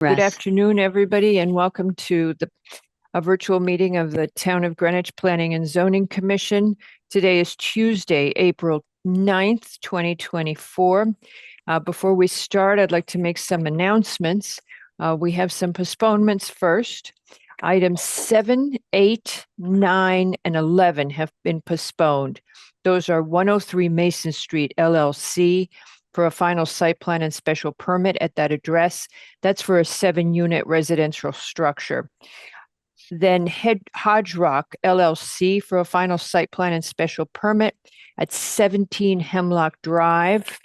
Good Rest. afternoon, everybody, and welcome to a virtual meeting of the Town of Greenwich Planning and Zoning Commission. Today is Tuesday, April 9th, 2024. Before we start, I'd like to make some announcements. We have some postponements first. Items 7, 8, 9, and 11 have been postponed. Those are 103 Mason Street LLC for a final site plan and special permit at that address. That's for a 7-unit residential structure. Then Hodge Rock LLC for a final site plan and special permit at 17 Hemlock Drive.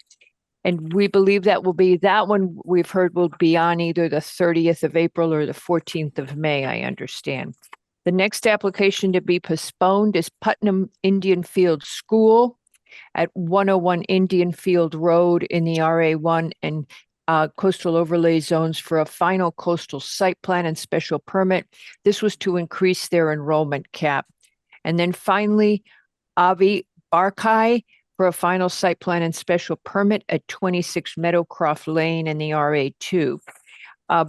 And we believe that one we've heard will be on either the 30th of April or the 14th of May, I understand. The next application to be postponed is Putnam Indian Field School at 101 Indian Field Road in the RA1 and coastal overlay zones for a final coastal site plan and special permit. This was to increase their enrollment cap. And then finally, Avi Barkai for a final site plan and special permit at 26 Meadowcroft Lane in the RA2.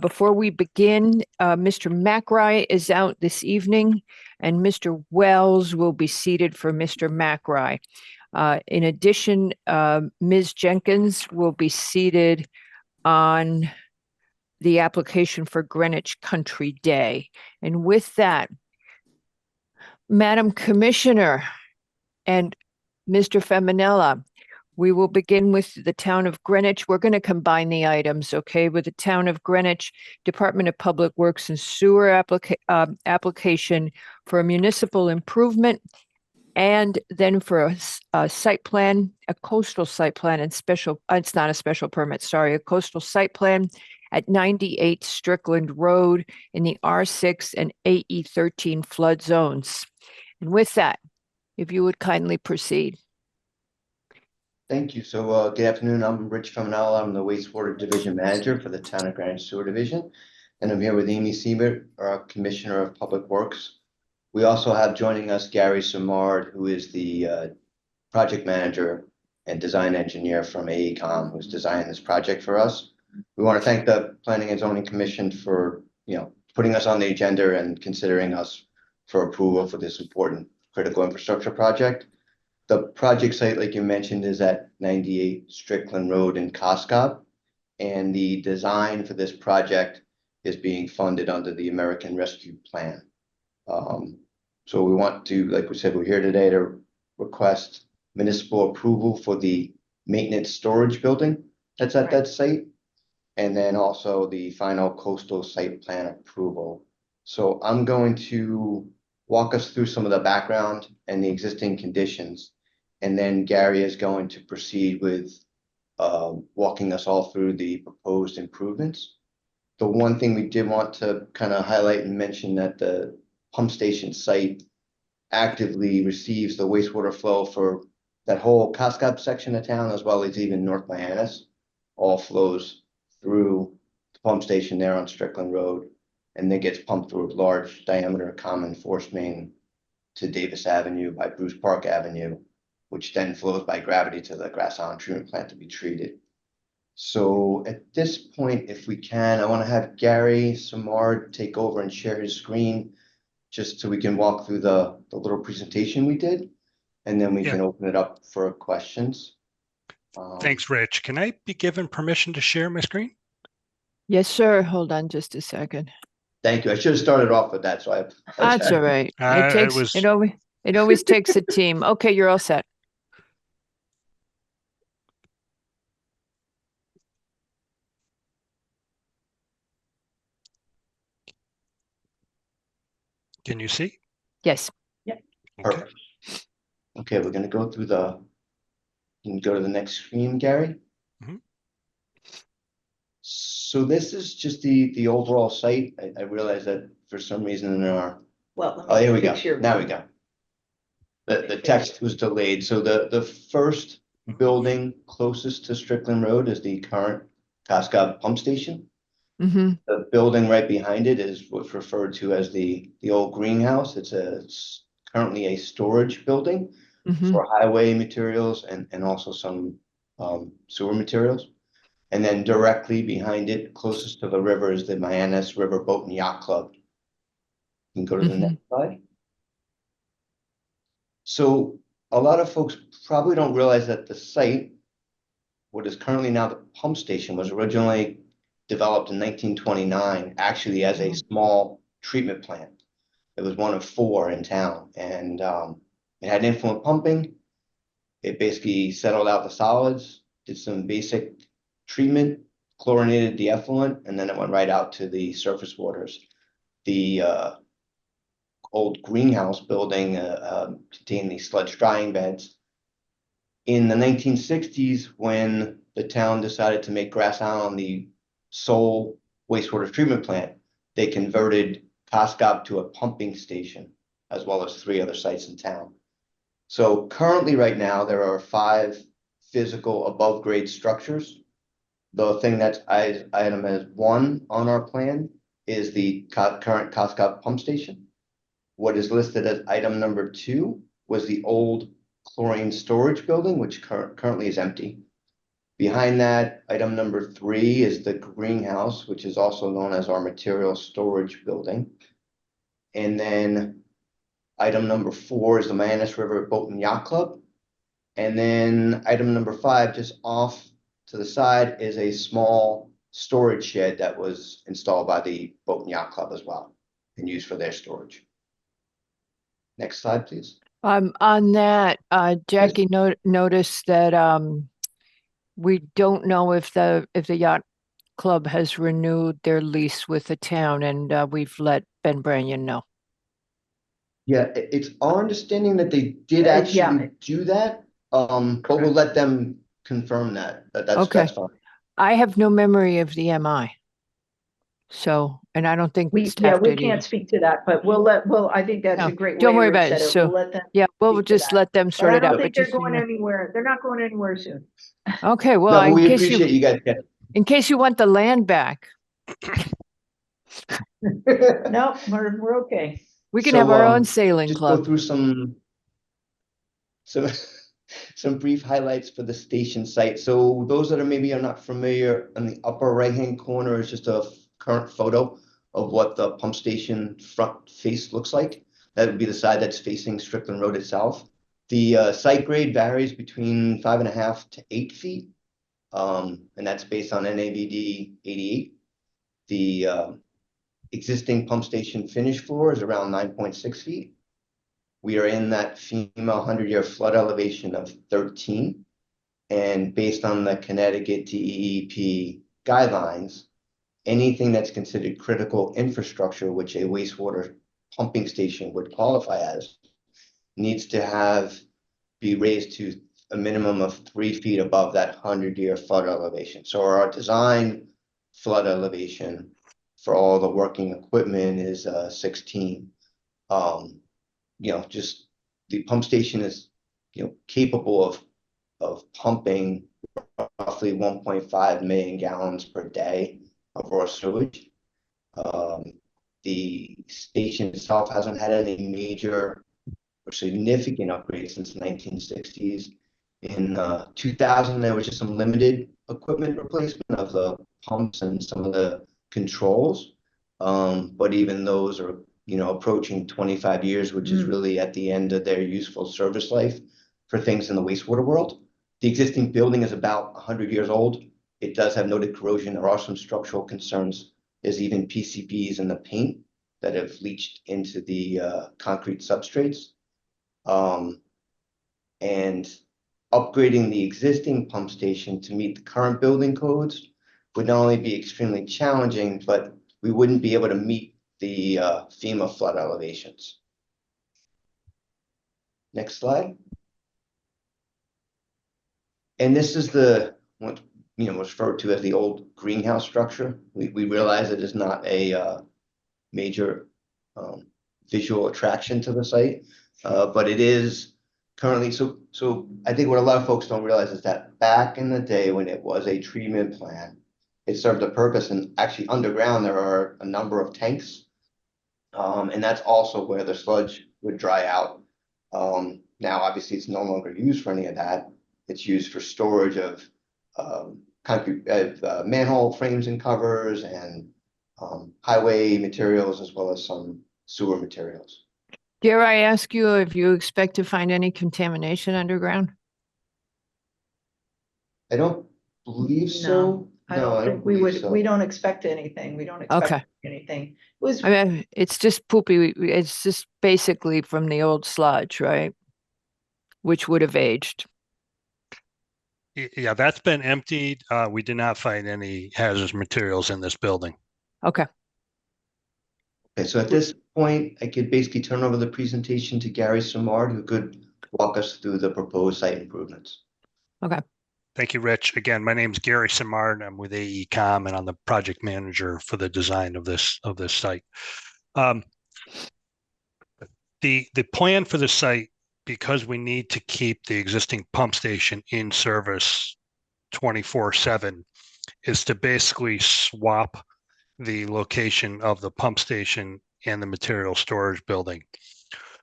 Before we begin, Mr. McRae is out this evening, and Mr. Wells will be seated for Mr. McRae. In addition, Ms. Jenkins will be seated on the application for Greenwich Country Day. And with that, Madam Commissioner and Mr. Feminella, we will begin with the Town of Greenwich. We're going to combine the items, okay, with the Town of Greenwich Department of Public Works and Sewer application for a municipal improvement, and then for a site plan, a coastal site plan and special, it's not a special permit, sorry, a coastal site plan at 98 Strickland Road in the R6 and AE13 flood zones. And with that, if you would kindly proceed. Thank you. So good afternoon. I'm Rich Feminella. I'm the wastewater division manager for the Town of Greenwich Sewer Division. And I'm here with Amy Siebert, our Commissioner of Public Works. We also have joining us Gary Simard, who is the project manager and design engineer from AECom, who's designing this project for us. We want to thank the Planning and Zoning Commission for, putting us on the agenda and considering us for approval for this important critical infrastructure project. The project site, like you mentioned, is at 98 Strickland Road in Coscob, and the design for this project is being funded under the American Rescue Plan. So we want to, like we said, we're here today to request municipal approval for the maintenance storage building that's at that site, and then also the final coastal site plan approval. So I'm going to walk us through some of the background and the existing conditions, and then Gary is going to proceed with walking us all through the proposed improvements. The one thing we did want to kind of highlight and mention that the pump station site actively receives the wastewater flow for that whole Coscob section of town, as well as even North Mianus, all flows through the pump station there on Strickland Road, and then gets pumped through a large diameter common force main to Davis Avenue by Bruce Park Avenue, which then flows by gravity to the Grass Island treatment plant to be treated. So at this point, if we can, I want to have Gary Simard take over and share his screen, just so we can walk through the little presentation we did, and then we can open it up for questions. Thanks, Rich. Can I be given permission to share my screen? Yes, sir. Hold on just a second. Thank you. I should have started off with that, so I apologize. That's all right. It always takes a team. Okay, you're all set. Can you see? Yes. Yep. Okay. Perfect. Okay, we're going to go through you can go to the next screen, Gary. Mm-hmm. So this is just the overall site. I realize that for some reason in our, oh, here we go. Now we go. The text was delayed. So the first building closest to Strickland Road is the current Coscob pump station. Mm-hmm. The building right behind it is what's referred to as the old greenhouse. It's currently a storage building for highway materials and also some sewer materials. And then directly behind it, closest to the river, is the Mianus River Boat and Yacht Club. You can go to the next slide. So a lot of folks probably don't realize that the site, what is currently now the pump station, was originally developed in 1929, actually as a small treatment plant. It was one of 4 in town, and it had influent pumping. It basically settled out the solids, did some basic treatment, chlorinated the effluent, and then it went right out to the surface waters. The old greenhouse building contained these sludge drying beds. In the 1960s, when the town decided to make Grass Island the sole wastewater treatment plant, they converted Coscob to a pumping station, as well as 3 other sites in town. So currently, right now, there are 5 physical above grade structures. The thing that's item as 1 on our plan is the current Coscob pump station. What is listed as item number 2 was the old chlorine storage building, which currently is empty. Behind that, item number 3 is the greenhouse, which is also known as our material storage building. And then item number 4 is the Mianus River Boat and Yacht Club. And then item number 5, just off to the side, is a small storage shed that was installed by the Boat and Yacht Club as well and used for their storage. Next slide, please. On that, Jackie noticed that we don't know if the yacht club has renewed their lease with the town, and we've let Ben Branyan know. Yeah, it's our understanding that they did actually do that, but we'll let them confirm that. That's fine. I have no memory of the MI. So, and I don't think we can't speak to that, but I think that's a great way. Don't worry about it. So, we'll let them. We'll just let them sort it out. I don't think they're going anywhere. They're not going anywhere soon. Okay, well, No, we appreciate you guys. In case you want the land back. No, we're okay. We can have our own sailing club. Go through some brief highlights for the station site. So those that are not familiar, in the upper right-hand corner is just a current photo of what the pump station front face looks like. That would be the side that's facing Strickland Road itself. The site grade varies between 5.5 to 8 feet, and that's based on NAVD 88. The existing pump station finish floor is around 9.6 feet. We are in that FEMA 100-year flood elevation of 13. And based on the Connecticut DEP guidelines, anything that's considered critical infrastructure, which a wastewater pumping station would qualify as, needs to be raised to a minimum of 3 feet above that 100-year flood elevation. So our design flood elevation for all the working equipment is 16. Just the pump station is, capable of pumping roughly 1.5 million gallons per day of raw sewage. The station itself hasn't had any major or significant upgrades since the 1960s. In 2000, there was just some limited equipment replacement of the pumps and some of the controls. But even those are, approaching 25 years, which is really at the end of their useful service life for things in the wastewater world. The existing building is about 100 years old. It does have noted corrosion. There are some structural concerns. There's even PCBs in the paint that have leached into the concrete substrates. And upgrading the existing pump station to meet the current building codes would not only be extremely challenging, but we wouldn't be able to meet the FEMA flood elevations. Next slide. And this is what was referred to as the old greenhouse structure. We realize it is not a major visual attraction to the site, but it is currently. So I think what a lot of folks don't realize is that back in the day when it was a treatment plant, it served a purpose, and actually underground there are a number of tanks, and that's also where the sludge would dry out. Now, obviously, it's no longer used for any of that. It's used for storage of concrete, manhole frames and covers and highway materials as well as some sewer materials. Dare I ask you if you expect to find any contamination underground? I don't believe so. I No, don't think we believe would, so. we don't expect anything. We don't Okay. expect anything. It was, I mean, it's just poopy. It's just basically from the old sludge, right? Which would have aged. Yeah, that's been emptied. We did not find any hazardous materials in this building. Okay. Okay, so at this point, I could basically turn over the presentation to Gary Simard, who could walk us through the proposed site improvements. Okay. Thank you, Rich. Again, my name's Gary Simard. I'm with AECom, and I'm the project manager for the design of this site. The plan for the site, because we need to keep the existing pump station in service 24/7, is to basically swap the location of the pump station and the material storage building.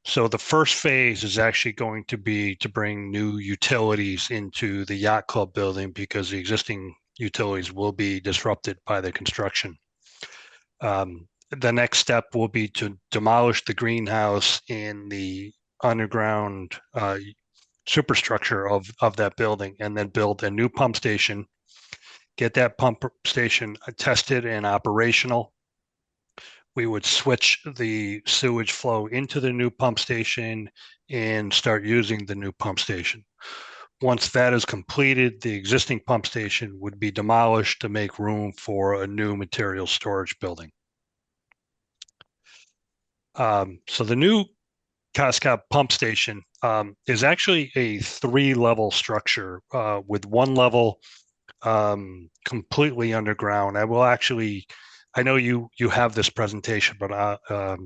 So the first phase is actually going to be to bring new utilities into the yacht club building because the existing utilities will be disrupted by the construction. The next step will be to demolish the greenhouse and the underground superstructure of that building, and then build a new pump station, get that pump station tested and operational. We would switch the sewage flow into the new pump station and start using the new pump station. Once that is completed, the existing pump station would be demolished to make room for a new material storage building. So the new Cascade pump station is actually a 3-level structure with 1 level completely underground. I know you have this presentation, but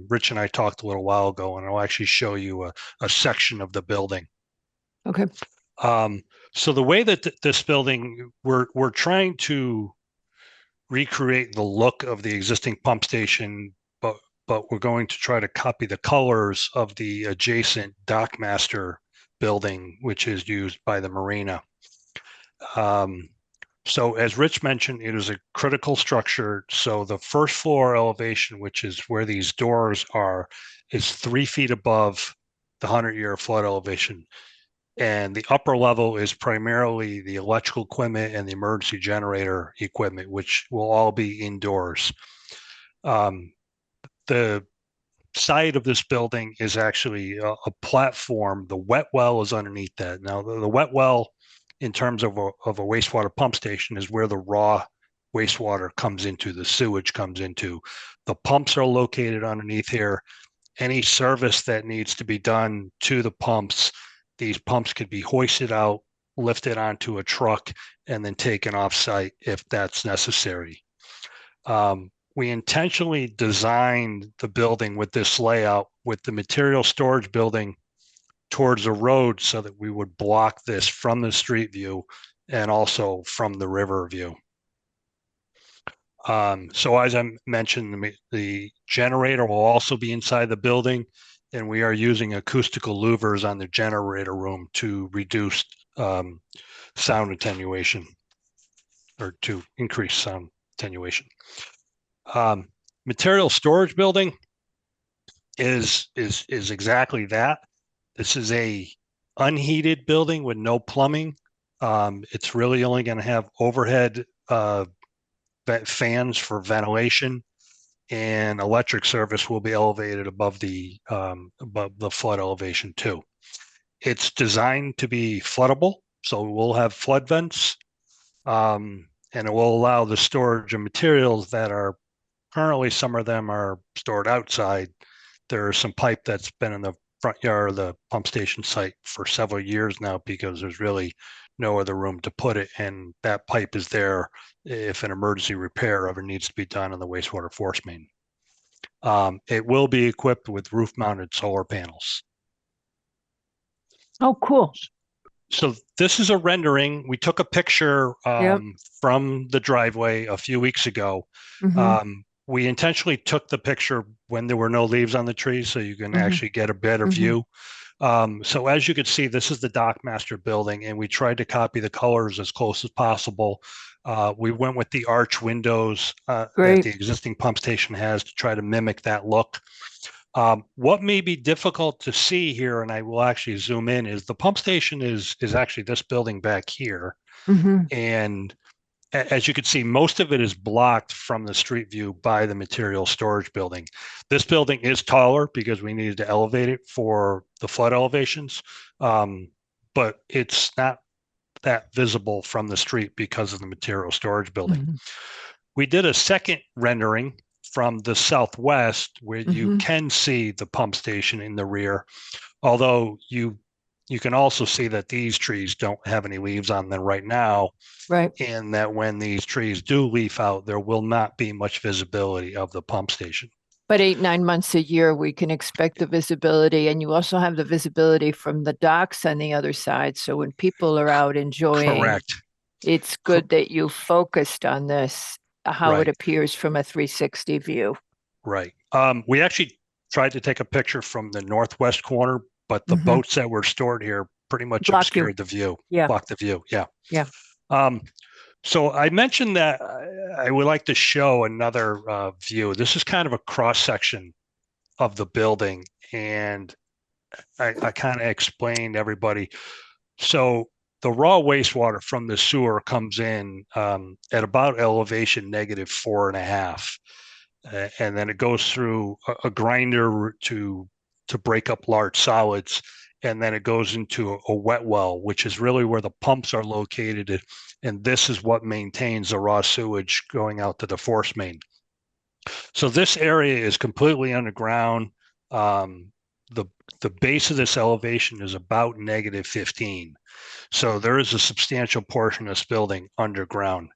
Rich and I talked a little while ago, and I'll actually show you a section of the building. Okay. So the way that this building, we're trying to recreate the look of the existing pump station, but we're going to try to copy the colors of the adjacent Dockmaster building, which is used by the marina. So as Rich mentioned, it is a critical structure. So the first floor elevation, which is where these doors are, is 3 feet above the 100-year flood elevation. And the upper level is primarily the electrical equipment and the emergency generator equipment, which will all be indoors. The side of this building is actually a platform. The wet well is underneath that. Now, the wet well, in terms of a wastewater pump station, is where the raw wastewater comes into, the sewage comes into. The pumps are located underneath here. Any service that needs to be done to the pumps, these pumps could be hoisted out, lifted onto a truck, and then taken off site if that's necessary. We intentionally designed the building with this layout, with the material storage building towards the road, so that we would block this from the street view and also from the river view. So as I mentioned, the generator will also be inside the building, and we are using acoustical louvers on the generator room to reduce sound attenuation, or to increase sound attenuation. Material storage building is exactly that. This is a unheated building with no plumbing. It's really only going to have overhead fans for ventilation, and electric service will be elevated above the flood elevation too. It's designed to be floodable, so we'll have flood vents, and it will allow the storage of materials that are currently, some of them are stored outside. There's some pipe that's been in the front yard of the pump station site for several years now because there's really no other room to put it, and that pipe is there if an emergency repair ever needs to be done on the wastewater force main. It will be equipped with roof-mounted solar panels. Oh, cool. So this is a rendering. We took a picture Yep. from the driveway a few weeks ago. Mhm. We intentionally took the picture when there were no leaves on the trees, so you can Mhm. actually get a better Mhm. view. So as you can see, this is the Dockmaster building, and we tried to copy the colors as close as possible. We went with the arch windows that Great. the existing pump station has to try to mimic that look. What may be difficult to see here, and I will actually zoom in, is the pump station is actually this building back here. Mm-hmm. And as you can see, most of it is blocked from the street view by the material storage building. This building is taller because we needed to elevate it for the flood elevations, but it's not that visible from the street because of the material storage building. Mm-hmm. We did a second rendering from the southwest where you Mhm. can see the pump station in the rear, although you can also see that these trees don't have any leaves on them right now, Right. and that when these trees do leaf out, there will not be much visibility of the pump station. But 8, 9 months a year, we can expect the visibility, and you also have the visibility from the docks on the other side. So when people are out enjoying, Correct. it's good that you focused on this, how it Right. appears from a 360 view. Right. We actually tried to take a picture from the northwest corner, but the Mhm. boats that were stored here pretty much Block you. obscured the view. Yeah. Blocked the view. Yeah. Yeah. So I mentioned that I would like to show another view. This is kind of a cross section of the building, and I kind of explained to everybody. So the raw wastewater from the sewer comes in at about elevation -4.5. And then it goes through a grinder to break up large solids, and then it goes into a wet well, which is really where the pumps are located, and this is what maintains the raw sewage going out to the force main. So this area is completely underground. The base of this elevation is about -15, so there is a substantial portion of this building underground.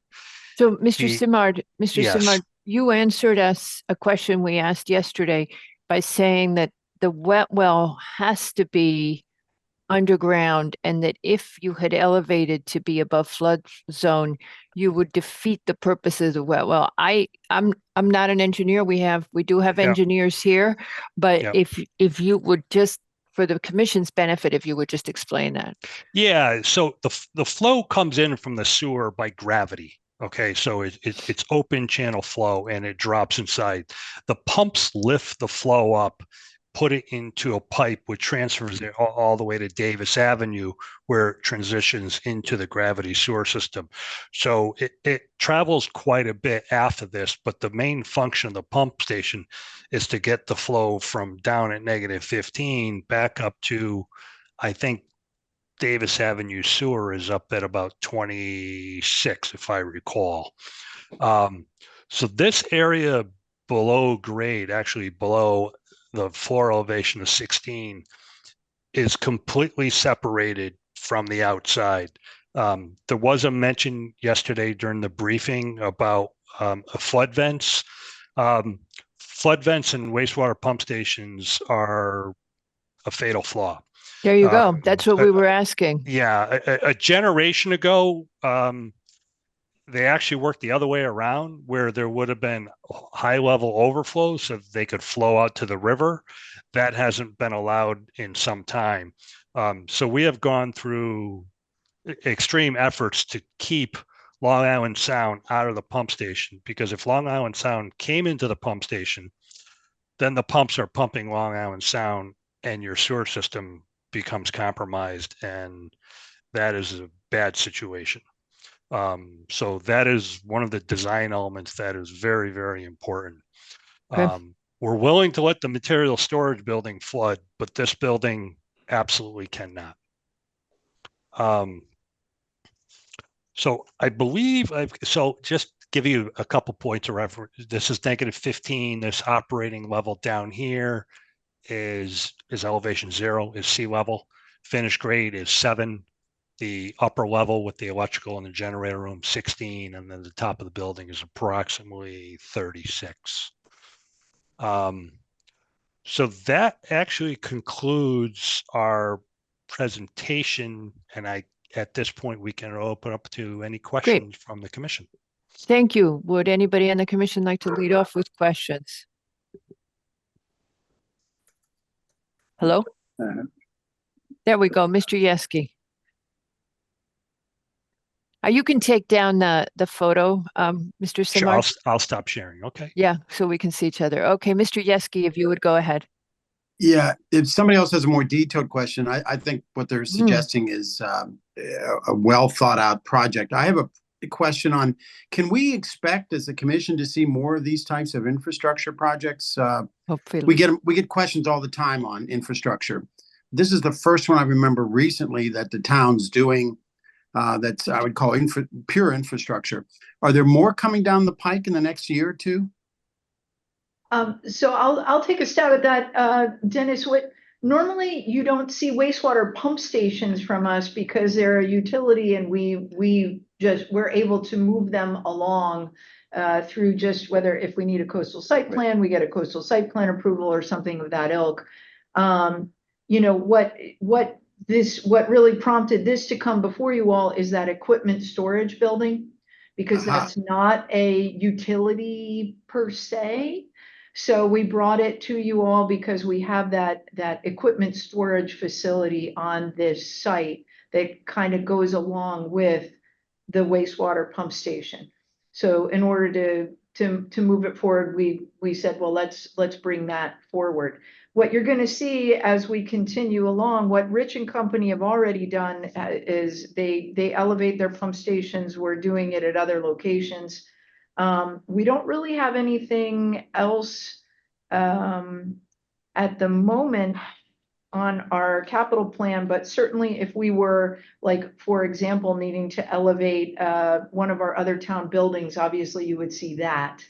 So, Mr. The- Simard, Mr. yes. Simard, you answered us a question we asked yesterday by saying that the wet well has to be underground, and that if you had elevated to be above flood zone, you would defeat the purpose of the wet well. I'm not an engineer. We do have Yeah. engineers here, but Yeah. if you would just, for the commission's benefit, if you would just explain that. Yeah, so the flow comes in from the sewer by gravity. Okay, so it's open channel flow and it drops inside. The pumps lift the flow up, put it into a pipe, which transfers it all the way to Davis Avenue, where it transitions into the gravity sewer system. So it travels quite a bit after this, but the main function of the pump station is to get the flow from down at -15 back up to, I think, Davis Avenue sewer is up at about 26, if I recall. So this area below grade, actually below the floor elevation of 16, is completely separated from the outside. There was a mention yesterday during the briefing about flood vents. Flood vents and wastewater pump stations are a fatal flaw. There you go. That's what we were asking. Yeah, a generation ago, they actually worked the other way around, where there would have been high level overflow so they could flow out to the river. That hasn't been allowed in some time. So we have gone through extreme efforts to keep Long Island Sound out of the pump station, because if Long Island Sound came into the pump station, then the pumps are pumping Long Island Sound and your sewer system becomes compromised, and that is a bad situation. So that is one of the design elements that is very, very important. Okay. We're willing to let the material storage building flood, but this building absolutely cannot. So I believe so just give you a couple points of reference. This is -15. This operating level down here is elevation 0, is sea level. Finished grade is 7. The upper level with the electrical and the generator room 16, and then the top of the building is approximately 36. So that actually concludes our presentation, and at this point we can open up to any questions from the commission. Thank you. Would anybody on the commission like to lead off with questions? Hello? There we go, Mr. Yeski. You can take down the photo, Mr. Sure, I'll, Simard. I'll stop sharing. Okay. Yeah, so we can see each other. Okay, Mr. Yeski, if you would go ahead. Yeah, if somebody else has a more detailed question, I think what they're Hmm. suggesting is a well thought out project. I have a question on, can we expect as a commission to see more of these types of infrastructure projects? Hopefully. We get questions all the time on infrastructure. This is the first one I remember recently that the town's doing that's I would call pure infrastructure. Are there more coming down the pike in the next year or two? So I'll take a stab at that, Dennis. Normally you don't see wastewater pump stations from us because they're a utility and we're able to move them along through just whether if we need a coastal site plan, we get a coastal site plan approval or something of that ilk. You know, what really prompted this to come before you all is that equipment storage building, because that's not a utility per se. So we brought it to you all because we have that equipment storage facility on this site that kind of goes along with the wastewater pump station. So in order to move it forward, we said, well, let's bring that forward. What you're going to see as we continue along, what Rich and company have already done is they elevate their pump stations. We're doing it at other locations. We don't really have anything else at the moment on our capital plan, but certainly if we were, like, for example, needing to elevate one of our other town buildings, obviously you would see that.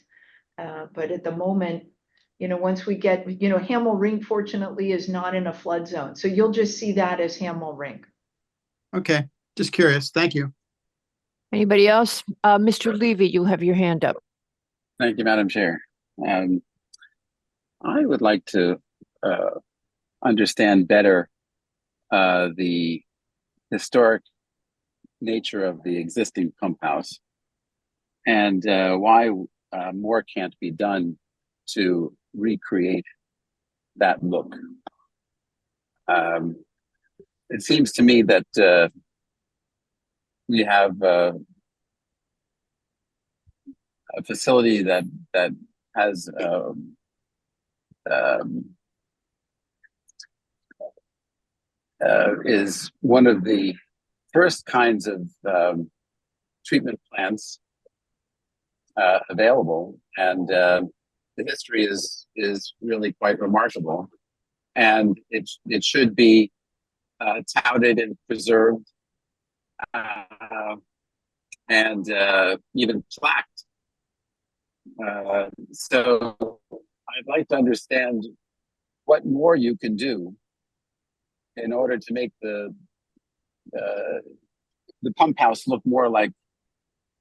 But at the moment, you know, once we get, you know, Hamel Rink fortunately is not in a flood zone. So you'll just see that as Hamel Rink. Okay, just curious. Thank you. Anybody else? Mr. Levy, you have your hand up. Thank you, Madam Chair. I would like to understand better the historic nature of the existing pump house and why more can't be done to recreate that look. It seems to me that we have a facility that has is one of the first kinds of treatment plants available, and the history is really quite remarkable, and it should be touted and preserved and even plaqued. So I'd like to understand what more you can do in order to make the pump house look more like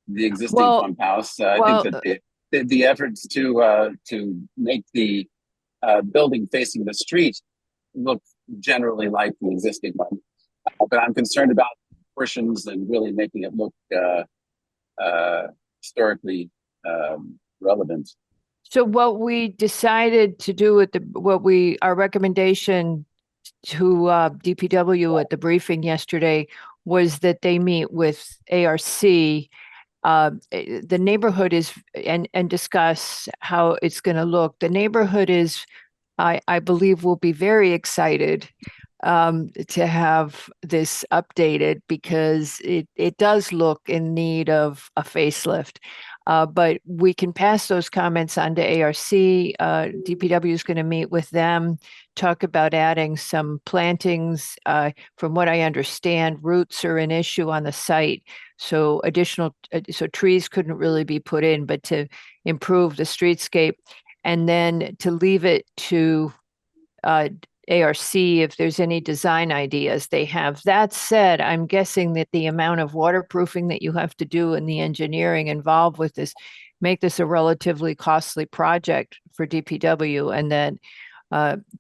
the existing pump house. I think that the efforts to make the building facing the street look generally like the existing one, but I'm concerned about portions and really making it look historically relevant. So what we decided to do at our recommendation to DPW at the briefing yesterday was that they meet with ARC, the neighborhood is, and discuss how it's going to look. The neighborhood is, I believe, will be very excited to have this updated because it does look in need of a facelift. But we can pass those comments on to ARC. DPW is going to meet with them, talk about adding some plantings. From what I understand, roots are an issue on the site. So so trees couldn't really be put in, but to improve the streetscape and then to leave it to ARC if there's any design ideas they have. That said, I'm guessing that the amount of waterproofing that you have to do and the engineering involved with this make this a relatively costly project for DPW, and that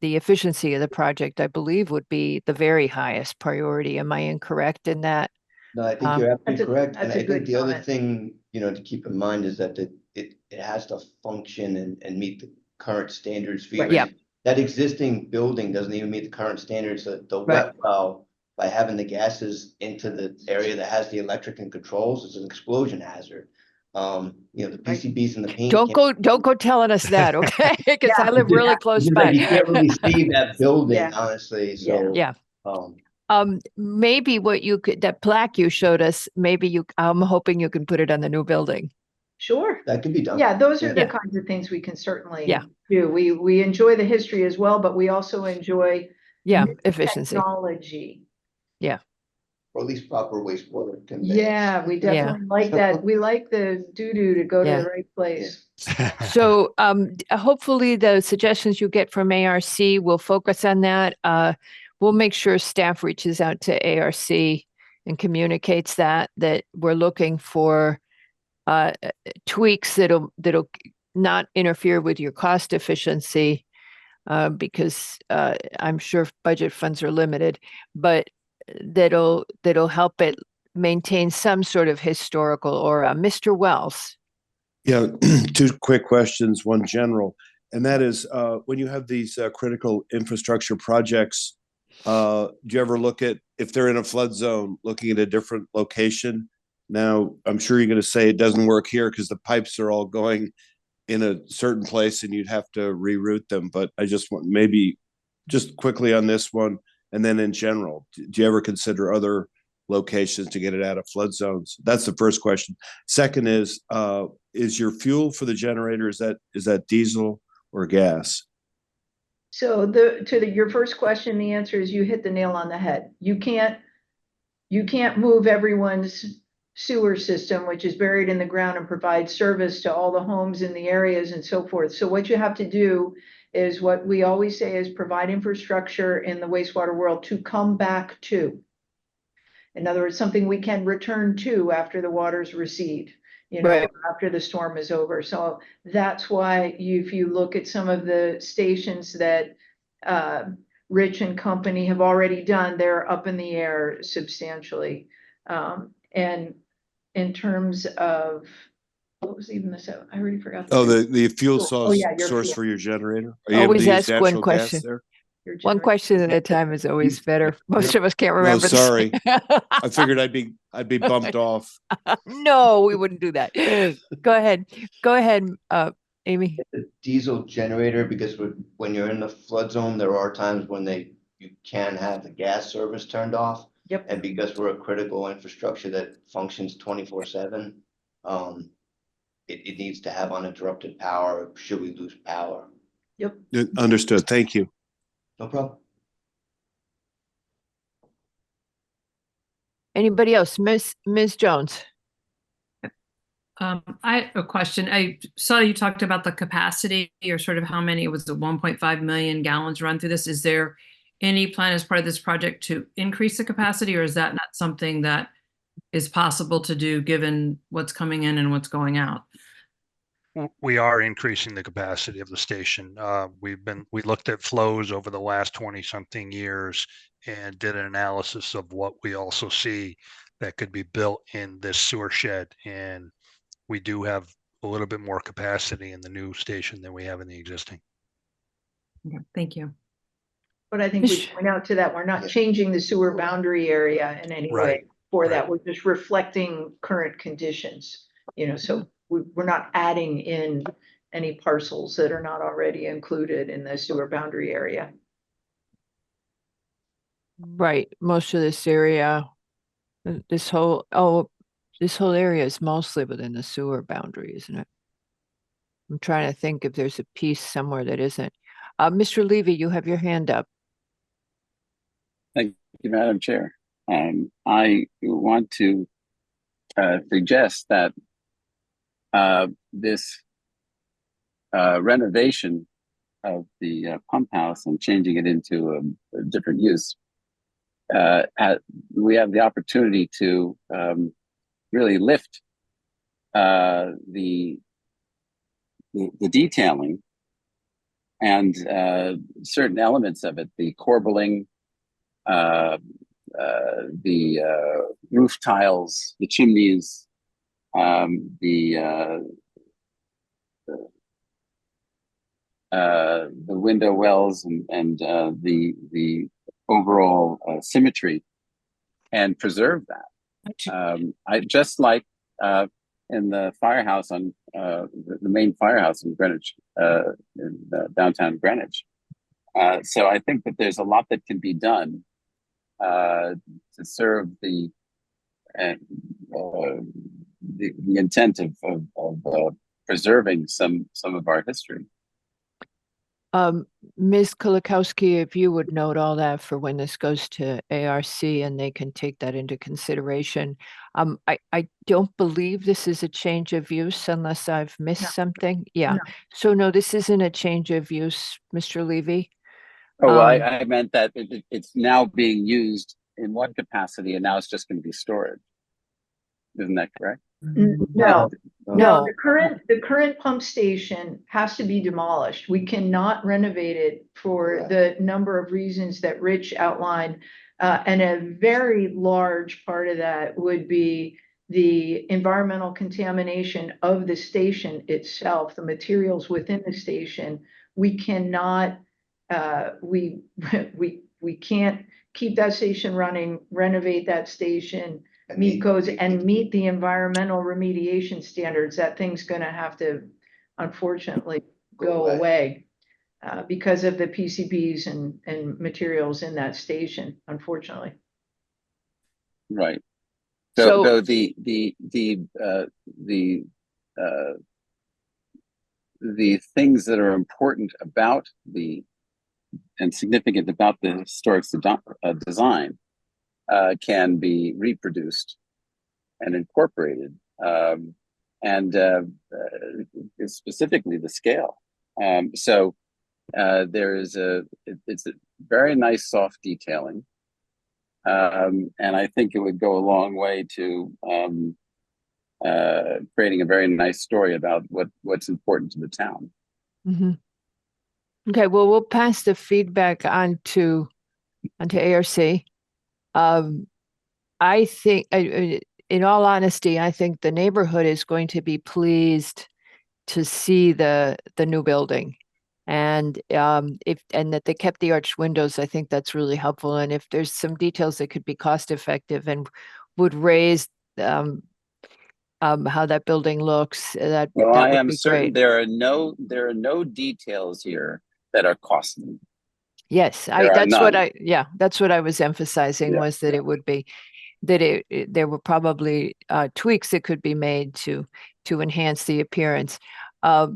the efficiency of the project, I believe, would be the very highest priority. Am I incorrect in that? No, I think you're absolutely correct. And that's a I think good the other comment. thing, to keep in mind is that it has to function and meet the current standards. Yeah. That existing building doesn't even meet the current standards. The Right. wet well by having the gases into the area that has the electric and controls is an explosion hazard. The PCBs and the paint. Don't go telling us that, okay? Because I live really close by. You can't really see that building, Yeah. honestly, so. Yeah. Um, Maybe that plaque you showed us, I'm hoping you can put it on the new building. Sure. that could be done. Yeah, those are the Yeah. kinds of things we can certainly Yeah. do. We enjoy the history as well, but we also enjoy Yeah, new efficiency. technology. Or at least proper wastewater conveyance. Yeah, we definitely like that. We like the doo-doo to go to Yeah. the right place. So hopefully the suggestions you get from ARC will focus on that. We'll make sure staff reaches out to ARC and communicates that we're looking for tweaks that'll not interfere with your cost efficiency, because I'm sure budget funds are limited, but that'll help it maintain some sort of historical aura. Mr. Wells. Yeah, two quick questions, one general, and that is when you have these critical infrastructure projects, do you ever look at, if they're in a flood zone, looking at a different location? Now, I'm sure you're going to say it doesn't work here because the pipes are all going in a certain place and you'd have to reroute them. But I just want maybe just quickly on this one, and then in general, do you ever consider other locations to get it out of flood zones? That's the first question. Second is your fuel for the generator, is that diesel or gas? So your first question, the answer is you hit the nail on the head. You can't move everyone's sewer system, which is buried in the ground, and provide service to all the homes in the areas and so forth. So what you have to do is what we always say is provide infrastructure in the wastewater world to come back to. In other words, something we can return to after the waters recede, Right. after the storm is over. So that's why if you look at some of the stations that Rich and company have already done, they're up in the air substantially. And in terms of, what was even this? I already forgot. The fuel Oh, yeah, your source fuel. for your generator? Are you Always able to use ask one natural question. gas there? One question at a time is always better. Most of us can't remember. No, sorry. I figured I'd be bumped off. No, we wouldn't do that. Go ahead, Amy. The diesel generator, because when you're in the flood zone, there are times when you can have the gas service turned off. Yep. And because we're a critical infrastructure that functions 24/7, it needs to have uninterrupted power should we lose power. Yep. Understood. Thank you. No problem. Anybody else? Ms. Jones. I have a question. I saw you talked about the capacity, or sort of how many, it was the 1.5 million gallons run through this. Is there any plan as part of this project to increase the capacity, or is that not something that is possible to do given what's coming in and what's going out? We are increasing the capacity of the station. We looked at flows over the last 20 something years and did an analysis of what we also see that could be built in this sewer shed. And we do have a little bit more capacity in the new station than we have in the existing. Okay, thank you. But I think we point out to that, we're not changing the sewer boundary area in any way Right, for right. that. We're just reflecting current conditions, so we're not adding in any parcels that are not already included in the sewer boundary area. Right. Most of this area, this whole area is mostly within the sewer boundary, isn't it? I'm trying to think if there's a piece somewhere that isn't. Mr. Levy, you have your hand up. Thank you, Madam Chair. I want to suggest that this renovation of the pump house and changing it into a different use, we have the opportunity to really lift the detailing and certain elements of it, the corbelling, the roof tiles, the chimneys, the window wells, and the overall symmetry and preserve that. I just like in the firehouse on the main firehouse in Greenwich, in downtown Greenwich. So I think that there's a lot that can be done to serve the intent of preserving some of our history. Ms. Kulikowski, if you would note all that for when this goes to ARC and they can take that into consideration. I don't believe this is a change of use unless I've missed No. something. Yeah. No. So no, this isn't a change of use, Mr. Levy. Oh, well, I meant that it's now being used in one capacity and now it's just going to be storage. Isn't that correct? No. No. No, the current pump station has to be demolished. We cannot renovate it for the number of reasons that Rich outlined. And a very large part of that would be the environmental contamination of the station itself, the materials within the station. We cannot, we can't keep that station running, renovate that station, meet codes and meet the environmental remediation standards. That thing's going to have to, unfortunately, go away because of the PCBs and materials in that station, unfortunately. Right. So So the things that are important about and significant about the historic design can be reproduced and incorporated, and specifically the scale. So it's a very nice soft detailing, and I think it would go a long way to creating a very nice story about what's important to the town. Mm-hmm. Okay, well, we'll pass the feedback on to ARC. I think, in all honesty, I think the neighborhood is going to be pleased to see the new building, and that they kept the arched windows. I think that's really helpful. And if there's some details that could be cost effective and would raise how that building looks, that I would am be certain great. there are no details here that are costly. Yes, that's what I was emphasizing, was that it would be that there were probably tweaks that could be made to enhance the appearance. I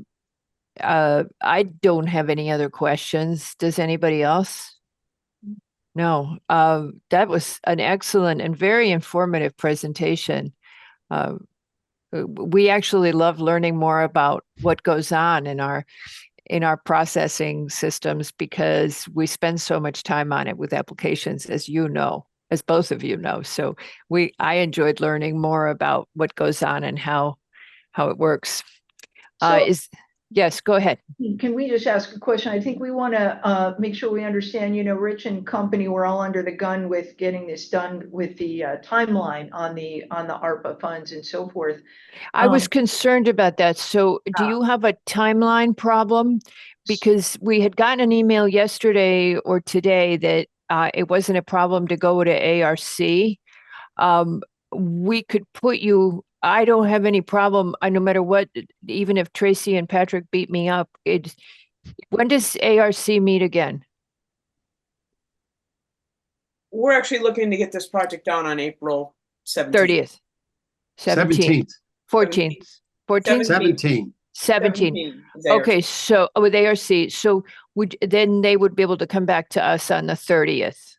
don't have any other questions. Does anybody else? No. That was an excellent and very informative presentation. We actually love learning more about what goes on in our processing systems, because we spend so much time on it with applications, as you know, as both of you know. So I enjoyed learning more about what goes on and how it works. Yes, go ahead. Can we just ask a question? I think we want to make sure we understand, Rich and company, we're all under the gun with getting this done with the timeline on the ARPA funds and so forth. I was concerned about that. So do you have a timeline problem? Because we had gotten an email yesterday or today that it wasn't a problem to go to ARC. We could put you, I don't have any problem. No matter what, even if Tracy and Patrick beat me up, when does ARC meet again? We're actually looking to get this project done on April 17th. 17th. 14th. 14th? 17. Okay, so with ARC, so then they would be able to come back to us on the 30th.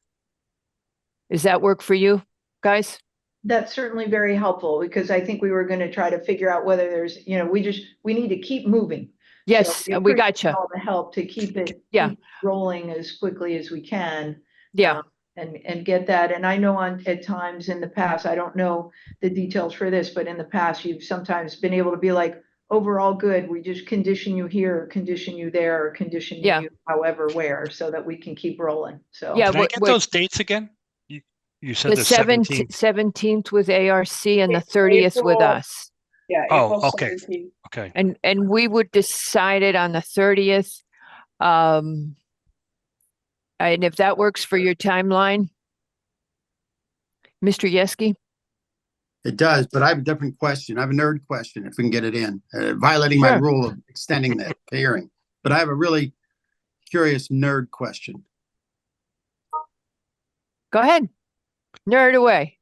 Does that work for you guys? That's certainly very helpful, because I think we were going to try to figure out whether there's, we need to keep moving. Yes, so we gotcha. All the help to keep it keep rolling as quickly as we can. Yeah. And get that. And I know at times in the past, I don't know the details for this, but in the past, you've sometimes been able to be like, overall good, we just condition you here, or condition you there, or condition you however where, so that we can keep rolling. So Can I get those dates again? You said the 17th with ARC and the 30th with us. Yeah. Oh, April okay. 17th. Okay. And we would decide it on the 30th. And if that works for your timeline, Mr. Yeski? It does, but I have a different question. I have a nerd question, if we can get it in, violating my Sure. rule of extending the hearing. But I have a really curious nerd question. Go ahead. Nerd away.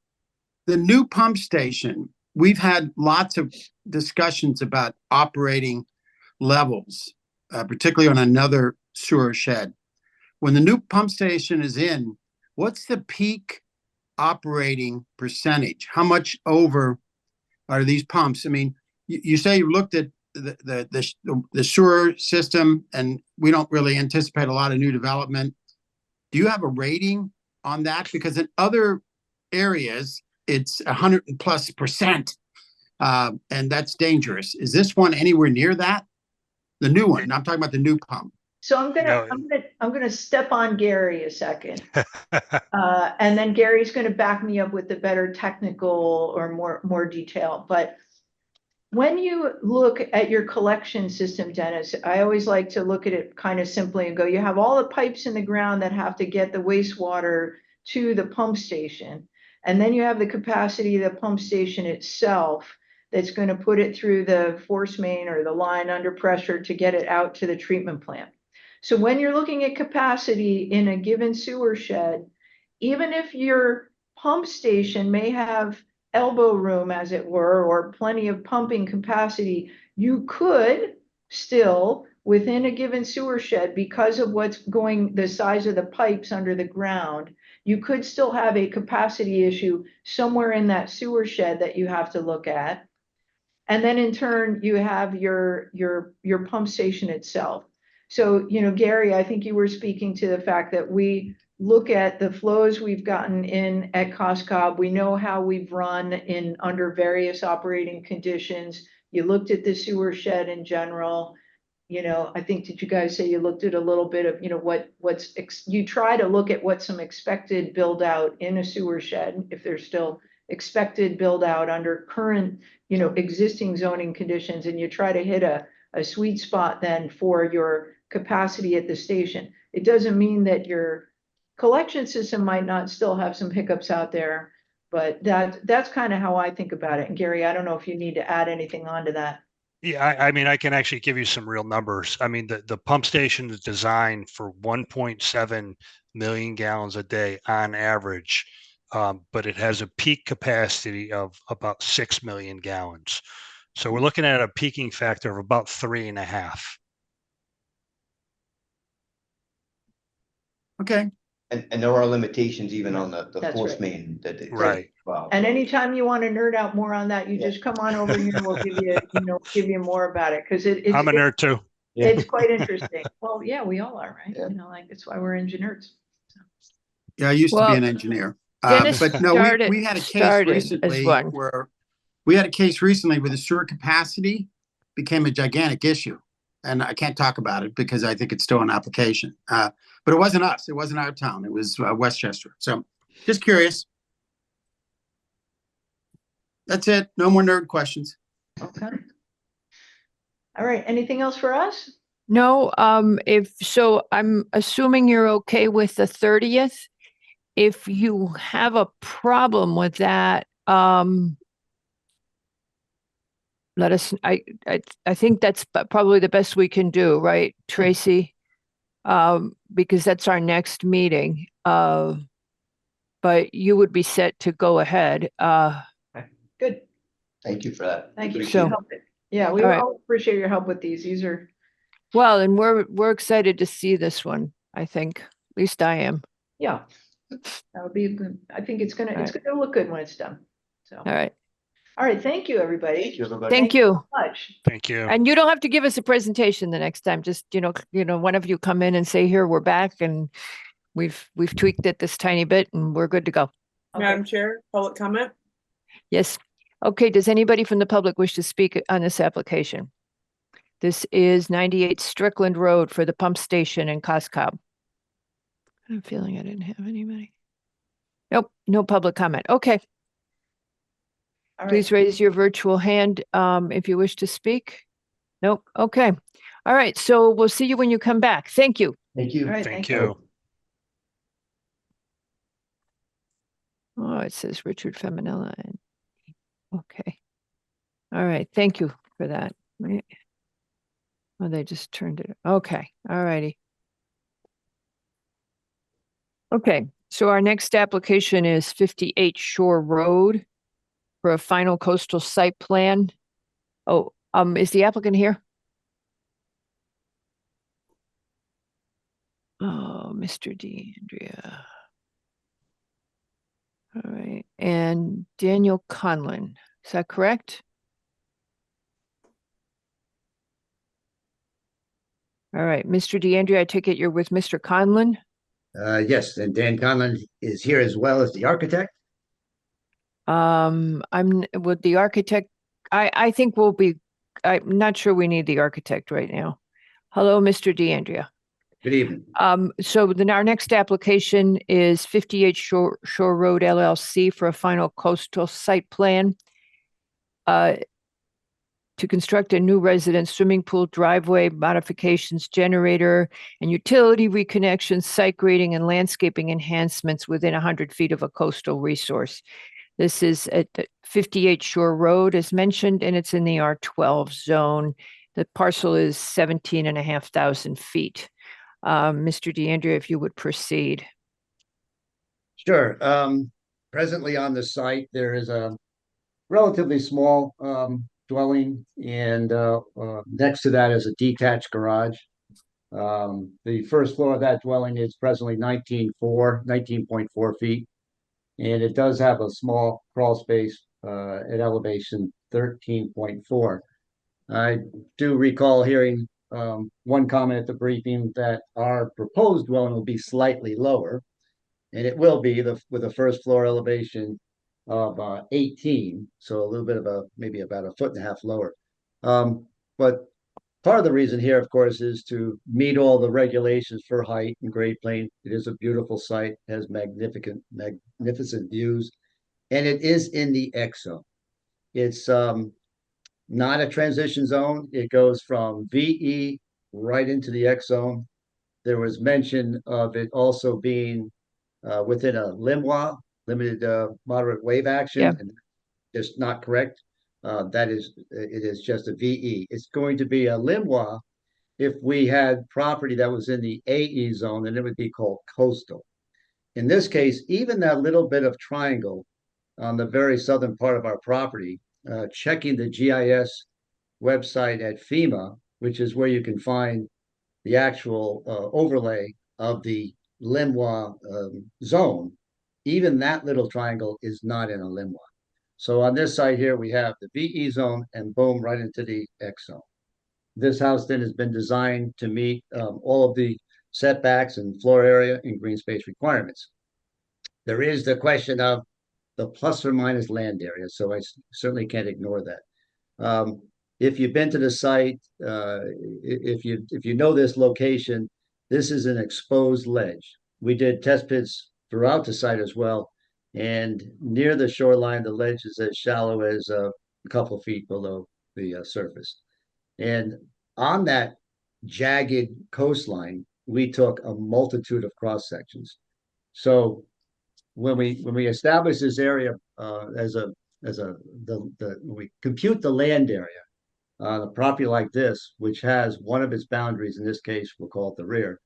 The new pump station, we've had lots of discussions about operating levels, particularly on another sewer shed. When the new pump station is in, what's the peak operating percentage? How much over are these pumps? I mean, you say you looked at the sewer system, and we don't really anticipate a lot of new development. Do you have a rating on that? Because in other areas, it's 100+%, and that's dangerous. Is this one anywhere near that? The new one. I'm talking about the new pump. So I'm gonna step on Gary a second. And then Gary's gonna back me up with the better technical or more detail. But when you look at your collection system, Dennis, I always like to look at it kind of simply and go, you have all the pipes in the ground that have to get the wastewater to the pump station. And then you have the capacity of the pump station itself that's going to put it through the force main or the line under pressure to get it out to the treatment plant. So when you're looking at capacity in a given sewer shed, even if your pump station may have elbow room, as it were, or plenty of pumping capacity, you could still, within a given sewer shed, because of what's going, the size of the pipes under the ground, you could still have a capacity issue somewhere in that sewer shed that you have to look at. And then in turn, you have your pump station itself. So, you know, Gary, I think you were speaking to the fact that we look at the flows we've gotten in at COSCOB. We know how we've run in under various operating conditions. You looked at the sewer shed in general. You know, I think, did you guys say you looked at a little bit of, you know, you try to look at what's some expected build out in a sewer shed, if there's still expected build out under current, you know, existing zoning conditions, and you try to hit a sweet spot then for your capacity at the station. It doesn't mean that your collection system might not still have some hiccups out there, but that's kind of how I think about it. And Gary, I don't know if you need to add anything onto that. Yeah, I mean, I can actually give you some real numbers. I mean, the pump station is designed for 1.7 million gallons a day on average, but it has a peak capacity of about 6 million gallons. So we're looking at a peaking factor of about 3.5. Okay. And there are limitations even on the That's force right. main that. Right. Wow. And anytime you want to nerd out more on that, you just come on over here and we'll give you more about it. Cause I'm a nerd too. it's quite interesting. Well, yeah, we all are, right? Yeah. You know, like, it's why we're engineers. Yeah, I used to Well, be an engineer. Dennis But no, we had a case started as recently one. where the sewer capacity became a gigantic issue. And I can't talk about it because I think it's still an application. But it wasn't us. It wasn't our town. It was Westchester. So just curious. That's it. No more nerd questions. Okay. All right. Anything else for us? No, if so, I'm assuming you're okay with the 30th. If you have a problem with that, let us, I think that's probably the best we can do, right, Tracy? Because that's our next meeting. But you would be set to go ahead. Good. Thank you for that. Thank you. Appreciate So- it. Help it. Yeah, we All right. all appreciate your help with these. These are, Well, and we're excited to see this one, I think. At least I am. yeah. That would be good. I think it's All right. gonna look good when it's done. So, All right. all right. Thank you, everybody. Thank you, everybody. Thank you. so much. Thank you. And you don't have to give us a presentation the next time. Just, you know, one of you come in and say, here, we're back and we've tweaked it this tiny bit and we're good to go. Madam Chair, public comment? Yes. Okay. Does anybody from the public wish to speak on this application? This is 98 Strickland Road for the pump station in COSCOB. I'm feeling I didn't have anybody. Nope, no public comment. Okay, All right. please raise your virtual hand if you wish to speak. Nope, okay. All right, so we'll see you when you come back. Thank you. Thank you. All right. Thank you. you. Oh, it says Richard Feminella. Okay. All right. Thank you for that. Right. Oh, they just turned it. Okay. All righty. Okay. So our next application is 58 Shore Road for a final coastal site plan. Oh, is the applicant here? Oh, Mr. DeAndrea. All right. And Daniel Conlon. Is that correct? All right. Mr. DeAndrea, I take it you're with Mr. Conlon? Yes, and Dan Conlon is here as well as the architect. I'm with the architect. I think I'm not sure we need the architect right now. Hello, Mr. DeAndrea. Good evening. So then our next application is 58 Shore Road LLC for a final coastal site plan to construct a new residence swimming pool, driveway modifications, generator, and utility reconnections, site grading, and landscaping enhancements within 100 feet of a coastal resource. This is at 58 Shore Road, as mentioned, and it's in the R12 zone. The parcel is 17,500 feet. Mr. DeAndrea, if you would proceed. Sure. Presently on the site, there is a relatively small dwelling, and next to that is a detached garage. The first floor of that dwelling is presently 19.4 feet, and it does have a small crawl space at elevation 13.4. I do recall hearing one comment at the briefing that our proposed dwelling will be slightly lower, and it will be with a first floor elevation of 18, so a little bit of maybe about a foot and a half lower. But part of the reason here, of course, is to meet all the regulations for height and grade plane. It is a beautiful site, has magnificent views, and it is in the X zone. It's not a transition zone. It goes from VE right into the X zone. There was mention of it also being within a LMWA, limited moderate wave action. Yeah. And just not correct. It is just a VE. It's going to be a LMWA if we had property that was in the AE zone, then it would be called coastal. In this case, even that little bit of triangle on the very southern part of our property, checking the GIS website at FEMA, which is where you can find the actual overlay of the LMWA zone, even that little triangle is not in a LMWA. So on this side here, we have the VE zone and boom, right into the X zone. This house then has been designed to meet all of the setbacks and floor area and green space requirements. There is the question of the plus or minus land area, so I certainly can't ignore that. If you've been to the site, if you know this location, this is an exposed ledge. We did test pits throughout the site as well, and near the shoreline, the ledge is as shallow as a couple feet below the surface. And on that jagged coastline, we took a multitude of cross sections. So when we establish this area we compute the land area on a property like this, which has one of its boundaries, in this case, we'll call it the rear,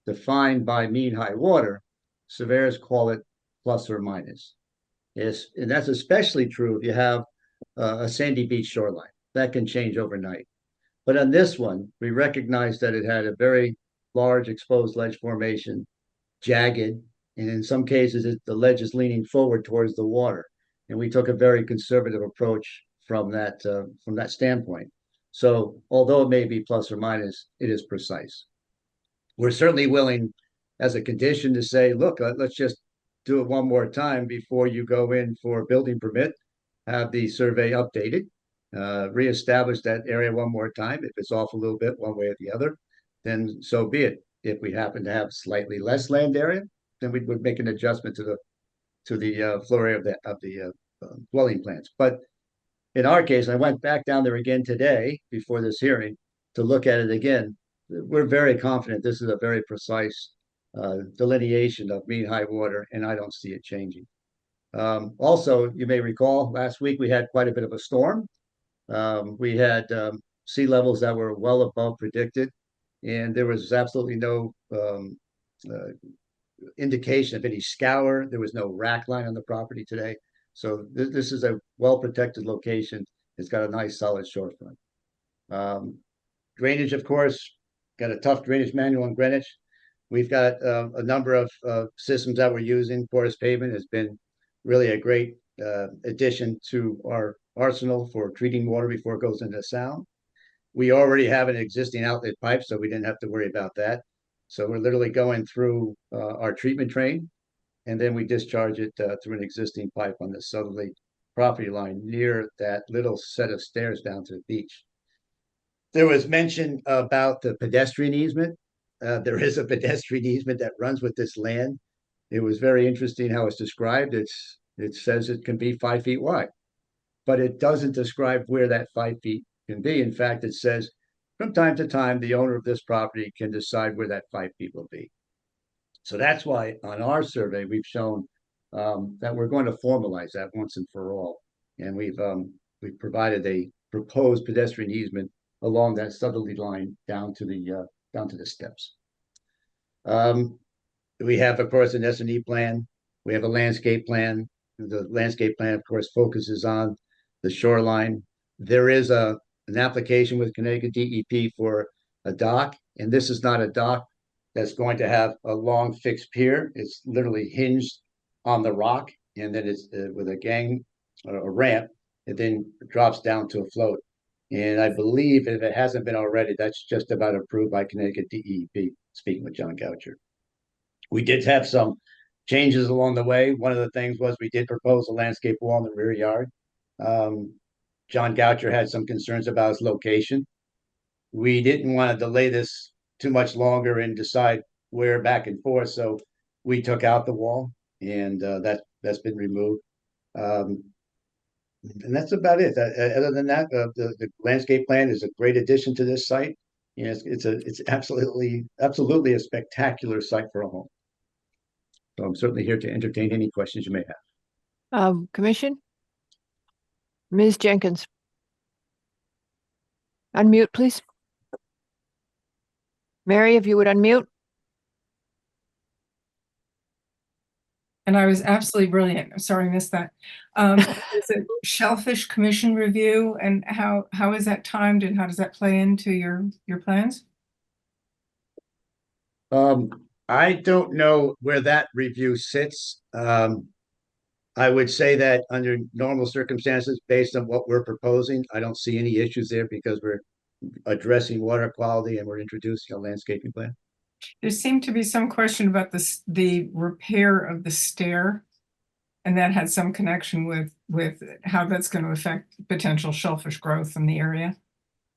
defined by mean high water, surveyors call it plus or minus. And that's especially true if you have a sandy beach shoreline. That can change overnight. But on this one, we recognized that it had a very large exposed ledge formation, jagged, and in some cases, the ledge is leaning forward towards the water. And we took a very conservative approach from that standpoint. So although it may be plus or minus, it is precise. We're certainly willing, as a condition, to say, look, let's just do it one more time before you go in for a building permit, have the survey updated, reestablish that area one more time. If it's off a little bit one way or the other, then so be it. If we happen to have slightly less land area, then we would make an adjustment to the floor area of the dwelling plans. But in our case, I went back down there again today before this hearing to look at it again. We're very confident this is a very precise delineation of mean high water, and I don't see it changing. Also, you may recall last week we had quite a bit of a storm. We had sea levels that were well above predicted, and there was absolutely no indication of any scour. There was no rack line on the property today. So this is a well-protected location. It's got a nice solid shorefront. Drainage, of course, got a tough drainage manual in Greenwich. We've got a number of systems that we're using. Porous pavement has been really a great addition to our arsenal for treating water before it goes into sound. We already have an existing outlet pipe, so we didn't have to worry about that. So we're literally going through our treatment train, and then we discharge it through an existing pipe on the southerly property line near that little set of stairs down to the beach. There was mention about the pedestrian easement. There is a pedestrian easement that runs with this land. It was very interesting how it's described. It says it can be 5 feet wide, but it doesn't describe where that 5 feet can be. In fact, it says from time to time, the owner of this property can decide where that 5 feet will be. So that's why on our survey, we've shown that we're going to formalize that once and for all. And we've provided a proposed pedestrian easement along that southerly line down to the steps. We have, of course, an S&E plan. We have a landscape plan. The landscape plan, of course, focuses on the shoreline. There is an application with Connecticut DEP for a dock, and this is not a dock that's going to have a long fixed pier. It's literally hinged on the rock, and then it's with a gang or a ramp, it then drops down to a float. And I believe if it hasn't been already, that's just about approved by Connecticut DEP, speaking with John Goucher. We did have some changes along the way. One of the things was we did propose a landscape wall in the rear yard. John Goucher had some concerns about its location. We didn't want to delay this too much longer and decide where back and forth. So we took out the wall, and that's been removed. And that's about it. Other than that, the landscape plan is a great addition to this site. You know, it's absolutely a spectacular site for a home. So I'm certainly here to entertain any questions you may have. Commission? Ms. Jenkins. Unmute, please. Mary, if you would unmute. And I was absolutely brilliant. I'm sorry, I missed that. Is it Shellfish Commission review, and how is that timed, and how does that play into your plans? I don't know where that review sits. I would say that under normal circumstances, based on what we're proposing, I don't see any issues there because we're addressing water quality and we're introducing a landscaping plan. There seemed to be some question about the repair of the stair, and that had some connection with how that's going to affect potential shellfish growth in the area.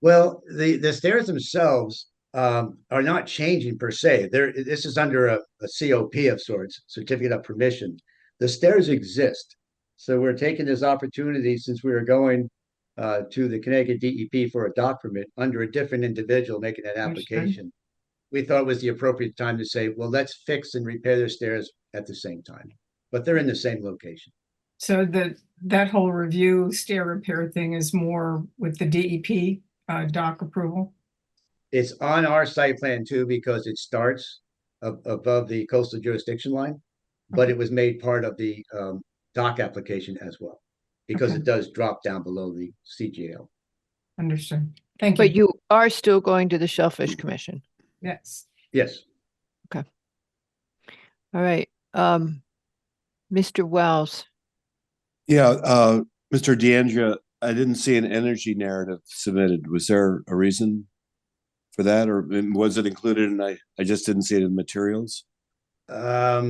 Well, the stairs themselves are not changing per se. This is under a COP of sorts, certificate of permission. The stairs exist. So we're taking this opportunity, since we were going to the Connecticut DEP for a dock permit under a different individual making that application. We thought it was the appropriate time to say, well, let's fix and repair their stairs at the same time, but they're in the same location. So that whole review stair repair thing is more with the DEP dock approval? It's on our site plan too, because it starts above the coastal jurisdiction line, but it was made part of the dock application as well, because it does drop down below the CGL. Understood. Thank you. But you are still going to the Shellfish Commission? Yes. Yes. Okay. All right. Mr. Wells. Yeah, Mr. DeAndrea, I didn't see an energy narrative submitted. Was there a reason for that, or was it included and I just didn't see it in materials? I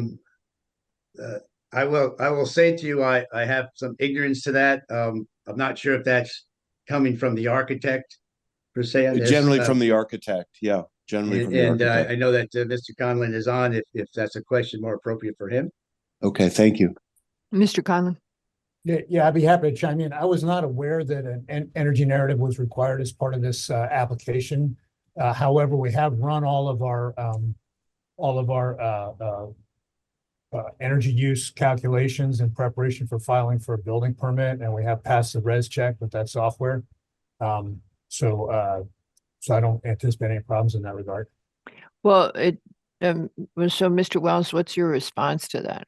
will say to you, I have some ignorance to that. I'm not sure if that's coming from the architect per se. On this. Generally from the architect, yeah. Generally from the architect. I know that Mr. Conlon is on if that's a question more appropriate for him. Okay, thank you. Mr. Conlon. Yeah, I'd be happy to chime in. I was not aware that an energy narrative was required as part of this application. However, we have run all of our energy use calculations in preparation for filing for a building permit, and we have passed the res check with that software. So I don't anticipate any problems in that regard. Well, so Mr. Wells, what's your response to that?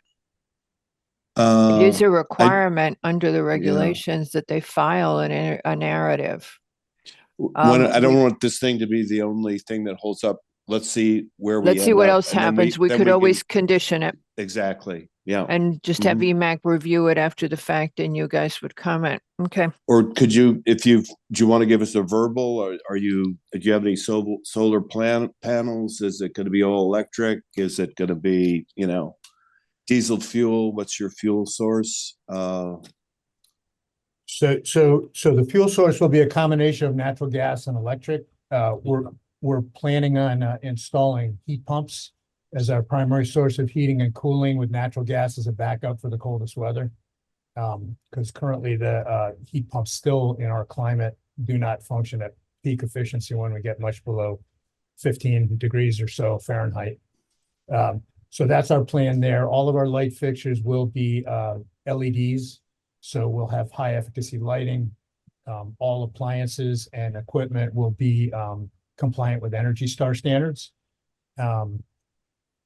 It is a requirement under the regulations that they file a narrative. I don't want this thing to be the only thing that holds up. Let's see where we Let's see end what up, else and then happens. We then could can- always condition it Exactly, yeah. and just have EMAC review it after the fact and you guys would comment. Okay. Or could you, do you want to give us a verbal, or do you have any solar panels? Is it going to be all electric? Is it going to be, diesel fuel? What's your fuel source? So the fuel source will be a combination of natural gas and electric. We're planning on installing heat pumps as our primary source of heating and cooling, with natural gas as a backup for the coldest weather. Because currently the heat pumps still in our climate do not function at peak efficiency when we get much below 15 degrees or so Fahrenheit. So that's our plan there. All of our light fixtures will be LEDs. So we'll have high efficacy lighting. All appliances and equipment will be compliant with Energy Star standards.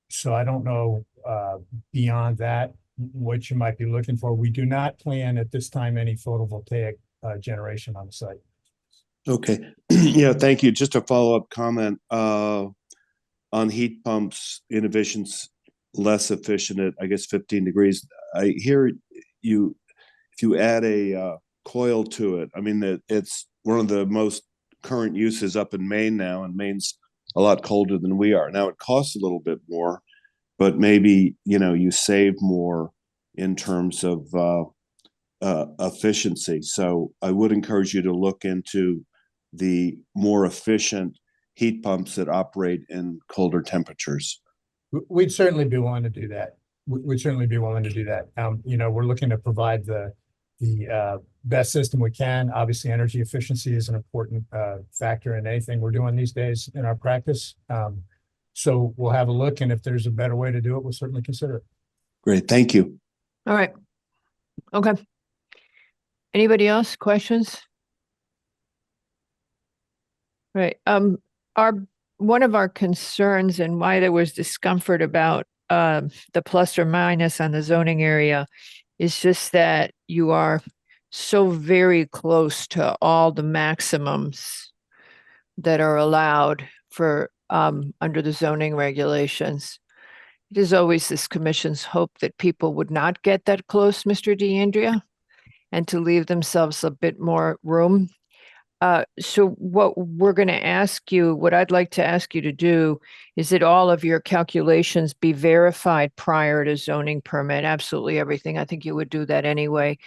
So I don't know beyond that what you might be looking for. We do not plan at this time any photovoltaic generation on the site. Okay, yeah, thank you. Just a follow-up comment on heat pumps. Innovation's less efficient at, I guess, 15 degrees. I hear you, if you add a coil to it, I mean, it's one of the most current uses up in Maine now, and Maine's a lot colder than we are. Now it costs a little bit more, but maybe, you save more in terms of efficiency. So I would encourage you to look into the more efficient heat pumps that operate in colder temperatures. We'd certainly be willing to do that. We'd certainly be willing to do that. We're looking to provide the best system we can. Obviously, energy efficiency is an important factor in anything we're doing these days in our practice. So we'll have a look, and if there's a better way to do it, we'll certainly consider it. Great, thank you. All right. Okay. Anybody else? Questions? Right. One of our concerns and why there was discomfort about the plus or minus on the zoning area is just that you are so very close to all the maximums that are allowed for under the zoning regulations. It is always this commission's hope that people would not get that close, Mr. DeAndrea, and to leave themselves a bit more room. So what I'd like to ask you to do is that all of your calculations be verified prior to zoning permit. Absolutely everything. I think you would do that anyway.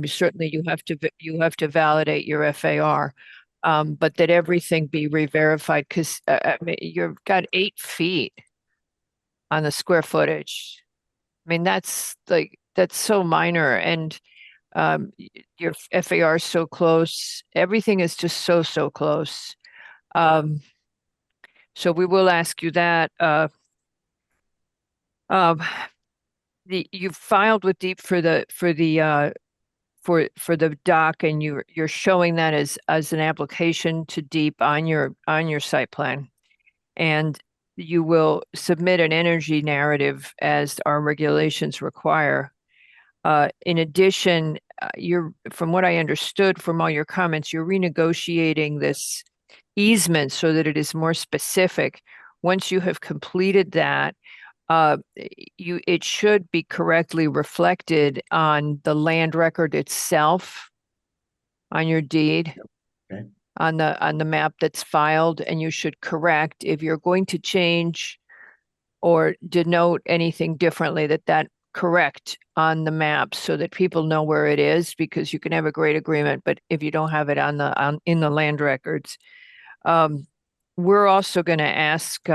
Certainly you have to validate your FAR, but that everything be re-verified, because you've got 8 feet on the square footage. I mean, that's so minor, and your FAR is so close. Everything is just so close. So we will ask you that. You've filed with DEEP for the dock, and you're showing that as an application to DEEP on your site plan, and you will submit an energy narrative as our regulations require. In addition, from what I understood from all your comments, you're renegotiating this easement so that it is more specific. Once you have completed that, it should be correctly reflected on the land record itself, on your deed, Okay. on the map that's filed, and you should correct if you're going to change or denote anything differently, that correct on the map so that people know where it is, because you can have a great agreement, but if you don't have it in the land records. We're also going to ask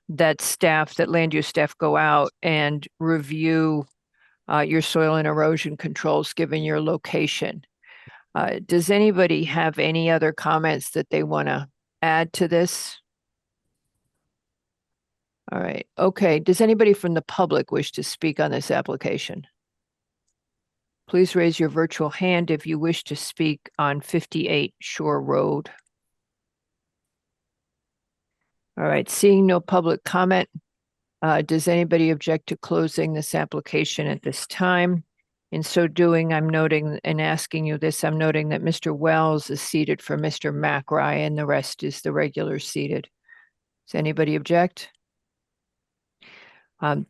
that land use staff go out and review your soil and erosion controls given your location. Does anybody have any other comments that they want to add to this? All right. Okay. Does anybody from the public wish to speak on this application? Please raise your virtual hand if you wish to speak on 58 Shore Road. All right. Seeing no public comment, does anybody object to closing this application at this time? In so doing, I'm noting and asking you this, I'm noting that Mr. Wells is seated for Mr. McRae and the rest is the regular seated. Does anybody object?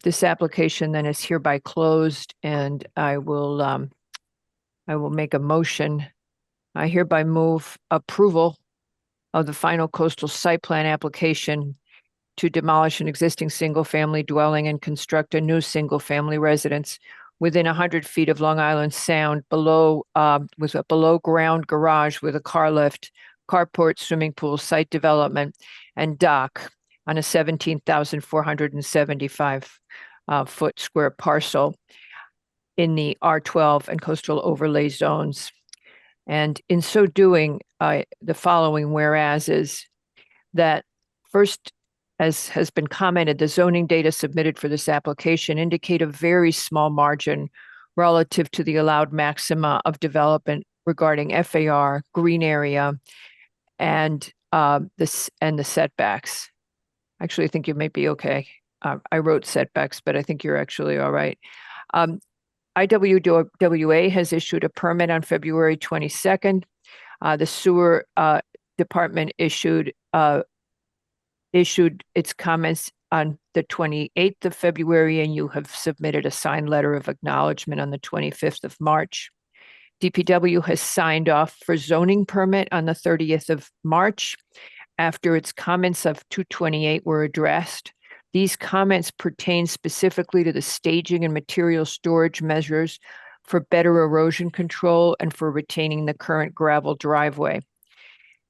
This application then is hereby closed and I will make a motion. I hereby move approval of the final coastal site plan application to demolish an existing single-family dwelling and construct a new single-family residence within 100 feet of Long Island Sound below, with a below-ground garage with a car lift, carport, swimming pool, site development, and dock on a 17,475 foot square parcel in the R12 and coastal overlay zones. And in so doing, the following whereas is that first, as has been commented, the zoning data submitted for this application indicate a very small margin relative to the allowed maxima of development regarding FAR, green area, and the setbacks. Actually, I think you might be okay. I wrote setbacks, but I think you're actually all right. IWWA has issued a permit on February 22nd. The sewer department issued its comments on the 28th of February, and you have submitted a signed letter of acknowledgement on the 25th of March. DPW has signed off for zoning permit on the 30th of March after its comments of 228 were addressed. These comments pertain specifically to the staging and material storage measures for better erosion control and for retaining the current gravel driveway.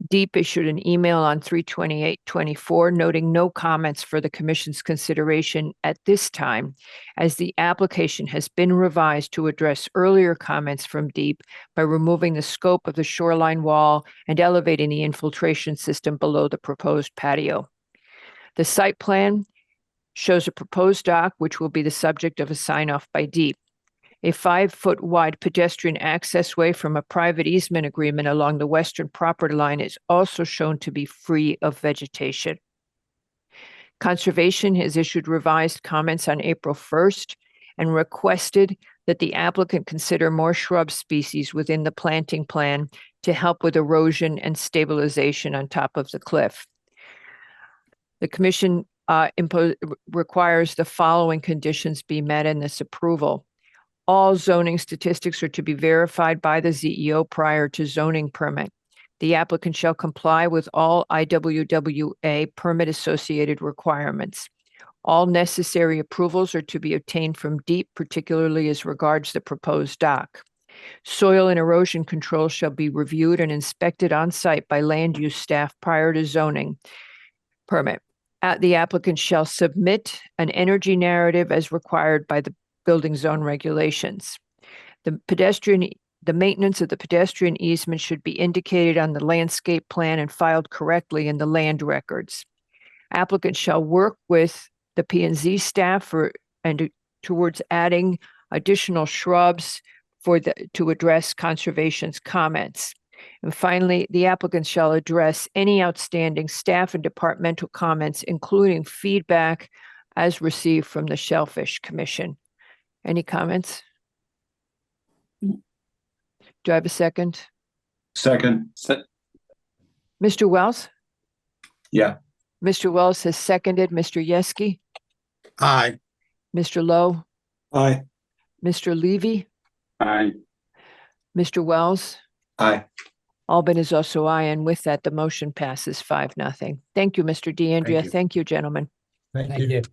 DEEP issued an email on 3/28/24 noting no comments for the Commission's consideration at this time, as the application has been revised to address earlier comments from DEEP by removing the scope of the shoreline wall and elevating the infiltration system below the proposed patio. The site plan shows a proposed dock, which will be the subject of a sign-off by DEEP. A 5-foot wide pedestrian access way from a private easement agreement along the western property line is also shown to be free of vegetation. Conservation has issued revised comments on April 1st and requested that the applicant consider more shrub species within the planting plan to help with erosion and stabilization on top of the cliff. The Commission requires the following conditions be met in this approval. All zoning statistics are to be verified by the ZEO prior to zoning permit. The applicant shall comply with all IWWA permit associated requirements. All necessary approvals are to be obtained from DEEP, particularly as regards the proposed dock. Soil and erosion control shall be reviewed and inspected on site by land use staff prior to zoning permit. The applicant shall submit an energy narrative as required by the building zone regulations. The maintenance of the pedestrian easement should be indicated on the landscape plan and filed correctly in the land records. Applicant shall work with the P&Z staff towards adding additional shrubs to address conservation's comments. And finally, the applicant shall address any outstanding staff and departmental comments, including feedback as received from the Shellfish Commission. Any comments? Do I have a second? Second. Mr. Wells? Yeah. Mr. Wells has seconded. Mr. Yeski? Aye. Mr. Lowe? Aye. Mr. Levy? Aye. Mr. Wells? Aye. Albin is also aye, and with that, the motion passes 5-0. Thank you, Mr. DeAndrea. Thank you, gentlemen. Thank you.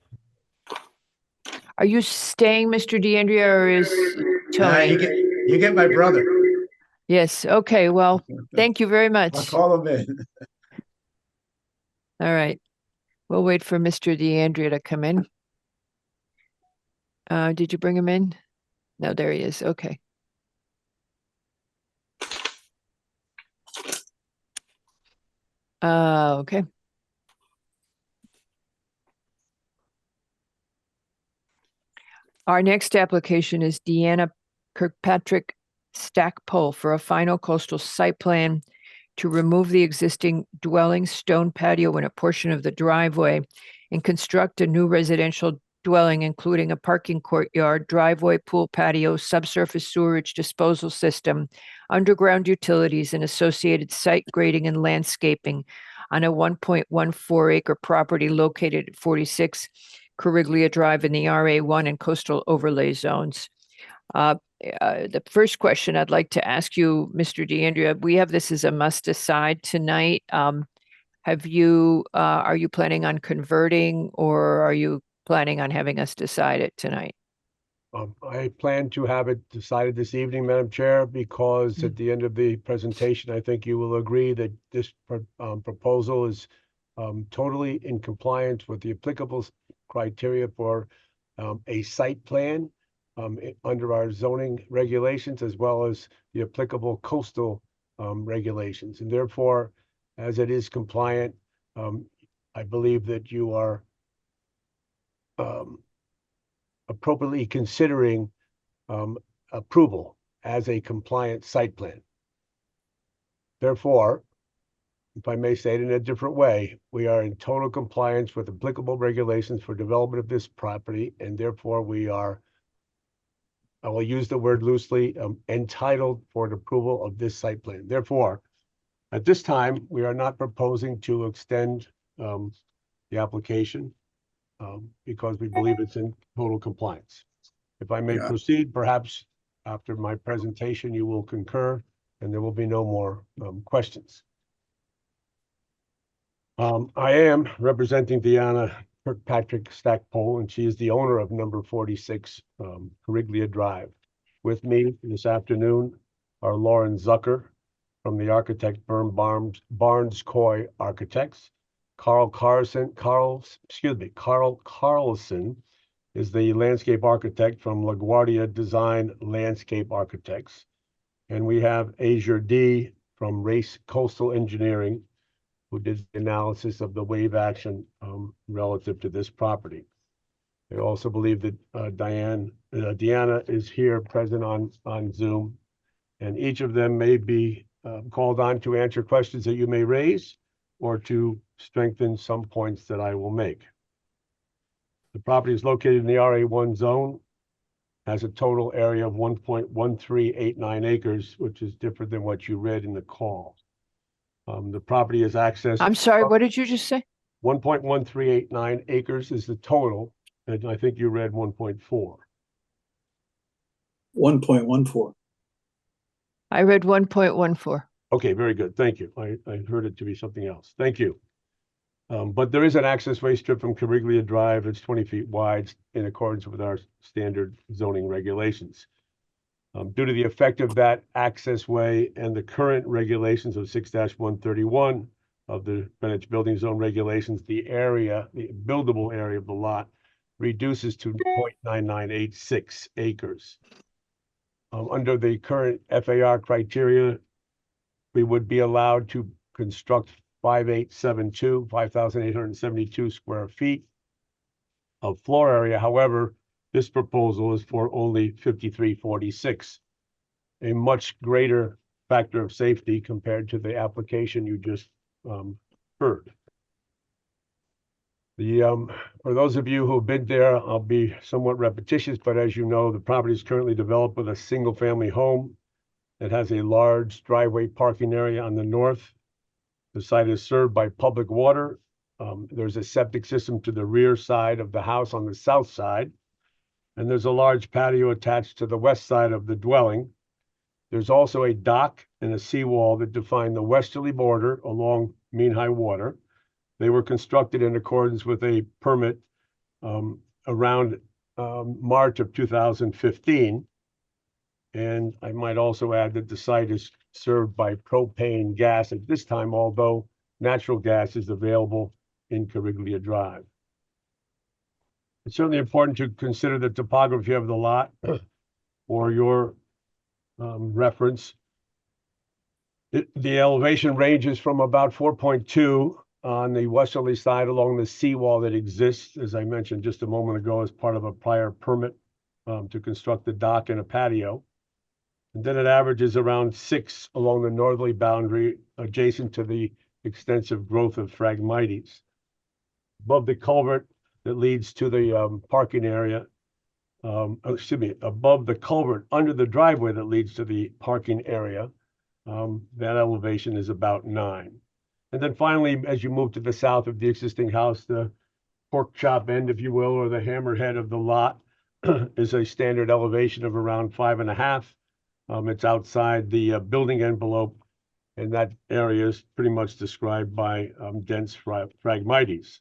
Are you staying, Mr. DeAndrea, or is Tony? You get my brother. Yes. Okay. Well, thank you very much. I'll call him in. All right. We'll wait for Mr. DeAndrea to come in. Did you bring him in? No, there he is. Okay. Okay. Our next application is Deanna Kirkpatrick Stackpole for a final coastal site plan to remove the existing dwelling stone patio and a portion of the driveway and construct a new residential dwelling, including a parking courtyard, driveway, pool patio, subsurface sewerage disposal system, underground utilities, and associated site grading and landscaping on a 1.14 acre property located at 46 Corriglia Drive in the RA1 and coastal overlay zones. The first question I'd like to ask you, Mr. DeAndrea, we have this as a must decide tonight. Are you planning on converting, or are you planning on having us decide it tonight? I plan to have it decided this evening, Madam Chair, because at the end of the presentation, I think you will agree that this proposal is totally in compliance with the applicable criteria for a site plan under our zoning regulations, as well as the applicable coastal regulations. And therefore, as it is compliant, I believe that you are appropriately considering approval as a compliant site plan. Therefore, if I may say it in a different way, we are in total compliance with applicable regulations for development of this property, and therefore we are, I will use the word loosely, entitled for an approval of this site plan. Therefore, at this time, we are not proposing to extend the application because we believe it's in total compliance. If I may proceed, perhaps after my presentation, you will concur and there will be no more questions. I am representing Deanna Kirkpatrick Stackpole, and she is the owner of number 46 Corriglia Drive. With me this afternoon are Lauren Zucker from the architect firm Barnes Coy Architects. Carl Carlson is the landscape architect from LaGuardia Design Landscape Architects. And we have Azure D from Race Coastal Engineering, who did the analysis of the wave action relative to this property. I also believe that Deanna is here present on Zoom, and each of them may be called on to answer questions that you may raise or to strengthen some points that I will make. The property is located in the RA1 zone, has a total area of 1.1389 acres, which is different than what you read in the call. The property is accessed. I'm sorry, what did you just say? 1.1389 acres is the total, and I think you read 1.4. 1.14. I read 1.14. Okay, very good. Thank you. I heard it to be something else. Thank you. But there is an access way strip from Corriglia Drive. It's 20 feet wide in accordance with our standard zoning regulations. Due to the effect of that access way and the current regulations of 6-131 of the Greenwich Building Zone regulations, the area, the buildable area of the lot reduces to 0.9986 acres. Under the current FAR criteria, we would be allowed to construct 5,872 square feet of floor area. However, this proposal is for only 5,346, a much greater factor of safety compared to the application you just heard. For those of you who've been there, I'll be somewhat repetitious, but as you know, the property is currently developed with a single family home that has a large driveway parking area on the north. The site is served by public water. There's a septic system to the rear side of the house on the south side. And there's a large patio attached to the west side of the dwelling. There's also a dock and a seawall that define the westerly border along mean high water. They were constructed in accordance with a permit around March of 2015. And I might also add that the site is served by propane gas at this time, although natural gas is available in Corriglia Drive. It's certainly important to consider the topography of the lot for your reference. The elevation ranges from about 4.2 on the westerly side along the seawall that exists, as I mentioned just a moment ago, as part of a prior permit to construct the dock and a patio. And then it averages around 6 along the northerly boundary adjacent to the extensive growth of Phragmites. Above the culvert that leads to the parking area, above the culvert under the driveway that leads to the parking area, that elevation is about 9. And then finally, as you move to the south of the existing house, the pork chop end, if you will, or the hammerhead of the lot is a standard elevation of around 5.5. It's outside the building envelope, and that area is pretty much described by dense Phragmites.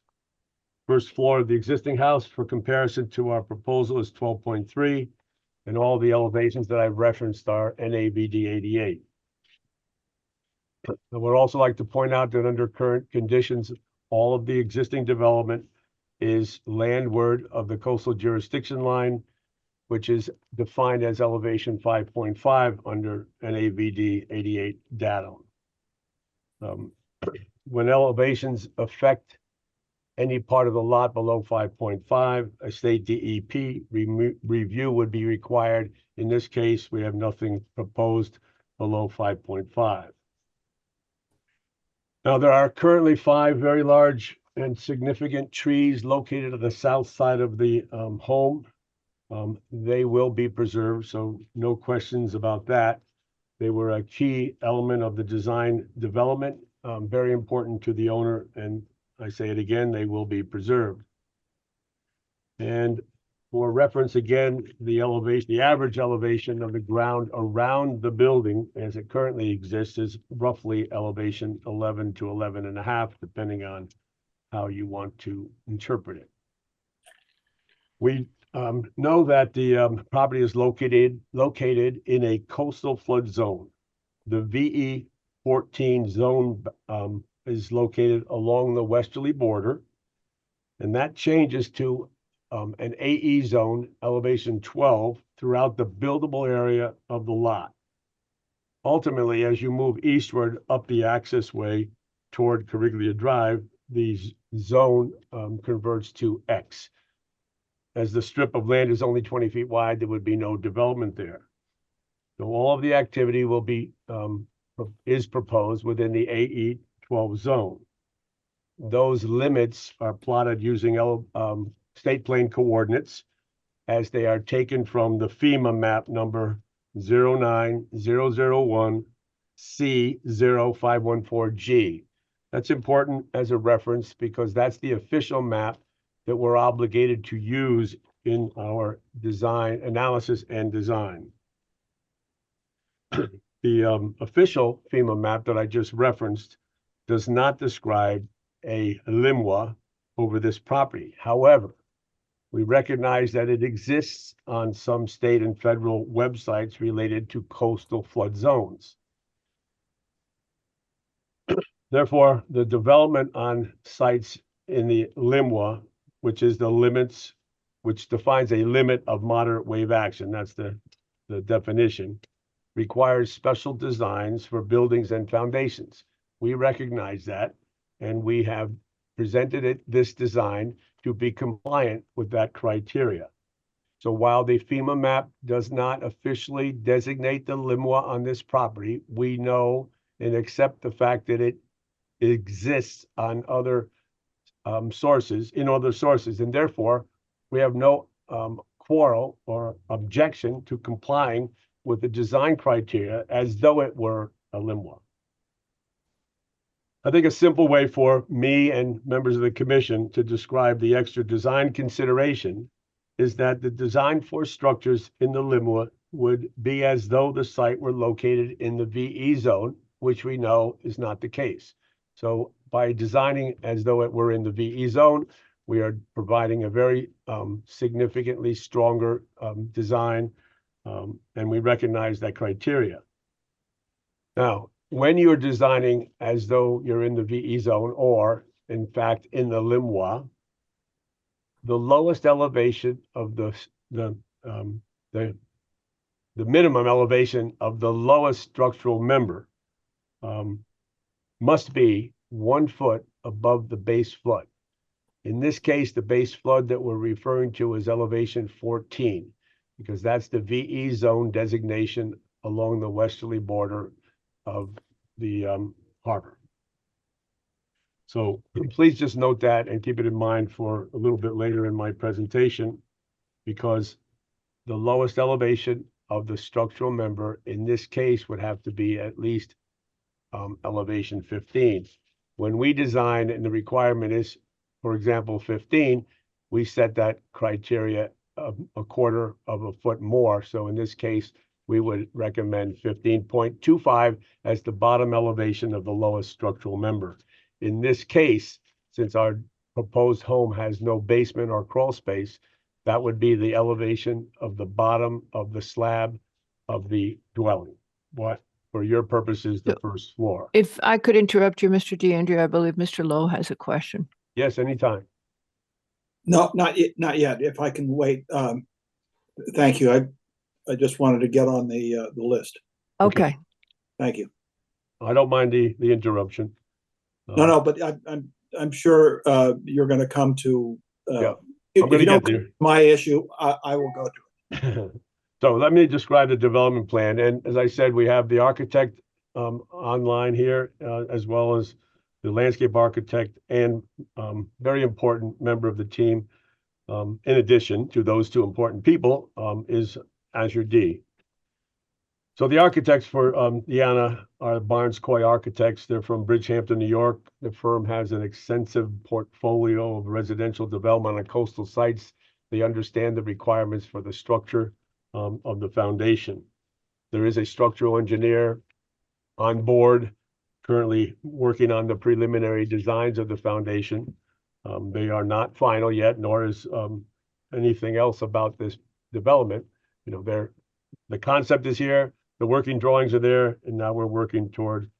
First floor of the existing house, for comparison to our proposal, is 12.3, and all the elevations that I've referenced are NAVD 88. I would also like to point out that under current conditions, all of the existing development is landward of the coastal jurisdiction line, which is defined as elevation 5.5 under NAVD 88 data. When elevations affect any part of the lot below 5.5, a state DEP review would be required. In this case, we have nothing proposed below 5.5. Now, there are currently 5 very large and significant trees located on the south side of the home. They will be preserved, so no questions about that. They were a key element of the design development, very important to the owner, and I say it again, they will be preserved. And for reference again, the average elevation of the ground around the building as it currently exists is roughly elevation 11 to 11.5, depending on how you want to interpret it. We know that the property is located in a coastal flood zone. The VE 14 zone is located along the westerly border, and that changes to an AE zone, elevation 12, throughout the buildable area of the lot. Ultimately, as you move eastward up the access way toward Corriglia Drive, the zone converts to X. As the strip of land is only 20 feet wide, there would be no development there. So all of the activity will be is proposed within the AE 12 zone. Those limits are plotted using state plane coordinates as they are taken from the FEMA map number 09001 C0514G. That's important as a reference because that's the official map that we're obligated to use in our design analysis and design. The official FEMA map that I just referenced does not describe a LIMWA over this property. However, we recognize that it exists on some state and federal websites related to coastal flood zones. Therefore, the development on sites in the LIMWA, which is the limits, which defines a limit of moderate wave action, that's the definition, requires special designs for buildings and foundations. We recognize that, and we have presented this design to be compliant with that criteria. So while the FEMA map does not officially designate the LIMWA on this property, we know and accept the fact that it exists on other sources, and therefore we have no quarrel or objection to complying with the design criteria as though it were a LIMWA. I think a simple way for me and members of the commission to describe the extra design consideration is that the design for structures in the LIMWA would be as though the site were located in the VE zone, which we know is not the case. So by designing as though it were in the VE zone, we are providing a very significantly stronger design, and we recognize that criteria. Now, when you're designing as though you're in the VE zone, or in fact in the LIMWA, the lowest elevation of the minimum elevation of the lowest structural member must be 1 foot above the base flood. In this case, the base flood that we're referring to is elevation 14. because that's the VE zone designation along the westerly border of the harbor. So please just note that and keep it in mind for a little bit later in my presentation, because the lowest elevation of the structural member in this case would have to be at least elevation 15. When we design and the requirement is, for example, 15, we set that criteria of a quarter of a foot more. So in this case, we would recommend 15.25 as the bottom elevation of the lowest structural member. In this case, since our proposed home has no basement or crawl space, that would be the elevation of the bottom of the slab of the dwelling. What, for your purposes, the first floor. If I could interrupt you, Mr. DeAndrea, I believe Mr. Lowe has a question. Yes, anytime. No, not yet, not yet. If I can wait. Thank you. I just wanted to get on the list. Okay. Thank you. I don't mind the interruption. No, but I'm sure you're going to come to. Yeah, if I'm going you to don't get there. come to my issue, I will go to it. So let me describe the development plan. And as I said, we have the architect online here, as well as the landscape architect and very important member of the team. In addition to those two important people, is Azure D. So the architects for Deanna are Barnes Coy Architects. They're from Bridgehampton, New York. The firm has an extensive portfolio of residential development on coastal sites. They understand the requirements for the structure of the foundation. There is a structural engineer on board, currently working on the preliminary designs of the foundation. They are not final yet, nor is anything else about this development. You know, the concept is here, the working drawings are there, and now we're working toward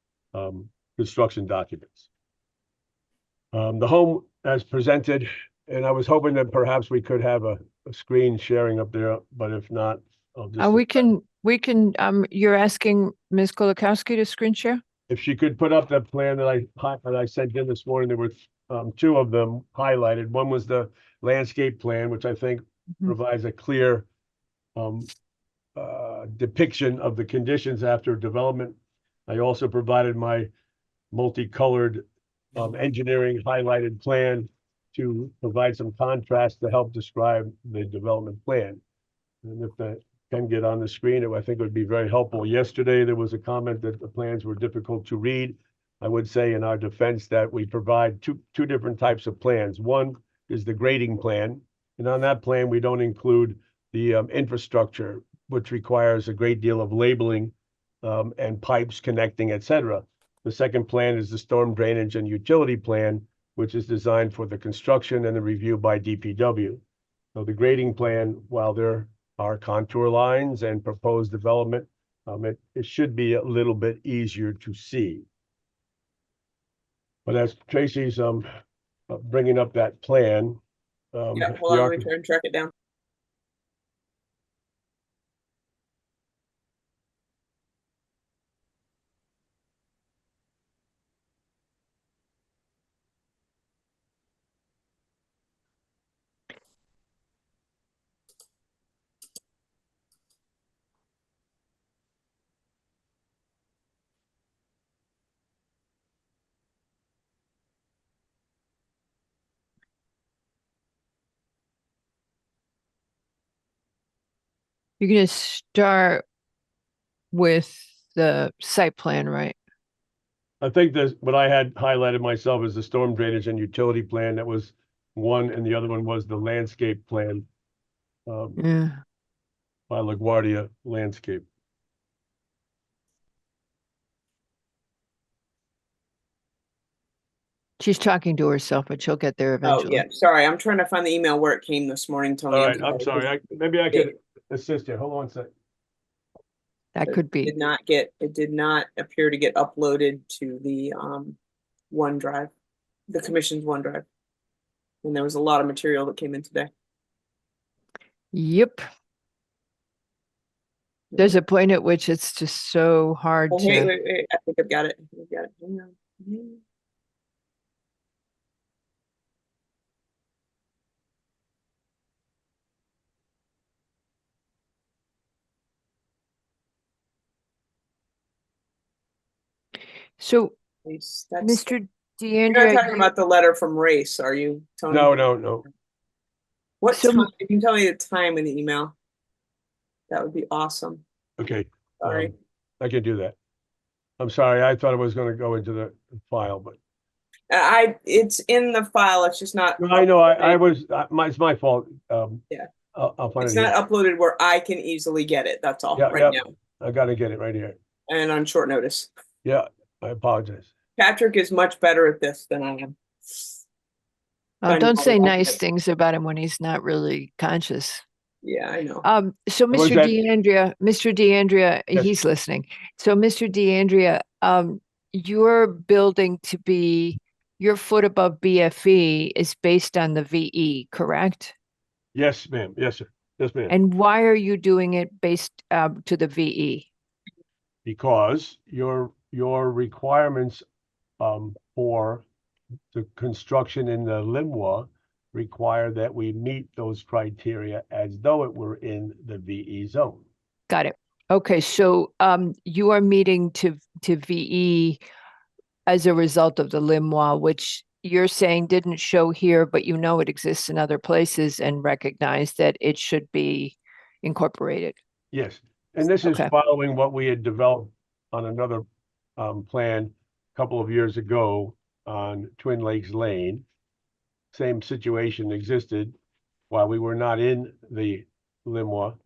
construction documents. The home as presented, and I was hoping that perhaps we could have a screen sharing up there, but if not, I'll just. We can, you're asking Ms. Kolakowski to screen share? If she could put up that plan that I sent in this morning, there were two of them highlighted. One was the landscape plan, which I think provides a clear depiction of the conditions after development. I also provided my multicolored engineering highlighted plan to provide some contrast to help describe the development plan. And if that can get on the screen, I think it would be very helpful. Yesterday, there was a comment that the plans were difficult to read. I would say in our defense that we provide two different types of plans. One is the grading plan, and on that plan, we don't include the infrastructure, which requires a great deal of labeling and pipes connecting, etc. The second plan is the storm drainage and utility plan, which is designed for the construction and the review by DPW. So the grading plan, while there are contour lines and proposed development, it should be a little bit easier to see. But as Tracy's bringing up that plan. Yeah, hold on, let me try and track it down. You're going to start with the site plan, right? I think that what I had highlighted myself is the storm drainage and utility plan. That was one, and the other one was the landscape plan Yeah. by LaGuardia Landscape. She's talking to herself, but she'll get there Oh, eventually. yeah, sorry, I'm trying to find the email where it came this morning, Tony. All right, I'm sorry. Maybe I could assist you. Hold on a sec. That could be. It did not appear to get uploaded to the OneDrive, the commission's OneDrive. And there was a lot of material that came in today. Yep. There's a point at which it's just so hard Oh, to. wait, I think I've got it. Hang on. So, Race, that's, Mr. you're not DeAndrea, talking about the letter from Race, are you, Tony? No. What So- time, you can tell me the time in the email. That would be awesome. Okay. Sorry. I can do that. I'm sorry, I thought it was gonna go into the file, but It's in the file, it's just not. no, I know, I uploaded. was, it's my fault. Yeah. I'll find It's it here. not uploaded where I can easily get it, that's all, Yeah, right yeah. now, I gotta get it right here. and on short notice. Yeah, I apologize. Patrick is much better at this than I am. don't say Fine. nice things about him when he's not really conscious. Yeah, I know. So was Mr. that- DeAndrea, Yes. he's listening. So Mr. DeAndrea, your building to be your foot above BFE is based on the VE, correct? Yes, ma'am. Yes, sir. Yes, ma'am. And why are you doing it based to the VE? Because your requirements for the construction in the LIMWA require that we meet those criteria as though it were in the VE zone. Got it. Okay, so you are meeting to VE as a result of the LIMWA, which you're saying didn't show here, but you know it exists in other places and recognize that it should be incorporated. Yes, and this is Okay. following what we had developed on another plan a couple of years ago on Twin Lakes Lane. Same situation existed while we were not in the LIMWA.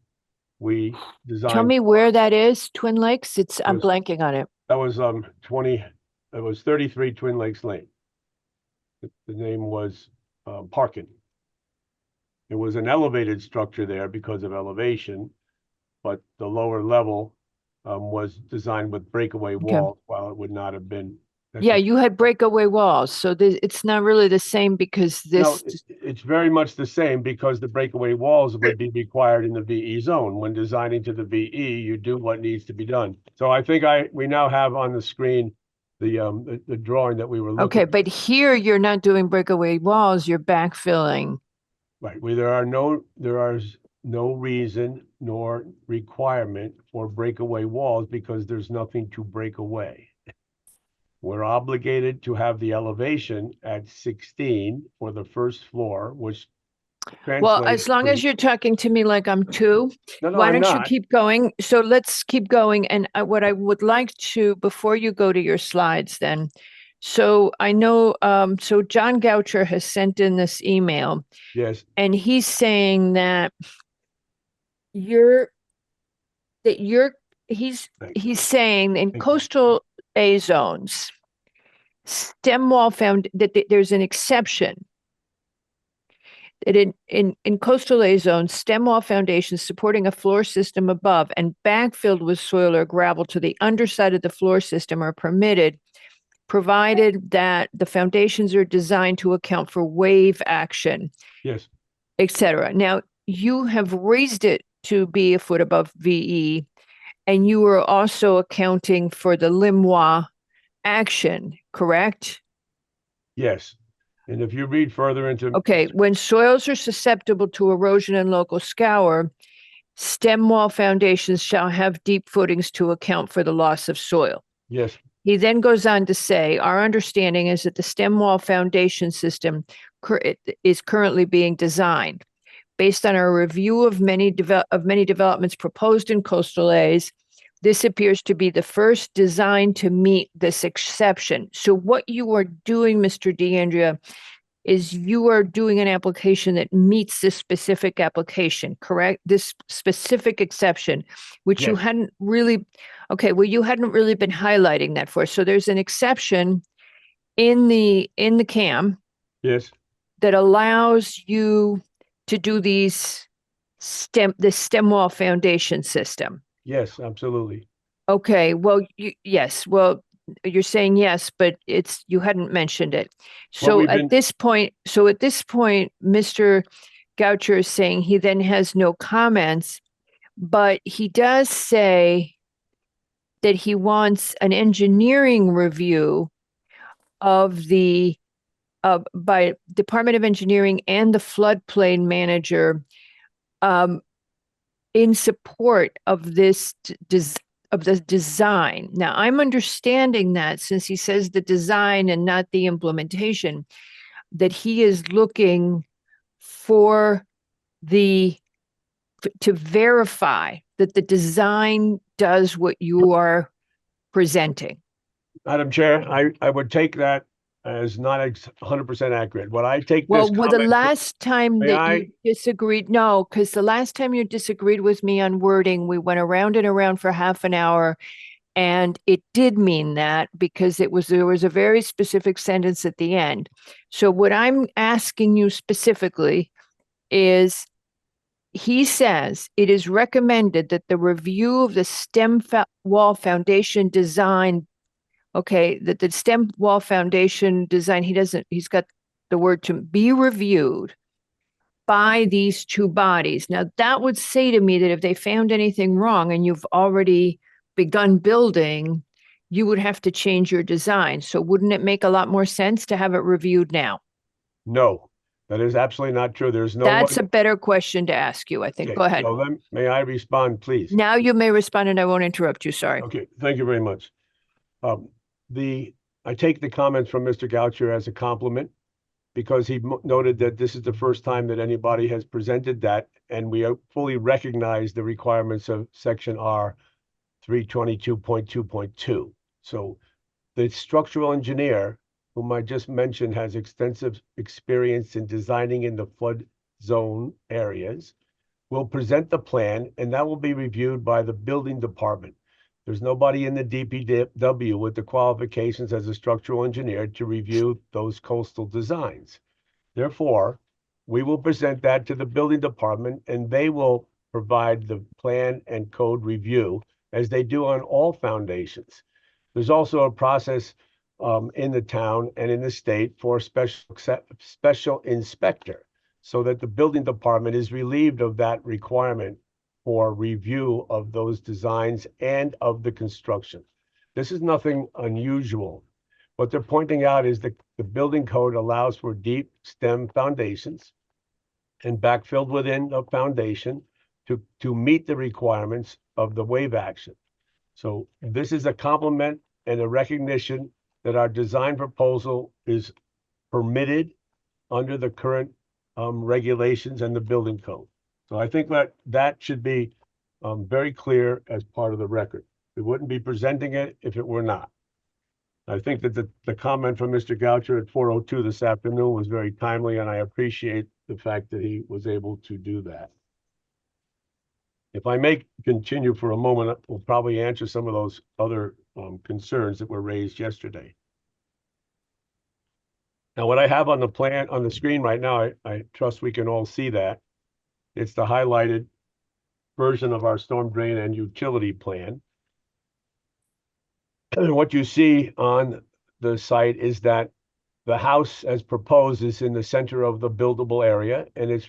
We designed. Tell me where that is, Twin Lakes? I'm Was- blanking on it. That was 33 Twin Lakes Lane. The name was Parkin. It was an elevated structure there because of elevation, but the lower level was designed with breakaway walls while it would not have been. Yeah, you had breakaway walls, so it's not really the same because No, this, it's very much the same because the breakaway walls would be required in the VE zone. When designing to the VE, you do what needs to be done. So I think we now have on the screen the drawing that we were looking. okay, but here you're not doing breakaway walls, you're backfilling. Right, where there is no reason nor requirement for breakaway walls because there's nothing to break away. We're obligated to have the elevation at 16 for the first floor, which Well, translates as long as to- you're talking to me like I'm two, No, why I'm don't you not. keep going? So let's keep going. And what I would like to, before you go to your slides then, so I know, so John Goucher has sent in this email Yes, and he's saying that he's saying in Thank you. coastal A zones, stem wall found that there's an exception. That in coastal A zones, stem wall foundations supporting a floor system above and backfilled with soil or gravel to the underside of the floor system are permitted, provided that the foundations are designed to account for wave action, yes, etc. Now, you have raised it to be a foot above VE, and you are also accounting for the LIMWA action, correct? yes. And if you read further into. Okay, when soils are susceptible to erosion and local scour, stem wall foundations shall have deep footings to account for the loss of soil. Yes, He then goes on to say, our understanding is that the stem wall foundation system is currently being designed. Based on our review of many developments proposed in coastal A's, this appears to be the first design to meet this exception. So what you are doing, Mr. DeAndrea, is you are doing an application that meets this specific application, correct? This specific exception, which you Yes. hadn't really, okay, well, you hadn't really been highlighting that for us. So there's an exception in the CAM yes, that allows you to do this stem wall foundation system. yes, absolutely. Okay, well, yes, well, you're saying yes, but you hadn't mentioned it. So we've at been- this point, Mr. Goucher is saying he then has no comments, but he does say that he wants an engineering review of by Department of Engineering and the floodplain manager in support of this the design. Now, I'm understanding that since he says the design and not the implementation, that he is looking for to verify that the design does what you are presenting. Madam Chair, I would take that as not 100% accurate. What I take Well, this the comment, last time May that I- you disagreed, no, because the last time you disagreed with me on wording, we went around and around for half an hour. And it did mean that because there was a very specific sentence at the end. So what I'm asking you specifically is, he says it is recommended that the review of the stem wall foundation design, okay, that the stem wall foundation design, he's got the word to be reviewed by these two bodies. Now, that would say to me that if they found anything wrong and you've already begun building, you would have to change your design. So wouldn't it make a lot more sense to have it reviewed now? No, that is absolutely not true. There's no That's one. a better question to ask you, I think. Okay, Go ahead. so may I respond, please? Now you may respond and I won't interrupt you. Sorry. Okay, thank you very much. I take the comments from Mr. Goucher as a compliment because he noted that this is the first time that anybody has presented that, and we fully recognize the requirements of Section R 322.2.2. So the structural engineer, whom I just mentioned, has extensive experience in designing in the flood zone areas, will present the plan, and that will be reviewed by the building department. There's nobody in the DPW with the qualifications as a structural engineer to review those coastal designs. Therefore, we will present that to the building department, and they will provide the plan and code review as they do on all foundations. There's also a process in the town and in the state for special inspector, so that the building department is relieved of that requirement for review of those designs and of the construction. This is nothing unusual. What they're pointing out is that the building code allows for deep stem foundations and backfilled within the foundation to meet the requirements of the wave action. So this is a compliment and a recognition that our design proposal is permitted under the current regulations and the building code. So I think that should be very clear as part of the record. We wouldn't be presenting it if it were not. I think that the comment from Mr. Goucher at 4:02 this afternoon was very timely, and I appreciate the fact that he was able to do that. If I may continue for a moment, we'll probably answer some of those other concerns that were raised yesterday. Now, what I have on the plan on the screen right now, I trust we can all see that. It's the highlighted version of our storm drain and utility plan. And what you see on the site is that the house as proposed is in the center of the buildable area, and it's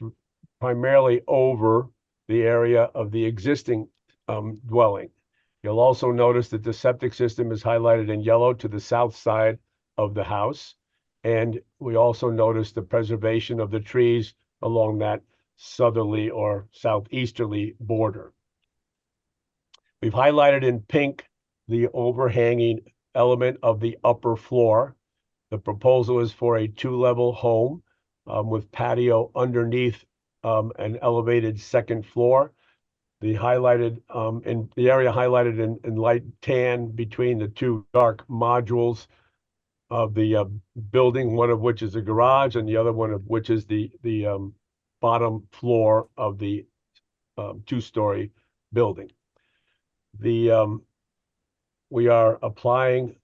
primarily over the area of the existing dwelling. You'll also notice that the septic system is highlighted in yellow to the south side of the house. And we also notice the preservation of the trees along that southerly or southeasterly border. We've highlighted in pink the overhanging element of the upper floor. The proposal is for a 2-level home with patio underneath an elevated second floor. The highlighted in the area highlighted in light tan between the two dark modules of the building, one of which is a garage and the other one of which is the bottom floor of the 2-story building. We are applying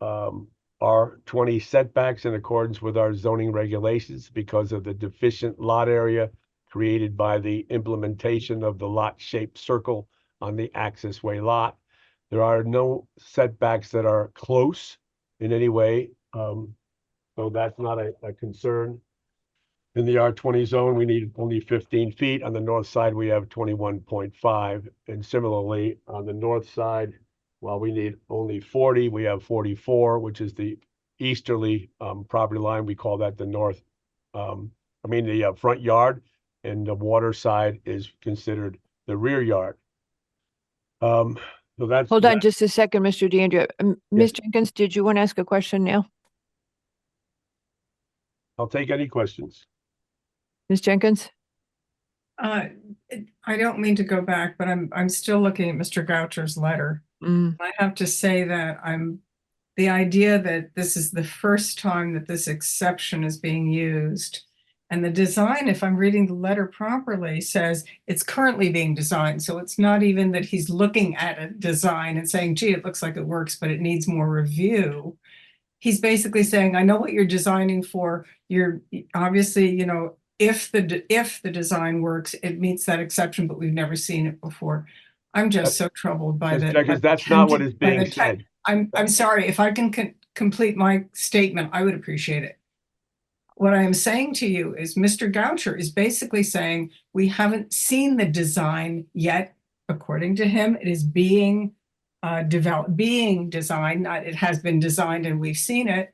R20 setbacks in accordance with our zoning regulations because of the deficient lot area created by the implementation of the lot-shaped circle on the access way lot. There are no setbacks that are close in any way, so that's not a concern. In the R20 zone, we need only 15 feet. On the north side, we have 21.5. And similarly, on the north side, while we need only 40, we have 44, which is the easterly property line. We call that the the front yard, and the water side is considered the rear yard. So that's. Hold on just a second, Mr. DeAndrea. Ms. Jenkins, did you want to ask a question now? I'll take any questions. Ms. Jenkins? I don't mean to go back, but I'm still looking at Mr. Goucher's letter. I have to say that the idea that this is the first time that this exception is being used, and the design, if I'm reading the letter properly, says it's currently being designed. So it's not even that he's looking at a design and saying, gee, it looks like it works, but it needs more review. He's basically saying, I know what you're designing for. You're obviously, you know, if the design works, it meets that exception, but we've never seen it before. I'm just so troubled by that. Because that's not what is being said. I'm sorry, if I can complete my statement, I would appreciate it. What I am saying to you is Mr. Goucher is basically saying we haven't seen the design yet. According to him, it is being designed. It has been designed and we've seen it.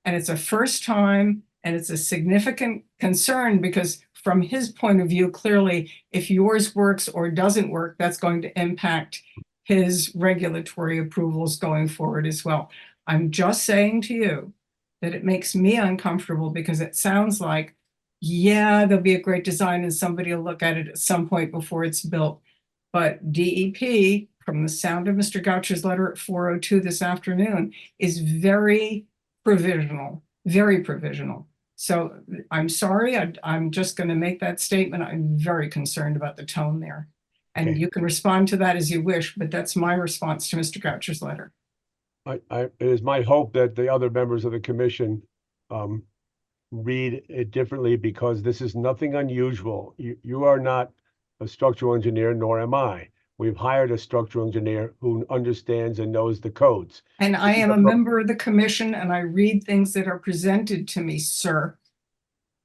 And it's a first time and it's a significant concern because from his point of view, clearly, if yours works or doesn't work, that's going to impact his regulatory approvals going forward as well. I'm just saying to you that it makes me uncomfortable because it sounds like, yeah, there'll be a great design and somebody will look at it at some point before it's built. But DEP, from the sound of Mr. Goucher's letter at 4:02 this afternoon, is very provisional, very provisional. So I'm sorry, I'm just going to make that statement. I'm very concerned about the tone there. And you can respond to that as you wish, but that's my response to Mr. Goucher's letter. It is my hope that the other members of the commission read it differently because this is nothing unusual. You are not a structural engineer, nor am I. We've hired a structural engineer who understands and knows the codes. And I am a member of the commission and I read things that are presented to me, sir.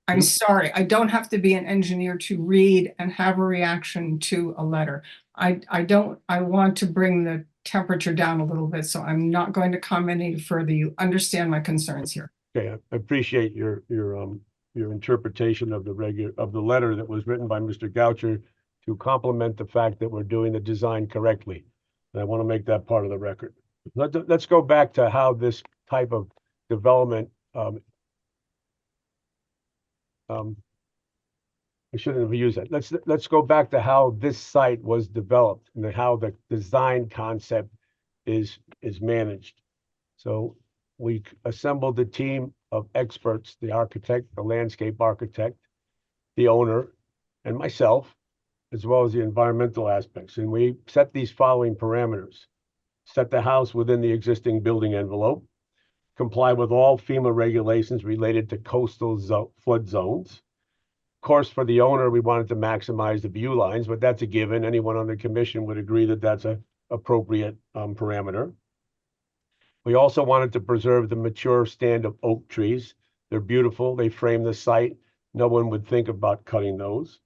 I'm sorry, I don't have to be an engineer to read and have a reaction to a letter. I want to bring the temperature down a little bit, so I'm not going to comment any further. You understand my concerns here. Okay, I appreciate your interpretation of the letter that was written by Mr. Goucher to complement the fact that we're doing the design correctly. And I want to make that part of the record. Let's go back to how this type of development I shouldn't have used that. Let's go back to how this site was developed and how the design concept is managed. So we assembled a team of experts, the architect, the landscape architect, the owner, and myself, as well as the environmental aspects. And we set these following parameters: set the house within the existing building envelope, comply with all FEMA regulations related to coastal flood zones. Of course, for the owner, we wanted to maximize the view lines, but that's a given. Anyone on the commission would agree that that's an appropriate parameter. We also wanted to preserve the mature stand of oak trees. They're beautiful. They frame the site. No one would think about cutting those,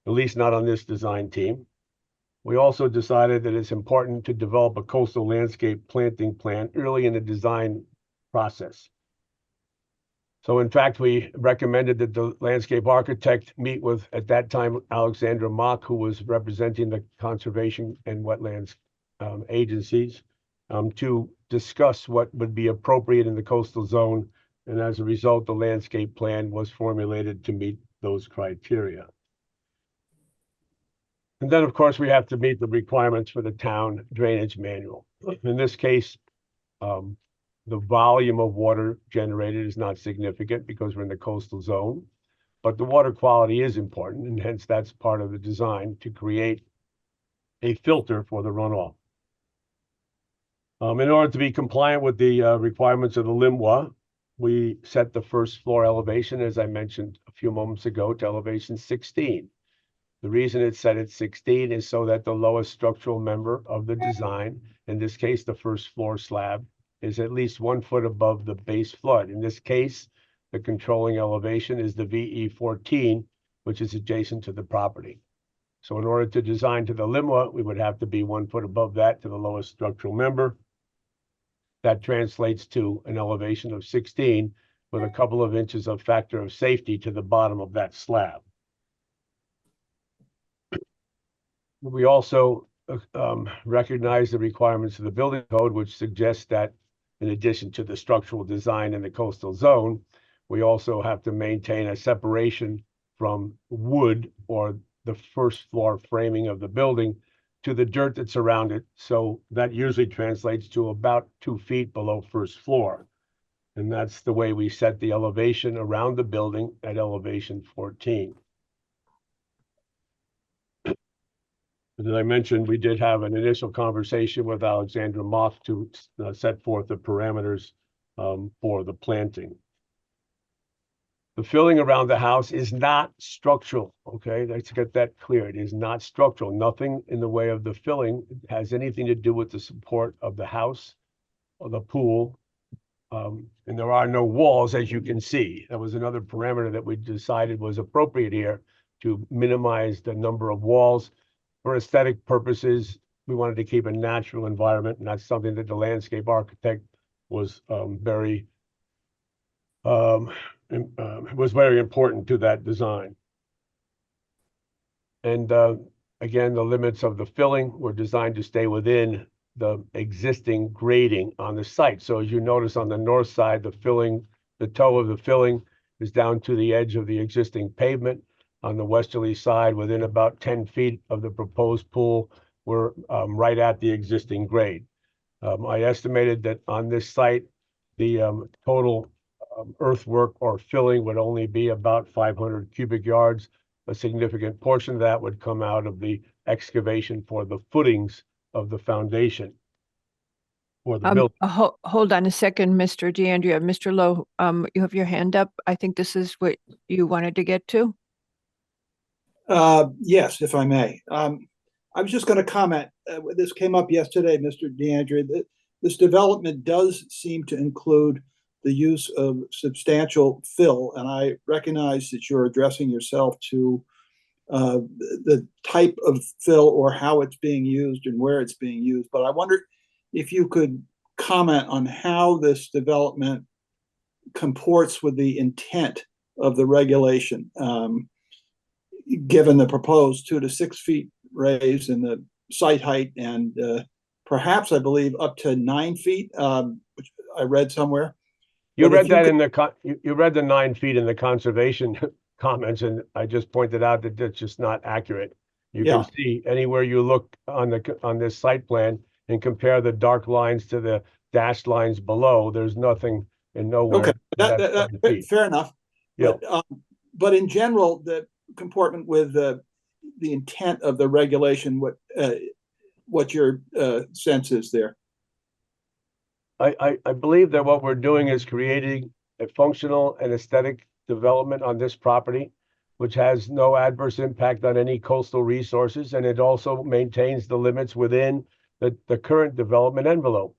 at least not on this design team. We also decided that it's important to develop a coastal landscape planting plan early in the design process. So in fact, we recommended that the landscape architect meet with, at that time, Alexandra Mock, who was representing the conservation and wetlands agencies, to discuss what would be appropriate in the coastal zone. And as a result, the landscape plan was formulated to meet those criteria. And then, of course, we have to meet the requirements for the town drainage manual. In this case, the volume of water generated is not significant because we're in the coastal zone, but the water quality is important, and hence that's part of the design to create a filter for the runoff. In order to be compliant with the requirements of the LIMWA, we set the first floor elevation, as I mentioned a few moments ago, to elevation 16. The reason it's set at 16 is so that the lowest structural member of the design, in this case, the first floor slab, is at least 1 foot above the base flood. In this case, the controlling elevation is the VE14, which is adjacent to the property. So in order to design to the LIMWA, we would have to be 1 foot above that to the lowest structural member. That translates to an elevation of 16 with a couple of inches of factor of safety to the bottom of that slab. We also recognize the requirements of the building code, which suggests that in addition to the structural design in the coastal zone, we also have to maintain a separation from wood or the first floor framing of the building to the dirt that's around it. So that usually translates to about 2 feet below first floor. And that's the way we set the elevation around the building at elevation 14. As I mentioned, we did have an initial conversation with Alexandra Moth to set forth the parameters for the planting. The filling around the house is not structural, okay? Let's get that clear. It is not structural. Nothing in the way of the filling has anything to do with the support of the house or the pool. And there are no walls, as you can see. That was another parameter that we decided was appropriate here to minimize the number of walls. For aesthetic purposes, we wanted to keep a natural environment, and that's something that the landscape architect was very important to that design. And again, the limits of the filling were designed to stay within the existing grading on the site. So as you notice on the north side, the toe of the filling is down to the edge of the existing pavement. On the westerly side, within about 10 feet of the proposed pool, we're right at the existing grade. I estimated that on this site, the total earthwork or filling would only be about 500 cubic yards. A significant portion of that would come out of the excavation for the footings of the foundation for the building. Hold on a second, Mr. DeAndrea. Mr. Lowe, you have your hand up. I think this is what you wanted to get to. Yes, if I may. I was just going to comment. This came up yesterday, Mr. DeAndrea, that this development does seem to include the use of substantial fill, and I recognize that you're addressing yourself to the type of fill or how it's being used and where it's being used. But I wonder if you could comment on how this development comports with the intent of the regulation, given the proposed 2 to 6 feet raise in the site height and perhaps I believe up to 9 feet, which I read somewhere. You read that you read the 9 feet in the conservation comments, and I just pointed out that that's just not accurate. You can see anywhere you look on this site plan and compare the dark lines to the dashed lines below. There's nothing and nowhere. Okay, fair enough. Yeah. But in general, the comportment with the intent of the regulation, what your sense is there? I believe that what we're doing is creating a functional and aesthetic development on this property, which has no adverse impact on any coastal resources, and it also maintains the limits within the current development envelope.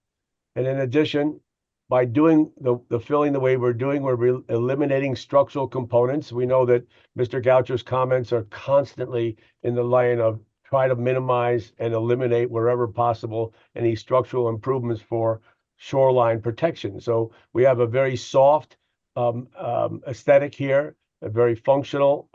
And in addition, by doing the filling the way we're doing, we're eliminating structural components. We know that Mr. Goucher's comments are constantly in the line of try to minimize and eliminate wherever possible any structural improvements for shoreline protection. So we have a very soft aesthetic here, a very functional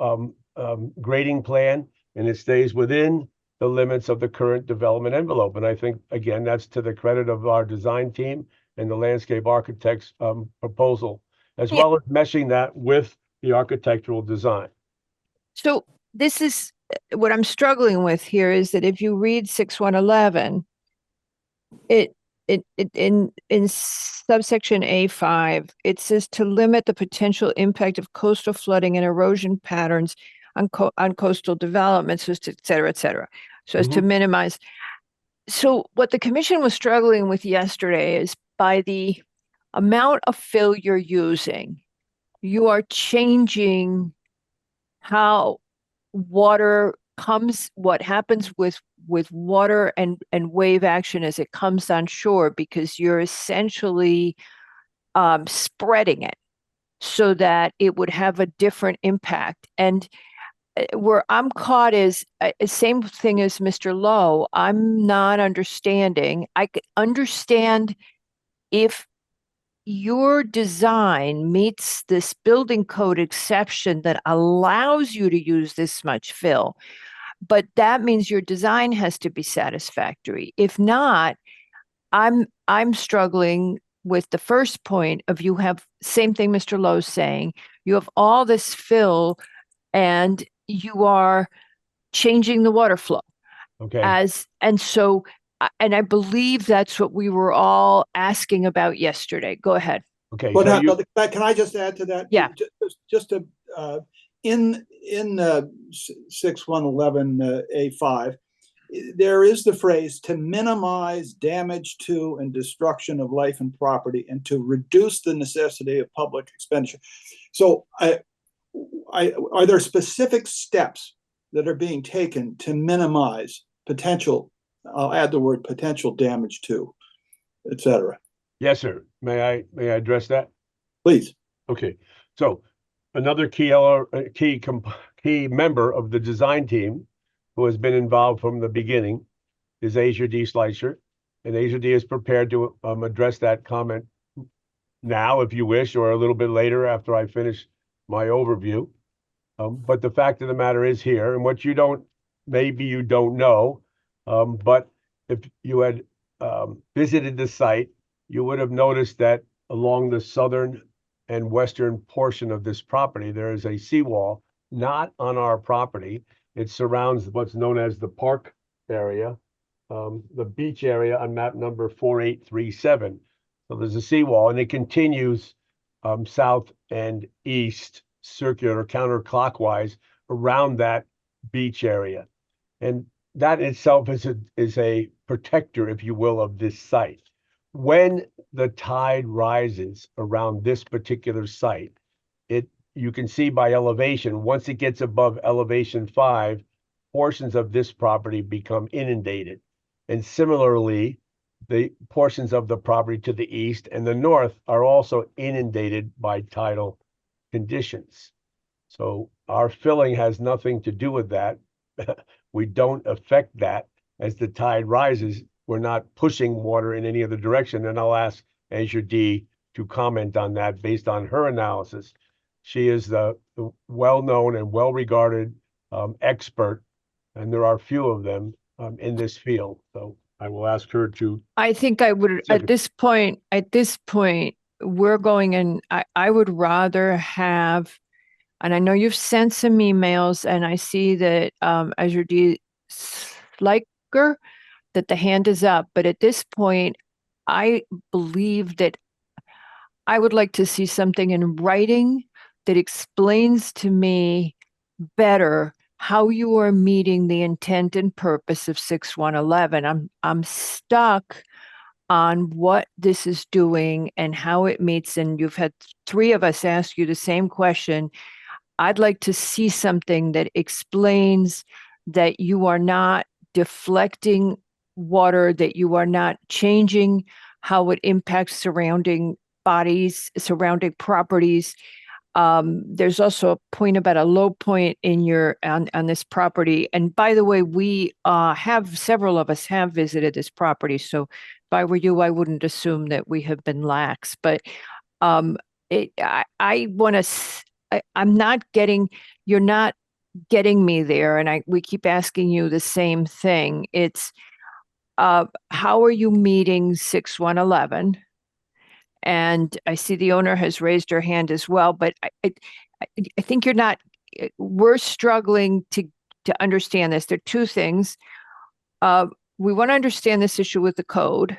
grading plan, and it stays within the limits of the current development envelope. And I think, again, that's to the credit of our design team and the landscape architect's proposal, as well as meshing that with the architectural design. So this is what I'm struggling with here is that if you read 6111, in subsection A5, it says to limit the potential impact of coastal flooding and erosion patterns on coastal developments, et cetera, so as to minimize. So what the commission was struggling with yesterday is by the amount of fill you're using, you are changing how water comes, what happens with water and wave action as it comes on shore, because you're essentially spreading it so that it would have a different impact. And where I'm caught is same thing as Mr. Lowe. I'm not understanding. I could understand if your design meets this building code exception that allows you to use this much fill. but that means your design has to be satisfactory. If not, I'm struggling with the first point of you have, same thing Mr. Lowe's saying, you have all this fill and you are changing the water flow. Okay. And I believe that's what we were all asking about yesterday. Go ahead. Okay. But So can I just add to that? Yeah. Just to, in 6111 A5, there is the phrase to minimize damage to and destruction of life and property and to reduce the necessity of public expenditure. So are there specific steps that are being taken to minimize potential, I'll add the word potential damage to, et cetera? yes, sir. May I address that? Please. Okay. So another key member of the design team who has been involved from the beginning is Asia D. Slicer, and Asia D is prepared to address that comment now, if you wish, or a little bit later after I finish my overview. But the fact of the matter is here, and what maybe you don't know, but if you had visited the site, you would have noticed that along the southern and western portion of this property, there is a seawall, not on our property. It surrounds what's known as the park area, the beach area on map number 4837. So there's a seawall, and it continues south and east, circular, counterclockwise around that beach area. And that itself is a protector, if you will, of this site. When the tide rises around this particular site, you can see by elevation, once it gets above elevation 5, portions of this property become inundated. And similarly, the portions of the property to the east and the north are also inundated by tidal conditions. So our filling has nothing to do with that. We don't affect that. As the tide rises, we're not pushing water in any other direction. And I'll ask Asia D to comment on that based on her analysis. She is the well-known and well-regarded expert, and there are few of them in this field. So I will ask her to. I think I would, at this point, we're going in, I would rather have, and I know you've sent some emails, and I see that Azure D. Sliker, that the hand is up, but at this point, I believe that I would like to see something in writing that explains to me better how you are meeting the intent and purpose of 6111. I'm stuck on what this is doing and how it meets, and you've had 3 of us ask you the same question. I'd like to see something that explains that you are not deflecting water, that you are not changing how it impacts surrounding bodies, surrounding properties. There's also a point about a low point in on this property. And by the way, we several of us have visited this property. So if I were you, I wouldn't assume that we have been lax, but I'm not getting, you're not getting me there. And we keep asking you the same thing. It's, how are you meeting 6111? And I see the owner has raised her hand as well, but I think we're struggling to understand this. There are 2 things. We want to understand this issue with the code,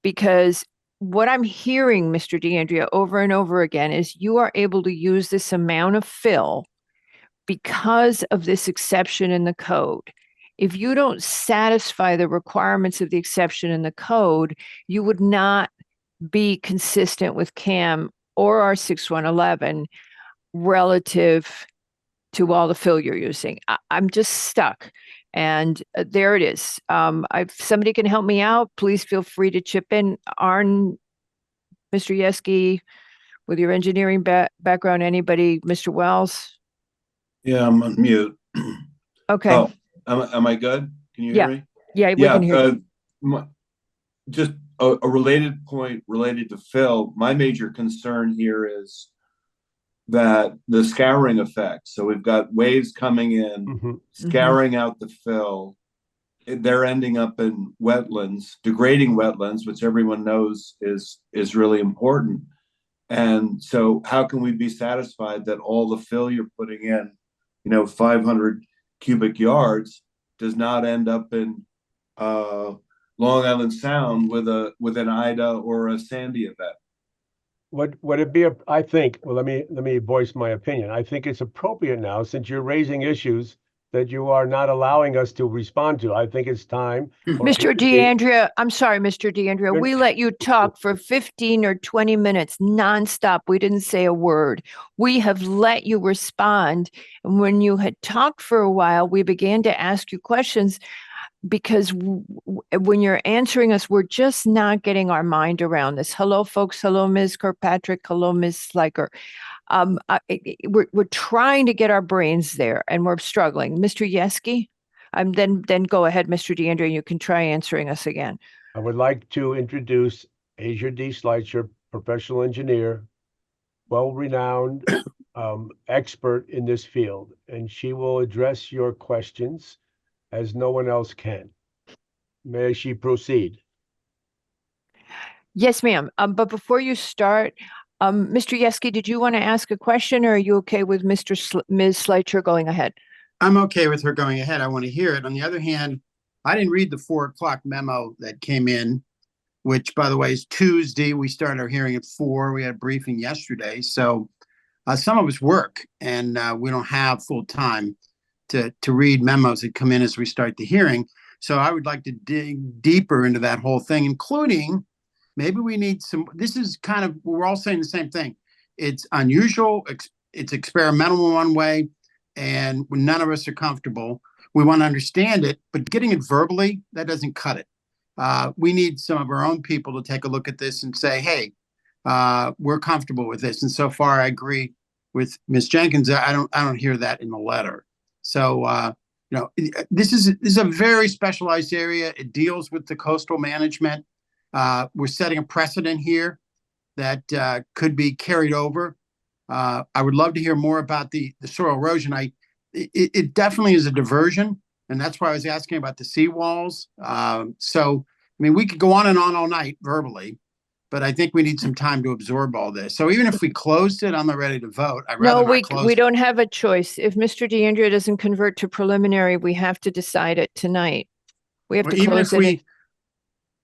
because what I'm hearing, Mr. DeAndrea, over and over again is you are able to use this amount of fill because of this exception in the code. If you don't satisfy the requirements of the exception in the code, you would not be consistent with CAM or our 6111 relative to all the fill you're using. I'm just stuck. And there it is. If somebody can help me out, please feel free to chip in. Arn, Mr. Yeski, with your engineering background, anybody, Mr. Wells? Yeah, I'm on mute. Okay. Oh, am I good? Can you hear me? Yeah, we can hear you. Just a related point related to Phil. My major concern here is that the scouring effect. So we've got waves coming in, Mhm. scouring out the fill. They're ending up in wetlands, degrading wetlands, which everyone knows is really important. And so how can we be satisfied that all the fill you're putting in, 500 cubic yards does not end up in Long Island Sound with an Ida or a Sandy event? Would it be, I think, well, let me voice my opinion. I think it's appropriate now, since you're raising issues that you are not allowing us to respond to. I think it's time. Mr. DeAndrea, I'm sorry, Mr. DeAndrea, we let you talk for 15 or 20 minutes nonstop. We didn't say a word. We have let you respond. And when you had talked for a while, we began to ask you questions because when you're answering us, we're just not getting our mind around this. Hello, folks. Hello, Ms. Kirkpatrick. Hello, Ms. Sliker. We're trying to get our brains there and we're struggling. Mr. Yeski, then go ahead, Mr. DeAndrea, you can try answering us again. I would like to introduce Asia D. Schleicher, professional engineer, well-renowned expert in this field, and she will address your questions as no one else can. May she proceed? Yes, ma'am. But before you start, Mr. Yeski, did you want to ask a question or are you okay with Ms. Schleicher going ahead? I'm okay with her going ahead. I want to hear it. On the other hand, I didn't read the 4 o'clock memo that came in, which, by the way, is Tuesday. We started our hearing at 4. We had a briefing yesterday. So some of us work and we don't have full time to read memos that come in as we start the hearing. So I would like to dig deeper into that whole thing, including maybe we need some, this is kind of, we're all saying the same thing. It's unusual. It's experimental in one way. And none of us are comfortable. We want to understand it, but getting it verbally, that doesn't cut it. We need some of our own people to take a look at this and say, hey, we're comfortable with this. And so far, I agree with Ms. Jenkins. I don't hear that in the letter. So, this is a very specialized area. It deals with the coastal management. We're setting a precedent here that could be carried over. I would love to hear more about the soil erosion. It definitely is a diversion, and that's why I was asking about the seawalls. So, I mean, we could go on and on all night verbally, but I think we need some time to absorb all this. So even if we closed it, I'm not ready to vote. No, we don't have a choice. If Mr. DeAndrea doesn't convert to preliminary, we have to decide it tonight. We have to close it.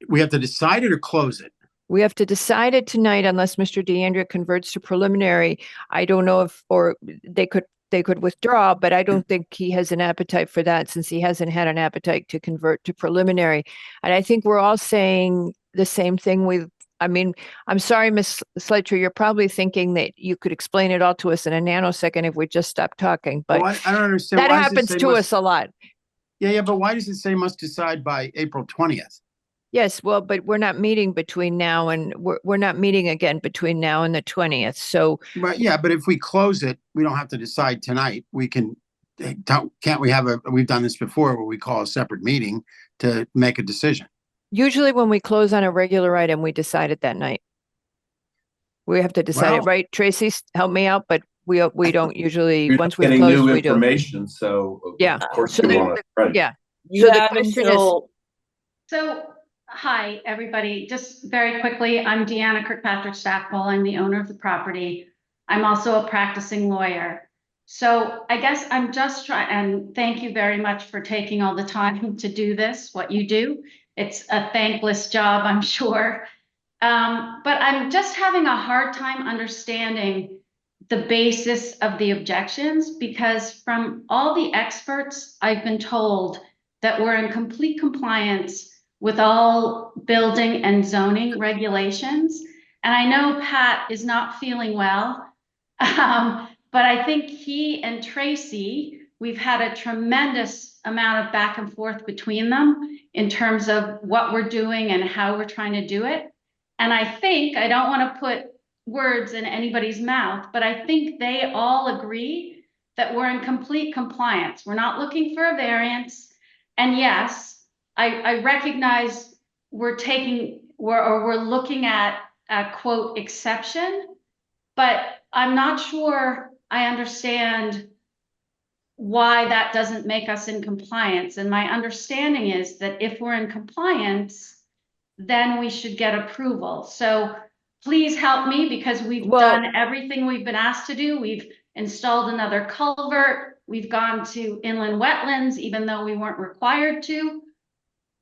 We have to decide it or close it. We have to decide it tonight unless Mr. DeAndrea converts to preliminary. I don't know if, or they could withdraw, but I don't think he has an appetite for that since he hasn't had an appetite to convert to preliminary. And I think we're all saying the same thing. I'm sorry, Ms. Schleicher, you're probably thinking that you could explain it all to us in a nanosecond if we just stopped talking, but I don't understand. That happens to us a lot. Yeah, but why does it say must decide by April 20th? Yes, well, but we're not meeting between now and we're not meeting again between now and the 20th. So, but if we close it, we don't have to decide tonight. We can, can't we we've done this before where we call a separate meeting to make a decision. Usually when we close on a regular item, we decide it that night. We have to decide it, right? Tracy, help me out, but we don't usually, once we close, we do. Information, so yeah. Of course so we want it, right. Yeah. You so have the question until So, hi, everybody. Just very quickly, I'm Deanna Kirkpatrick Stackpole. I'm the owner of the property. I'm also a practicing lawyer. So I guess I'm just trying, and thank you very much for taking all the time to do this, what you do. It's a thankless job, I'm sure. But I'm just having a hard time understanding the basis of the objections because from all the experts, I've been told that we're in complete compliance with all building and zoning regulations. And I know Pat is not feeling well, but I think he and Tracy, we've had a tremendous amount of back and forth between them in terms of what we're doing and how we're trying to do it. And I think, I don't want to put words in anybody's mouth, but I think they all agree that we're in complete compliance. We're not looking for a variance. And yes, I recognize we're looking at a quote exception, but I'm not sure I understand why that doesn't make us in compliance. And my understanding is that if we're in compliance, then we should get approval. So please help me, because we've done everything we've been asked to do. We've installed another culvert. We've gone to inland wetlands, even though we weren't required to.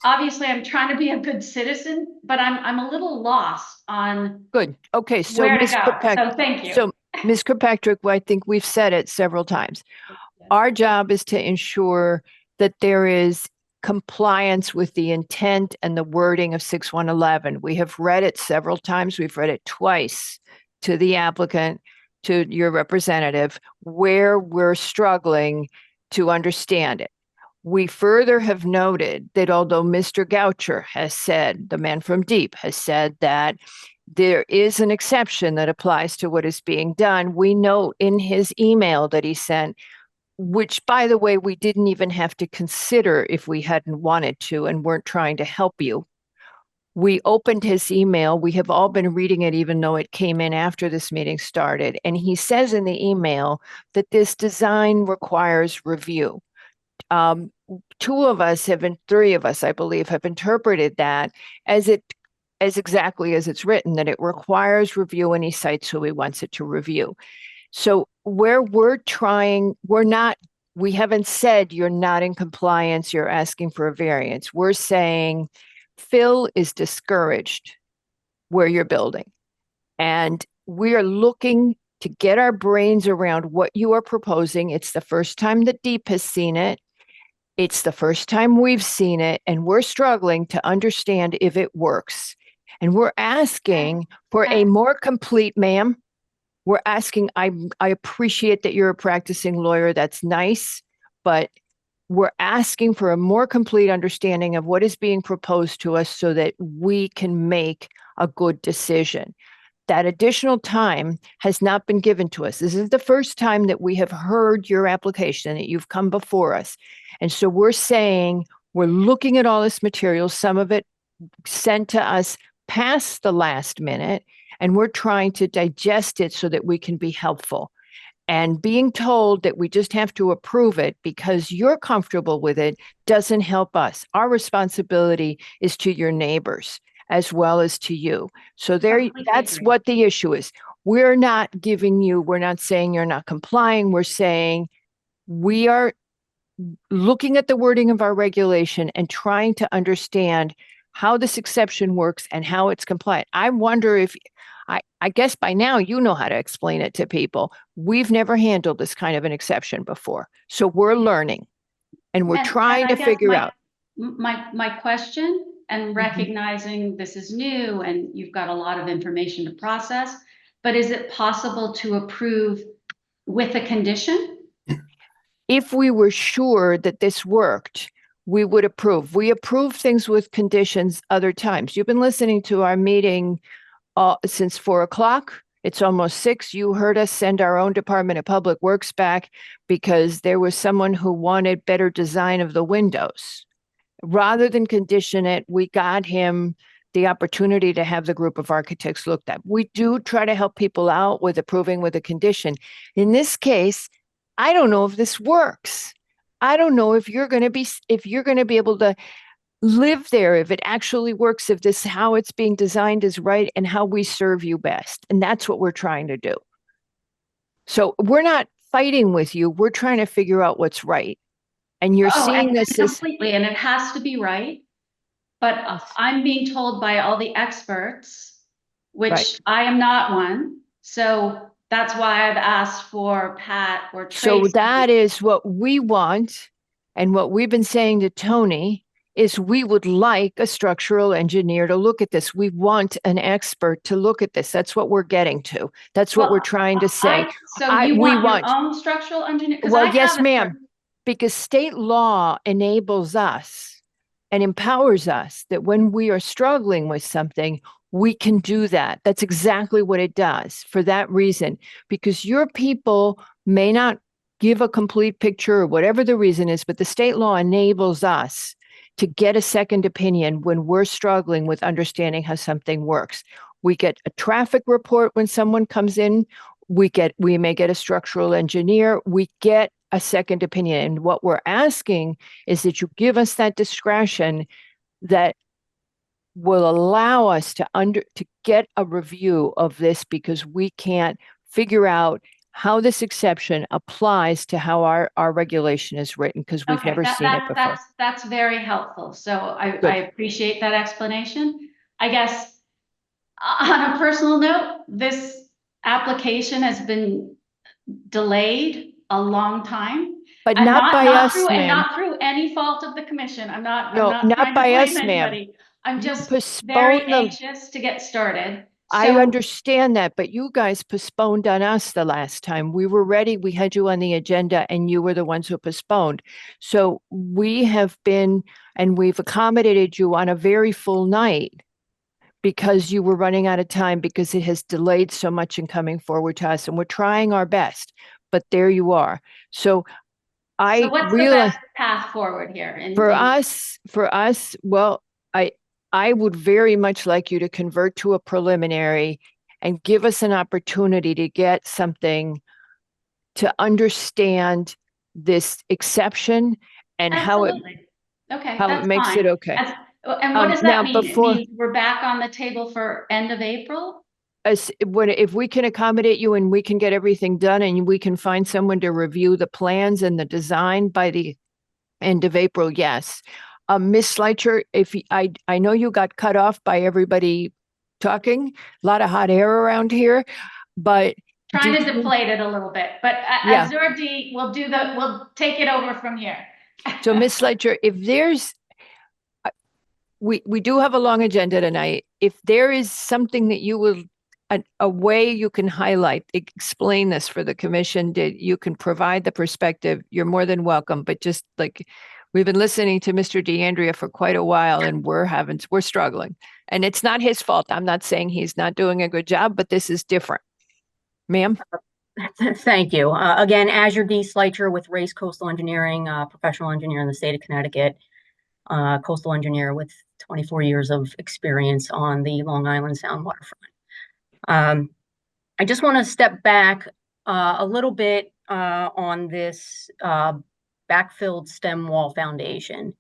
Obviously, I'm trying to be a good citizen, but I'm a little lost on Good. Okay, so where to Ms. go. Kirkpatrick, So thank you. so Ms. Kirkpatrick, well, I think we've said it several times. Our job is to ensure that there is compliance with the intent and the wording of 6111. We have read it several times. We've read it twice to the applicant, to your representative, where we're struggling to understand it. We further have noted that although Mr. Goucher has said, the man from Deep has said that there is an exception that applies to what is being done, we note in his email that he sent, which, by the way, we didn't even have to consider if we hadn't wanted to and weren't trying to help you. We opened his email. We have all been reading it, even though it came in after this meeting started. And he says in the email that this design requires review. Two of us have been, three of us, I believe, have interpreted that as exactly as it's written, that it requires review and he cites who he wants it to review. So where we haven't said you're not in compliance, you're asking for a variance. We're saying Phil is discouraged where you're building. And we are looking to get our brains around what you are proposing. It's the first time that Deep has seen it. It's the first time we've seen it, and we're struggling to understand if it works. And we're asking for a more complete, ma'am. We're asking, I appreciate that you're a practicing lawyer. That's nice, but we're asking for a more complete understanding of what is being proposed to us so that we can make a good decision. That additional time has not been given to us. This is the first time that we have heard your application, that you've come before us. And so we're saying, we're looking at all this material, some of it sent to us past the last minute, and we're trying to digest it so that we can be helpful. And being told that we just have to approve it because you're comfortable with it doesn't help us. Our responsibility is to your neighbors as well as to you. So that's what the issue is. We're not saying you're not complying. We're saying we are looking at the wording of our regulation and trying to understand how this exception works and how it's compliant. I wonder if, I guess by now you know how to explain it to people. We've never handled this kind of an exception before. So we're learning and we're trying to figure out. My question, and recognizing this is new and you've got a lot of information to process, but is it possible to approve with a condition? If we were sure that this worked, we would approve. We approve things with conditions other times. You've been listening to our meeting since 4 o'clock. It's almost 6. You heard us send our own Department of Public Works back because there was someone who wanted better design of the windows. Rather than condition it, we got him the opportunity to have the group of architects looked at. We do try to help people out with approving with a condition. In this case, I don't know if this works. I don't know if you're going to be able to live there, if it actually works, if this, how it's being designed is right and how we serve you best. And that's what we're trying to do. So we're not fighting with you. We're trying to figure out what's right. And you're seeing this completely, and it has to be right. But I'm being told by all the experts, which I am not one. So that's why I've asked for Pat or Tracy. So that is what we want. And what we've been saying to Tony is we would like a structural engineer to look at this. We want an expert to look at this. That's what we're getting to. That's what we're trying to say. You want your own structural engineer? Well, yes, ma'am. Because state law enables us and empowers us that when we are struggling with something, we can do that. That's exactly what it does for that reason, because your people may not give a complete picture or whatever the reason is, but the state law enables us to get a second opinion when we're struggling with understanding how something works. We get a traffic report when someone comes in we may get a structural engineer, we get a second opinion. And what we're asking is that you give us that discretion that will allow us to get a review of this, because we can't figure out how this exception applies to how our regulation is written, because we've never seen it before. That's very helpful. So I appreciate that explanation. I guess on a personal note, this application has been delayed a long time. But not by us, And ma'am. not through any fault of the commission. I'm not Not trying to by blame us, ma'am. anybody. I'm just very postponed them. anxious to get started. I So- understand that, but you guys postponed on us the last time. We were ready. We had you on the agenda and you were the ones who postponed. So we have been, and we've accommodated you on a very full night because you were running out of time, because it has delayed so much in coming forward to us, and we're trying our best, but there you are. So I So what's the realize best path forward here? for us, well, I would very much like you to convert to a preliminary and give us an opportunity to get something to understand this exception and how it makes fine. it okay. And what does that now mean? before- It means we're back on the table for end of April? If we can accommodate you and we can get everything done and we can find someone to review the plans and the design by the end of April, yes. Ms. Schleicher, I know you got cut off by everybody talking, a lot of hot air around here, but Trying to deflate it a little bit, but Yeah. Azurdi we'll take it over from here. So Ms. Schleicher, if there's, we do have a long agenda tonight. If there is something that you will, a way you can highlight, explain this for the commission, that you can provide the perspective, you're more than welcome. But just like, we've been listening to Mr. DeAndrea for quite a while and we're struggling. And it's not his fault. I'm not saying he's not doing a good job, but this is different. Ma'am? Thank you. Again, Azure D. Schleicher with Race Coastal Engineering, professional engineer in the state of Connecticut, coastal engineer with 24 years of experience on the Long Island Sound waterfront. I just want to step back a little bit on this backfilled stem wall foundation.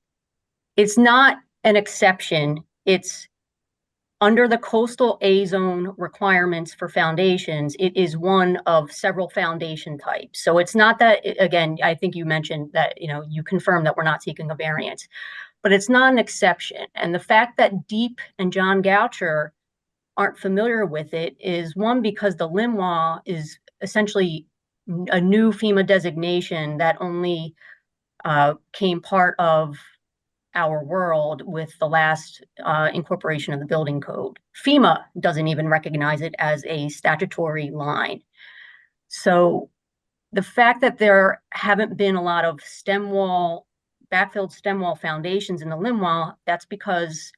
It's not an exception. It's under the coastal A zone requirements for foundations. It is one of several foundation types. So it's not that, again, I think you mentioned that, you confirmed that we're not seeking a variance, but it's not an exception. And the fact that Deep and John Goucher aren't familiar with it is, one, because the limb wall is essentially a new FEMA designation that only came part of our world with the last incorporation of the building code. FEMA doesn't even recognize it as a statutory line. So the fact that there haven't been a lot of backfilled stem wall foundations in the limb wall, that's because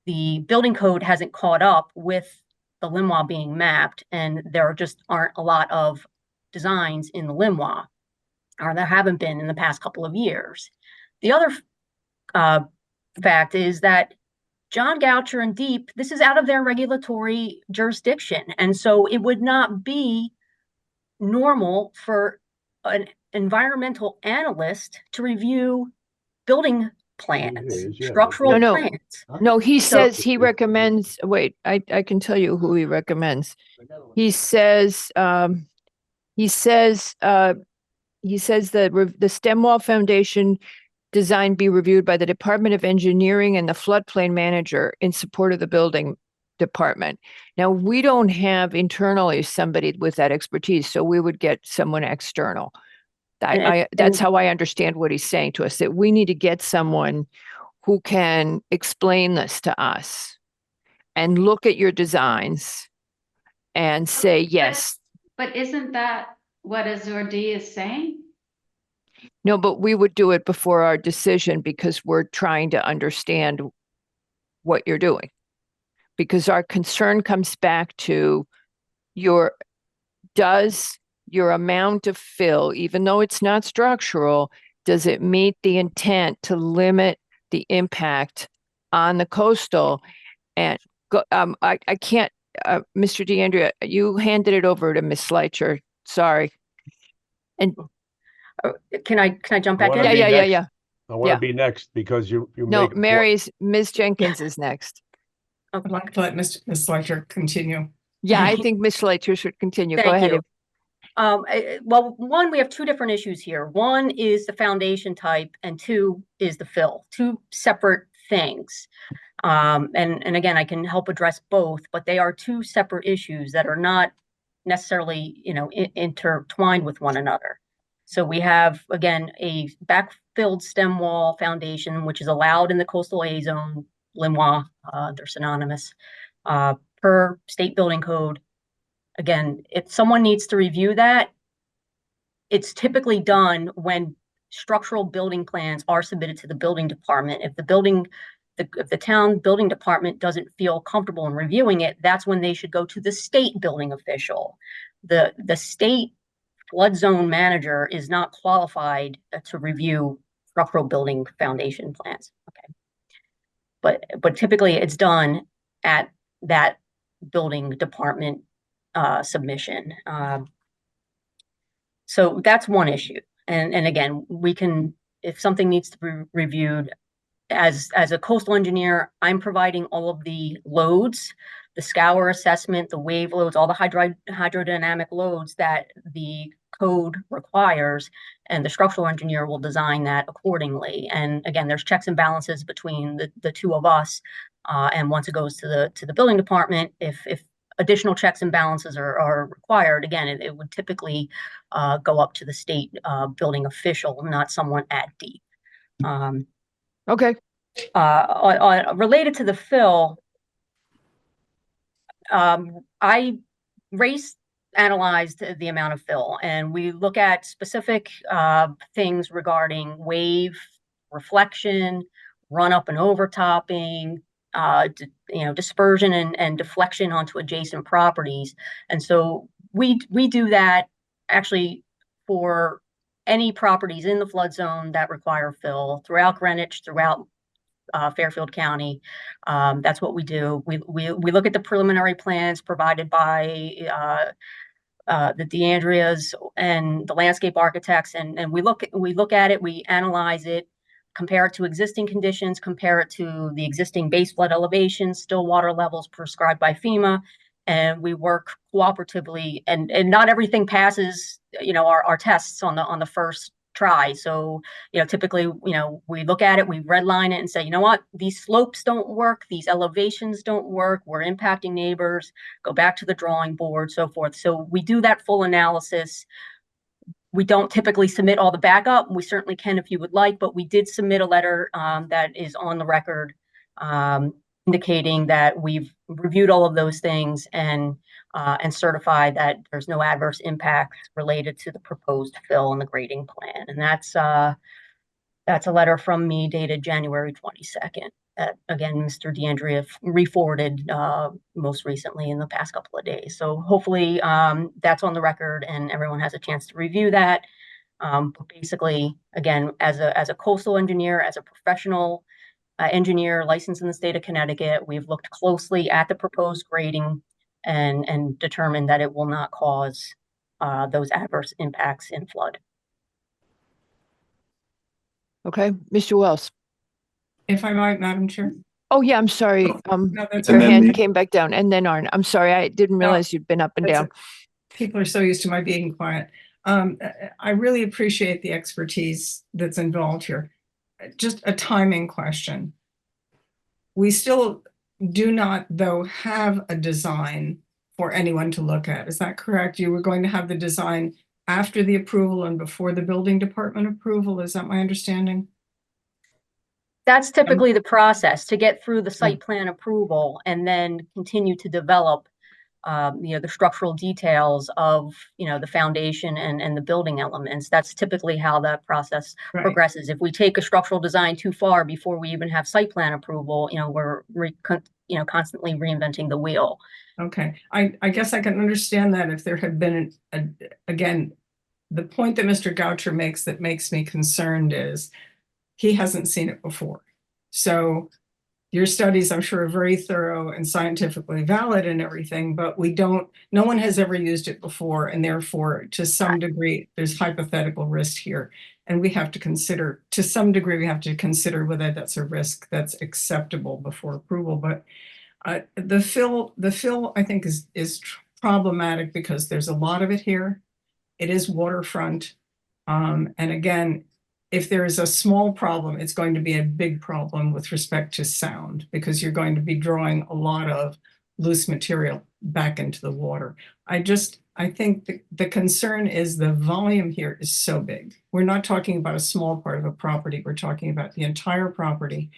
the building code hasn't caught up with the limb wall being mapped, and there just aren't a lot of designs in the limb wall, or there haven't been in the past couple of years. The other fact is that John Goucher and Deep, this is out of their regulatory jurisdiction. And so it would not be normal for an environmental analyst to review building plans, structural plans. No, he says he recommends, wait, I can tell you who he recommends. He says that the stem wall foundation design be reviewed by the Department of Engineering and the floodplain manager in support of the building department. Now, we don't have internally somebody with that expertise, so we would get someone external. That's how I understand what he's saying to us, that we need to get someone who can explain this to us and look at your designs and say, yes. But isn't that what Azurdi is saying? No, but we would do it before our decision because we're trying to understand what you're doing. Because our concern comes back to does your amount of fill, even though it's not structural, does it meet the intent to limit the impact on the coastal? And I can't, Mr. DeAndrea, you handed it over to Ms. Schleicher. Sorry. And Can I jump back in? yeah. I want Yeah. to be next because you No, make Ms. Jenkins is next. I'd like to let Ms. Schleicher continue. Yeah, I think Ms. Schleicher should continue. Go Thank ahead. you. Well, one, we have two different issues here. One is the foundation type, and two is the fill. Two separate things. And again, I can help address both, but they are two separate issues that are not necessarily, intertwined with one another. So we have, again, a backfilled stem wall foundation, which is allowed in the coastal A zone, LIMWA, they're synonymous, per state building code. Again, if someone needs to review that, it's typically done when structural building plans are submitted to the building department. If the town building department doesn't feel comfortable in reviewing it, that's when they should go to the state building official. The state flood zone manager is not qualified to review structural building foundation plans. Okay, but typically it's done at that building department submission. So that's one issue. And again, we can, if something needs to be reviewed, as a coastal engineer, I'm providing all of the loads, the scour assessment, the wave loads, all the hydrodynamic loads that the code requires, and the structural engineer will design that accordingly. And again, there's checks and balances between the two of us. And once it goes to the building department, if additional checks and balances are required, again, it would typically go up to the state building official, not someone at DEEP. Okay. Related to the fill, I race analyzed the amount of fill, and we look at specific things regarding wave, reflection, run up and overtopping, dispersion and deflection onto adjacent properties. And so we do that actually for any properties in the flood zone that require fill throughout Greenwich, throughout Fairfield County. That's what we do. We look at the preliminary plans provided by the DeAndreas and the landscape architects, and we look at it, we analyze it, compare it to existing conditions, compare it to the existing base flood elevations, still water levels prescribed by FEMA, and we work cooperatively. And not everything passes, our tests on the first try. So, typically, we look at it, we redline it and say, you know what, these slopes don't work, these elevations don't work, we're impacting neighbors, go back to the drawing board, so forth. So we do that full analysis. We don't typically submit all the backup. We certainly can if you would like, but we did submit a letter that is on the record indicating that we've reviewed all of those things and certified that there's no adverse impacts related to the proposed fill and the grading plan. And that's a letter from me dated January 22nd. That, again, Mr. DeAndrea re-forwarded most recently in the past couple of days. So hopefully that's on the record and everyone has a chance to review that. But basically, again, as a coastal engineer, as a professional engineer licensed in the state of Connecticut, we've looked closely at the proposed grading and determined that it will not cause those adverse impacts in flood. Okay, Mr. Wells. If I might, Madam Chair. Oh, yeah, I'm sorry. That's Your okay. hand came back down, and then Arn. I'm sorry, I didn't realize you'd been up and down. People are so used to my being quiet. I really appreciate the expertise that's involved here. Just a timing question. We still do not, though, have a design for anyone to look at. Is that correct? You were going to have the design after the approval and before the building department approval. Is that my understanding? That's typically the process to get through the site plan approval and then continue to develop, the structural details of, the foundation and the building elements. That's typically how that process progresses. If we take a structural design too far before we even have site plan approval, we're constantly reinventing the wheel. Okay, I guess I can understand that if there had been, again, the point that Mr. Goucher makes that makes me concerned is he hasn't seen it before. So your studies, I'm sure, are very thorough and scientifically valid and everything, but no one has ever used it before. And therefore, to some degree, there's hypothetical risk here. And we have to consider, to some degree, we have to consider whether that's a risk that's acceptable before approval. But the fill, I think, is problematic because there's a lot of it here. It is waterfront. And again, if there is a small problem, it's going to be a big problem with respect to sound because you're going to be drawing a lot of loose material back into the water. I think the concern is the volume here is so big. We're not talking about a small part of a property. We're talking about the entire property.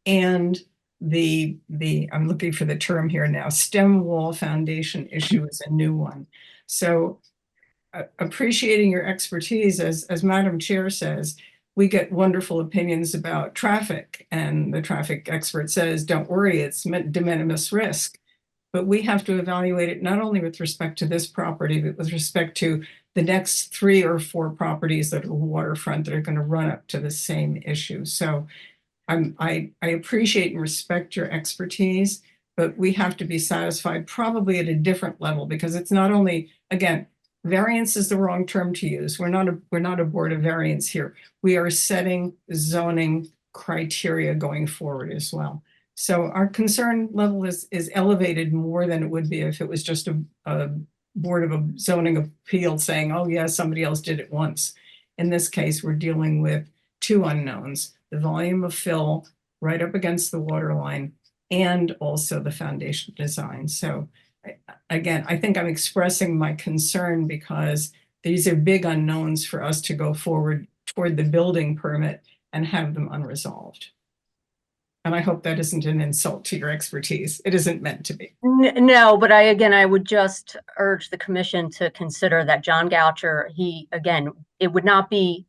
And I'm looking for the term here now, stem wall foundation issue is a new one. So appreciating your expertise, as Madam Chair says, we get wonderful opinions about traffic, and the traffic expert says, don't worry, it's de minimis risk. But we have to evaluate it not only with respect to this property, but with respect to the next 3 or 4 properties that are waterfront that are going to run up to the same issue. So I appreciate and respect your expertise, but we have to be satisfied probably at a different level because it's not only, again, variance is the wrong term to use. We're not a board of variance here. We are setting zoning criteria going forward as well. So our concern level is elevated more than it would be if it was just a board of a zoning appeal saying, oh yeah, somebody else did it once. In this case, we're dealing with 2 unknowns, the volume of fill right up against the water line and also the foundation design. So again, I think I'm expressing my concern because these are big unknowns for us to go forward toward the building permit and have them unresolved. And I hope that isn't an insult to your expertise. It isn't meant to be. No, but I would just urge the commission to consider that John Goucher, it would not be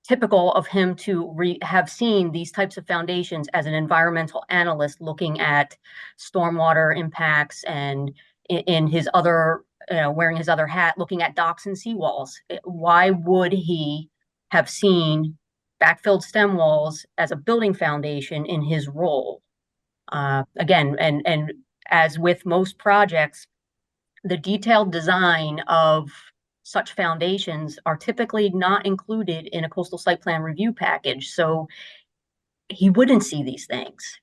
typical of him to have seen these types of foundations as an environmental analyst looking at stormwater impacts and in his other, wearing his other hat, looking at docks and seawalls. Why would he have seen backfilled stem walls as a building foundation in his role? Again, and as with most projects, the detailed design of such foundations are typically not included in a coastal site plan review package. So he wouldn't see these things.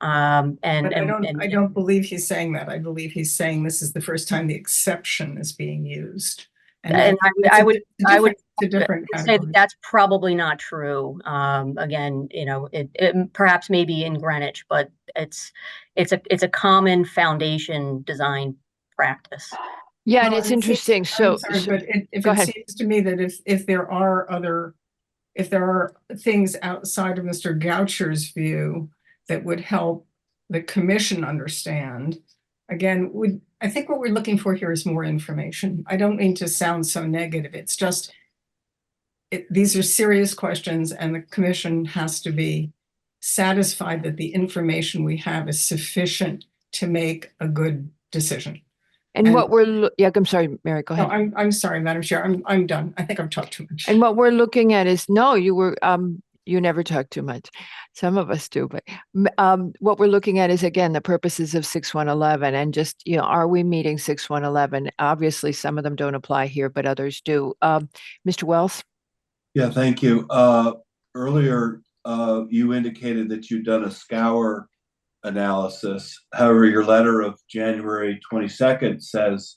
I don't believe he's saying that. I believe he's saying this is the first time the exception is being used. And I would say that's probably not true. Again, it perhaps maybe in Greenwich, but it's a common foundation design practice. Yeah, and it's interesting. So, but it seems to me that if there are things outside of Mr. Goucher's view that would help the commission understand, again, I think what we're looking for here is more information. I don't mean to sound so negative. It's just these are serious questions, and the commission has to be satisfied that the information we have is sufficient to make a good decision. And what I'm sorry, Mary, go ahead. No, I'm sorry, Madam Chair. I'm done. I think I've talked too much. And what we're looking at is, you never talk too much. Some of us do, but what we're looking at is, again, the purposes of 6111 and just, are we meeting 6111? Obviously, some of them don't apply here, but others do. Mr. Wells? Yeah, thank you. Earlier, you indicated that you'd done a scour analysis. However, your letter of January 22nd says,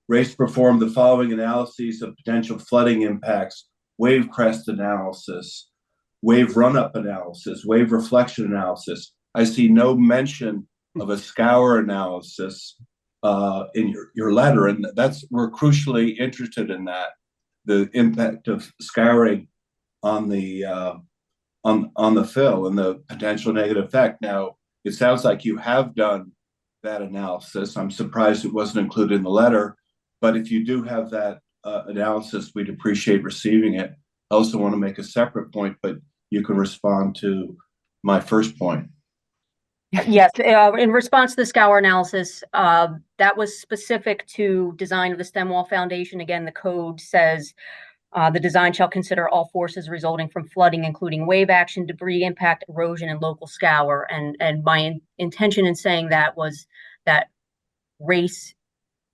Race performed the following analyses of potential flooding impacts: wave crest analysis, wave run-up analysis, wave reflection analysis. I see no mention of a scour analysis in your letter, and we're crucially interested in that, the impact of scouring on the fill and the potential negative effect. Now, it sounds like you have done that analysis. I'm surprised it wasn't included in the letter, but if you do have that analysis, we'd appreciate receiving it. I also want to make a separate point, but you can respond to my first point. Yes, in response to the scour analysis, that was specific to design of the stem wall foundation. Again, the code says The design shall consider all forces resulting from flooding, including wave action, debris impact, erosion, and local scour. And my intention in saying that was that RACE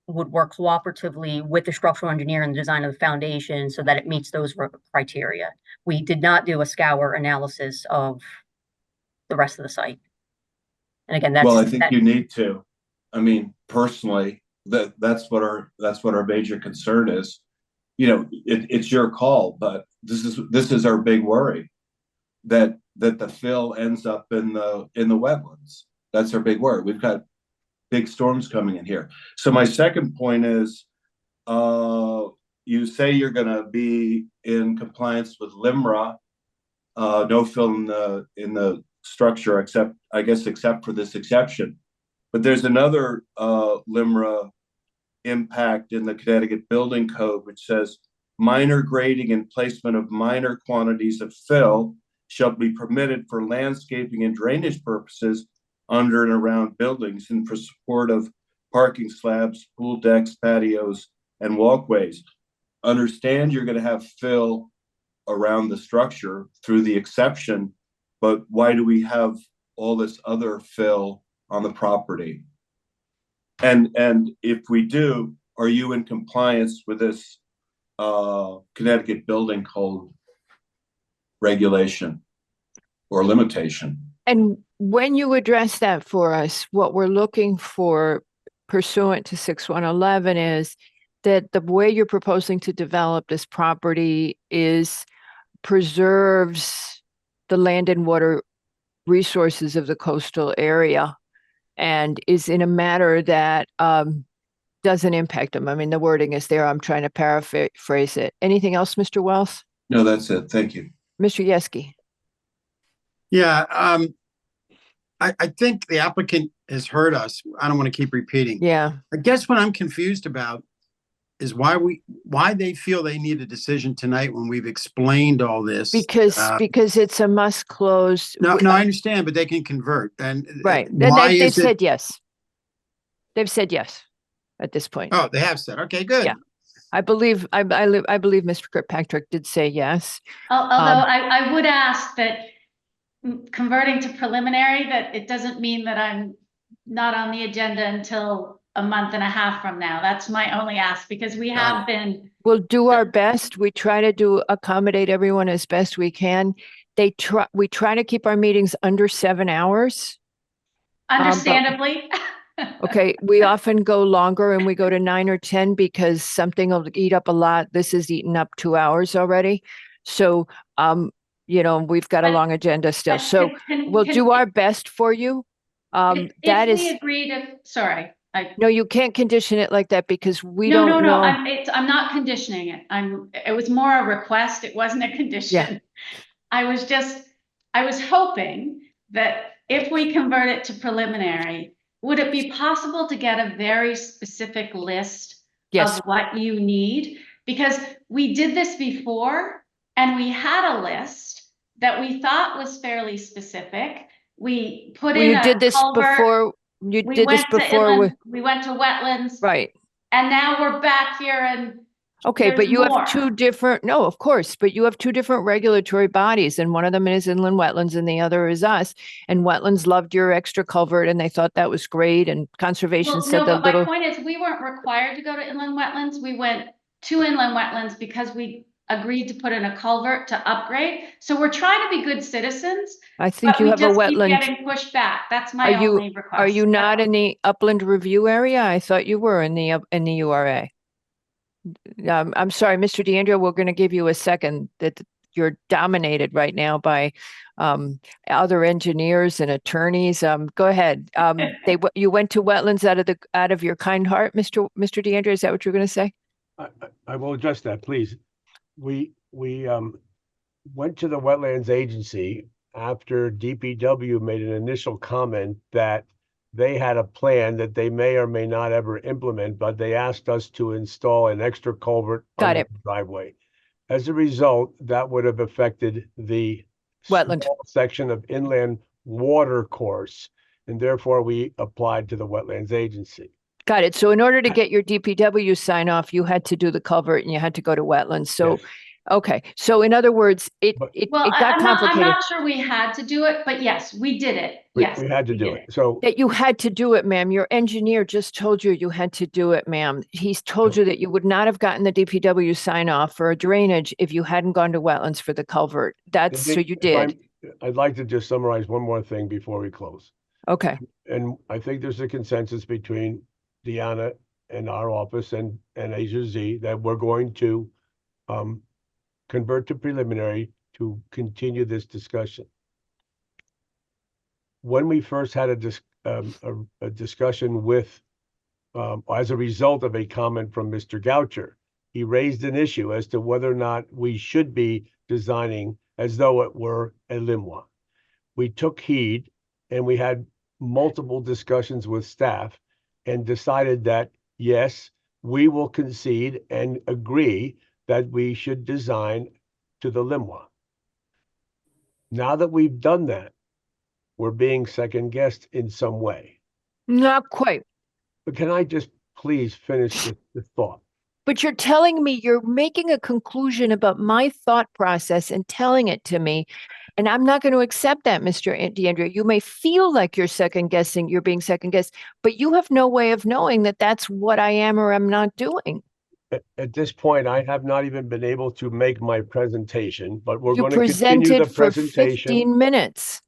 would work cooperatively with the structural engineer in the design of the foundation so that it meets those criteria. We did not do a scour analysis of the rest of the site. And again, Well, I think you need to. I mean, personally, that's what our major concern is. You know, it's your call, but this is our big worry, that the fill ends up in the wetlands. That's our big worry. We've got big storms coming in here. So my second point is, you say you're going to be in compliance with LIMRA, no fill in the structure, except for this exception. But there's another LIMRA impact in the Connecticut Building Code, which says minor grading and placement of minor quantities of fill shall be permitted for landscaping and drainage purposes under and around buildings and for support of parking slabs, pool decks, patios, and walkways. Understand you're going to have fill around the structure through the exception, but why do we have all this other fill on the property? And if we do, are you in compliance with this Connecticut Building Code regulation or limitation? And when you address that for us, what we're looking for pursuant to 6111 is that the way you're proposing to develop this property preserves the land and water resources of the coastal area and is in a manner that doesn't impact them. I mean, the wording is there. I'm trying to paraphrase it. Anything else, Mr. Wells? No, that's it. Thank you. Mr. Yeski. Yeah, I think the applicant has heard us. I don't want to keep repeating. Yeah. I guess what I'm confused about is why they feel they need a decision tonight when we've explained all this. Because it's a must close. No, I understand, but they can convert. And right. They've said yes. They've said yes at this point. Oh, they have said. Okay, good. Yeah. I believe Mr. Kirkpatrick did say yes. Although I would ask that converting to preliminary, that it doesn't mean that I'm not on the agenda until a month and a half from now. That's my only ask, because we have been. We'll do our best. We try to accommodate everyone as best we can. We try to keep our meetings under 7 hours. Understandably. Okay, we often go longer and we go to 9 or 10 because something will eat up a lot. This has eaten up 2 hours already. So, we've got a long agenda still. So we'll do our best for you. If we agree to, sorry. No, you can't condition it like that because we don't know. No, I'm not conditioning it. It was more a request. It wasn't a condition. Yeah. I was hoping that if we convert it to preliminary, would it be possible to get a very specific list of what you need? Because we did this before and we had a list that we thought was fairly specific. We put in a culvert. We went to wetlands. Right. And now we're back here and okay, but you have two different, no, of course, but you have two different regulatory bodies, and one of them is inland wetlands and the other is us. And wetlands loved your extra culvert and they thought that was great, and conservation said my point is we weren't required to go to inland wetlands. We went to inland wetlands because we agreed to put in a culvert to upgrade. So we're trying to be good citizens. I think you have a wetland. Keep getting pushed back. That's my only request. Are you not in the upland review area? I thought you were in the URA. I'm sorry, Mr. DeAndrea, we're going to give you a second. That you're dominated right now by other engineers and attorneys. Go ahead. You went to wetlands out of your kind heart, Mr. DeAndrea. Is that what you're going to say? I will address that, please. We went to the Wetlands Agency after DPW made an initial comment that they had a plan that they may or may not ever implement, but they asked us to install an extra culvert on the driveway. As a result, that would have affected the wetland section of inland water course, and therefore we applied to the Wetlands Agency. Got it. So in order to get your DPW sign off, you had to do the culvert and you had to go to wetlands. So Okay, so in other words, it Well, got I'm complicated. not sure we had to do it, but yes, we did it. Yes. We had to we do did it. So That you had to do it, ma'am. Your engineer just told you had to do it, ma'am. He's told you that you would not have gotten the DPW sign off for a drainage if you hadn't gone to wetlands for the culvert. That's so you did. I'd like to just summarize one more thing before we close. Okay. And I think there's a consensus between Deanna and our office and Asia Z that we're going to convert to preliminary to continue this discussion. When we first had a discussion with, as a result of a comment from Mr. Goucher, he raised an issue as to whether or not we should be designing as though it were a LIMWA. We took heed and we had multiple discussions with staff and decided that, yes, we will concede and agree that we should design to the LIMWA. Now that we've done that, we're being second guessed in some way. Not quite. But can I just please finish the thought? But you're telling me, you're making a conclusion about my thought process and telling it to me. And I'm not going to accept that, Mr. DeAndrea. You may feel like you're second guessing, you're being second guessed, but you have no way of knowing that that's what I am or am not doing. At this point, I have not even been able to make my presentation, but we're You going to continue the presented for presentation. 15 minutes,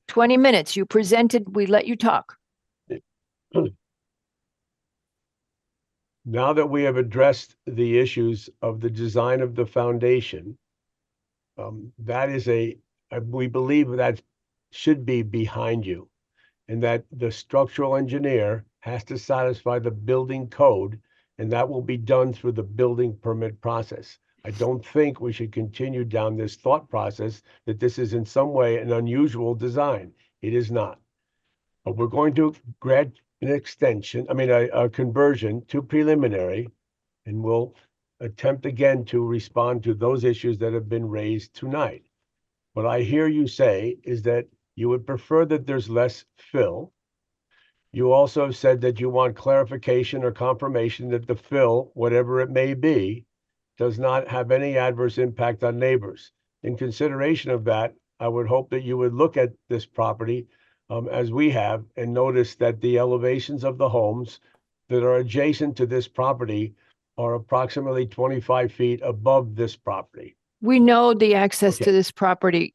20 minutes. You presented, we let you talk. Now that we have addressed the issues of the design of the foundation, that is we believe that should be behind you, and that the structural engineer has to satisfy the building code, and that will be done through the building permit process. I don't think we should continue down this thought process that this is in some way an unusual design. It is not. But we're going to grant an extension, a conversion to preliminary, and we'll attempt again to respond to those issues that have been raised tonight. What I hear you say is that you would prefer that there's less fill. You also said that you want clarification or confirmation that the fill, whatever it may be, does not have any adverse impact on neighbors. In consideration of that, I would hope that you would look at this property as we have and notice that the elevations of the homes that are adjacent to this property are approximately 25 feet above this property. We know the access Okay. to this property.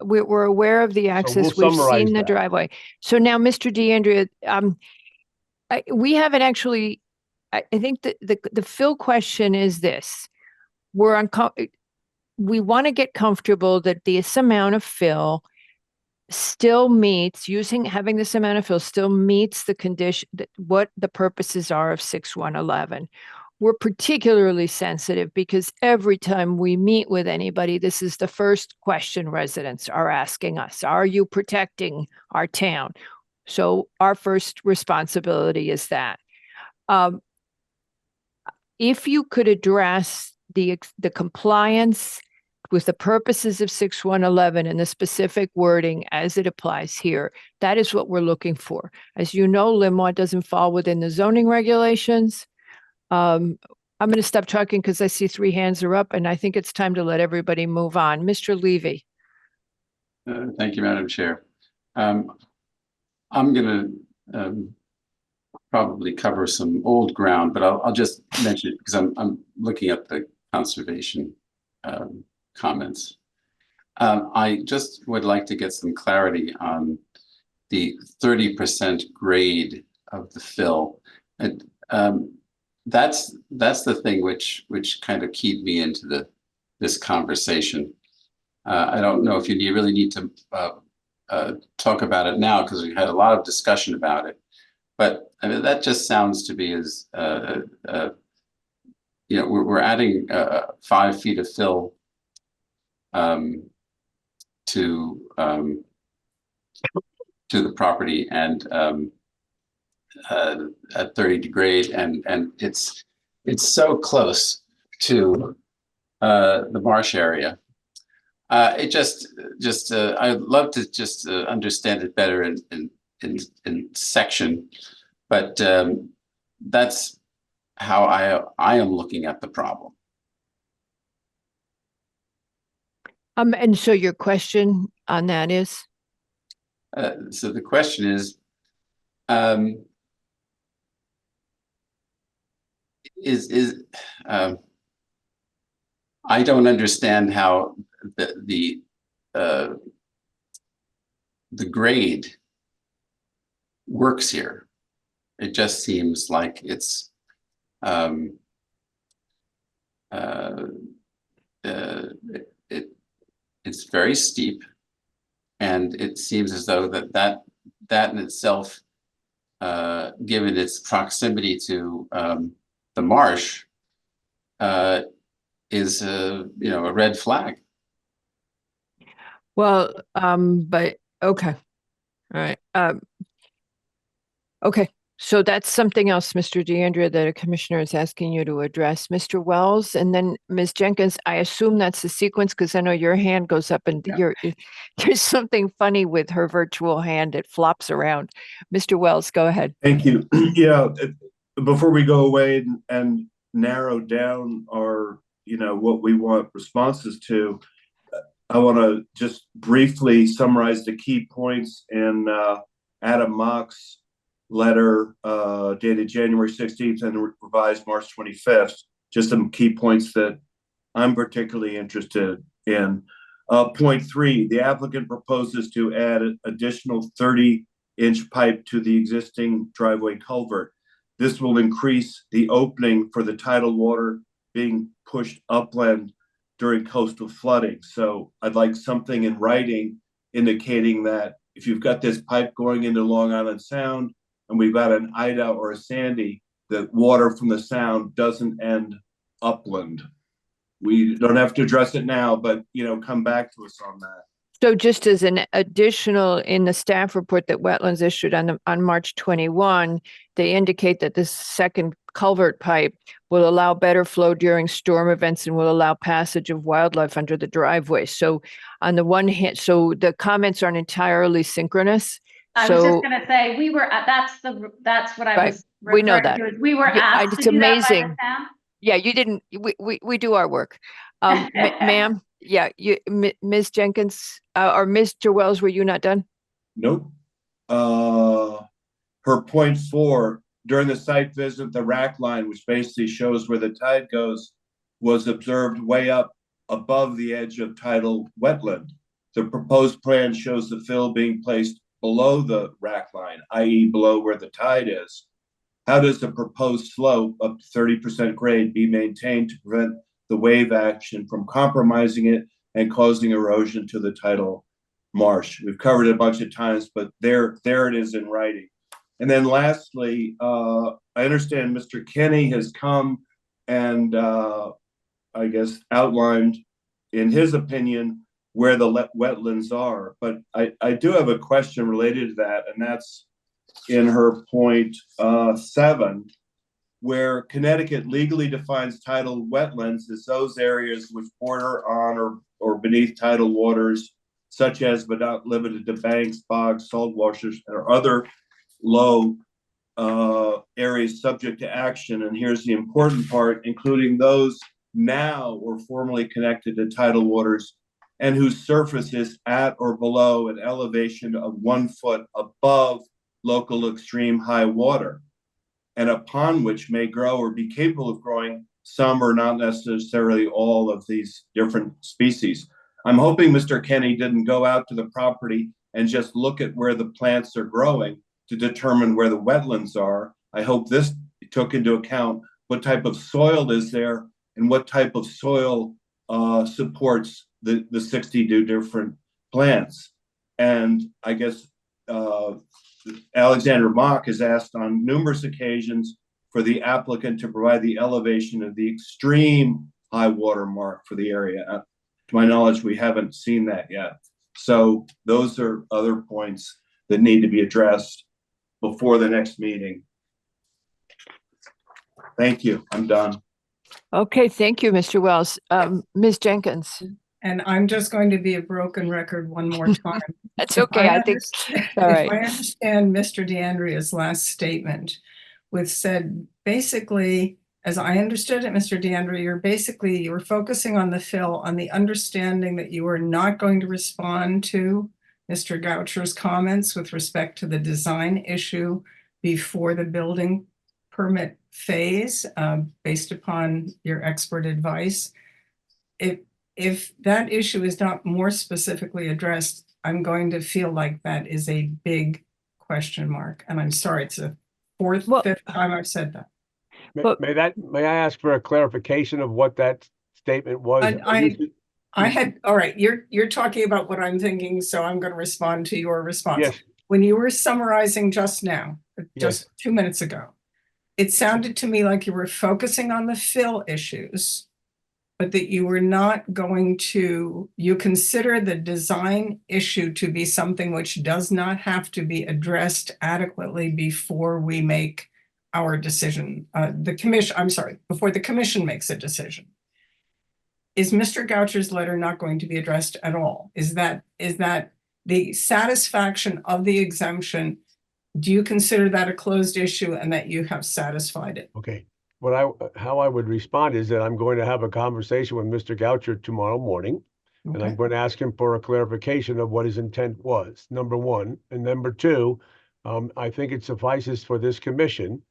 We're aware of the access. we'll We've summarize seen the that. driveway. So now, Mr. DeAndrea, we haven't actually, I think the fill question is this. We want to get comfortable that this amount of fill still meets, having this amount of fill still meets the condition, what the purposes are of 6111. We're particularly sensitive because every time we meet with anybody, this is the first question residents are asking us. Are you protecting our town? So our first responsibility is that. If you could address the compliance with the purposes of 6111 and the specific wording as it applies here, that is what we're looking for. As you know, LIMWA doesn't fall within the zoning regulations. I'm going to stop talking because I see 3 hands are up, and I think it's time to let everybody move on. Mr. Levy. Thank you, Madam Chair. I'm going to probably cover some old ground, but I'll just mention it because I'm looking at the conservation comments. I just would like to get some clarity on the 30% grade of the fill. And that's the thing which kind of keyed me into this conversation. I don't know if you really need to talk about it now because we had a lot of discussion about it, but I mean that just sounds to be as we're adding 5 feet of fill to the property and at 30 grade, and it's so close to the marsh area. It just I'd love to just understand it better in section, but that's how I am looking at the problem. And so your question on that is? So the question is I don't understand how the grade works here. It just seems like it's it's very steep, and it seems as though that in itself, given its proximity to the marsh, is a red flag. Well, but okay. All right. Okay. So that's something else, Mr. DeAndrea, that a commissioner is asking you to address. Mr. Wells, and then Ms. Jenkins, I assume that's the sequence because I know your hand goes up and there's something funny with her virtual hand. It flops around. Mr. Wells, go ahead. Thank you. Yeah, before we go away and narrow down our, what we want responses to, I want to just briefly summarize the key points in Adam Mock's letter dated January 16th and revised March 25th. Just some key points that I'm particularly interested in. Point 3, the applicant proposes to add an additional 30-inch pipe to the existing driveway culvert. This will increase the opening for the tidal water being pushed upland during coastal flooding. So I'd like something in writing indicating that if you've got this pipe going into Long Island Sound and we've got an Ida or a Sandy, the water from the Sound doesn't end upland. We don't have to address it now, but come back to us on that. So just as an additional, in the staff report that Wetlands issued on March 21, they indicate that this second culvert pipe will allow better flow during storm events and will allow passage of wildlife under the driveway. So on the one hand, so the comments aren't entirely synchronous. I was just going to say, we were, that's what I was we know that. We were asked it's to do amazing. That by the town. Yeah, you didn't, we do our work. Ma'am, yeah, Ms. Jenkins, or Mr. Wells, were you not done? Nope. Her point 4, during the site visit, the rack line, which basically shows where the tide goes, was observed way up above the edge of tidal wetland. The proposed plan shows the fill being placed below the rack line, i.e. below where the tide is. How does the proposed slope up to 30% grade be maintained to prevent the wave action from compromising it and causing erosion to the tidal marsh? We've covered it a bunch of times, but there it is in writing. And then lastly, I understand Mr. Kenny has come and I guess outlined in his opinion where the wetlands are. But I do have a question related to that, and that's in her point 7, where Connecticut legally defines tidal wetlands as those areas which border on or beneath tidal waters, such as but not limited to banks, bogs, salt washers, or other low areas subject to action. And here's the important part, including those now or formerly connected to tidal waters and whose surface is at or below an elevation of 1 foot above local extreme high water, and upon which may grow or be capable of growing some or not necessarily all of these different species. I'm hoping Mr. Kenny didn't go out to the property and just look at where the plants are growing to determine where the wetlands are. I hope this took into account what type of soil is there and what type of soil supports the 62 different plants. And I guess Alexander Mock has asked on numerous occasions for the applicant to provide the elevation of the extreme high water mark for the area. To my knowledge, we haven't seen that yet. So those are other points that need to be addressed before the next meeting. Thank you. I'm done. Okay, thank you, Mr. Wells. Ms. Jenkins. And I'm just going to be a broken record one more time. That's okay. I think, all right. If I understand Mr. DeAndrea's last statement, with said basically as I understood it, Mr. DeAndre, you were focusing on the fill, on the understanding that you were not going to respond to Mr. Goucher's comments with respect to the design issue before the building permit phase, based upon your expert advice. If that issue is not more specifically addressed, I'm going to feel like that is a big question mark. And I'm sorry, it's the fifth time I've said that. May I ask for a clarification of what that statement was? I had, all right, you're talking about what I'm thinking, so I'm going to respond to your response. Yes. When you were summarizing just now, just Yes. 2 minutes ago, it sounded to me like you were focusing on the fill issues, but that you were not going to, you consider the design issue to be something which does not have to be addressed adequately before we make our decision. Before the commission makes a decision. Is Mr. Goucher's letter not going to be addressed at all? Is that the satisfaction of the exemption? Do you consider that a closed issue and that you have satisfied it? Okay. How I would respond is that I'm going to have a conversation with Mr. Goucher tomorrow morning, and I'm going to ask him for a clarification of what his intent was, number one. And number two, I think it suffices for this commission,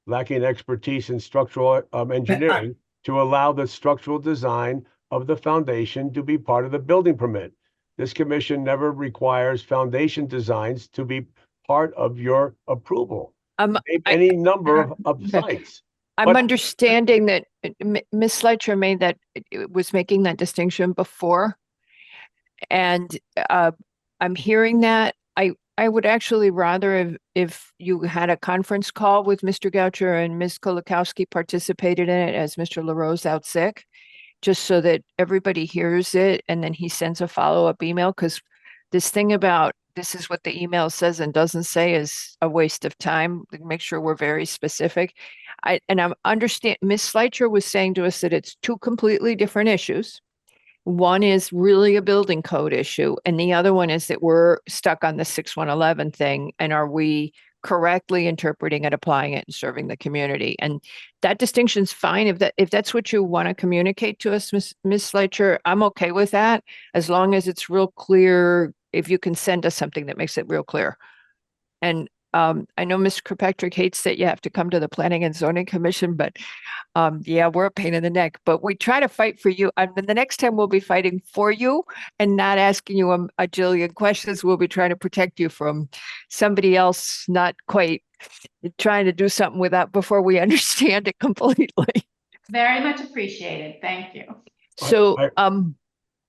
lacking expertise in structural engineering, to allow the structural design of the foundation to be part of the building permit. This commission never requires foundation designs to be part of your approval. Any number of sites. I'm understanding that Ms. Fletcher was making that distinction before. And I'm hearing that. I would actually rather if you had a conference call with Mr. Goucher and Ms. Kolakowski participated in it as Mr. LaRose out sick, just so that everybody hears it and then he sends a follow-up email, because this thing about this is what the email says and doesn't say is a waste of time. Make sure we're very specific. I understand Ms. Fletcher was saying to us that it's two completely different issues. One is really a building code issue, and the other one is that we're stuck on the 6111 thing. And are we correctly interpreting it, applying it, and serving the community? And that distinction's fine. If that's what you want to communicate to us, Ms. Fletcher, I'm okay with that, as long as it's real clear. If you can send us something that makes it real clear. And I know Mr. Kirkpatrick hates that you have to come to the Planning and Zoning Commission, but yeah, we're a pain in the neck, but we try to fight for you. And the next time we'll be fighting for you and not asking you a jillion questions. We'll be trying to protect you from somebody else not quite trying to do something with that before we understand it completely. Very much appreciated. Thank you. So,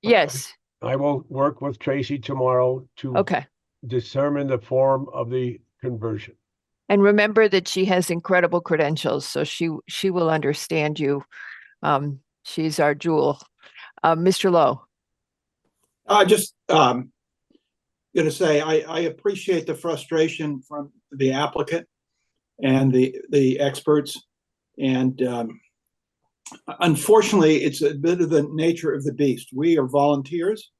yes. I will work with Tracy tomorrow to determine the form of the conversion. And remember that she has incredible credentials, so she will understand you. She's our jewel. Mr. Lowe. Just going to say I appreciate the frustration from the applicant and the experts, and unfortunately, it's a bit of the nature of the beast. We are volunteers.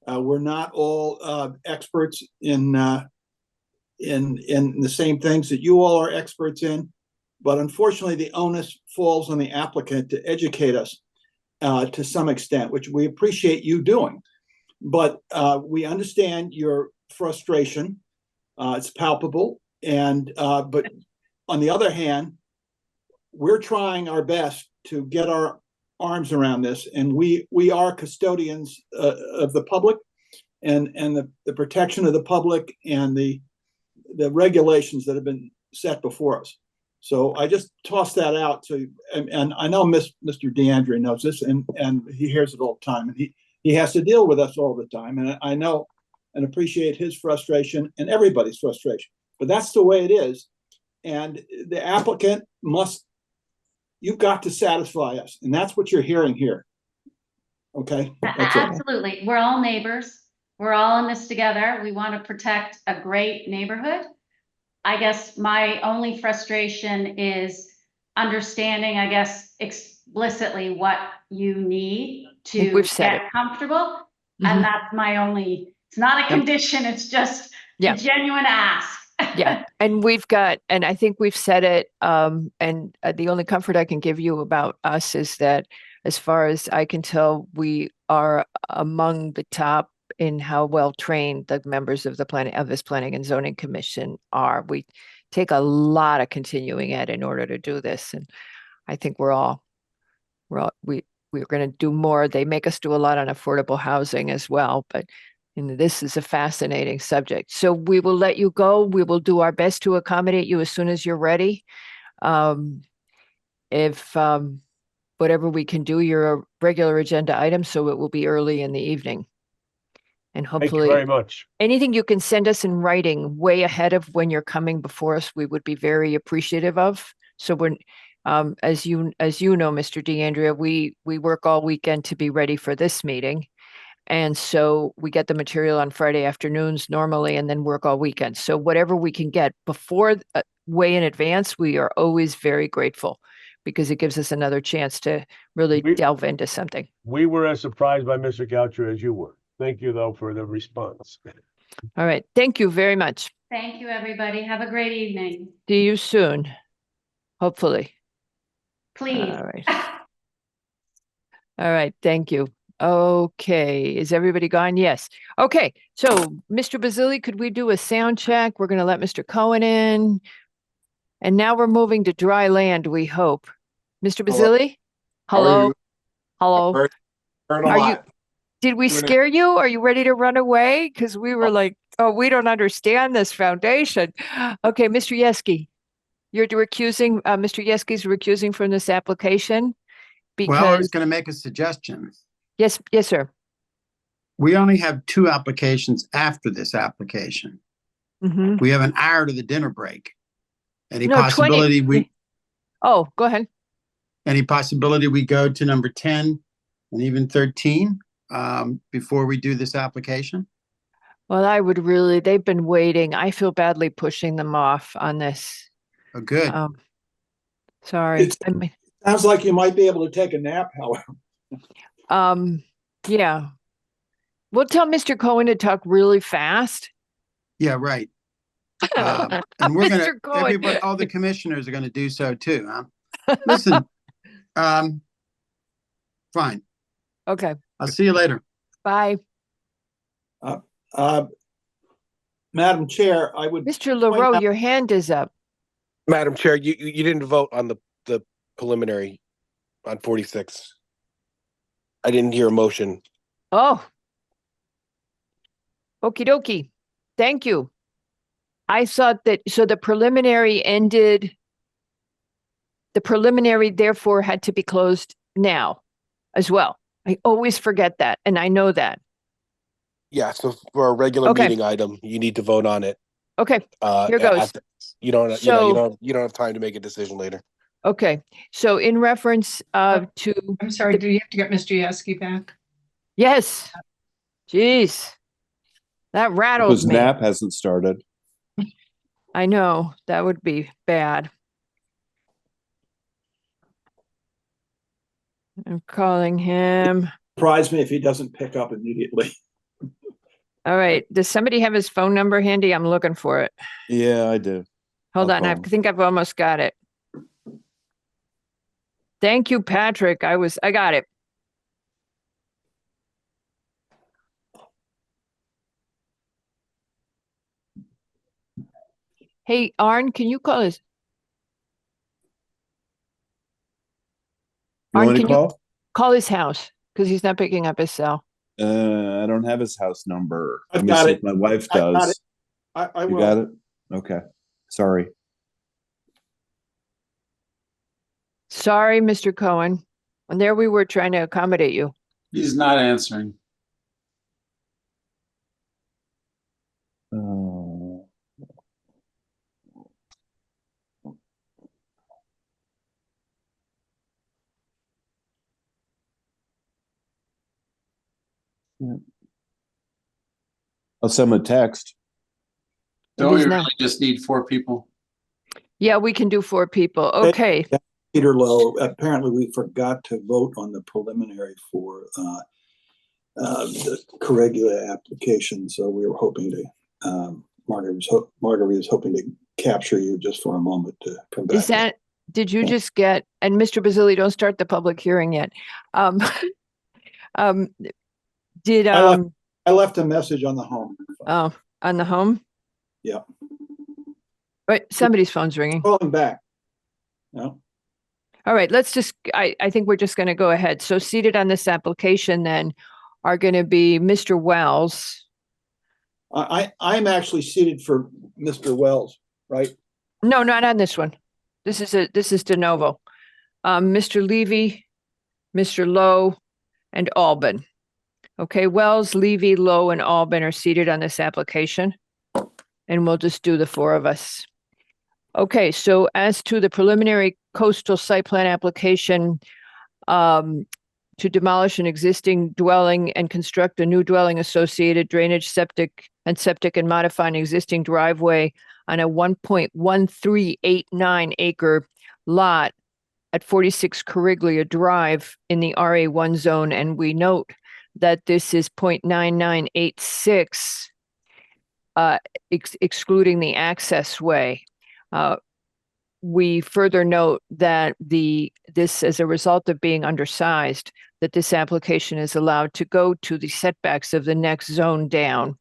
We're not all experts in the same things that you all are experts in, but unfortunately, the onus falls on the applicant to educate us to some extent, which we appreciate you doing. But we understand your frustration. It's palpable, and but on the other hand, we're trying our best to get our arms around this, and we are custodians of the public and the protection of the public and the regulations that have been set before us. So I just toss that out to, and I know Mr. DeAndre knows this, and he hears it all the time, and he has to deal with us all the time, and I know and appreciate his frustration and everybody's frustration, but that's the way it is, and the applicant you've got to satisfy us, and that's what you're hearing here. Okay? That's absolutely. We're all neighbors. We're all in this together. We want to protect a great neighborhood. I guess my only frustration is understanding, I guess, explicitly what you need to get comfortable. And that's my only, it's not a condition, it's just a genuine ask. Yeah, and and I think we've said it, and the only comfort I can give you about us is that as far as I can tell, we are among the top in how well trained the members of this planning and zoning commission are. We take a lot of continuing ed in order to do this, and I think we're going to do more. They make us do a lot on affordable housing as well, but this is a fascinating subject. So we will let you go. We will do our best to accommodate you as soon as you're ready. If whatever we can do, you're a regular agenda item, so it will be early in the evening. And Thank you hopefully very much. anything you can send us in writing way ahead of when you're coming before us, we would be very appreciative of. So when as you know, Mr. DeAndrea, we work all weekend to be ready for this meeting. And so we get the material on Friday afternoons normally and then work all weekend. So whatever we can get before, way in advance, we are always very grateful because it gives us another chance to really delve into something. We were as surprised by Mr. Goucher as you were. Thank you, though, for the response. All right. Thank you very much. Thank you, everybody. Have a great evening. See you soon. Hopefully. Please. All right. All right. Thank you. Okay. Is everybody gone? Yes. Okay. So, Mr. Basili, could we do a sound check? We're going to let Mr. Cohen in. And now we're moving to dry land, we hope. Mr. Basili? Hello? Hello? Did we scare you? Are you ready to run away? Because we were like, oh, we don't understand this foundation. Okay, Mr. Yeski, you're recusing, Mr. Yeski's recusing from this application because. Well, I was going to make a suggestion. Yes, sir. We only have 2 applications after this application. Mm-hmm. We have an hour to the dinner break. Any possibility 20. Oh, go ahead. Any possibility we go to number 10 and even 13 before we do this application? Well, they've been waiting. I feel badly pushing them off on this. Oh, good. Sorry. Sounds like you might be able to take a nap, however. Yeah. We'll tell Mr. Cohen to talk really fast. Yeah, right. And we're everybody, all the commissioners are going to do so too. Huh? Listen, fine. Okay. I'll see you later. Bye. Madam Chair, I would. Mr. LaRoe, your hand is up. Madam Chair, you didn't vote on the preliminary on 46. I didn't hear a motion. Oh. Okie dokie. Thank you. I thought that, so the preliminary ended. The preliminary therefore had to be closed now as well. I always forget that, and I know that. Yeah, so for a regular meeting item, you need to vote on it. Okay, here goes. You don't have time to make a decision later. Okay, so in reference to. I'm sorry, do you have to get Mr. Yeski back? Yes. Jeez. That rattles His me. nap hasn't started. I know, that would be bad. I'm calling him. Surprise me if he doesn't pick up immediately. All right. Does somebody have his phone number handy? I'm looking for it. Yeah, I do. Hold on. I think I've almost got it. Thank you, Patrick. I got it. Hey, Arn, can you call his? Arn, can you call his house? Because he's not picking up his cell. I don't have his house number. I've got it. My wife does. I You will. got it? Okay. Sorry. Sorry, Mr. Cohen. And there we were trying to accommodate you. He's not answering. Yeah. I'll send him a text. Don't we really just need 4 people? Yeah, we can do 4 people. Okay. Peter Lowe, apparently we forgot to vote on the preliminary for the Corregula application, so we were hoping to Marguerite was hoping to capture you just for a moment to come back. Is that, did you just get, and Mr. Basili, don't start the public hearing yet. Did, I left a message on the home. oh, on the home? Yeah. But somebody's phone's ringing. Calling back. No. All right, let's just, I think we're just going to go ahead. So seated on this application then are going to be Mr. Wells. I'm actually seated for Mr. Wells, right? No, not on this one. This is de novo. Mr. Levy, Mr. Lowe, and Albin. Okay, Wells, Levy, Lowe, and Albin are seated on this application. And we'll just do the four of us. Okay, so as to the preliminary coastal site plan application to demolish an existing dwelling and construct a new dwelling, associated drainage, septic and modify an existing driveway on a 1.1389 acre lot at 46 Corriglia Drive in the RA1 zone. And we note that this is 0.9986 excluding the access way. We further note that this, as a result of being undersized, that this application is allowed to go to the setbacks of the next zone down.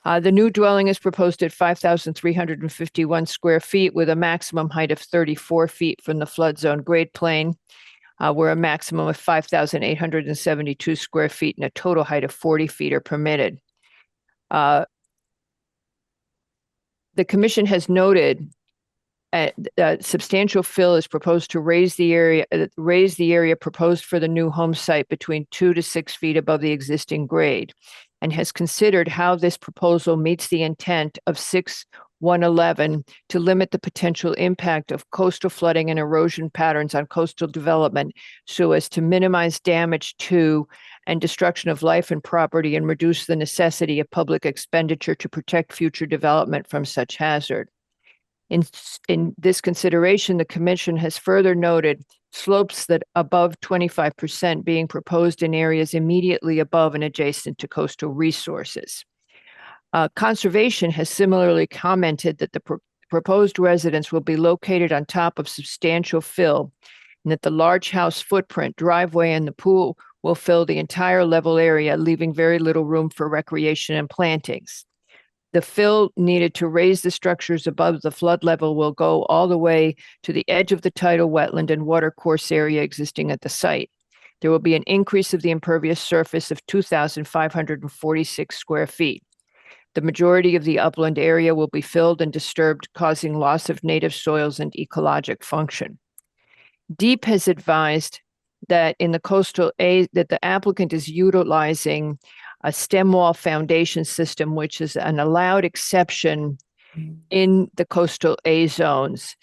The new dwelling is proposed at 5,351 square feet with a maximum height of 34 feet from the flood zone grade plane, where a maximum of 5,872 square feet and a total height of 40 feet are permitted. The commission has noted substantial fill is proposed to raise the area proposed for the new home site between 2 to 6 feet above the existing grade, and has considered how this proposal meets the intent of 6.111 to limit the potential impact of coastal flooding and erosion patterns on coastal development so as to minimize damage to and destruction of life and property and reduce the necessity of public expenditure to protect future development from such hazard. In this consideration, the commission has further noted slopes that above 25% being proposed in areas immediately above and adjacent to coastal resources. Conservation has similarly commented that the proposed residence will be located on top of substantial fill, and that the large house footprint, driveway, and the pool will fill the entire level area, leaving very little room for recreation and plantings. The fill needed to raise the structures above the flood level will go all the way to the edge of the tidal wetland and watercourse area existing at the site. There will be an increase of the impervious surface of 2,546 square feet. The majority of the upland area will be filled and disturbed, causing loss of native soils and ecologic function. DEEP has advised that in the coastal A, that the applicant is utilizing a stem wall foundation system, which is an allowed exception in the coastal A zones,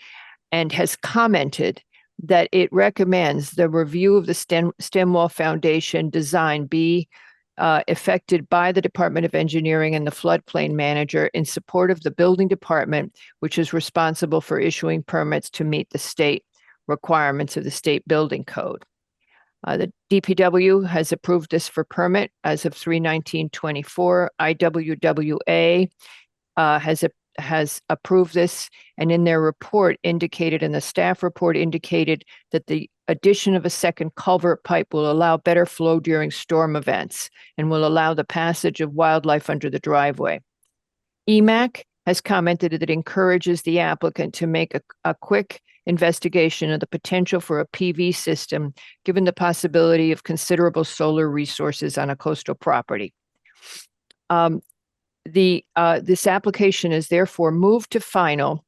and has commented that it recommends the review of the stem wall foundation design be effected by the Department of Engineering and the floodplain manager in support of the building department, which is responsible for issuing permits to meet the state requirements of the state building code. The DPW has approved this for permit as of 3/19/24. IWWA has approved this, and in their report indicated, and the staff report indicated, that the addition of a second culvert pipe will allow better flow during storm events and will allow the passage of wildlife under the driveway. EMAC has commented that it encourages the applicant to make a quick investigation of the potential for a PV system, given the possibility of considerable solar resources on a coastal property. This application is therefore moved to final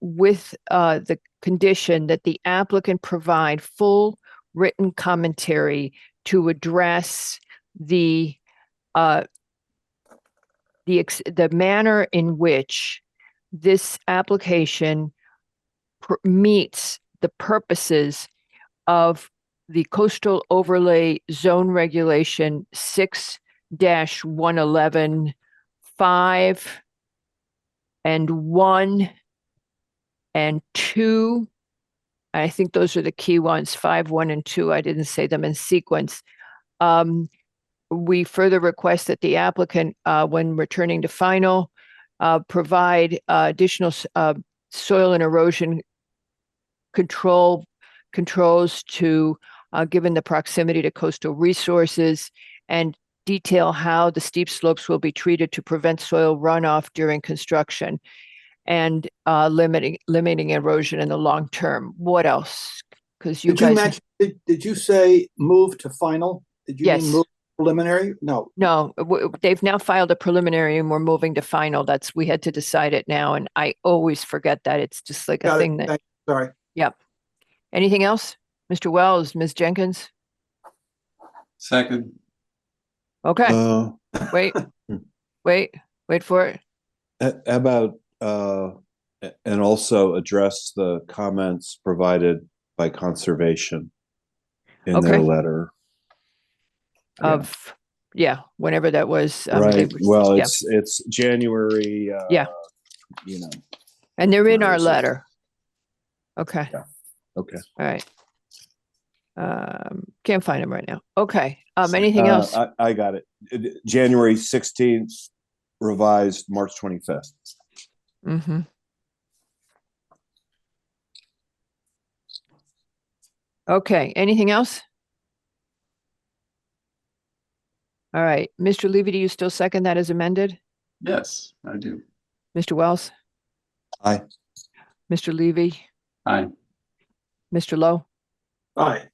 with the condition that the applicant provide full written commentary to address the manner in which this application meets the purposes of the Coastal Overlay Zone Regulation 6-111, 5 and 1 and 2. I think those are the key ones, 5, 1, and 2. I didn't say them in sequence. We further request that the applicant, when returning to final, provide additional soil and erosion controls to, given the proximity to coastal resources, and detail how the steep slopes will be treated to prevent soil runoff during construction, and limiting erosion in the long term. What else? Because you guys mention, did you say move to final? Did you Yes. mean move preliminary? No. No, they've now filed a preliminary and we're moving to final. We had to decide it now, and I always forget that. It's just like a Got it. thing that. Thank you. Sorry. Yep. Anything else? Mr. Wells, Ms. Jenkins? Second. Okay, wait for it. How about, and also address the comments provided by conservation in their Okay. letter. Whenever that was. Right, well, yeah. it's January. Yeah. You know, And they're in where our is it? letter. Okay. Okay. All right. Can't find them right now. Okay. Anything else? I got it. January 16th, revised March 25th. Mm-hmm. Okay, anything else? All right, Mr. Levy, do you still second that as amended? Yes, I do. Mr. Wells? Aye. Mr. Levy? Aye. Mr. Lowe? Aye.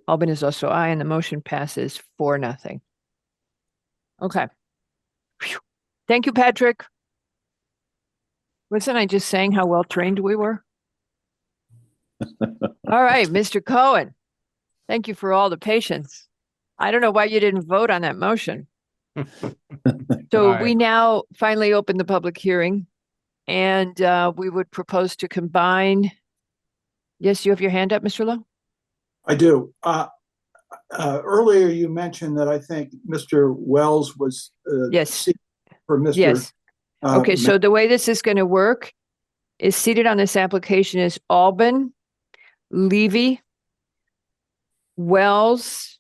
Albin is also aye, and the motion passes 4-0. Okay. Phew. Thank you, Patrick. Wasn't I just saying how well trained we were? All right, Mr. Cohen. Thank you for all the patience. I don't know why you didn't vote on that motion. So we now finally open the public hearing, and we would propose to combine. Yes, you have your hand up, Mr. Lowe? I do. Earlier you mentioned that I think Mr. Wells was Yes. for Mr. Yes. Okay, so the way this is going to work is seated on this application is Albin, Levy, Wells,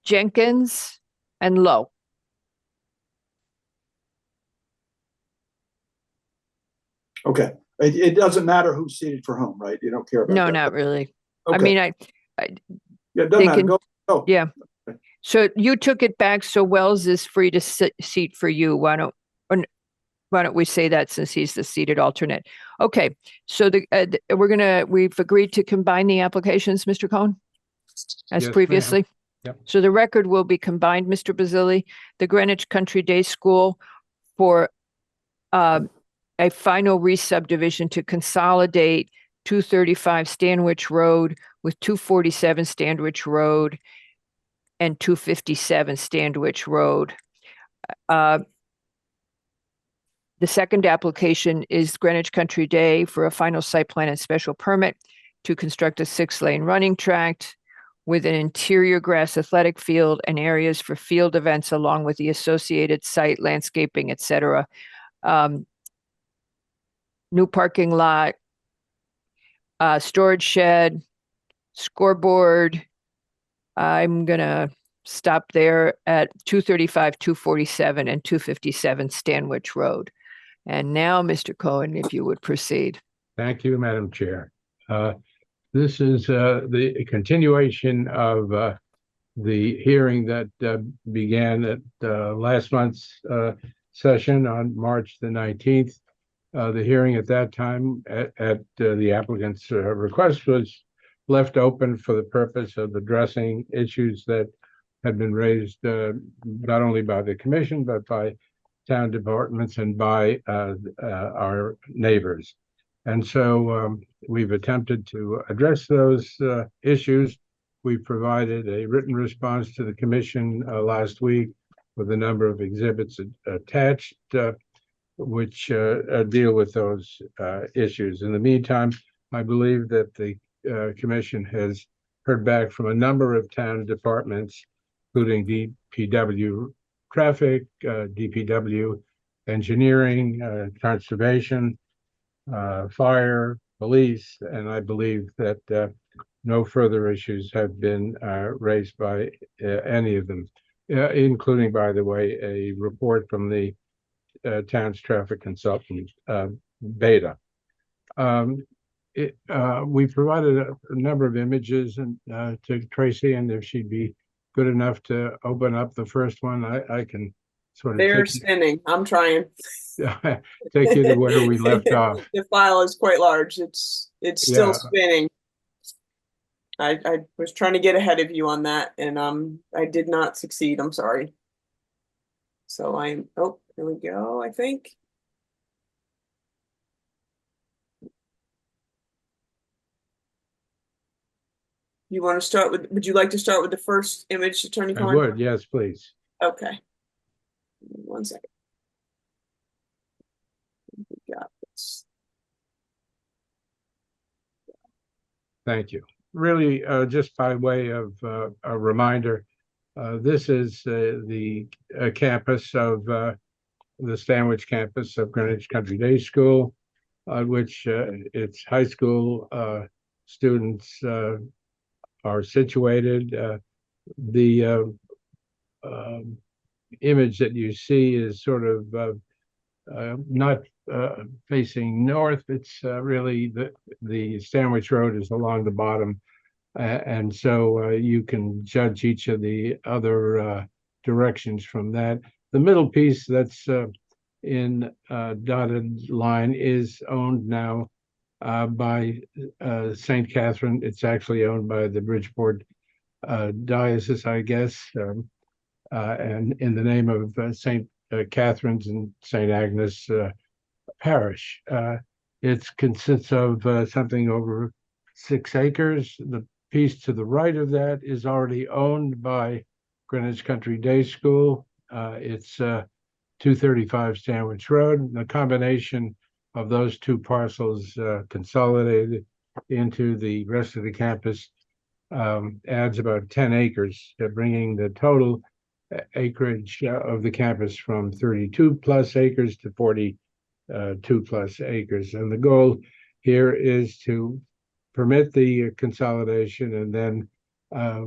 Jenkins, and Lowe. Okay. It doesn't matter who's seated for whom, right? You don't care about No, that. not really. Okay. I mean, Yeah, it they doesn't matter. can- Go. yeah. So you took it back, so Wells is free to seat for you. Why don't we say that, since he's the seated alternate? Okay, so we've agreed to combine the applications, Mr. Cohen, as Yes, previously. ma'am. Yep. So the record will be combined, Mr. Basili, the Greenwich Country Day School for a final re-subdivision to consolidate 235 Stanwich Road with 247 Stanwich Road and 257 Stanwich Road. The second application is Greenwich Country Day for a final site plan and special permit to construct a 6-lane running track with an interior grass athletic field and areas for field events, along with the associated site landscaping, etc. New parking lot, storage shed, scoreboard. I'm gonna stop there at 235, 247, and 257 Stanwich Road. And now, Mr. Cohen, if you would proceed. Thank you, Madam Chair. This is the continuation of the hearing that began at last month's session on March the 19th. The hearing at that time at the applicant's request was left open for the purpose of addressing issues that had been raised not only by the commission, but by town departments and by our neighbors. And so we've attempted to address those issues. We provided a written response to the commission last week with a number of exhibits attached, which deal with those issues. In the meantime, I believe that the commission has heard back from a number of town departments, including DPW traffic, DPW engineering, conservation, fire, police, and I believe that no further issues have been raised by any of them, including, by the way, a report from the town's traffic consultant, Beta. We provided a number of images and to Tracy, and if she'd be good enough to open up the first one, I can sort of They're take spinning. I'm trying. take you to where we left off. The file is quite large. It's still spinning. I was trying to get ahead of you on that, and I did not succeed. I'm sorry. So oh, here we go, I think. You want to start with, would you like to start with the first image, Attorney I Klein? would, yes, please. Okay. 1 second. We got this. Thank you. Really, just by way of a reminder, this is the campus of the Stanwich campus of Greenwich Country Day School, which its high school students are situated. The image that you see is sort of not facing north. It's really the Stanwich Road is along the bottom, and so you can judge each of the other directions from that. The middle piece that's in dotted line is owned now by St. Catherine. It's actually owned by the Bridgeport Diocese, I guess, and in the name of St. Catherine's and St. Agnes Parish. It consists of something over 6 acres. The piece to the right of that is already owned by Greenwich Country Day School. It's 235 Stanwich Road. The combination of those two parcels consolidated into the rest of the campus adds about 10 acres, bringing the total acreage of the campus from 32 plus acres to 42 plus acres. And the goal here is to permit the consolidation and then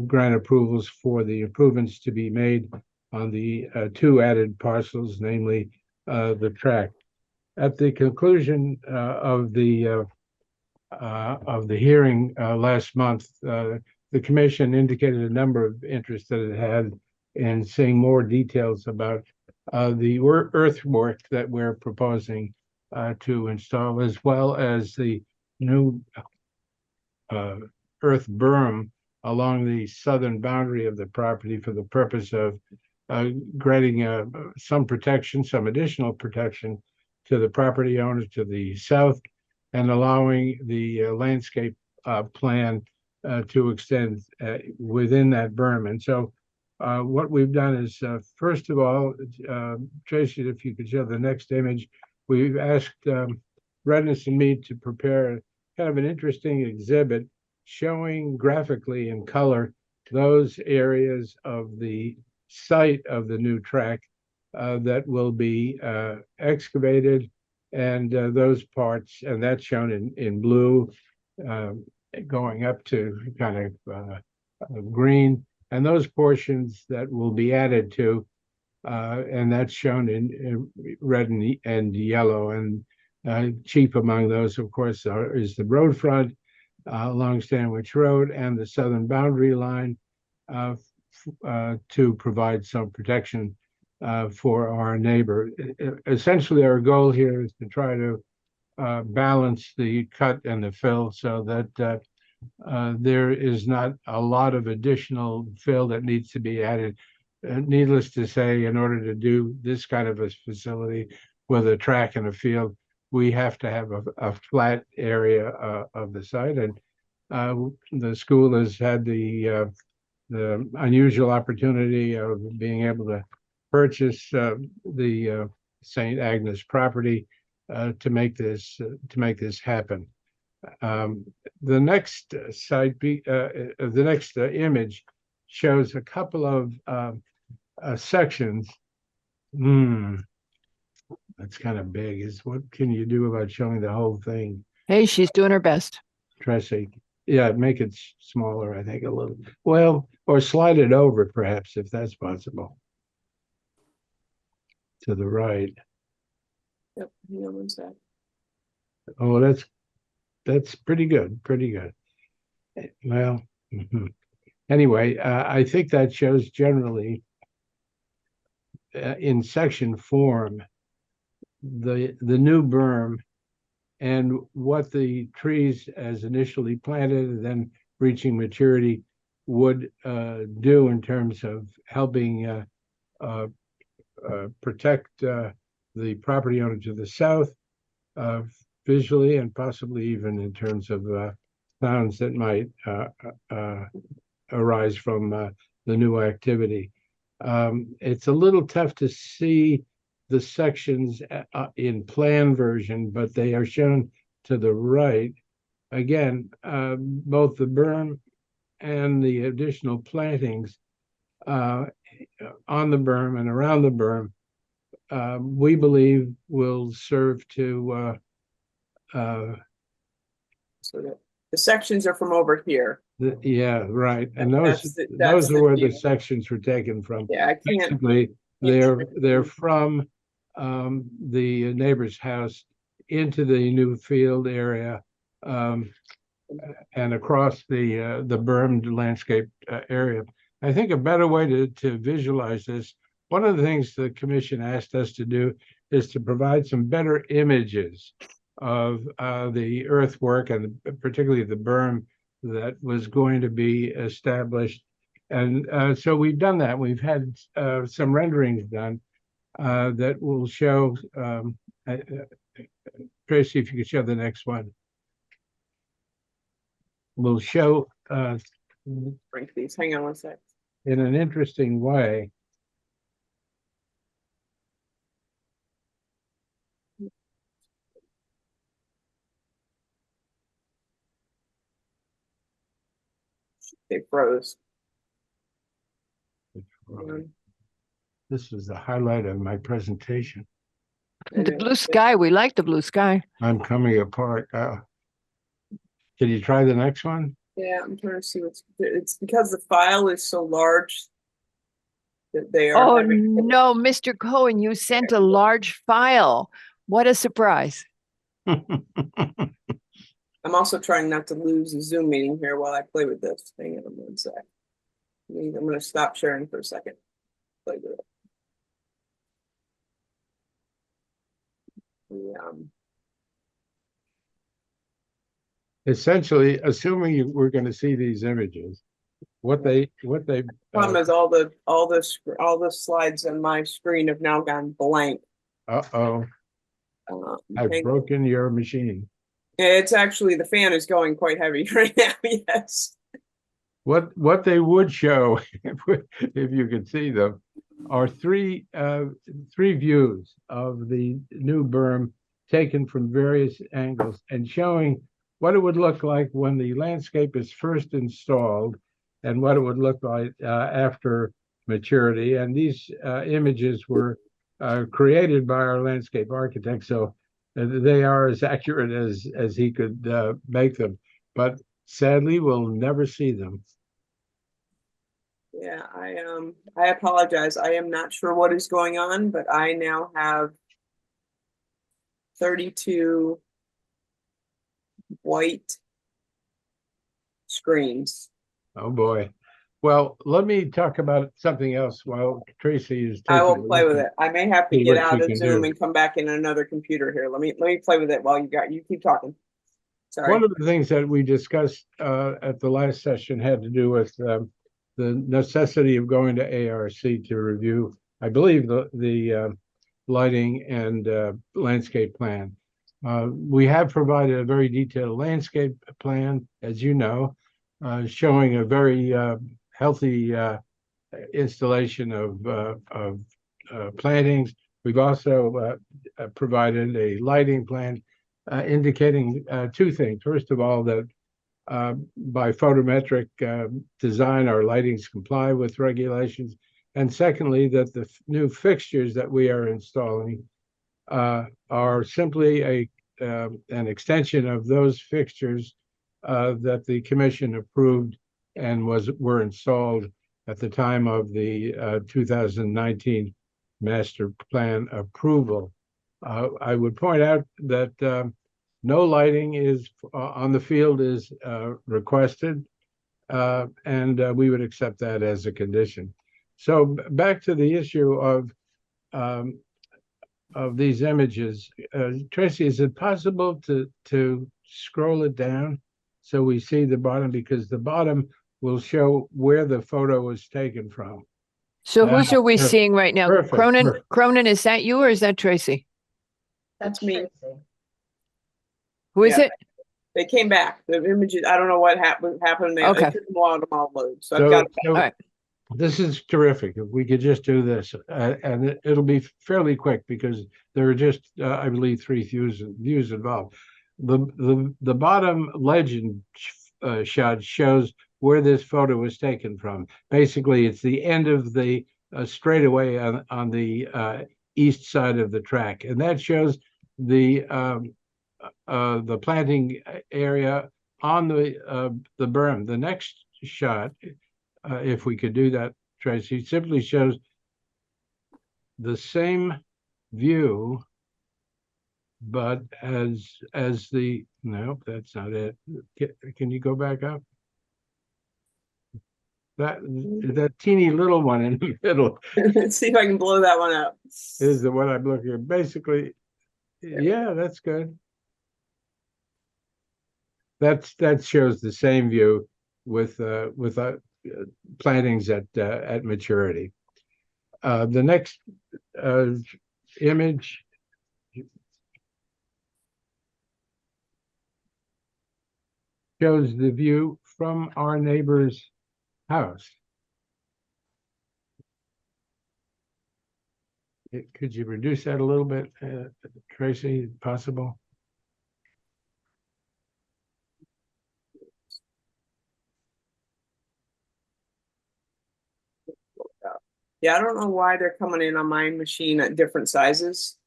grant approvals for the improvements to be made on the 2 added parcels, namely the tract. At the conclusion of the hearing last month, the commission indicated a number of interests that it had in seeing more details about the earthwork that we're proposing to install, as well as the new earth berm along the southern boundary of the property for the purpose of granting some protection, some additional protection to the property owners to the south, and allowing the landscape plan to extend within that berm. And so what we've done is, first of all, Tracy, if you could show the next image, we've asked Redness and me to prepare kind of an interesting exhibit showing graphically in color those areas of the site of the new track that will be excavated, and those parts, and that's shown in blue, going up to kind of green, and those portions that will be added to, and that's shown in red and yellow. And chief among those, of course, is the road front along Stanwich Road and the southern boundary line to provide some protection for our neighbor. Essentially, our goal here is to try to balance the cut and the fill so that there is not a lot of additional fill that needs to be added. Needless to say, in order to do this kind of a facility with a track and a field, we have to have a flat area of the site. And the school has had the unusual opportunity of being able to purchase the St. Agnes property to make this happen. The next the next image shows a couple of sections. That's kind of big. What can you do about showing the whole thing? Hey, she's doing her best. Tracy, yeah, make it smaller, I think, a little. Well, or slide it over, perhaps, if that's possible. To the right. Yep, hang on one sec. Oh, that's pretty good, pretty good. Well, anyway, I think that shows generally in section form the new berm and what the trees as initially planted and then reaching maturity would do in terms of helping protect the property owner to the south visually and possibly even in terms of sounds that might arise from the new activity. It's a little tough to see the sections in plan version, but they are shown to the right. Again, both the berm and the additional plantings on the berm and around the berm, we believe will serve to So the sections are from over here. yeah, right. And That's those are where the view. sections were taken from. Yeah, I can't. Basically, they're from the neighbor's house into the new field area and across the bermed landscape area. I think a better way to visualize this, one of the things the commission asked us to do is to provide some better images of the earthwork and particularly the berm that was going to be established. And so we've done that. We've had some renderings done that will show, Tracy, if you could show the next one. Will show Bring these. Hang on one sec. in an interesting way They froze. This is the highlight of my presentation. The blue sky, we like the blue sky. I'm coming apart. Can you try the next one? Yeah, I'm trying to see it's because the file is so large that they are. Oh, no, Mr. Cohen, you sent a large file. What a surprise. I'm also trying not to lose the Zoom meeting here while I play with this. Hang on one sec. I'm going to stop sharing for a second. Play with it. Essentially, assuming we're going to see these images, what they problem is all the slides on my screen have now gone blank. I've broken your machine. It's actually the fan is going quite heavy right now. Yes. What they would show, if you could see them, are three views of the new berm taken from various angles and showing what it would look like when the landscape is first installed and what it would look like after maturity. And these images were created by our landscape architect, so they are as accurate as he could make them. But sadly, we'll never see them. Yeah, I apologize. I am not sure what is going on, but I now have 32 white screens. Oh boy. Well, let me talk about something else while Tracy is I will play with it. I may have to get out of Zoom do. and come back in another computer here. Let me play with it while you keep talking. Sorry. One of the things that we discussed at the last session had to do with the necessity of going to ARC to review, I believe, the lighting and landscape plan. We have provided a very detailed landscape plan, as you know, showing a very healthy installation of plantings. We've also provided a lighting plan indicating two things. First of all, that by photometric design, our lightings comply with regulations. And secondly, that the new fixtures that we are installing are simply an extension of those fixtures that the commission approved and were installed at the time of the 2019 master plan approval. I would point out that no lighting is on the field is requested, and we would accept that as a condition. So back to the issue of these images, Tracy, is it possible to scroll it down so we see the bottom, because the bottom will show where the photo was taken from. So whose are we Perfect. seeing right now? Perfect, perfect. Cronin, is that you or is that Tracy? That's me. Who is Yeah. it? They came back. The images, I don't know what happened. They Okay. took them all to all load. So I've got it So back. this is terrific. If we could just do this, and it'll be fairly quick because there are just, I believe, 3 views involved. The bottom legend shot shows where this photo was taken from. Basically, it's the end of the straightaway on the east side of the track, and that shows the planting area on the berm. The next shot, if we could do that, Tracy, simply shows the same view, but as the, no, that's not it. Can you go back up? That teeny little one in the middle Let's see if I can blow that one up. is the one I'm looking at. Basically, yeah, that's good. That shows the same view with plantings at maturity. The next image shows the view from our neighbor's house. Could you reduce that a little bit, Tracy, if possible? Yeah, I don't know why they're coming in on my machine at different sizes.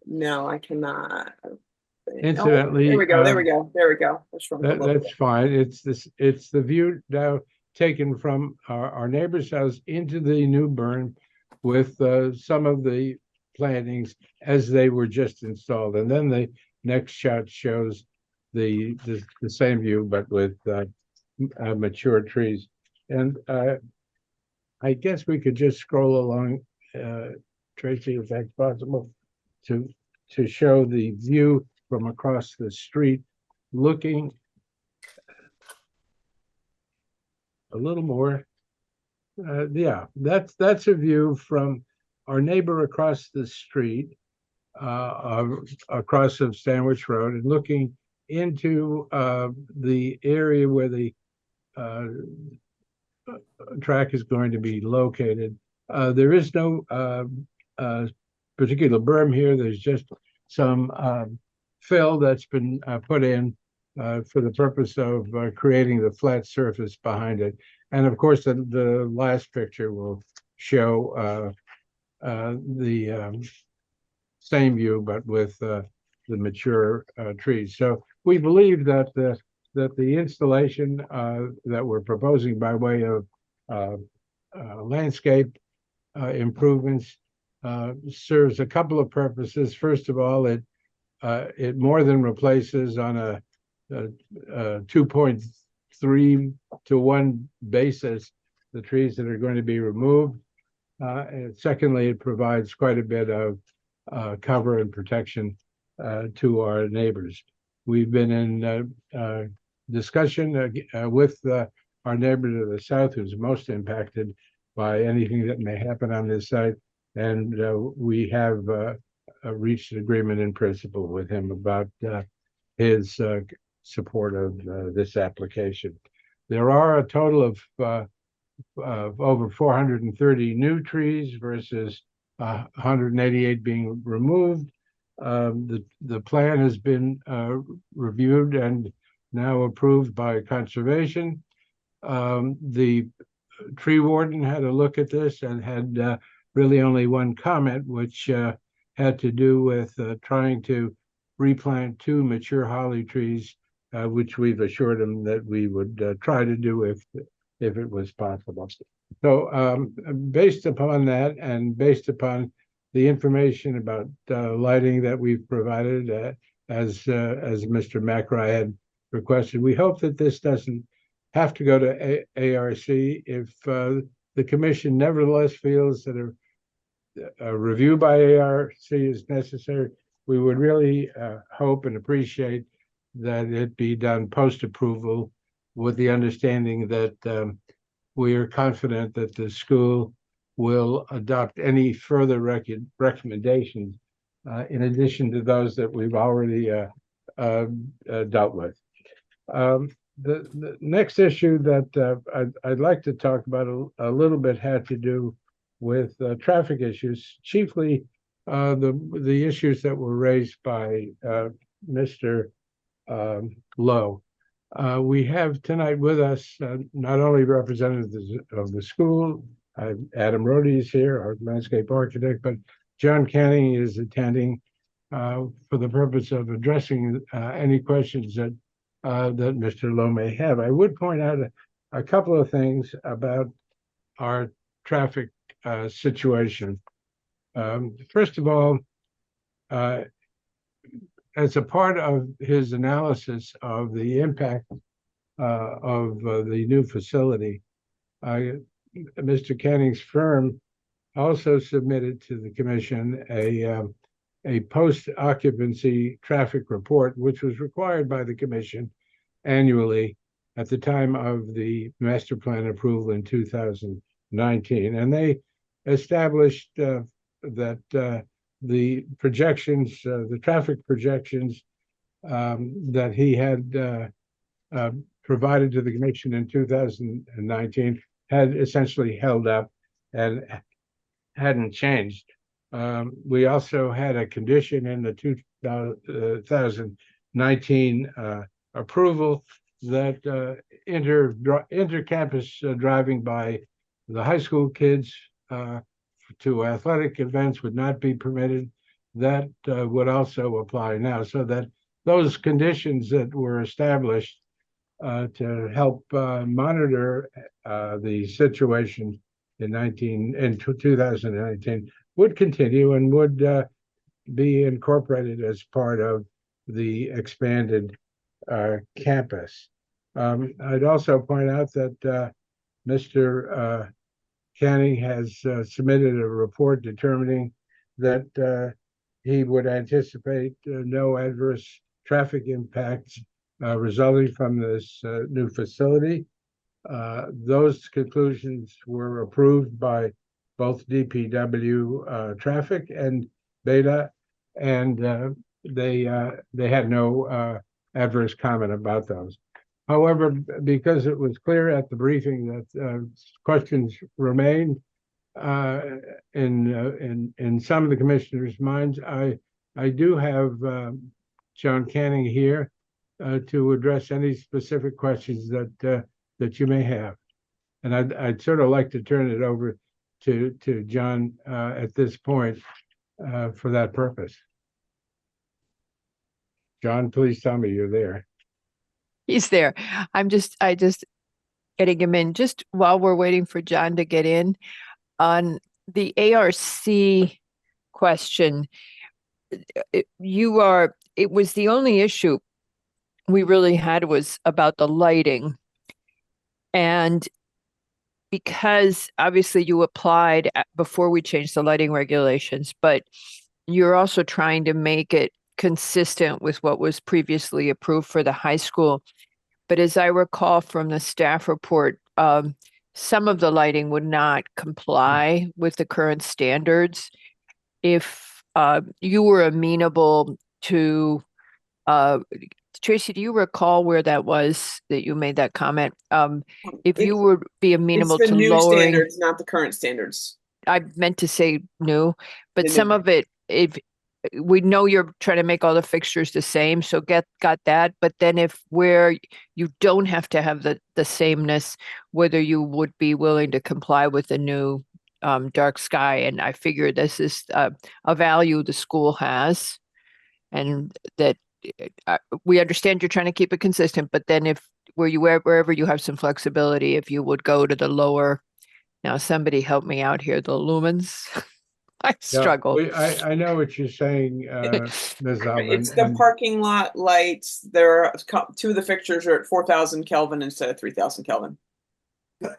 No, I cannot. Incidentally, there we go. There we go. There we go. That's fine. It's the view now taken from our neighbor's house into the new burn with some of the plantings as they were just installed, and then the next shot shows the same view but with mature trees. And I guess we could just scroll along, Tracy, if that's possible, to show the view from across the street, looking a little more. Yeah, that's a view from our neighbor across the street, across of Sandwich Road, and looking into the area where the track is going to be located. There is no particular berm here. There's just some fill that's been put in for the purpose of creating the flat surface behind it. And of course, the last picture will show the same view, but with the mature trees. So we believe that the installation that we're proposing by way of landscape improvements serves a couple of purposes. First of all, it more than replaces on a 2.3 to 1 basis the trees that are going to be removed. And secondly, it provides quite a bit of cover and protection to our neighbors. We've been in discussion with our neighbor to the south, who's most impacted by anything that may happen on this site, and we have reached an agreement in principle with him about his support of this application. There are a total of over 430 new trees versus 188 being removed. The plan has been reviewed and now approved by conservation. The tree warden had a look at this and had really only one comment, which had to do with trying to replant 2 mature holly trees, which we've assured him that we would try to do if it was possible. So based upon that, and based upon the information about lighting that we've provided as Mr. McRae had requested. We hope that this doesn't have to go to ARC. If the commission nevertheless feels that a review by ARC is necessary, we would really hope and appreciate that it be done post-approval, with the understanding that we are confident that the school will adopt any further recommendations in addition to those that we've already dealt with. The next issue that I'd like to talk about a little bit had to do with traffic issues, chiefly the issues that were raised by Mr. Lowe. We have tonight with us not only representatives of the school, Adam Rohde is here, our landscape architect, but John Canning is attending for the purpose of addressing any questions that Mr. Lowe may have. I would point out a couple of things about our traffic situation. First of all, as a part of his analysis of the impact of the new facility, Mr. Canning's firm also submitted to the commission a post-occupancy traffic report, which was required by the commission annually at the time of the master plan approval in 2019. And they established that the projections, the traffic projections that he had provided to the commission in 2019 had essentially held up and hadn't changed. We also had a condition in the 2019 approval that inter-campus driving by the high school kids to athletic events would not be permitted. That would also apply now, so that those conditions that were established to help monitor the situation in 2019 would continue and would be incorporated as part of the expanded campus. I'd also point out that Mr. Canning has submitted a report determining that he would anticipate no adverse traffic impacts resulting from this new facility. Those conclusions were approved by both DPW traffic and Beta, and they had no adverse comment about those. However, because it was clear at the briefing that questions remained in some of the commissioners' minds, I do have John Canning here to address any specific questions that you may have. And I'd sort of like to turn it over to John at this point for that purpose. John, please tell me you're there. He's there. I just getting him in. Just while we're waiting for John to get in, on the ARC question, it was the only issue we really had was about the lighting. And because obviously you applied before we changed the lighting regulations, but you're also trying to make it consistent with what was previously approved for the high school. But as I recall from the staff report, some of the lighting would not comply with the current standards. If you were amenable to, Tracy, do you recall where that was that you made that comment? If you would be amenable it's the to new lowering, standards, not the current standards. I meant to say new, but The some new. of it, if we know you're trying to make all the fixtures the same, so got that. But then if where you don't have to have the sameness, whether you would be willing to comply with the new dark sky. And I figure this is a value the school has, and that we understand you're trying to keep it consistent, but then if wherever you have some flexibility, if you would go to the lower, now somebody help me out here, the lumens. I struggle. I know what you're saying, Ms. Alvin. It's the parking lot lights. There are two of the fixtures are at 4,000 Kelvin instead of 3,000 Kelvin.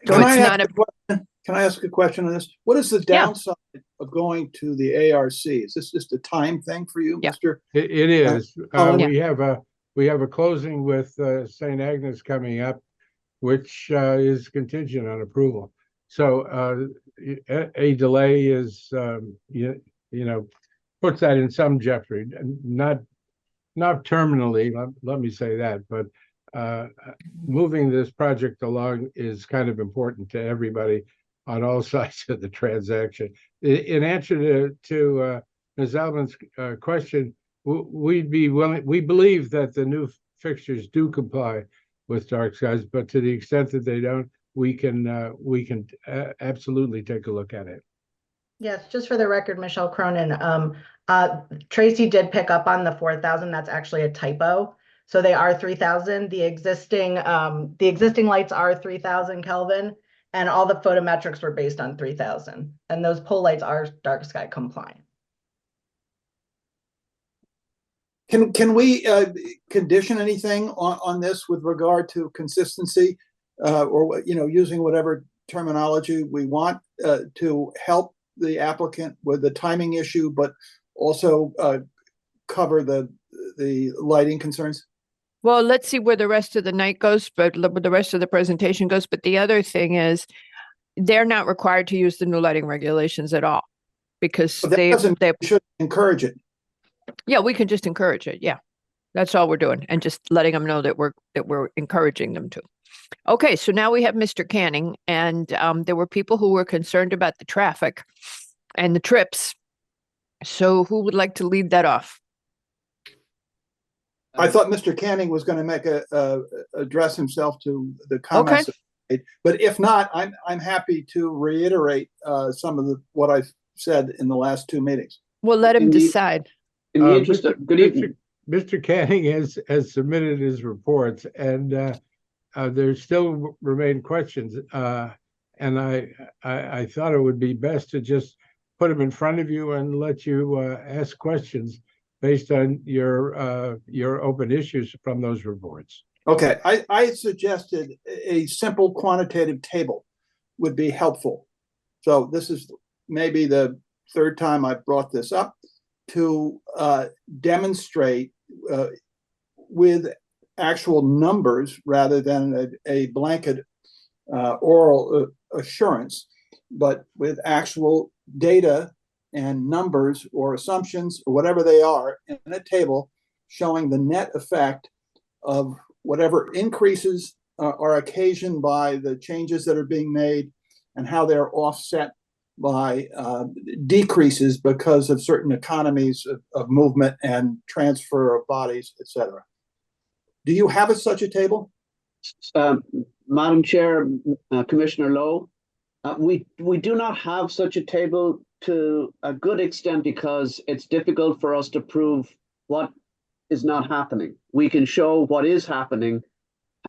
Can I ask a question on this? What is the downside of going to the ARC? Is this just a time thing for you, Mr.? It is. We have a closing with St. Agnes coming up, which is contingent on approval. So a delay is, puts that in some jeopardy. Not terminally, let me say that, but moving this project along is kind of important to everybody on all sides of the transaction. In answer to Ms. Alvin's question, we'd be willing. We believe that the new fixtures do comply with dark skies, but to the extent that they don't, we can absolutely take a look at it. Yes, just for the record, Michelle Cronin, Tracy did pick up on the 4,000. That's actually a typo. So they are 3,000. The existing lights are 3,000 Kelvin, and all the photometrics were based on 3,000. And those pole lights are dark sky compliant. Can we condition anything on this with regard to consistency, or using whatever terminology we want to help the applicant with the timing issue, but also cover the lighting concerns? Well, let's see where the rest of the night goes, but the rest of the presentation goes. But the other thing is, they're not required to use the new lighting regulations at all, because they should encourage it. Yeah, we can just encourage it. Yeah, that's all we're doing, and just letting them know that we're encouraging them to. Okay, so now we have Mr. Canning, and there were people who were concerned about the traffic and the trips. So who would like to lead that off? I thought Mr. Canning was going to make address himself to the comments. Okay. But if not, I'm happy to reiterate some of what I've said in the last two meetings. We'll let him decide. In the interest of good evening. Mr. Canning has submitted his reports, and there still remain questions. And I thought it would be best to just put them in front of you and let you ask questions based on your open issues from those reports. Okay, I suggested a simple quantitative table would be helpful. So this is maybe the third time I've brought this up to demonstrate with actual numbers rather than a blanket oral assurance, but with actual data and numbers or assumptions or whatever they are in a table showing the net effect of whatever increases are occasioned by the changes that are being made and how they're offset by decreases because of certain economies of movement and transfer of bodies, etc. Do you have such a table? Madam Chair, Commissioner Lowe, we do not have such a table to a good extent because it's difficult for us to prove what is not happening. We can show what is happening,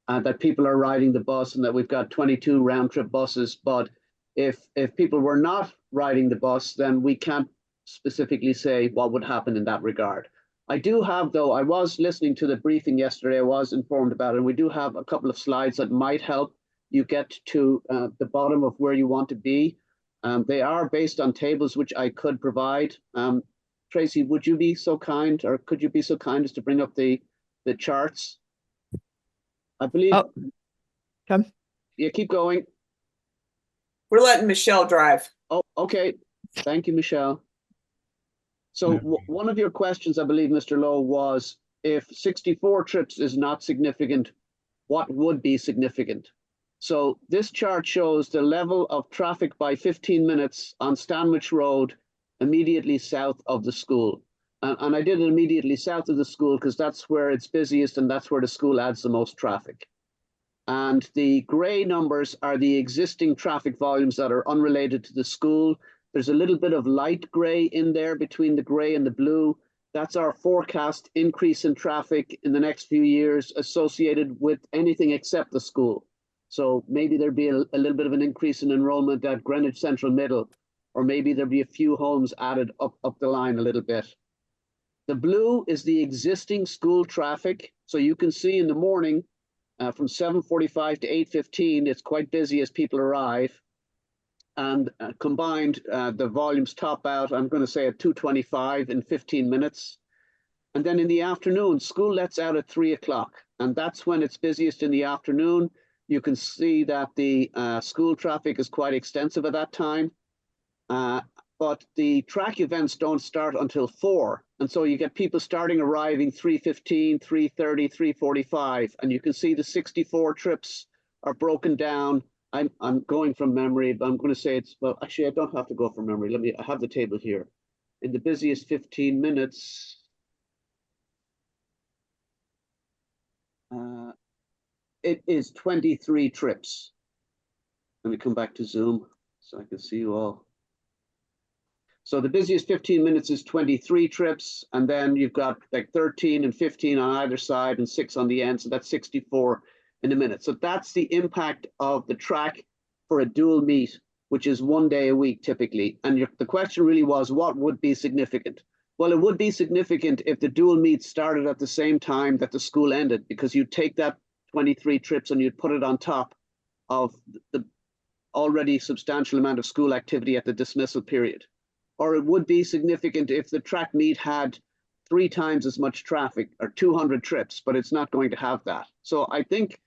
that people are riding the bus and that we've got 22 round trip buses. But if people were not riding the bus, then we can't specifically say what would happen in that regard. I do have, though, I was listening to the briefing yesterday, I was informed about it, and we do have a couple of slides that might help you get to the bottom of where you want to be. They are based on tables which I could provide. Tracy, would you be so kind, or could you be so kind as to bring up the charts? I believe. Oh, come. Yeah, keep going. We're letting Michelle drive. Oh, okay. Thank you, Michelle. So one of your questions, I believe, Mr. Lowe, was if 64 trips is not significant, what would be significant? So this chart shows the level of traffic by 15 minutes on Stanwich Road, immediately south of the school. And I did it immediately south of the school because that's where it's busiest and that's where the school adds the most traffic. And the gray numbers are the existing traffic volumes that are unrelated to the school. There's a little bit of light gray in there between the gray and the blue. That's our forecast increase in traffic in the next few years associated with anything except the school. So maybe there'd be a little bit of an increase in enrollment at Greenwich Central Middle. or maybe there'll be a few homes added up the line a little bit. The blue is the existing school traffic. So you can see in the morning from 7:45 to 8:15, it's quite busy as people arrive. And combined, the volumes top out, I'm going to say at 2:25 in 15 minutes. And then in the afternoon, school lets out at 3 o'clock. And that's when it's busiest in the afternoon. You can see that the school traffic is quite extensive at that time. But the track events don't start until 4. And so you get people arriving 3:15, 3:30, 3:45. And you can see the 64 trips are broken down. I'm going from memory, but I'm going to say it's, well, actually, I don't have to go from memory. I have the table here. In the busiest 15 minutes, it is 23 trips. Let me come back to Zoom so I can see you all. So the busiest 15 minutes is 23 trips, and then you've got like 13 and 15 on either side and 6 on the end, so that's 64 in a minute. So that's the impact of the track for a dual meet, which is 1 day a week typically. And the question really was, what would be significant? Well, it would be significant if the dual meet started at the same time that the school ended, because you'd take that 23 trips and you'd put it on top of the already substantial amount of school activity at the dismissal period. Or it would be significant if the track meet had 3 times as much traffic or 200 trips, but it's not going to have that. So I think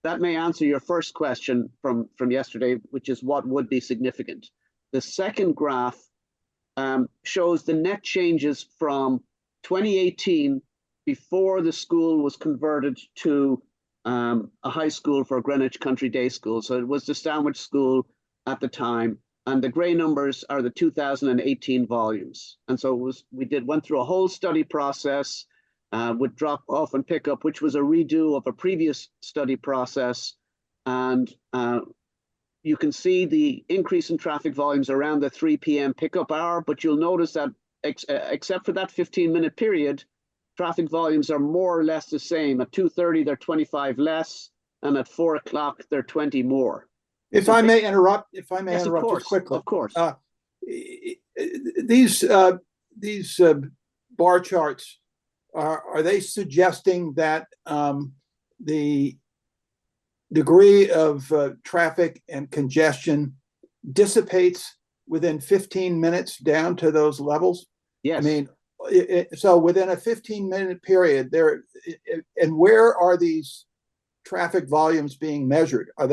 that may answer your first question from yesterday, which is what would be significant. The second graph shows the net changes from 2018, before the school was converted to a high school for Greenwich Country Day School. So it was the Stanwich School at the time. And the gray numbers are the 2018 volumes. And so went through a whole study process with drop off and pick up, which was a redo of a previous study process. And you can see the increase in traffic volumes around the 3 p.m. pickup hour, but you'll notice that except for that 15-minute period, traffic volumes are more or less the same. At 2:30, they're 25 less, and at 4 o'clock, they're 20 more. If I may interrupt, Yes, just quickly. Of course. These bar charts, are they suggesting that the degree of traffic and congestion dissipates within 15 minutes down to those levels? Yes. I mean, so within a 15-minute period, and where are these traffic volumes being measured? Have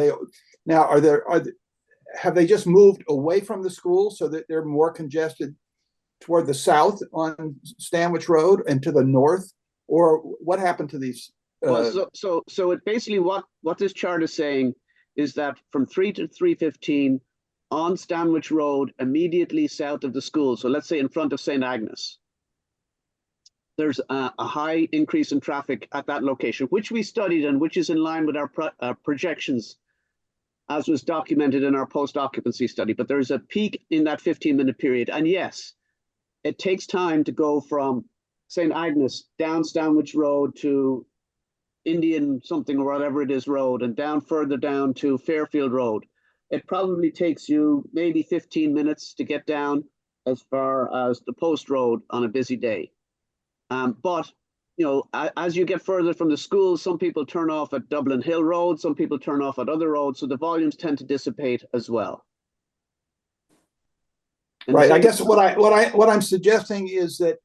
they just moved away from the school so that they're more congested toward the south on Stanwich Road and to the north? Or what happened to these? Well, so it basically what this chart is saying is that from 3 to 3:15 on Stanwich Road, immediately south of the school, so let's say in front of St. Agnes, there's a high increase in traffic at that location, which we studied and which is in line with our projections, as was documented in our post-occupancy study. But there's a peak in that 15-minute period. And yes, it takes time to go from St. Agnes down Stanwich Road to Indian something or whatever it is road, and down further down to Fairfield Road. It probably takes you maybe 15 minutes to get down as far as the Post Road on a busy day. But you know, as you get further from the school, some people turn off at Dublin Hill Road, some people turn off at other roads, so the volumes tend to dissipate as well. And right. I guess what I'm suggesting is that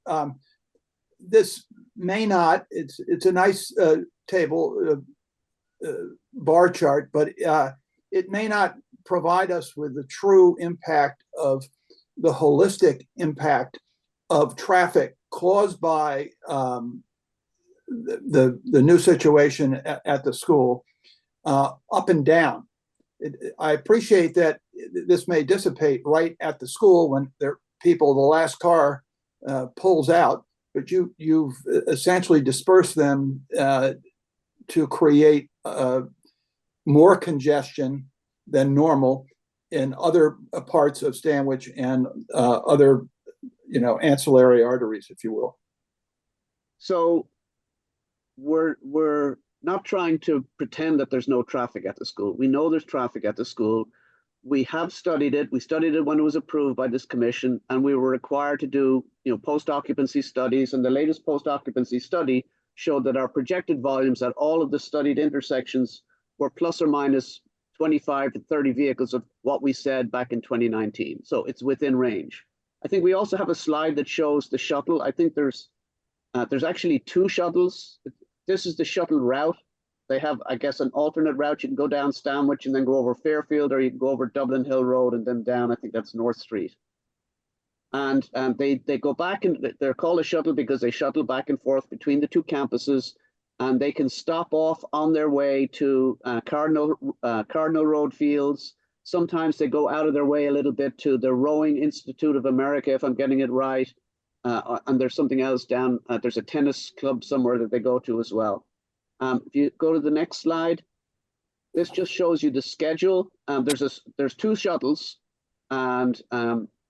this may not. It's a nice table bar chart, but it may not provide us with the true impact of the holistic impact of traffic caused by the new situation at the school, up and down. I appreciate that this may dissipate right at the school when the last car pulls out, but you've essentially dispersed them to create more congestion than normal in other parts of Stanwich and other, ancillary arteries, if you will. So we're not trying to pretend that there's no traffic at the school. We know there's traffic at the school. we have studied it. We studied it when it was approved by this commission, and we were required to do, post-occupancy studies. And the latest post-occupancy study showed that our projected volumes at all of the studied intersections were plus or minus 25 to 30 vehicles of what we said back in 2019. So it's within range. I think we also have a slide that shows the shuttle. I think there's actually 2 shuttles. This is the shuttle route. They have, I guess, an alternate route. You can go down Stanwich and then go over Fairfield, or you can go over Dublin Hill Road and then down, I think that's North Street. And they go back, and they're called a shuttle because they shuttle back and forth between the 2 campuses, and they can stop off on their way to Cardinal Road Fields. Sometimes they go out of their way a little bit to the Rowing Institute of America, if I'm getting it right. And there's something else down, there's a tennis club somewhere that they go to as well. If you go to the next slide, this just shows you the schedule. There's 2 shuttles, and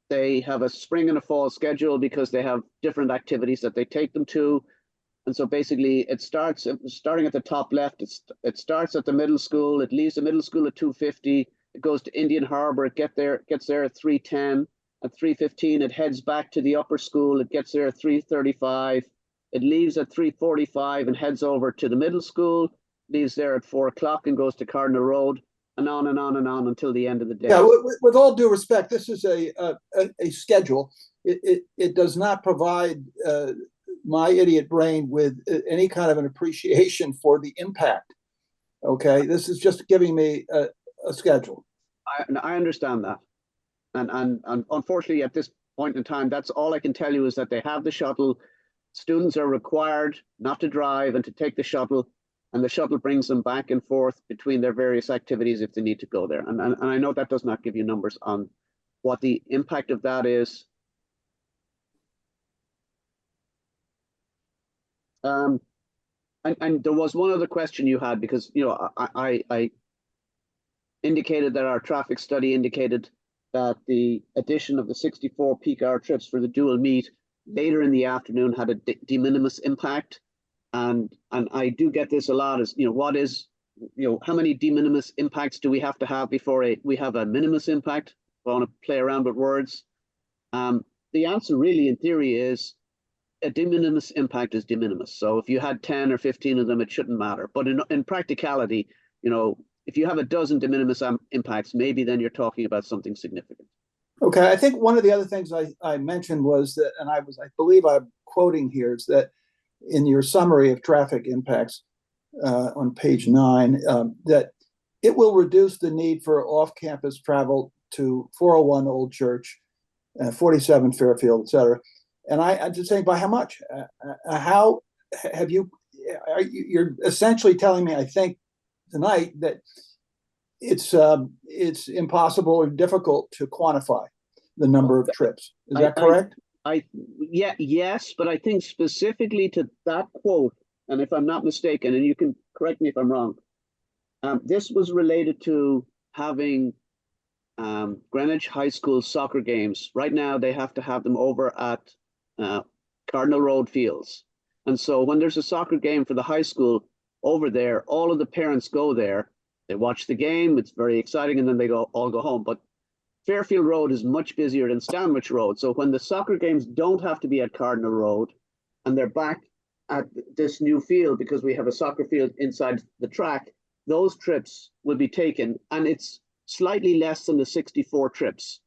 they have a spring and a fall schedule because they have different activities that they take them to. And so basically it starts, starting at the top left, it starts at the middle school. It leaves the middle school at 2:50. It goes to Indian Harbor. It gets there at 3:10. At 3:15, it heads back to the upper school. It gets there at 3:35. It leaves at 3:45 and heads over to the middle school, leaves there at 4 o'clock and goes to Cardinal Road, and on and on and on until the end of the day. Yeah, with all due respect, this is a schedule. It does not provide my idiot brain with any kind of an appreciation for the impact. Okay, this is just giving me a schedule. I understand that. And unfortunately, at this point in time, that's all I can tell you is that they have the shuttle. Students are required not to drive and to take the shuttle, and the shuttle brings them back and forth between their various activities if they need to go there. And I know that does not give you numbers on what the impact of that is. And there was one other question you had, because I indicated that our traffic study indicated that the addition of the 64 peak hour trips for the dual meet later in the afternoon had a de minimis impact. And I do get this a lot, is, how many de minimis impacts do we have to have before we have a minimus impact? I want to play around with words. The answer really in theory is a de minimis impact is de minimis. So if you had 10 or 15 of them, it shouldn't matter. But in practicality, if you have a dozen de minimis impacts, maybe then you're talking about something significant. Okay, I think one of the other things I mentioned was that, and I believe I'm quoting here, is that in your summary of traffic impacts on page 9, that it will reduce the need for off-campus travel to 401 Old Church, 47 Fairfield, et cetera. And I'm just saying, by how much? How have you're essentially telling me, I think, tonight, that it's impossible or difficult to quantify the number of trips. Is that correct? Yes, but I think specifically to that quote, and if I'm not mistaken, and you can correct me if I'm wrong, this was related to having Greenwich High School soccer games. Right now, they have to have them over at Cardinal Road Fields. And so when there's a soccer game for the high school over there, all of the parents go there. They watch the game. It's very exciting. And then they all go home. But Fairfield Road is much busier than Stanwich Road. So when the soccer games don't have to be at Cardinal Road and they're back at this new field because we have a soccer field inside the track, those trips will be taken. And it's slightly less than the 64 trips.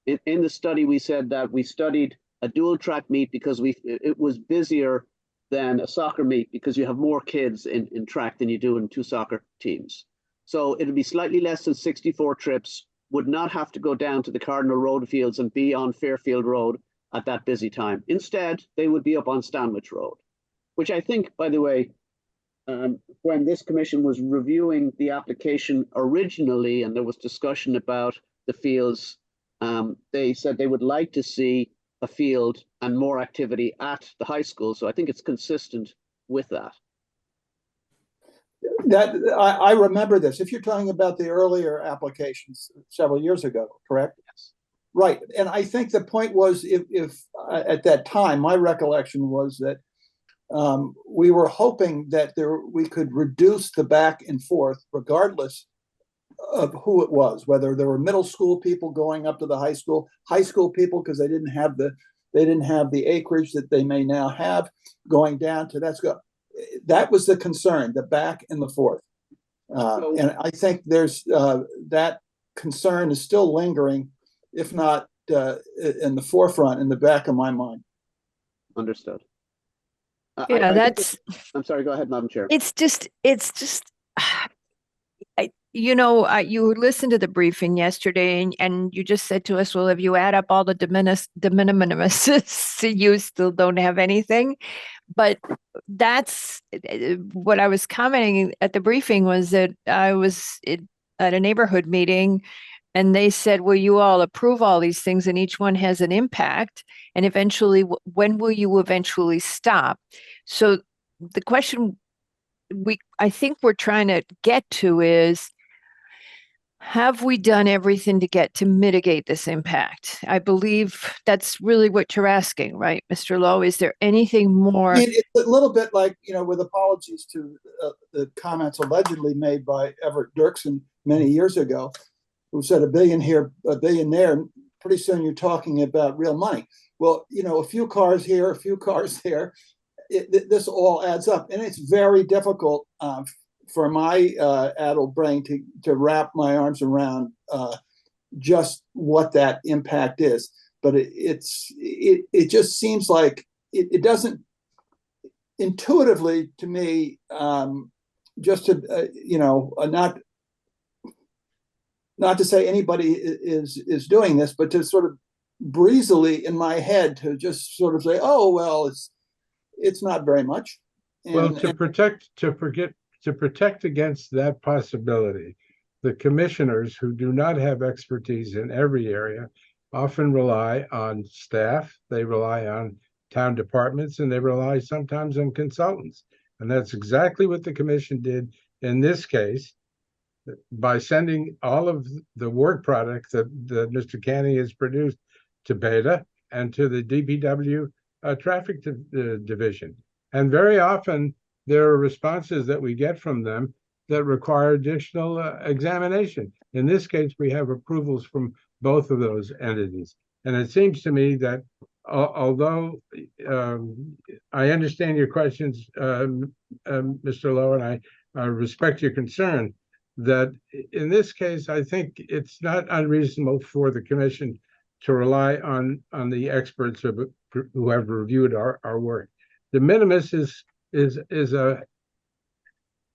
In the study, we said that we studied a dual track meet because it was busier than a soccer meet because you have more kids in track than you do in 2 soccer teams. So it'll be slightly less than 64 trips, would not have to go down to the Cardinal Road Fields and be on Fairfield Road at that busy time. Instead, they would be up on Stanwich Road, which I think, by the way, when this commission was reviewing the application originally and there was discussion about the fields, they said they would like to see a field and more activity at the high school. So I think it's consistent with that. That I remember this. If you're talking about the earlier applications several years ago, correct? Yes. Right. And I think the point was, if at that time, my recollection was that we were hoping that we could reduce the back and forth, regardless who it was, whether there were middle school people going up to the high school people because they didn't have the acreage that they may now have, going down to that was the concern, the back and the forth. And I think there's that concern is still lingering, if not in the forefront, in the back of my mind. Understood. Yeah, I'm sorry, go ahead, Madam Chair. It's just, you listened to the briefing yesterday and you just said to us, well, if you add up all the de minimis, you still don't have anything. But that's what I was commenting at the briefing, was that I was at a neighborhood meeting and they said, well, you all approve all these things and each one has an impact. And eventually, when will you eventually stop? So the question I think we're trying to get to is, have we done everything to mitigate this impact? I believe that's really what you're asking, right, Mr. Lowe? Is there anything more? I mean, it's a little bit like, with apologies to the comments allegedly made by Everett Dirksen many years ago, who said $1 billion here, $1 billion there, and pretty soon you're talking about real money. Well, a few cars here, a few cars there, this all adds up. And it's very difficult for my adult brain to wrap my arms around just what that impact is. But it just seems like it doesn't intuitively to me, just to not to say anybody is doing this, but to sort of breezily in my head to just sort of say, oh well, it's not very much. Well, to protect against that possibility, the commissioners who do not have expertise in every area often rely on staff, they rely on town departments, and they rely sometimes on consultants. And that's exactly what the commission did in this case, by sending all of the work product that Mr. Canny has produced to Beta and to the DPW traffic division. And very often there are responses that we get from them that require additional examination. In this case, we have approvals from both of those entities. And it seems to me that although I understand your questions, Mr. Lowe, and I respect your concern, that in this case, I think it's not unreasonable for the commission to rely on the experts who have reviewed our work. De minimis is the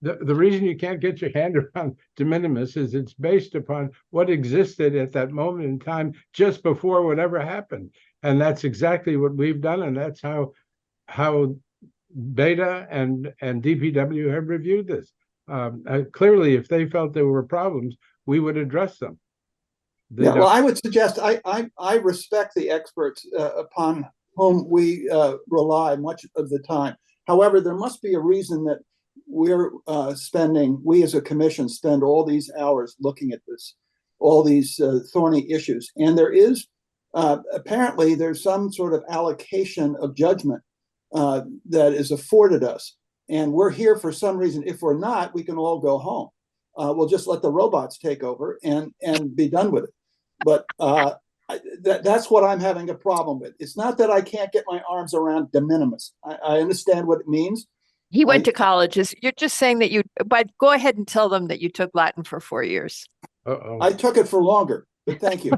reason you can't get your hand around de minimis is it's based upon what existed at that moment in time just before whatever happened. And that's exactly what we've done, and that's how Beta and DPW have reviewed this. Clearly, if they felt there were problems, we would address them. Well, I would suggest I respect the experts upon whom we rely much of the time. However, there must be a reason that we as a commission spend all these hours looking at this, all these thorny issues. And there is apparently there's some sort of allocation of judgment that is afforded us. And we're here for some reason. If we're not, we can all go home. We'll just let the robots take over and be done with it. But that's what I'm having a problem with. It's not that I can't get my arms around de minimis. I understand what it means. He went to college. You're just saying that but go ahead and tell them that you took Latin for 4 years. I took it for longer, but thank you.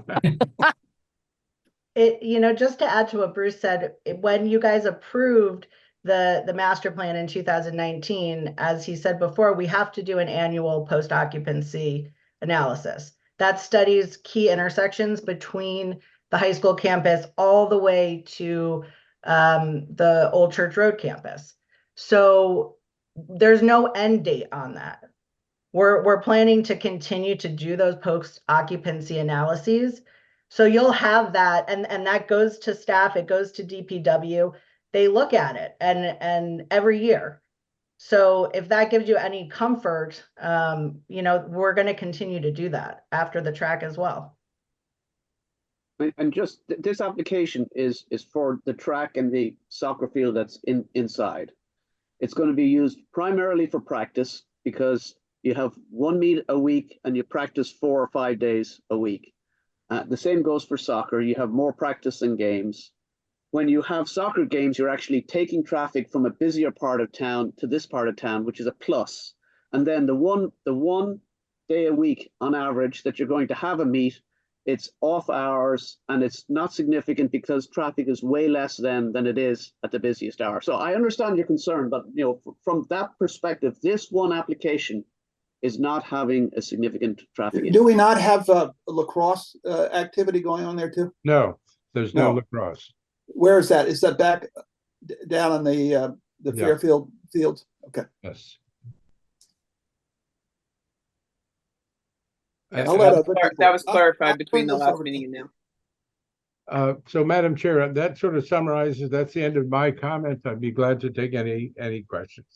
Just to add to what Bruce said, when you guys approved the master plan in 2019, as he said before, we have to do an annual post-occupancy analysis that studies key intersections between the high school campus all the way to the Old Church Road campus. So there's no end date on that. We're planning to continue to do those post-occupancy analyses. So you'll have that, and that goes to staff, it goes to DPW. They look at it and every year. So if that gives you any comfort, we're going to continue to do that after the track as well. And just this application is for the track and the soccer field that's inside. It's going to be used primarily for practice because you have one meet a week and you practice 4 or 5 days a week. The same goes for soccer. You have more practice than games. When you have soccer games, you're actually taking traffic from a busier part of town to this part of town, which is a plus. And then the one day a week on average that you're going to have a meet, it's off hours and it's not significant because traffic is way less than it is at the busiest hour. So I understand your concern, but from that perspective, this one application is not having a significant traffic. Do we not have lacrosse activity going on there too? No, there's no lacrosse. Where is that? Is that back down on the Fairfield fields? Okay. Yes. That was clarified between the last meeting and now. So Madam Chair, that sort of summarizes, that's the end of my comments. I'd be glad to take any questions.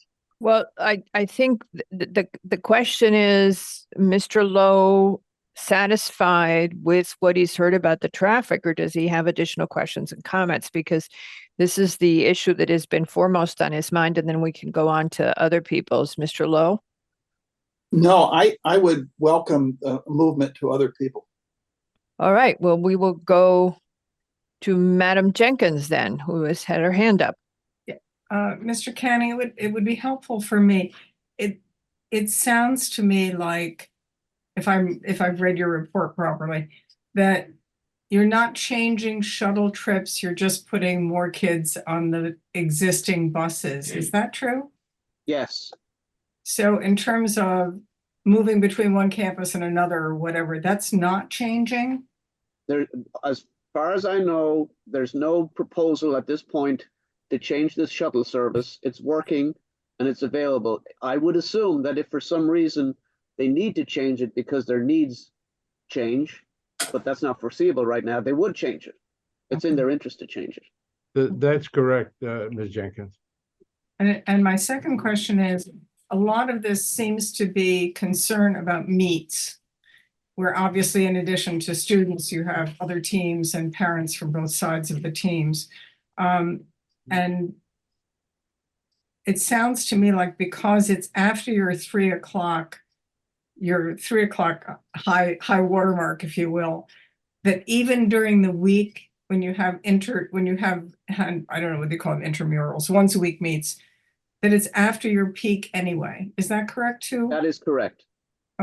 Well, I think the question is, Mr. Lowe satisfied with what he's heard about the traffic, or does he have additional questions and comments? Because this is the issue that has been foremost on his mind, and then we can go on to other people's. Mr. Lowe? No, I would welcome movement to other people. All right. Well, we will go to Madam Jenkins then, who has had her hand up. Mr. Canny, it would be helpful for me. It sounds to me like, if I've read your report properly, that you're not changing shuttle trips, you're just putting more kids on the existing buses. Is that true? Yes. So in terms of moving between one campus and another or whatever, that's not changing? As far as I know, there's no proposal at this point to change this shuttle service. It's working and it's available. I would assume that if for some reason they need to change it because their needs change, but that's not foreseeable right now, they would change it. It's in their interest to change it. That's correct, Ms. Jenkins. And my second question is, a lot of this seems to be concern about meets, where obviously in addition to students, you have other teams and parents from both sides of the teams. And it sounds to me like because it's after your 3 o'clock high watermark, if you will, that even during the week when you have I don't know what they call them, intramurals, once a week meets, that it's after your peak anyway. Is that correct too? That is correct.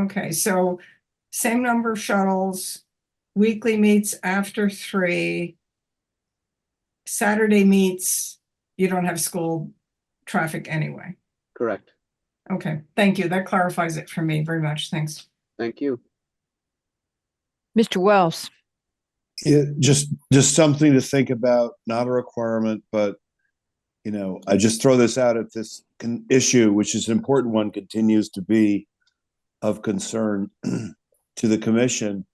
Okay, so same number of shuttles, weekly meets after 3, Saturday meets, you don't have school traffic anyway. Correct. Okay, thank you. That clarifies it for me very much. Thanks. Thank you. Mr. Wells. Yeah, just something to think about, not a requirement, but I just throw this out if this issue, which is an important one, continues to be of concern to the commission.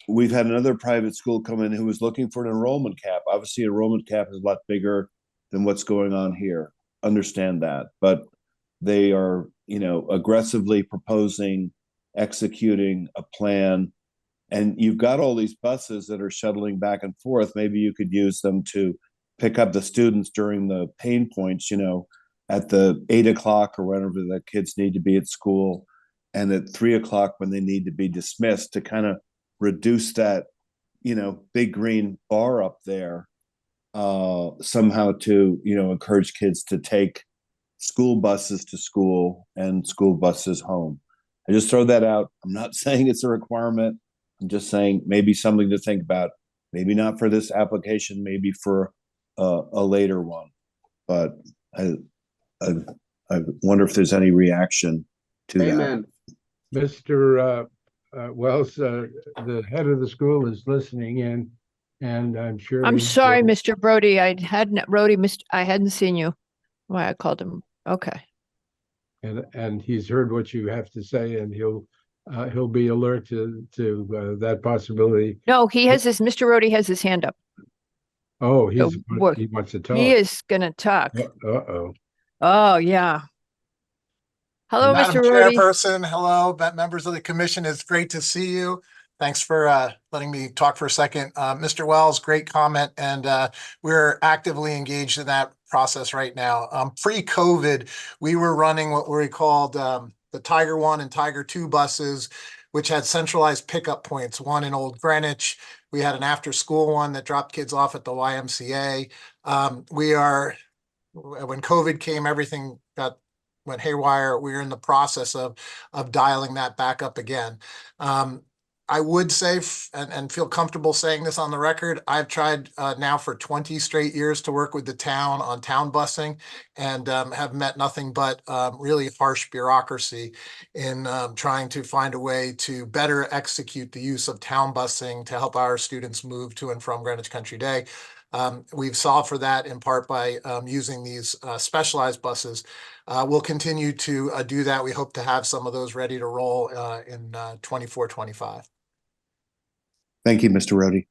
We've had another private school come in who was looking for an enrollment cap. Obviously, enrollment cap is a lot bigger than what's going on here. Understand that, but they are, aggressively proposing, executing a plan, and you've got all these buses that are shuttling back and forth. Maybe you could use them to pick up the students during the pain points, at the 8 o'clock or whenever the kids need to be at school, and at 3 o'clock when they need to be dismissed, to kind of reduce that, big green bar up there, somehow to, encourage kids to take school buses to school and school buses home. I just throw that out. I'm not saying it's a requirement. I'm just saying maybe something to think about. Maybe not for this application, maybe for a later one. But I wonder if there's any reaction to that. Mr. Wells, the head of the school is listening in, and I'm sure. I'm sorry, Mr. Brody. I hadn't seen you. Why I called him. Okay. And he's heard what you have to say, and he'll be alert to that possibility. No, Mr. Brody has his hand up. Oh, he wants to talk. He is going to talk. Uh-oh. Oh, yeah. Hello, Madam Mr. Brody. Chairperson, hello, members of the commission. It's great to see you. Thanks for letting me talk for a second. Mr. Wells, great comment, and we're actively engaged in that process right now. Pre-COVID, we were running what we called the the Tiger 1 and Tiger 2 buses, which had centralized pickup points, one in Old Greenwich. We had an after-school one that dropped kids off at the YMCA. When COVID came, everything went haywire. We're in the process of dialing that back up again. I would say, and feel comfortable saying this on the record, I've tried now for 20 straight years to work with the town on town busing, and have met nothing but really harsh bureaucracy in trying to find a way to better execute the use of town busing to help our students move to and from Greenwich Country Day. We've solved for that in part by using these specialized buses. We'll continue to do that. We hope to have some of those ready to roll in 24-25. Thank you, Mr. Rohde.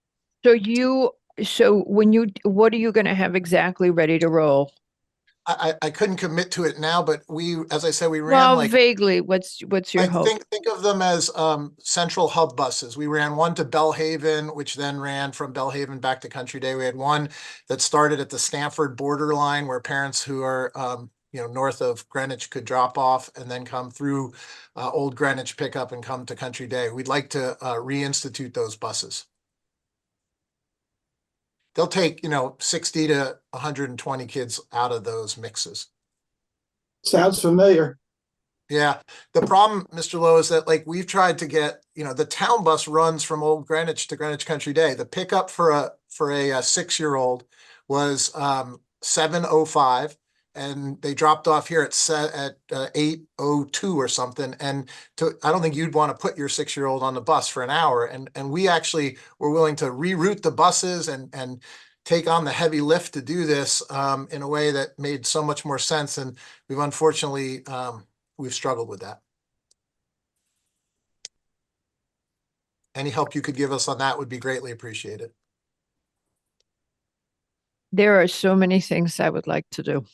What are you going to have exactly ready to roll? I couldn't commit to it now, but as I said, we ran vaguely. What's your hope? Think of them as central hub buses. We ran one to Bellhaven, which then ran from Bellhaven back to Country Day. We had one that started at the Stanford borderline, where parents who are north of Greenwich could drop off and then come through Old Greenwich, pick up and come to Country Day. We'd like to reinstitute those buses. They'll take 60 to 120 kids out of those mixes. Sounds familiar. Yeah. The problem, Mr. Lowe, is that we've tried to get, the town bus runs from Old Greenwich to Greenwich Country Day. The pickup for a 6-year-old was 7:05, and they dropped off here at 8:02 or something. And I don't think you'd want to put your 6-year-old on the bus for an hour. And we actually were willing to reroute the buses and take on the heavy lift to do this in a way that made so much more sense. And we've unfortunately, we've struggled with that. Any help you could give us on that would be greatly appreciated. There are so many things I would like to do.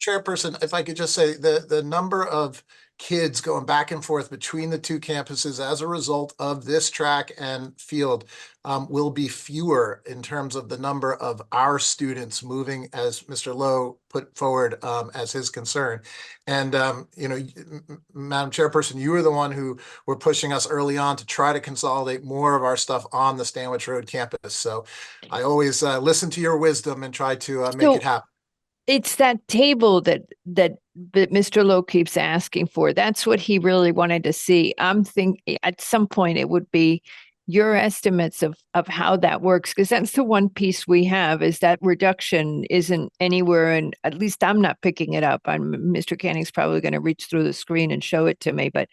Chairperson, if I could just say the number of kids going back and forth between the two campuses as a result of this track and field will be fewer in terms of the number of our students moving, as Mr. Lowe put forward as his concern. And, Madam Chairperson, you were the one who were pushing us early on to try to consolidate more of our stuff on the Stanwich Road campus. So I always listen to your wisdom and try to make it happen. It's that table that Mr. Lowe keeps asking for. That's what he really wanted to see. I'm thinking at some point it would be your estimates of how that works, because that's the one piece we have, is that reduction isn't anywhere, and at least I'm not picking it up. Mr. Canning's probably going to reach through the screen and show it to me, but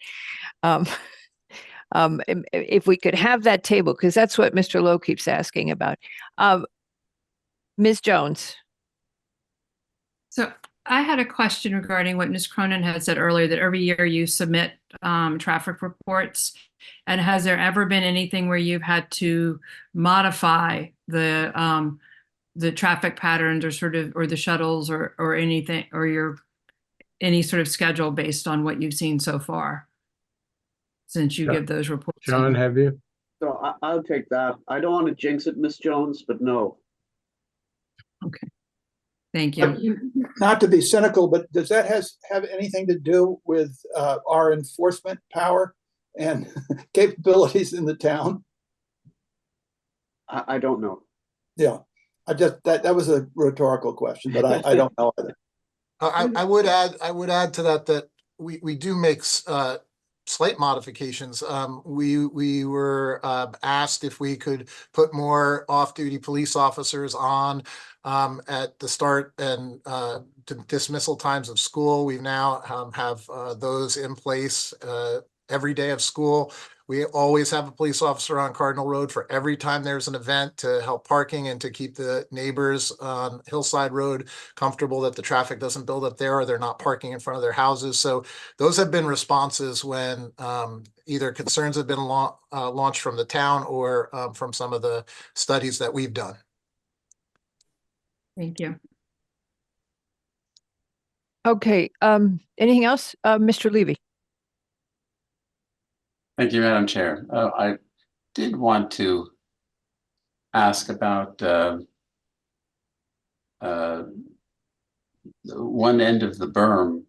if we could have that table, because that's what Mr. Lowe keeps asking about. Ms. Jones. So I had a question regarding what Ms. Cronin had said earlier, that every year you submit traffic reports. And has there ever been anything where you've had to modify the traffic patterns or the shuttles or anything, or any sort of schedule based on what you've seen so far since you give those reports? John, have you? So I'll take that. I don't want to jinx it, Ms. Jones, but no. Okay. Thank you. Not to be cynical, but does that have anything to do with our enforcement power and capabilities in the town? I don't know. Yeah, that was a rhetorical question, but I don't know either. I would add to that we do make slight modifications. We were asked if we could put more off-duty police officers on at the start and dismissal times of school. We now have those in place every day of school. We always have a police officer on Cardinal Road for every time there's an event to help parking and to keep the neighbors on Hillside Road comfortable that the traffic doesn't build up there or they're not parking in front of their houses. So those have been responses when either concerns have been launched from the town or from some of the studies that we've done. Thank you. Okay. Anything else? Mr. Levy. Thank you, Madam Chair. I did want to ask about one end of the berm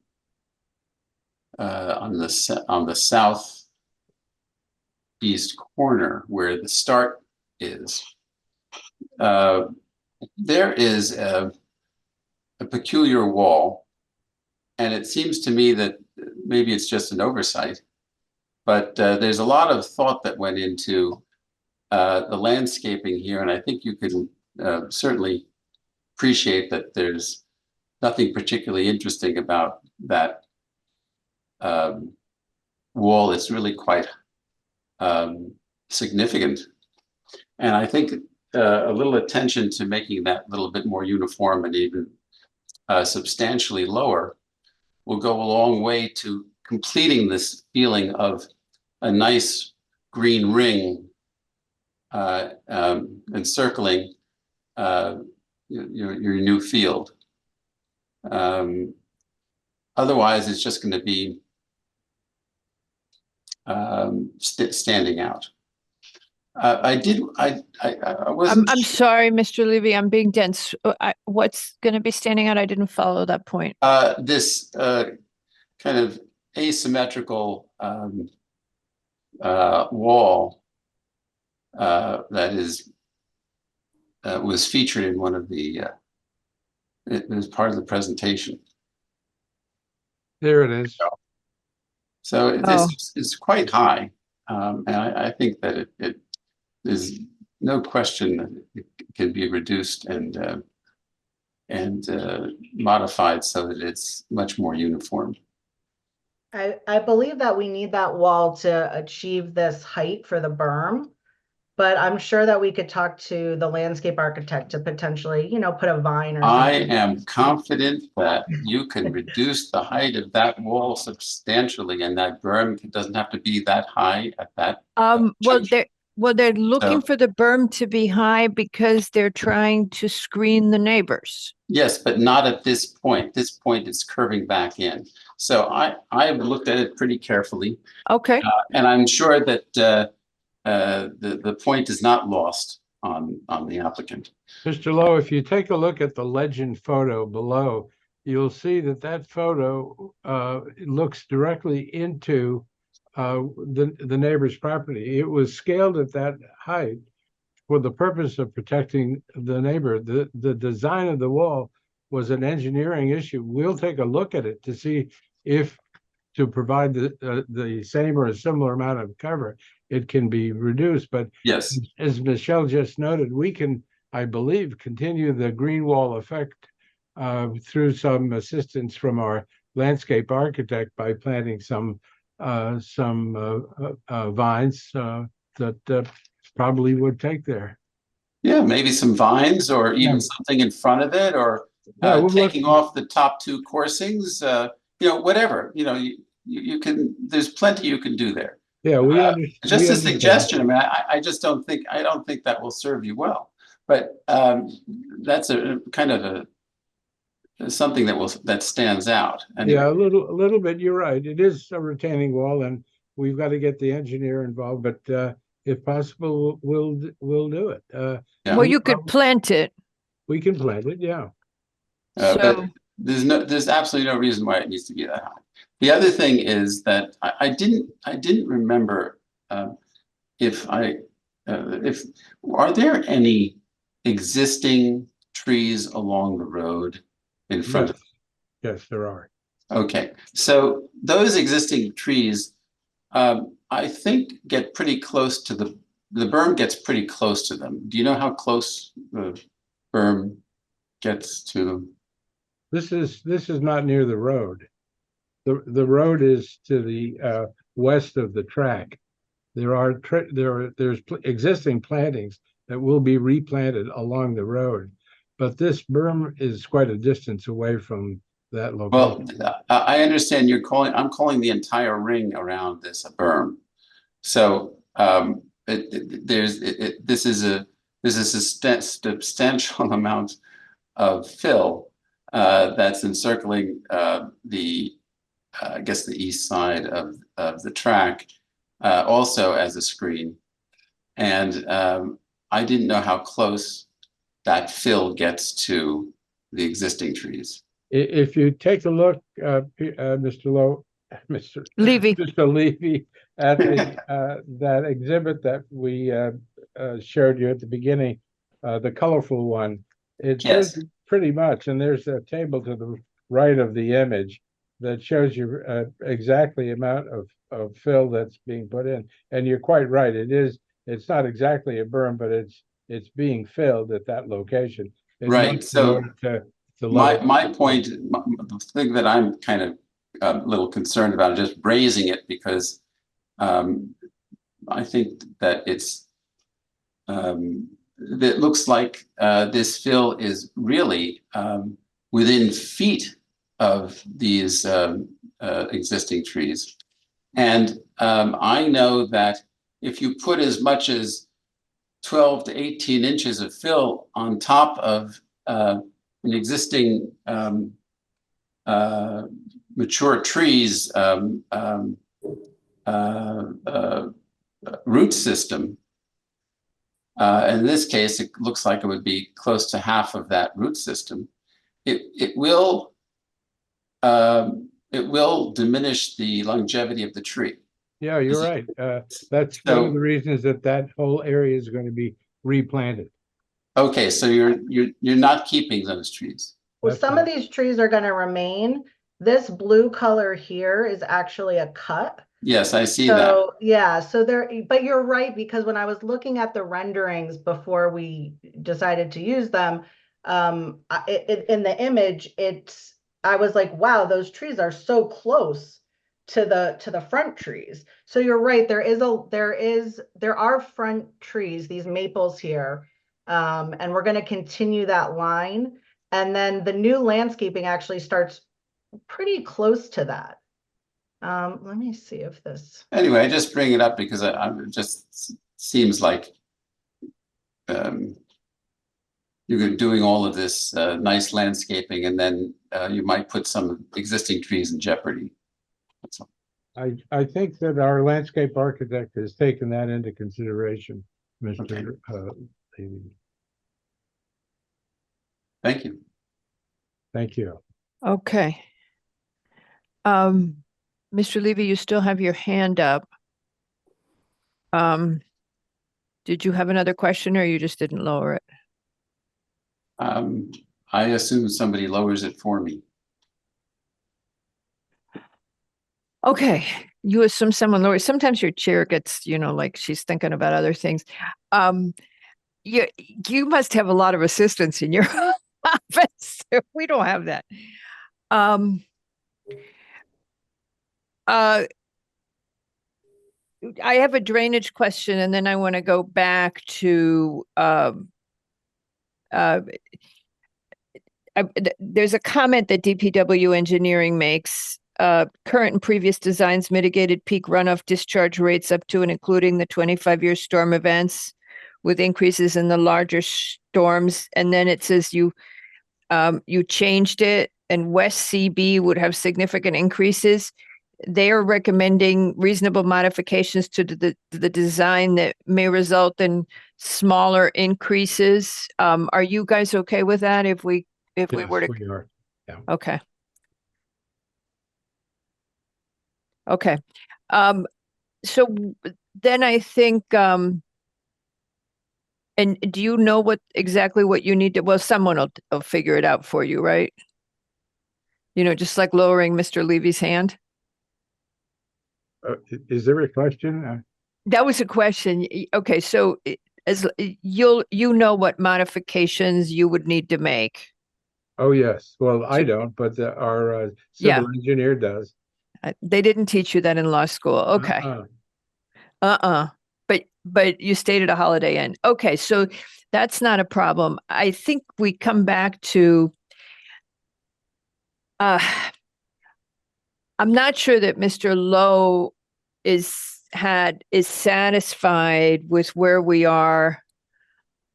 on the southeast corner where the start is, there is a peculiar wall, and it seems to me that maybe it's just an oversight, but there's a lot of thought that went into the landscaping here, and I think you can certainly appreciate that there's nothing particularly interesting about that wall. It's really quite significant, and I think a little attention to making that a little bit more uniform and even substantially lower will go a long way to completing this feeling of a nice green ring encircling your new field. Otherwise, it's just going to be standing out. I'm sorry, Mr. Levy, I'm being dense. What's going to be standing out? I didn't follow that point. This kind of asymmetrical wall that was featured in one of the it was part of the presentation. There it is. So this is quite high, and I think that it there's no question that it can be reduced and modified so that it's much more uniform. I believe that we need that wall to achieve this height for the berm, but I'm sure that we could talk to the landscape architect to potentially, put a vine or something. I am confident that you can reduce the height of that wall substantially, and that berm doesn't have to be that high at that. They're looking for the berm to be high because they're trying to screen the neighbors. Yes, but not at this point. This point is curving back in. So I've looked at it pretty carefully. Okay. And I'm sure that the point is not lost on the applicant. Mr. Lowe, if you take a look at the legend photo below, you'll see that photo looks directly into the neighbor's property. It was scaled at that height for the purpose of protecting the neighbor. The design of the wall was an engineering issue. We'll take a look at it to see if to provide the same or a similar amount of cover, it can be reduced. But yes, as Michelle just noted, we can, I believe, continue the green wall effect through some assistance from our landscape architect by planting some vines that probably would take there. Yeah, maybe some vines or even something in front of it, or taking off the top two coursings, whatever, you can, there's plenty you can do there. Yeah, just a suggestion. I mean, I don't think that will serve you well, but that's a kind of something that stands out. And yeah, a little bit. You're right. It is a retaining wall, and we've got to get the engineer involved. But if possible, we'll do it. Well, you could plant it. We can plant it. Yeah. But there's absolutely no reason why it needs to be that high. The other thing is that I didn't remember if are there any existing trees along the road in front of? Yes, there are. Okay, so those existing trees, I think, get pretty close to the berm gets pretty close to them. Do you know how close the berm gets to them? This is not near the road. The road is to the west of the track. There's existing plantings that will be replanted along the road, but this berm is quite a distance away from that location. Well, I understand I'm calling the entire ring around this a berm. So this is a substantial amount of fill that's encircling I guess the east side of the track, also as a screen. And I didn't know how close that fill gets to the existing trees. If you take a look, Mr. Lowe, Mr. Levy. Mr. Levy, at the that exhibit that we showed you at the beginning, the colorful one, it Yes. shows pretty much, and there's a table to the right of the image that shows you exactly amount of fill that's being put in. And you're quite right. It's not exactly a berm, but it's being filled at that location. Right. So to my point, the thing that I'm kind of a little concerned about is just raising it, because I think that it looks like this fill is really within feet of these existing trees. And I know that if you put as much as 12 to 18 inches of fill on top of an existing mature trees root system, in this case, it looks like it would be close to half of that root system. It will diminish the longevity of the tree. Yeah, you're right. That's one of the reasons that whole area is going to be replanted. Okay, so you're not keeping those trees. Well, some of these trees are going to remain. This blue color here is actually a cut. Yes, I see that. Yeah, so but you're right, because when I was looking at the renderings before we decided to use them, in the image, I was like, wow, those trees are so close to the front trees. So you're right, there are front trees, these maples here, and we're going to continue that line, and then the new landscaping actually starts pretty close to that. Let me see if this. Anyway, I just bring it up because it just seems like you're doing all of this nice landscaping, and then you might put some existing trees in jeopardy. That's all. I think that our landscape architect has taken that into consideration, Mr. Levy. Thank you. Thank you. Okay. Mr. Levy, you still have your hand up. Did you have another question, or you just didn't lower it? I assume somebody lowers it for me. Okay, you assume someone lowers. Sometimes your chair gets, like she's thinking about other things. You must have a lot of assistants in your office. We don't have that. I have a drainage question, and then I want to go back to there's a comment that DPW engineering makes. Current and previous designs mitigated peak runoff discharge rates up to and including the 25-year storm events, with increases in the larger storms. And then it says you changed it, and West CB would have significant increases. They are recommending reasonable modifications to the design that may result in smaller increases. Are you guys okay with that? If we were to, we are. Yeah. Okay. Okay. So then I think, and do you know exactly what you need to, well, someone will figure it out for you, right? Just like lowering Mr. Levy's hand. Is there a question? That was a question. Okay, so as you know what modifications you would need to make. Oh, yes. Well, I don't, but our civil engineer does. They didn't teach you that in law school. Okay. But you stayed at a Holiday Inn. Okay, so that's not a problem. I think we come back to I'm not sure that Mr. Lowe is satisfied with where we are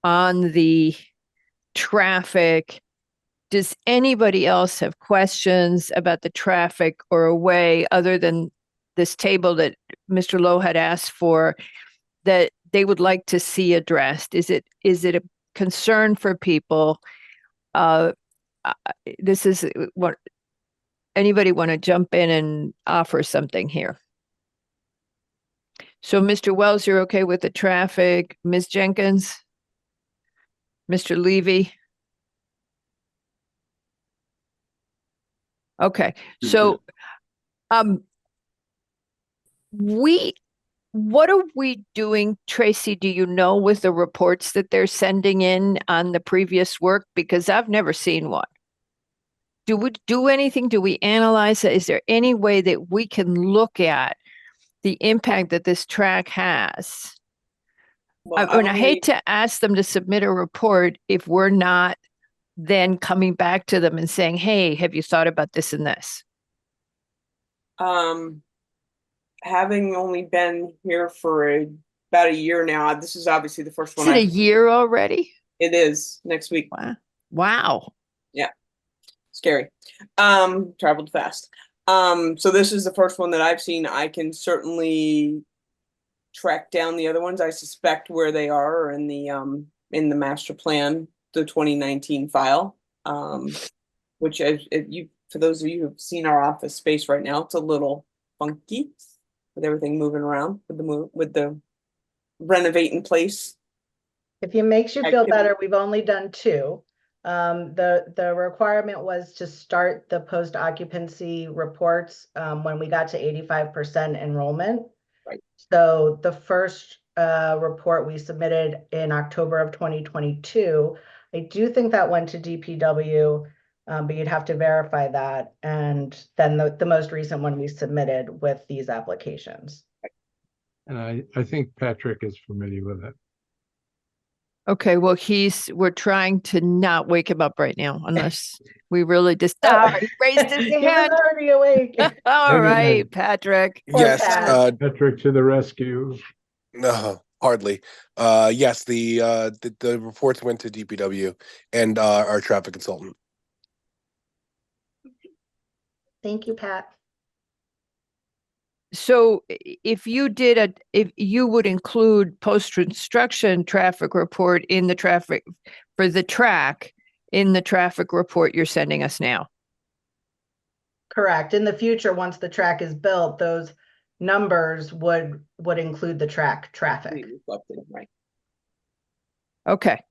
on the traffic. Does anybody else have questions about the traffic or a way other than this table that Mr. Lowe had asked for that they would like to see addressed? Is it a concern for people? this is what, anybody want to jump in and offer something here? So Mr. Wells, you're okay with the traffic? Ms. Jenkins? Mr. Levy? Okay, so, what are we doing, Tracy, do you know, with the reports that they're sending in on the previous work? Because I've never seen one. Do we do anything? Do we analyze it? Is there any way that we can look at the impact that this track has? Well, I hate to ask them to submit a report if we're not then coming back to them and saying, hey, have you thought about this and this? Having only been here for about a year now, this is obviously the first one. Is it a year already? It is next week. Wow. Yeah. Scary. Traveled fast. So this is the first one that I've seen. I can certainly track down the other ones. I suspect where they are in the master plan, the 2019 file. Which for those of you who've seen our office space right now, it's a little funky with everything moving around with the renovate in place. If it makes you feel better, we've only done 2. The requirement was to start the post-occupancy reports when we got to 85% enrollment. Right. So the first report we submitted in October of 2022, I do think that went to DPW, but you'd have to verify that. And then the most recent one we submitted with these applications. And I think Patrick is familiar with it. Okay, well, we're trying to not wake him up right now unless we really just he raised his He was hand. already awake. All right, Patrick. Yes, Patrick to the rescue. no, hardly. Yes, the reports went to DPW and our traffic consultant. Thank you, Pat. So if you would include post-construction traffic report in the traffic for the track in the traffic report you're sending us now? Correct. In the future, once the track is built, those numbers would include the traffic. Right. Okay.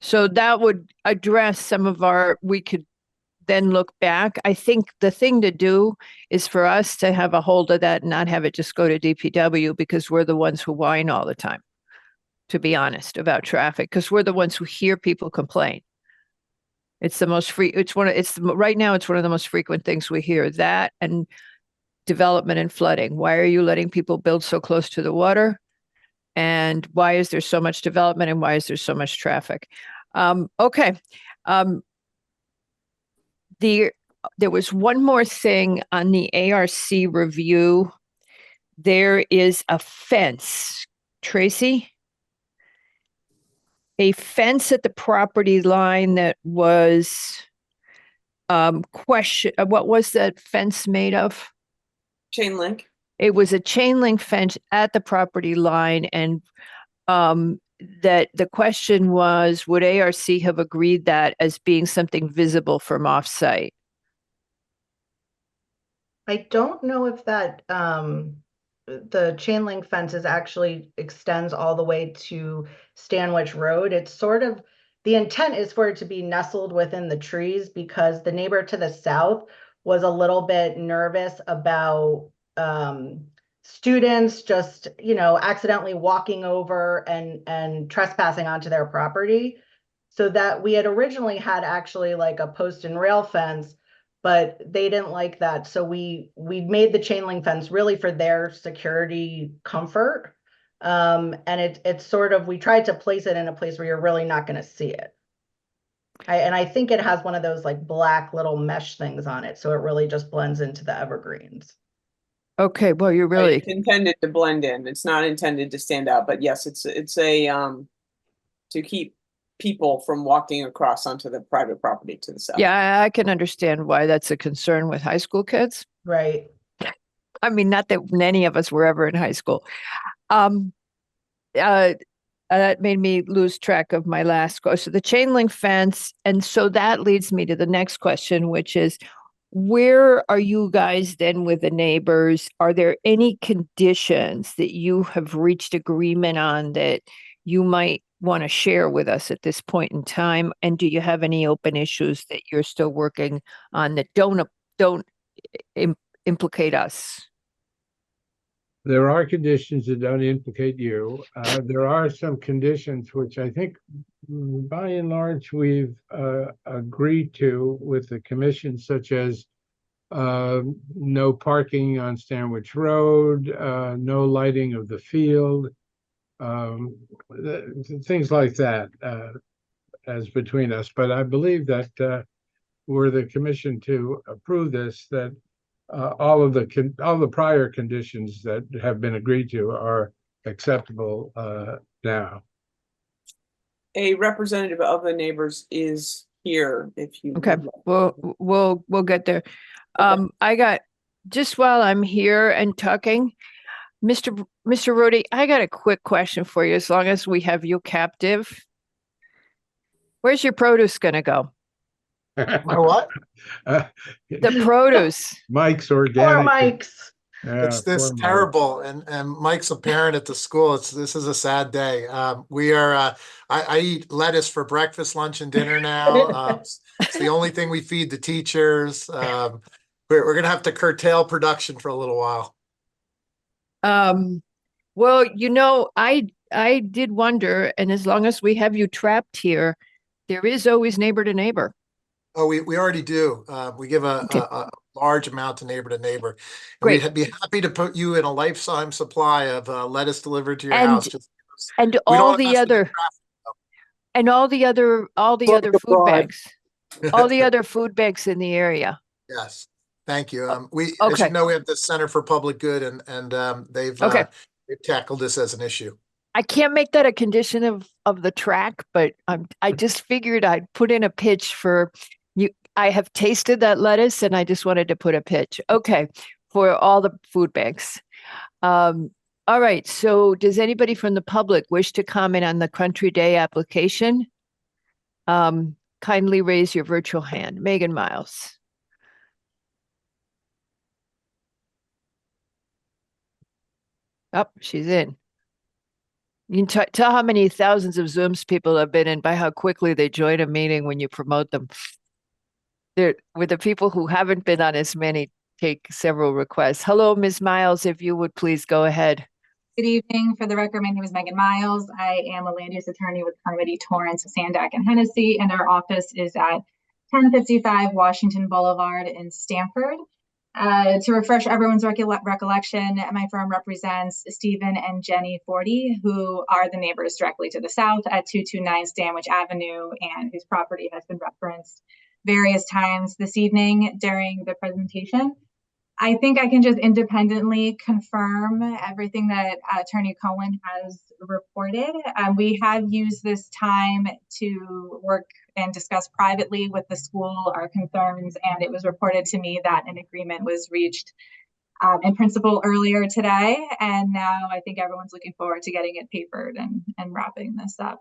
So that would address some of we could then look back. I think the thing to do is for us to have a hold of that and not have it just go to DPW, because we're the ones who whine all the time, to be honest, about traffic, because we're the ones who hear people complain. It's the most right now it's one of the most frequent things we hear, that and development and flooding. Why are you letting people build so close to the water? And why is there so much development and why is there so much traffic? Okay. There was one more thing on the ARC review. There is a fence, Tracy. A fence at the property line that was what was that fence made of? Chain link. It was a chain link fence at the property line, and that the question was, would ARC have agreed that as being something visible from off-site? I don't know if that the chain link fences actually extends all the way to Stanwich Road. It's sort of, the intent is for it to be nestled within the trees, because the neighbor to the south was a little bit nervous about students just, accidentally walking over and trespassing onto their property. So that we had originally had actually like a post and rail fence, but they didn't like that. So we made the chain link fence really for their security comfort. And it's sort of, we tried to place it in a place where you're really not going to see it. And I think it has one of those like black little mesh things on it. So it really just blends into the evergreens. Okay, well, you're really It's intended to blend in. It's not intended to stand out, but yes, it's a to keep people from walking across onto the private property to the south. Yeah, I can understand why that's a concern with high school kids. Right. I mean, not that many of us were ever in high school. that made me lose track of my last question. So the chain link fence, and so that leads me to the next question, which is, where are you guys then with the neighbors? Are there any conditions that you have reached agreement on that you might want to share with us at this point in time? And do you have any open issues that you're still working on that don't implicate us? There are conditions that don't implicate you. There are some conditions which I think, by and large, we've agreed to with the commission, such as no parking on Stanwich Road, no lighting of the field, things like that, as between us. But I believe that were the commission to approve this, that all the prior conditions that have been agreed to are acceptable now. A representative of the neighbors is here if you. Okay, we'll get there. I got, just while I'm here and talking, Mr. Rhodey, I got a quick question for you, as long as we have you captive. Where's your produce gonna go? My what? The produce. Mike's Organic. Poor Mike's. Yeah, It's this poor Mike. terrible, and Mike's a parent at the school. This is a sad day. We are. I eat lettuce for breakfast, lunch, and dinner now. It's the only thing we feed the teachers. We're gonna have to curtail production for a little while. Well, you know, I did wonder, and as long as we have you trapped here, there is always neighbor to neighbor. Oh, we already do. We give a large amount to neighbor. And Great. we'd be happy to put you in a lifetime supply of lettuce delivered to your And- house. And We don't all wanna the mess with the other, and all the other food bags, all the other food bags in the area. Yes, thank you. As okay. you know, we have the Center for Public Good, and they've tackled this as an issue. I can't make that a condition of the track, but I just figured I'd put in a pitch for you. I have tasted that lettuce and I just wanted to put a pitch. Okay, for all the food banks. All right, so does anybody from the public wish to comment on the Country Day application? Kindly raise your virtual hand. Megan Miles. Oh, she's in. You can tell how many thousands of Zooms people have been in by how quickly they join a meeting when you promote them. With the people who haven't been on as many, take several requests. Hello, Ms. Miles, if you would please go ahead. Good evening. For the record, my name is Megan Miles. I am a land use attorney with Carmody, Torrance, Sandak, and Hennessy, and our office is at 1055 Washington Boulevard in Stamford. To refresh everyone's recollection, my firm represents Stephen and Jenny Forty, who are the neighbors directly to the south at 229 Stanwich Avenue, and whose property has been referenced various times this evening during the presentation. I think I can just independently confirm everything that Attorney Cohen has reported. We have used this time to work and discuss privately with the school our concerns, and it was reported to me that an agreement was reached in principle earlier today, and now I think everyone's looking forward to getting it papered and wrapping this up.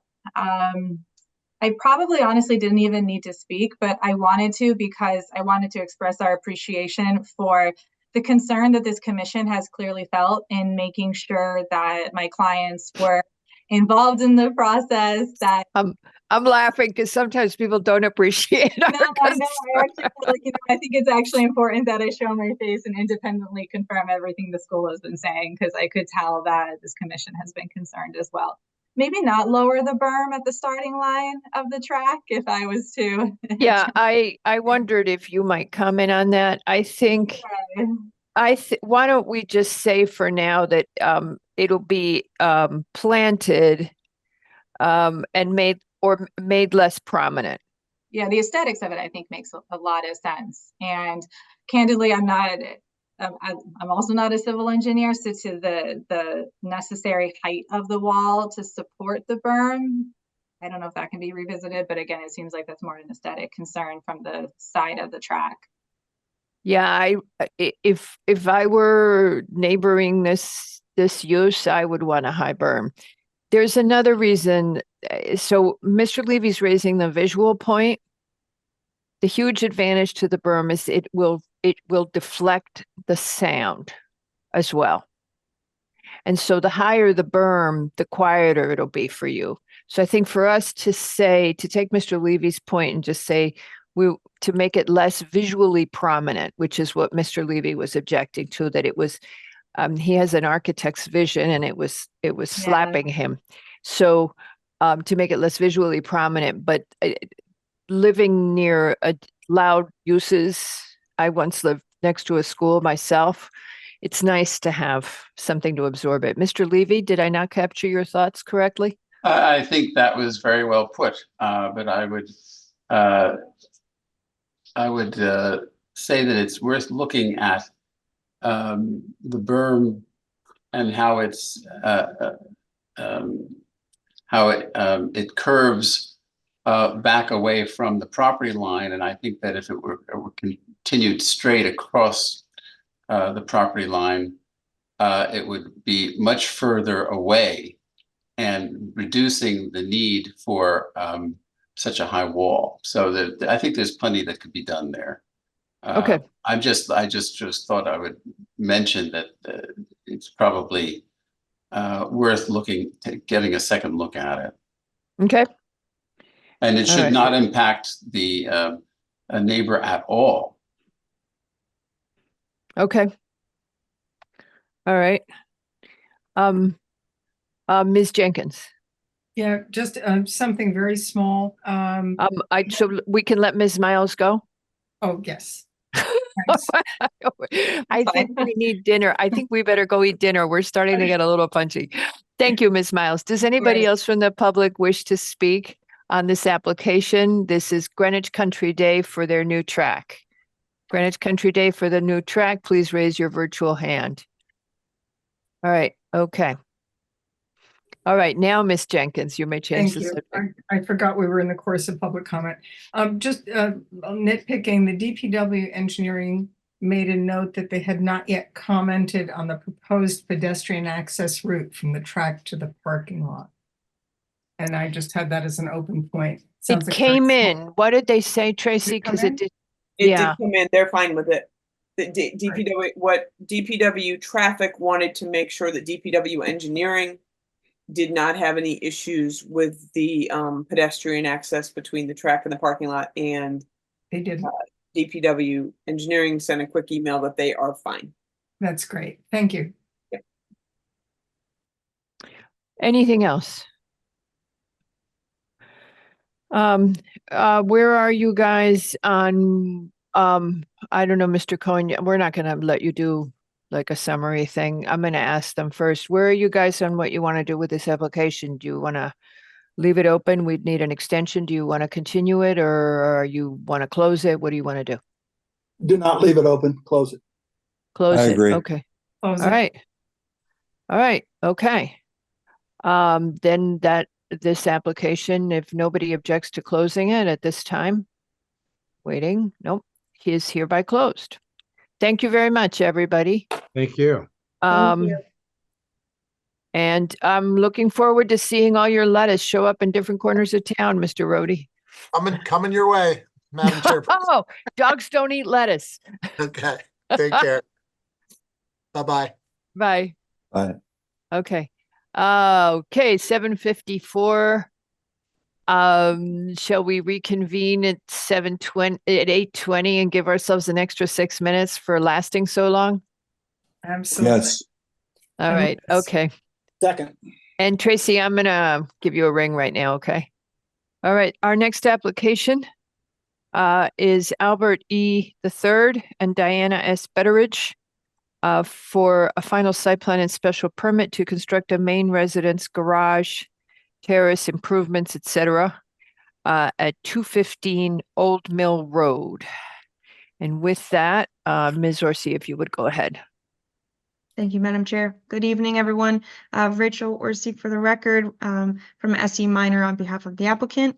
I probably honestly didn't even need to speak, but I wanted to because I wanted to express our appreciation for the concern that this commission has clearly felt in making sure that my clients were involved in the process. That I'm laughing because sometimes people don't appreciate our I think it's actually important that I show my face and independently confirm everything the school has been saying, because I could tell that this commission has been concerned as well. Maybe not lower the berm at the starting line of the track if I was to. Yeah, I wondered if you might comment on that. I think, why don't we just say for now that it'll be planted and made less prominent. Yeah, the aesthetics of it, I think, makes a lot of sense. And candidly, I'm also not a civil engineer, so to the necessary height of the wall to support the berm, I don't know if that can be revisited, but again, it seems like that's more an aesthetic concern from the side of the track. Yeah, if I were neighboring this use, I would want a high berm. there's another reason. So Mr. Levy's raising the visual point. The huge advantage to the berm is it will deflect the sound as well. And so the higher the berm, the quieter it'll be for you. So I think for us to take Mr. Levy's point and just say, to make it less visually prominent, which is what Mr. Levy was objecting to, that it was, he has an architect's vision and it was slapping him. So to make it less visually prominent, but living near loud uses, I once lived next to a school myself. It's nice to have something to absorb it. Mr. Levy, did I not capture your thoughts correctly? I think that was very well put, but I would say that it's worth looking at the berm and how it curves back away from the property line, and I think that if it were continued straight across the property line, it would be much further away and reducing the need for such a high wall. So I think there's plenty that could be done there. Okay. I just thought I would mention that it's probably worth getting a second look at it. Okay. And it should not impact the neighbor at all. Okay. All right. Ms. Jenkins. Yeah, just something very small. So we can let Ms. Miles go? Oh, yes. I think we need dinner. I think we better go eat dinner. We're starting to get a little punchy. Thank you, Ms. Miles. Does anybody else from the public wish to speak on this application? This is Greenwich Country Day for their new track. Greenwich Country Day for the new track. Please raise your virtual hand. All right. Okay. All right. Now, Ms. Jenkins, you may change the subject. I forgot we were in the course of public comment. Just nitpicking, the DPW engineering made a note that they had not yet commented on the proposed pedestrian access route from the track to the parking lot. And I just had that as an open point. It came in. What did they say, Tracy? Because it did. It did come in. They're fine with it. The DPW, what DPW traffic wanted to make sure that DPW engineering did not have any issues with the pedestrian access between the track and the parking lot, and they did. DPW engineering sent a quick email that they are fine. That's great. Thank you. Yep. Anything else? Where are you guys on, I don't know, Mr. Cohen, we're not going to let you do like a summary thing. I'm going to ask them first. Where are you guys on what you want to do with this application? Do you want to leave it open? We'd need an extension. Do you want to continue it, or you want to close it? What do you want to do? Do not leave it open. Close it. Close I it. agree. Okay. Close All it. right. All right. Okay. Then this application, if nobody objects to closing it at this time, waiting. Nope. He is hereby closed. Thank you very much, everybody. Thank you. Thank you. And I'm looking forward to seeing all your lettuce show up in different corners of town, Mr. Rhodey. Coming your way, Madam Chair. Oh, dogs don't eat lettuce. Okay. Take care. Bye-bye. Bye. Bye. Okay. Okay, 7:54. Shall we reconvene at 8:20 and give ourselves an extra 6 minutes for lasting so long? Absolutely. Yes. All right. Okay. Second. And Tracy, I'm gonna give you a ring right now. Okay. All right. Our next application is Albert E. III and Diana S. Betteridge for a final site plan and special permit to construct a main residence garage, terrace improvements, etc. At 215 Old Mill Road. And with that, Ms. Orsi, if you would go ahead. Thank you, Madam Chair. Good evening, everyone. Rachel Orsi for the record from SE Minor on behalf of the applicant.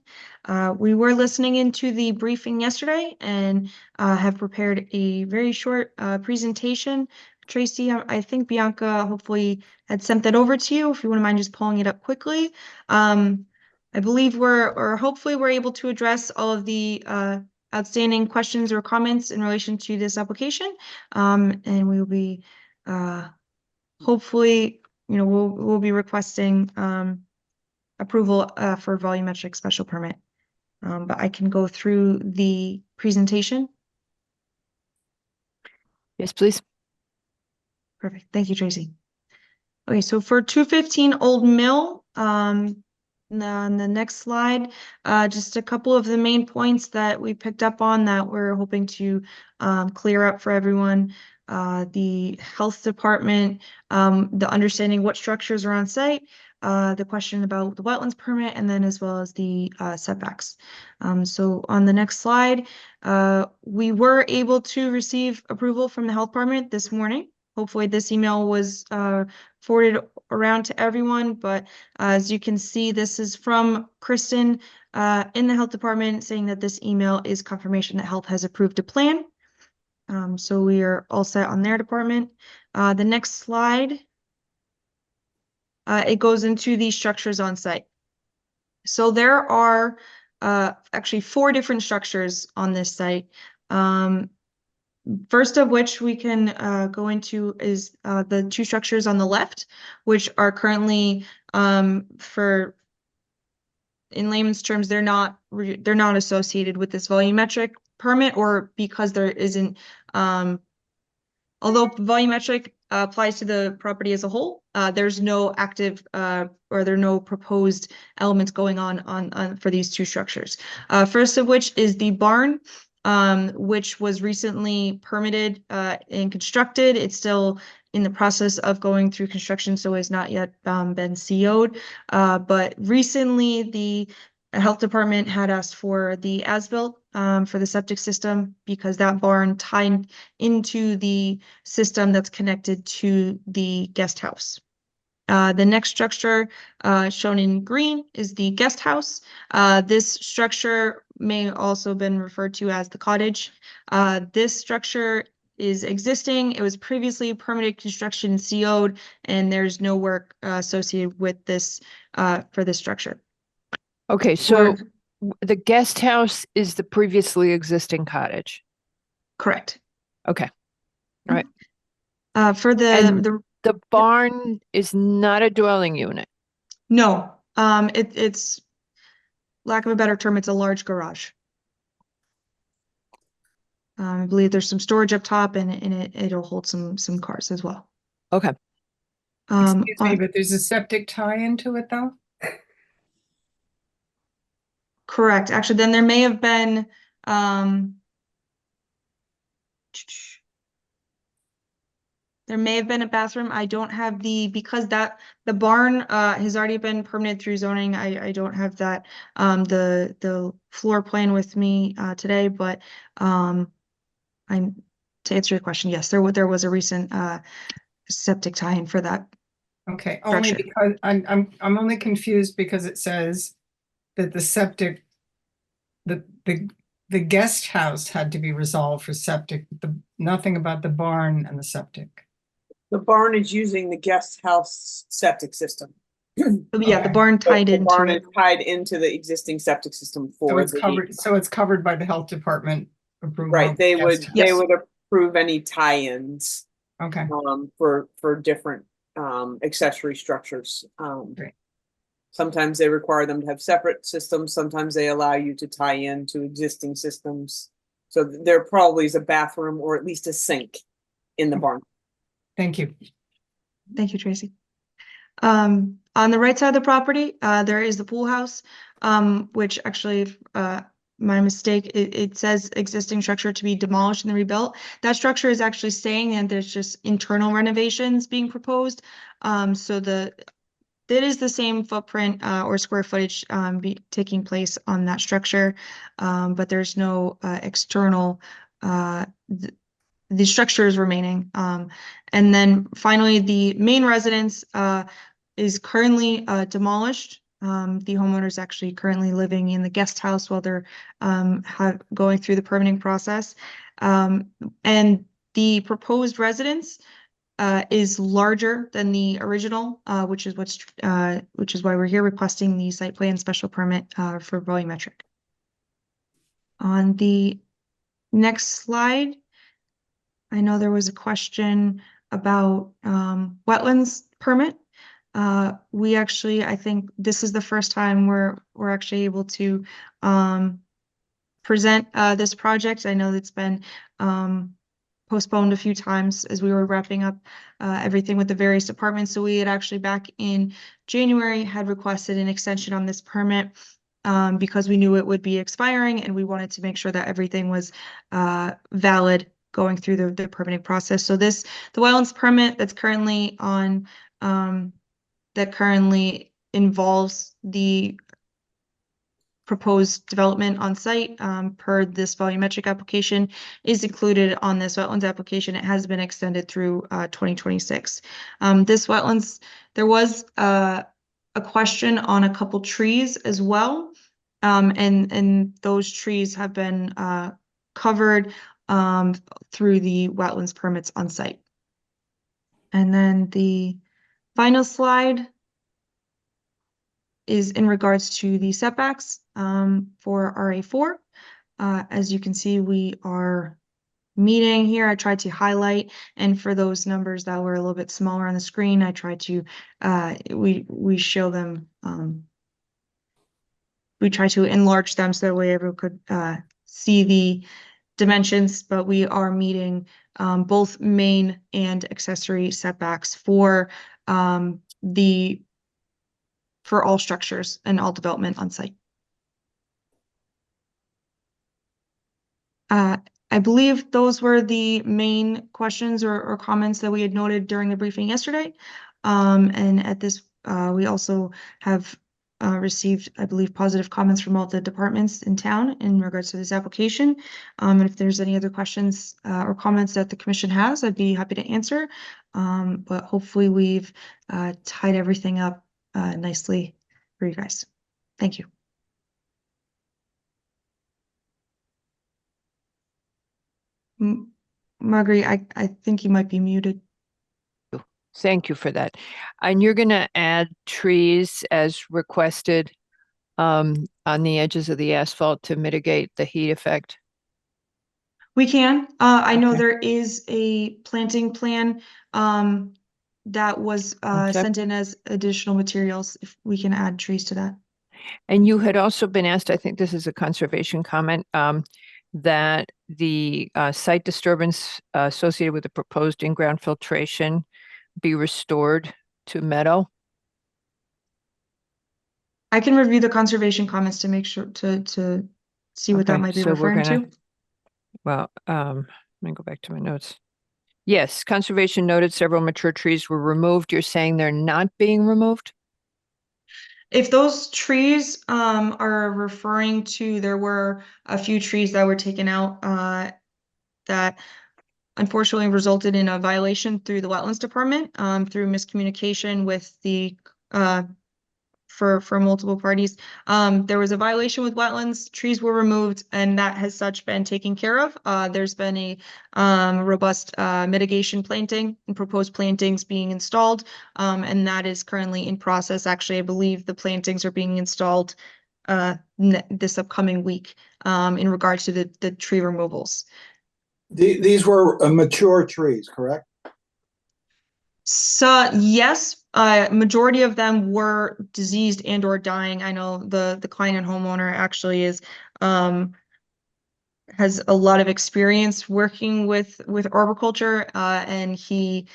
We were listening into the briefing yesterday and have prepared a very short presentation Tracy, I think Bianca hopefully had sent that over to you, if you wouldn't mind just pulling it up quickly. I believe hopefully we're able to address all of the outstanding questions or comments in relation to this application. And we will be hopefully, we'll be requesting approval for volumetric special permit. But I can go through the presentation. Yes, please. Perfect. Thank you, Tracy. Okay, so for 215 Old Mill, on the next slide, just a couple of the main points that we picked up on that we're hoping to clear up for everyone. The health department, the understanding what structures are on site, the question about the wetlands permit, and then as well as the setbacks. So on the next slide, we were able to receive approval from the health department this morning. Hopefully this email was forwarded around to everyone, but as you can see, this is from Kristen in the health department saying that this email is confirmation that health has approved a plan. So we are all set on their department. The next slide, it goes into the structures on site. So there are actually 4 different structures on this site. First of which we can go into is the 2 structures on the left, which are currently, in layman's terms, they're not associated with this volumetric permit, or because there isn't, although volumetric applies to the property as a whole, there's no active or there are no proposed elements going on for these 2 structures. First of which is the barn, which was recently permitted and constructed. It's still in the process of going through construction, so has not yet been CO'd. But recently, the health department had asked for the as-built for the septic system, because that barn tied into the system that's connected to the guest house. The next structure shown in green is the guest house. This structure may also been referred to as the cottage. This structure is existing. It was previously permitted construction and CO'd, and there's no work associated with this for this structure. Okay, so the guest house is the previously existing cottage. Correct. Okay. All right. For the barn is not a dwelling unit. No, it's, lack of a better term, it's a large garage. I believe there's some storage up top, and it'll hold some cars as well. Okay. Excuse me, but there's a septic tie into it though? Correct. Actually, then there may have been, there may have been a bathroom. I don't have because the barn has already been permitted through zoning. I don't have that, the floor plan with me today, but to answer your question, yes, there was a recent septic tie-in for that. Okay, only because I'm only confused because it says that the septic, the guest house had to be resolved for septic, nothing about the barn and the septic. The barn is using the guest house septic system. Yeah, the barn tied into the barn is tied into the existing septic system So for it's covered. So it's covered by the health department approval. right. They would approve any tie-ins. Okay. For different accessory structures. Great. Sometimes they require them to have separate systems. Sometimes they allow you to tie in to existing systems. So there probably is a bathroom or at least a sink in the barn. Thank you. Thank you, Tracy. On the right side of the property, there is the pool house, which actually, my mistake, it says existing structure to be demolished and rebuilt. That structure is actually staying, and there's just internal renovations being proposed. So it is the same footprint or square footage taking place on that structure, but there's no external, the structure is remaining. And then finally, the main residence is currently demolished. The homeowner is actually currently living in the guest house while they're going through the permitting process. And the proposed residence is larger than the original, which is why we're here requesting the site plan special permit for volumetric. On the next slide, I know there was a question about wetlands permit. We actually, I think this is the first time we're actually able to present this project. I know it's been postponed a few times as we were wrapping up everything with the various departments. So we had actually back in January had requested an extension on this permit because we knew it would be expiring and we wanted to make sure that everything was valid going through the permitting process. So the wetlands permit that's currently on that currently involves the proposed development on site per this volumetric application is included on this wetlands application. It has been extended through 2026. This wetlands, there was a question on a couple trees as well. And those trees have been covered through the wetlands permits on site. And then the final slide is in regards to the setbacks for RA4. As you can see, we are meeting here. I tried to highlight, and for those numbers that were a little bit smaller on the screen, I tried to, we show them, we try to enlarge them so that way everyone could see the dimensions, but we are meeting both main and accessory setbacks for for all structures and all development on site. I believe those were the main questions or comments that we had noted during the briefing yesterday. And at this, we also have received, I believe, positive comments from all the departments in town in regards to this application. And if there's any other questions or comments that the commission has, I'd be happy to answer. But hopefully we've tied everything up nicely for you guys. Thank you. Marguerite, I think you might be muted. Thank you for that. And you're going to add trees as requested on the edges of the asphalt to mitigate the heat effect? We can. I know there is a planting plan that was sent in as additional materials. If we can add trees to that. And you had also been asked, I think this is a conservation comment, that the site disturbance associated with the proposed in-ground filtration be restored to meadow. I can review the conservation comments to make sure to see what that might be referring to. Well, let me go back to my notes. Yes, conservation noted several mature trees were removed. You're saying they're not being removed? If those trees are referring to, there were a few trees that were taken out that unfortunately resulted in a violation through the wetlands department through miscommunication with the for multiple parties. There was a violation with wetlands, trees were removed, and that has such been taken care of. There's been a robust mitigation planting and proposed plantings being installed, and that is currently in process. Actually, I believe the plantings are being installed this upcoming week in regards to the tree removals. These were mature trees, correct? So yes, majority of them were diseased and or dying. I know the client and homeowner actually is has a lot of experience working with arboriculture, and he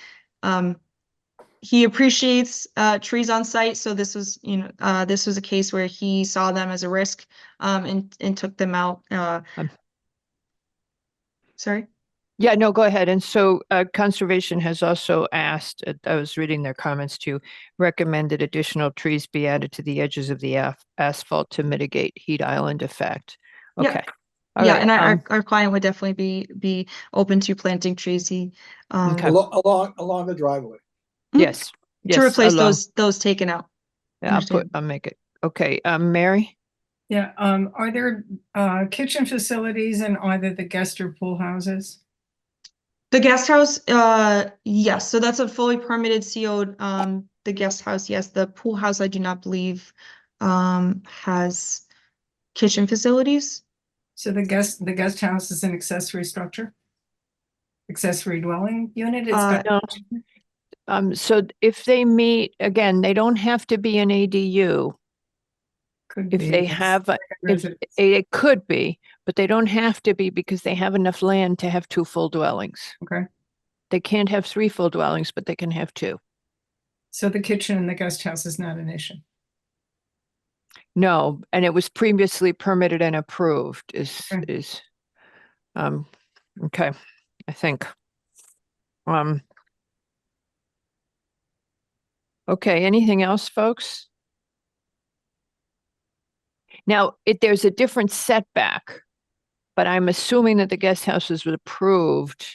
appreciates trees on site. So this was, this was a case where he saw them as a risk and took them out. Sorry. Yeah, no, go ahead. And so conservation has also asked, I was reading their comments too, recommended additional trees be added to the edges of the asphalt to mitigate heat island effect. Okay. Yeah, and our client would definitely be open to planting trees. He along the driveway. Yes. To replace those taken out. Yeah, I'll make it. Okay, Mary? Yeah, are there kitchen facilities in either the guest or pool houses? The guest house, yes, so that's a fully permitted CO'd, the guest house, yes, the pool house, I do not believe, has kitchen facilities. So the guest house is an accessory structure? Accessory dwelling unit? It's got. No. So if they meet, again, they don't have to be an ADU. Could If be, they it's have, like a if residence. it could be, but they don't have to be because they have enough land to have 2 full dwellings. Okay, They can't have 3 full dwellings, but they can have 2. so the kitchen in the guest house is not an issue. No, and it was previously permitted and approved Okay. Okay, I think. Okay, anything else, folks? Now, there's a different setback, but I'm assuming that the guest house was approved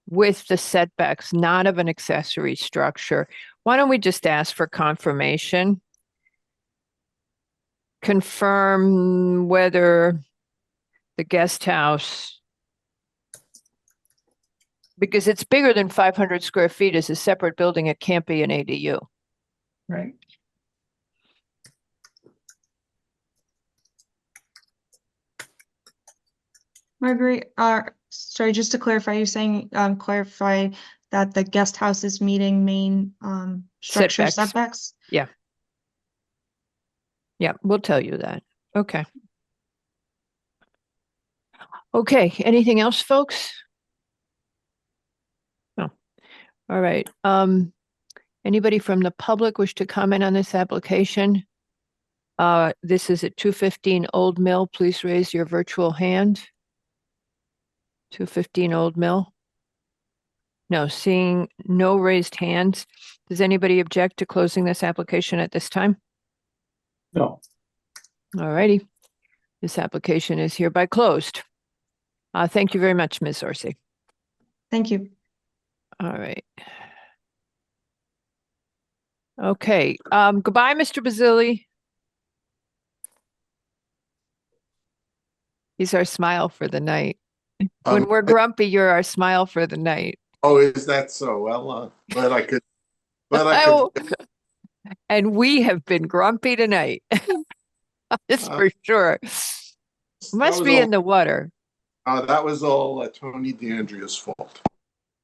with the setbacks, not of an accessory structure. Why don't we just ask for confirmation? Confirm whether the guest house, because it's bigger than 500 square feet, is a separate building, it can't be an ADU. Right. Marguerite, sorry, just to clarify, you're saying, clarify that the guest house is meeting main, structure setbacks? Yeah. Yeah, we'll tell you that. Okay. Okay, anything else, folks? No. All right. Anybody from the public wish to comment on this application? This is at 215 Old Mill. Please raise your virtual hand. 215 Old Mill. No, seeing no raised hands. Does anybody object to closing this application at this time? No. All righty. This application is hereby closed. Thank you very much, Ms. Orsi. Thank you. All right. Okay, goodbye, Mr. Basili. He's our smile for the night. When we're grumpy, you're our smile for the night. Oh, is that so? Well, glad I could. Oh, and we have been grumpy tonight. That's for sure. Must be in the water. That was all Tony DeAndrea's fault.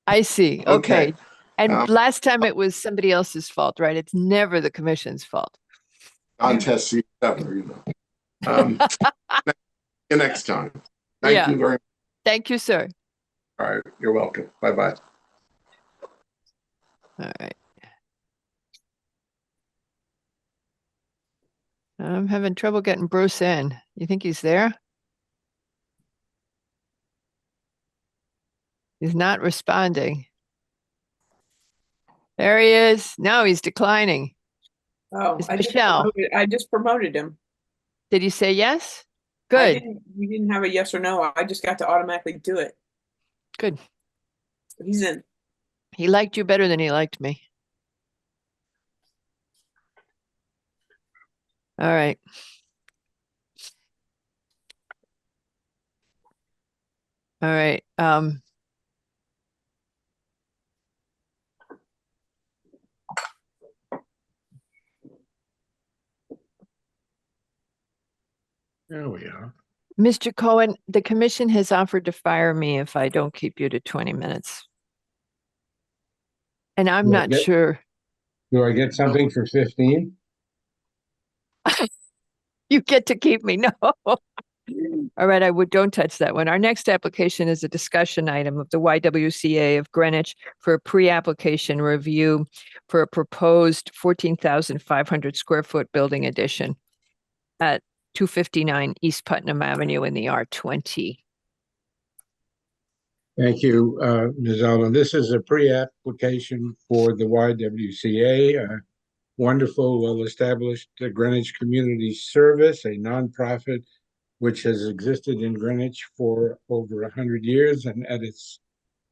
I see. Okay. And Okay. last time it was somebody else's fault, right? It's never the commission's fault. Contest ever, you know. See you next time. Thank you very much. Thank you, sir. All right. You're welcome. Bye-bye. All right. I'm having trouble getting Bruce in. You think he's there? He's not responding. There he is. No, he's declining. Oh, It's I Michelle. just promoted him. Did he say yes? Good. We didn't have a yes or no. I just got to automatically do it. Good. He's in. He liked you better than he liked me. All right. All right. There we are. Mr. Cohen, the commission has offered to fire me if I don't keep you to 20 minutes. And I'm Do I not get- sure. Do I get something for 15? You get to keep me. No. All right, don't touch that one. Our next application is a discussion item of the YWCA of Greenwich for a pre-application review for a proposed 14,500 square foot building addition at 259 East Putnam Avenue in the R20. Thank you, Ms. Allen. This is a pre-application for the YWCA, a wonderful, well-established Greenwich Community Service, a nonprofit which has existed in Greenwich for over 100 years and at its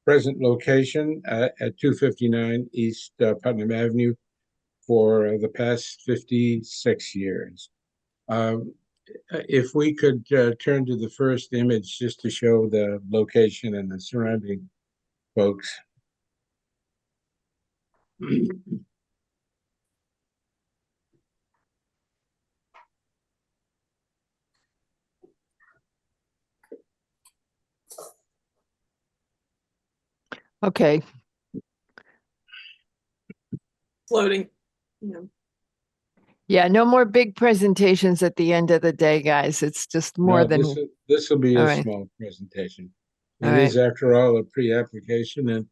present location at 259 East Putnam Avenue for the past 56 years. If we could turn to the first image just to show the location and the surrounding folks. Okay, Floating. Yeah. yeah, no more big presentations at the end of the day, guys. It's just more No, than, this will be all a right, small presentation. all It is, right. after all, a pre-application, and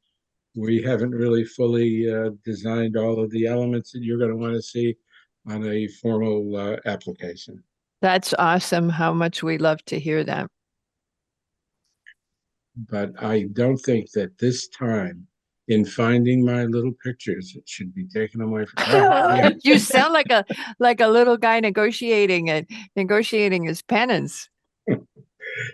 we haven't really fully designed all of the elements that you're going to want to see on a formal application. That's awesome. How much we love to hear that. But I don't think that this time, in finding my little pictures, it should be taken away from You sound like a little guy negotiating his penance.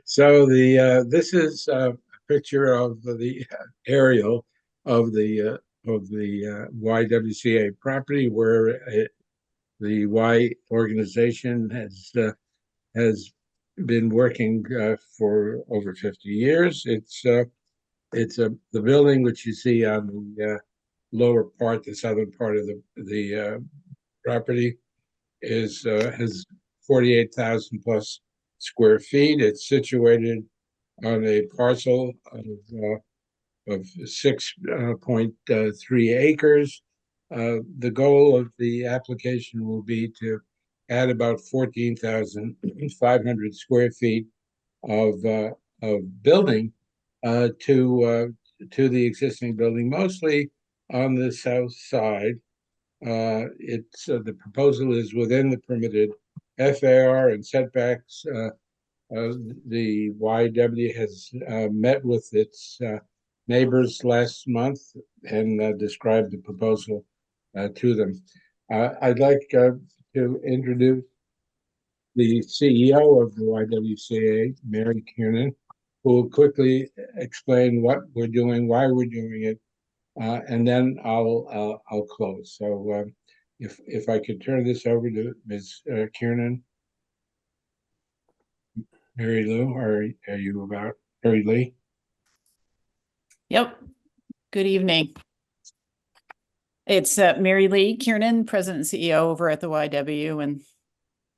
So this is a picture of the aerial of the YWCA property, where the Y organization has been working for over 50 years. It's the building which you see on the lower part, the southern part of the property, has 48,000 plus square feet. It's situated on a parcel of 6.3 acres. The goal of the application will be to add about 14,500 square feet of building to the existing building, mostly on the south side. The proposal is within the permitted FAR and setbacks. The YW has met with its neighbors last month and described the proposal to them. I'd like to introduce the CEO of the YWCA, Mary Kiernan, who will quickly explain what we're doing, why we're doing it, and then I'll close. So if I could turn this over to Ms. Kiernan. Mary Lou, are you about? Mary Lee? Yep. Good evening. It's Mary Lee Kiernan, President and CEO over at the YW, and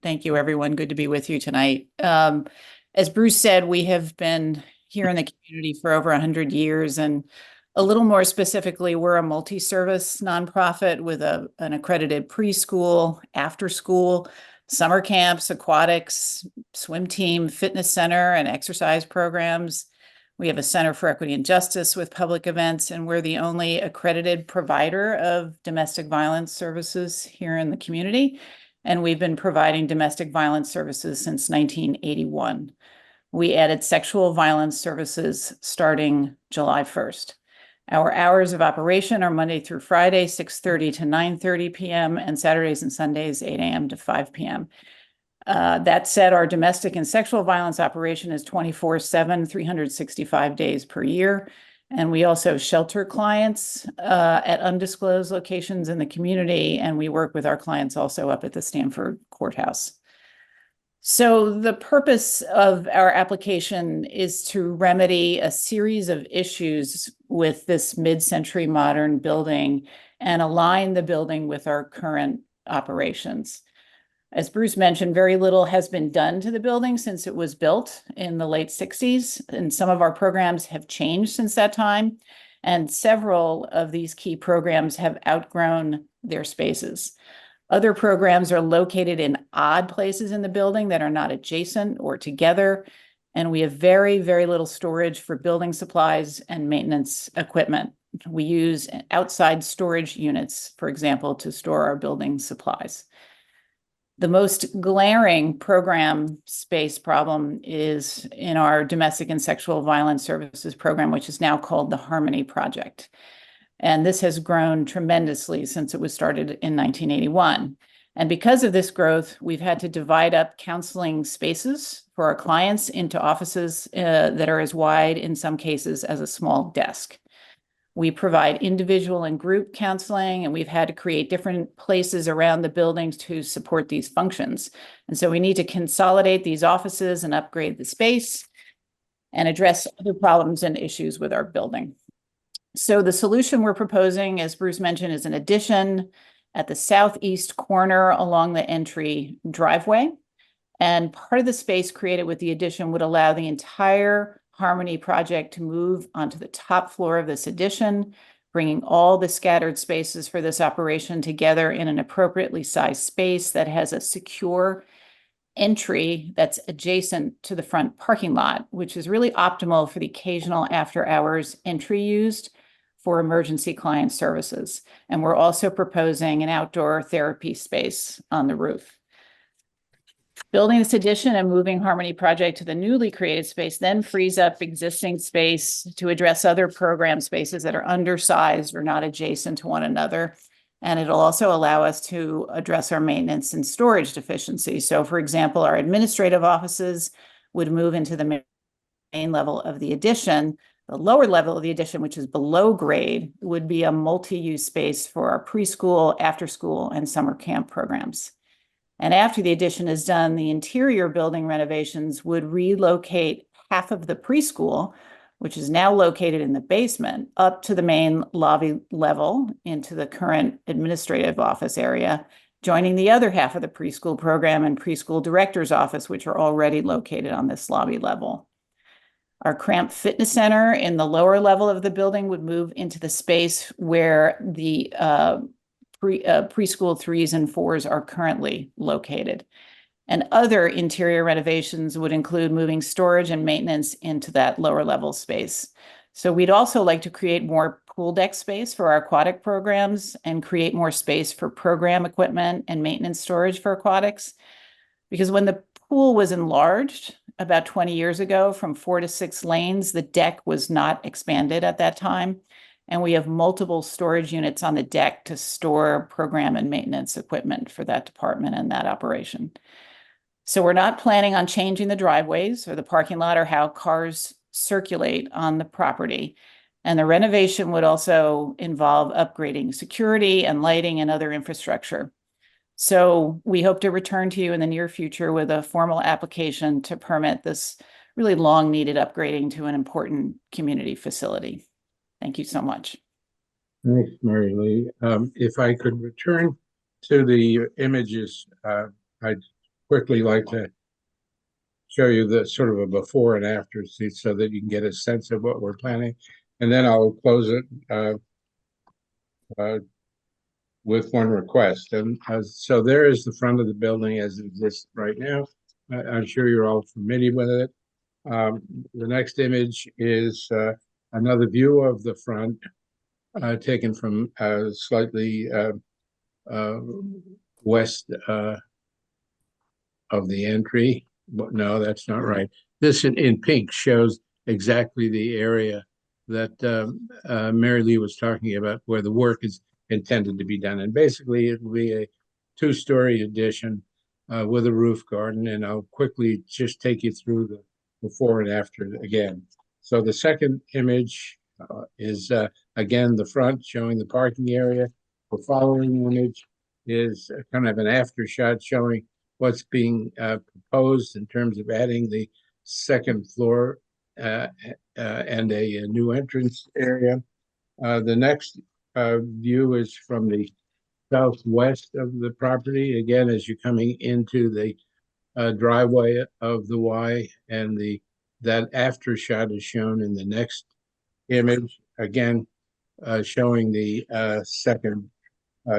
thank you, everyone. Good to be with you tonight. As Bruce said, we have been here in the community for over 100 years, and a little more specifically, we're a multi-service nonprofit with an accredited preschool, after school, summer camps, aquatics, swim team, fitness center, and exercise programs. We have a Center for Equity and Justice with public events, and we're the only accredited provider of domestic violence services here in the community. And we've been providing domestic violence services since 1981. We added sexual violence services starting July 1st. Our hours of operation are Monday through Friday, 6:30 to 9:30 p.m., and Saturdays and Sundays, 8 a.m. to 5 p.m. That said, our domestic and sexual violence operation is 24/7, 365 days per year. And we also shelter clients at undisclosed locations in the community, and we work with our clients also up at the Stamford Courthouse. So the purpose of our application is to remedy a series of issues with this mid-century modern building and align the building with our current operations. As Bruce mentioned, very little has been done to the building since it was built in the late 60s, and some of our programs have changed since that time, and several of these key programs have outgrown their spaces. Other programs are located in odd places in the building that are not adjacent or together, and we have very, very little storage for building supplies and maintenance equipment. We use outside storage units, for example, to store our building supplies. The most glaring program space problem is in our domestic and sexual violence services program, which is now called the Harmony Project. And this has grown tremendously since it was started in 1981. And because of this growth, we've had to divide up counseling spaces for our clients into offices that are as wide, in some cases, as a small desk. We provide individual and group counseling, and we've had to create different places around the buildings to support these functions. And so we need to consolidate these offices and upgrade the space and address other problems and issues with our building. So the solution we're proposing, as Bruce mentioned, is an addition at the southeast corner along the entry driveway. And part of the space created with the addition would allow the entire Harmony project to move onto the top floor of this addition, bringing all the scattered spaces for this operation together in an appropriately sized space that has a secure entry that's adjacent to the front parking lot, which is really optimal for the occasional after hours entry used for emergency client services. And we're also proposing an outdoor therapy space on the roof. Building this addition and moving Harmony project to the newly created space then frees up existing space to address other program spaces that are undersized or not adjacent to one another. And it'll also allow us to address our maintenance and storage deficiency. So for example, our administrative offices would move into the main level of the addition. The lower level of the addition, which is below grade, would be a multi-use space for our preschool, after school, and summer camp programs. And after the addition is done, the interior building renovations would relocate half of the preschool, which is now located in the basement, up to the main lobby level into the current administrative office area, joining the other half of the preschool program and preschool director's office, which are already located on this lobby level. Our Cramp Fitness Center in the lower level of the building would move into the space where the preschool 3s and 4s are currently located. And other interior renovations would include moving storage and maintenance into that lower level space. So we'd also like to create more pool deck space for our aquatic programs and create more space for program equipment and maintenance storage for aquatics. Because when the pool was enlarged about 20 years ago from 4 to 6 lanes, the deck was not expanded at that time. And we have multiple storage units on the deck to store program and maintenance equipment for that department and that operation. So we're not planning on changing the driveways or the parking lot or how cars circulate on the property. And the renovation would also involve upgrading security and lighting and other infrastructure. So we hope to return to you in the near future with a formal application to permit this really long needed upgrading to an important community facility. Thank you so much. Thanks, Mary Lee. If I could return to the images, I'd quickly like to show you the sort of a before and after so that you can get a sense of what we're planning. And then I'll close it with one request. And so there is the front of the building as it exists right now. I'm sure you're all familiar with it. The next image is another view of the front, taken from slightly west of the entry. But no, that's not right. This in pink shows exactly the area that Mary Lee was talking about, where the work is intended to be done. And basically, it will be a 2-story addition with a roof garden. And I'll quickly just take you through the before and after again. So the second image is, again, the front showing the parking area. The following image is kind of an after shot showing what's being proposed in terms of adding the second floor and a new entrance area. The next view is from the southwest of the property. Again, as you're coming into the driveway of the Y, and that after shot is shown in the next image, again showing the second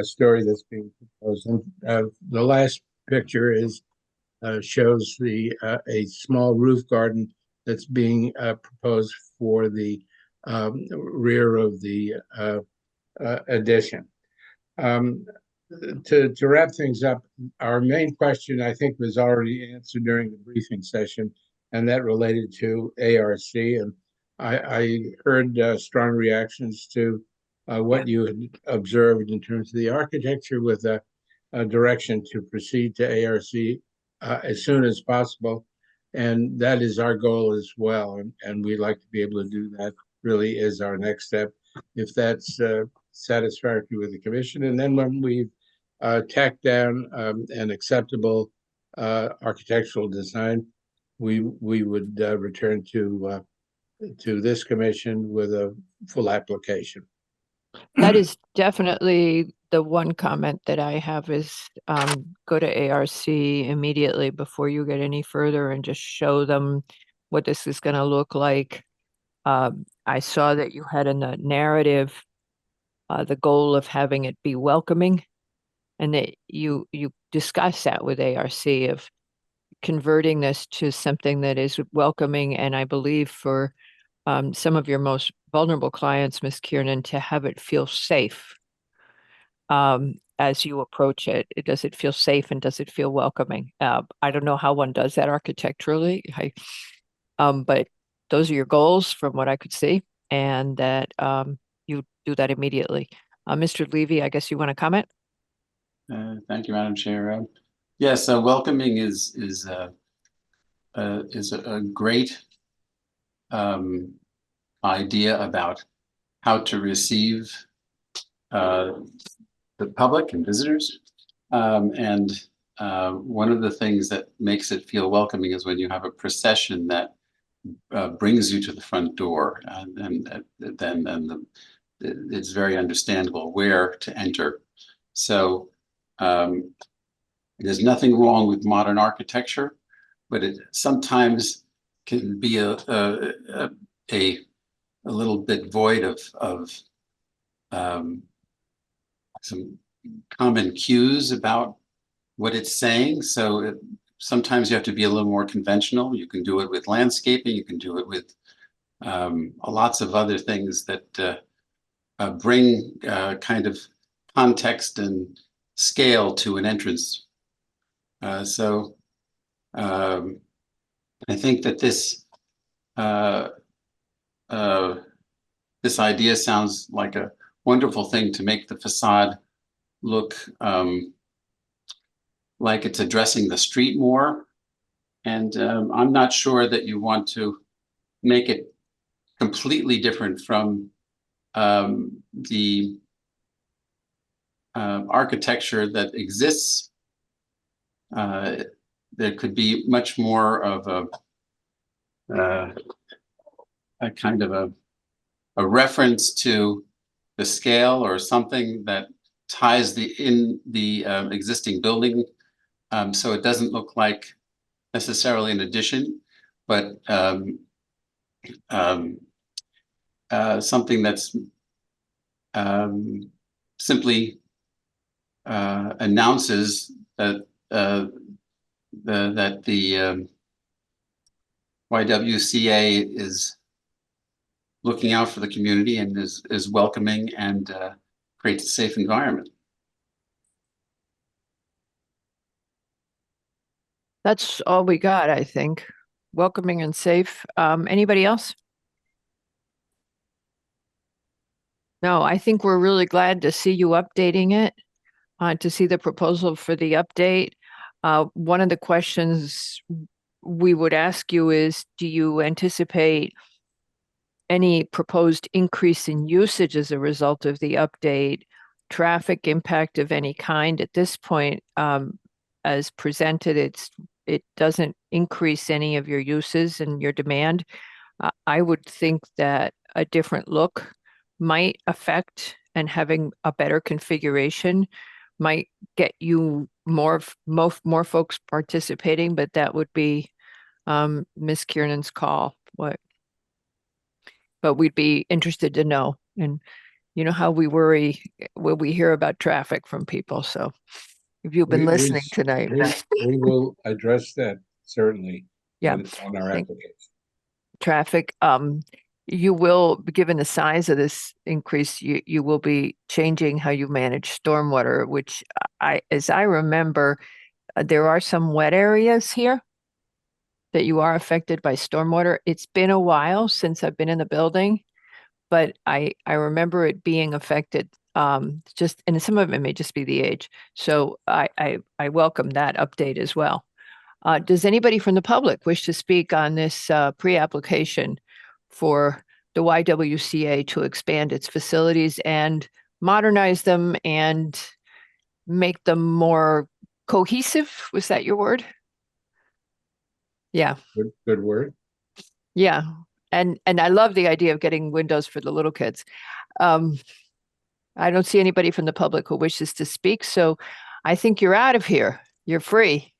story that's being proposed. And the last picture is shows a small roof garden that's being proposed for the rear of the addition. To wrap things up, our main question, I think, was already answered during the briefing session, and that related to ARC. And I heard strong reactions to what you had observed in terms of the architecture, with a direction to proceed to ARC as soon as possible. And that is our goal as well. And we'd like to be able to do that, really is our next step, if that's satisfactory with the commission. And then when we've tacked down an acceptable architectural design, we would return to to this commission with a full application. That is definitely the one comment that I have is go to ARC immediately before you get any further and just show them what this is going to look like. I saw that you had in the narrative the goal of having it be welcoming, and that you discuss that with ARC of converting this to something that is welcoming, and I believe for some of your most vulnerable clients, Ms. Kiernan, to have it feel safe as you approach it. Does it feel safe and does it feel welcoming? I don't know how one does that architecturally, but those are your goals from what I could see, and that you do that immediately. Mr. Levy, I guess you want to comment? Thank you, Madam Chair. Yes, welcoming is a great idea about how to receive the public and visitors. And one of the things that makes it feel welcoming is when you have a procession that brings you to the front door, and then it's very understandable where to enter. So there's nothing wrong with modern architecture, but it sometimes can be a little bit void of some common cues about what it's saying. So sometimes you have to be a little more conventional. You can do it with landscaping. You can do it with lots of other things that bring kind of context and scale to an entrance. So I think that this idea sounds like a wonderful thing to make the facade look like it's addressing the street more. And I'm not sure that you want to make it completely different from the architecture that exists. There could be much more of a kind of a reference to the scale or something that ties the existing building, so it doesn't look like necessarily an addition, but something that's simply announces that the YWCA is looking out for the community and is welcoming and creates a safe environment. That's all we got, I think. Welcoming and safe. Anybody else? No, I think we're really glad to see you updating it, to see the proposal for the update. One of the questions we would ask you is, do you anticipate any proposed increase in usage as a result of the update, traffic impact of any kind? At this point, as presented, it doesn't increase any of your uses and your demand. I would think that a different look might affect, and having a better configuration might get you more folks participating, but that would be Ms. Kiernan's call. But we'd be interested to know. And you know how we worry when we hear about traffic from people. So if you've been listening tonight. We will address that, certainly. Yeah. On our application. Traffic, you will, given the size of this increase, you will be changing how you manage stormwater, which as I remember, there are some wet areas here that you are affected by stormwater. It's been a while since I've been in the building, but I remember it being affected. And some of it may just be the age. So I welcome that update as well. Does anybody from the public wish to speak on this pre-application for the YWCA to expand its facilities and modernize them and make them more cohesive? Was that your word? Yeah. Good word. Yeah. and I love the idea of getting windows for the little kids. I don't see anybody from the public who wishes to speak, so I think you're out of here. You're free.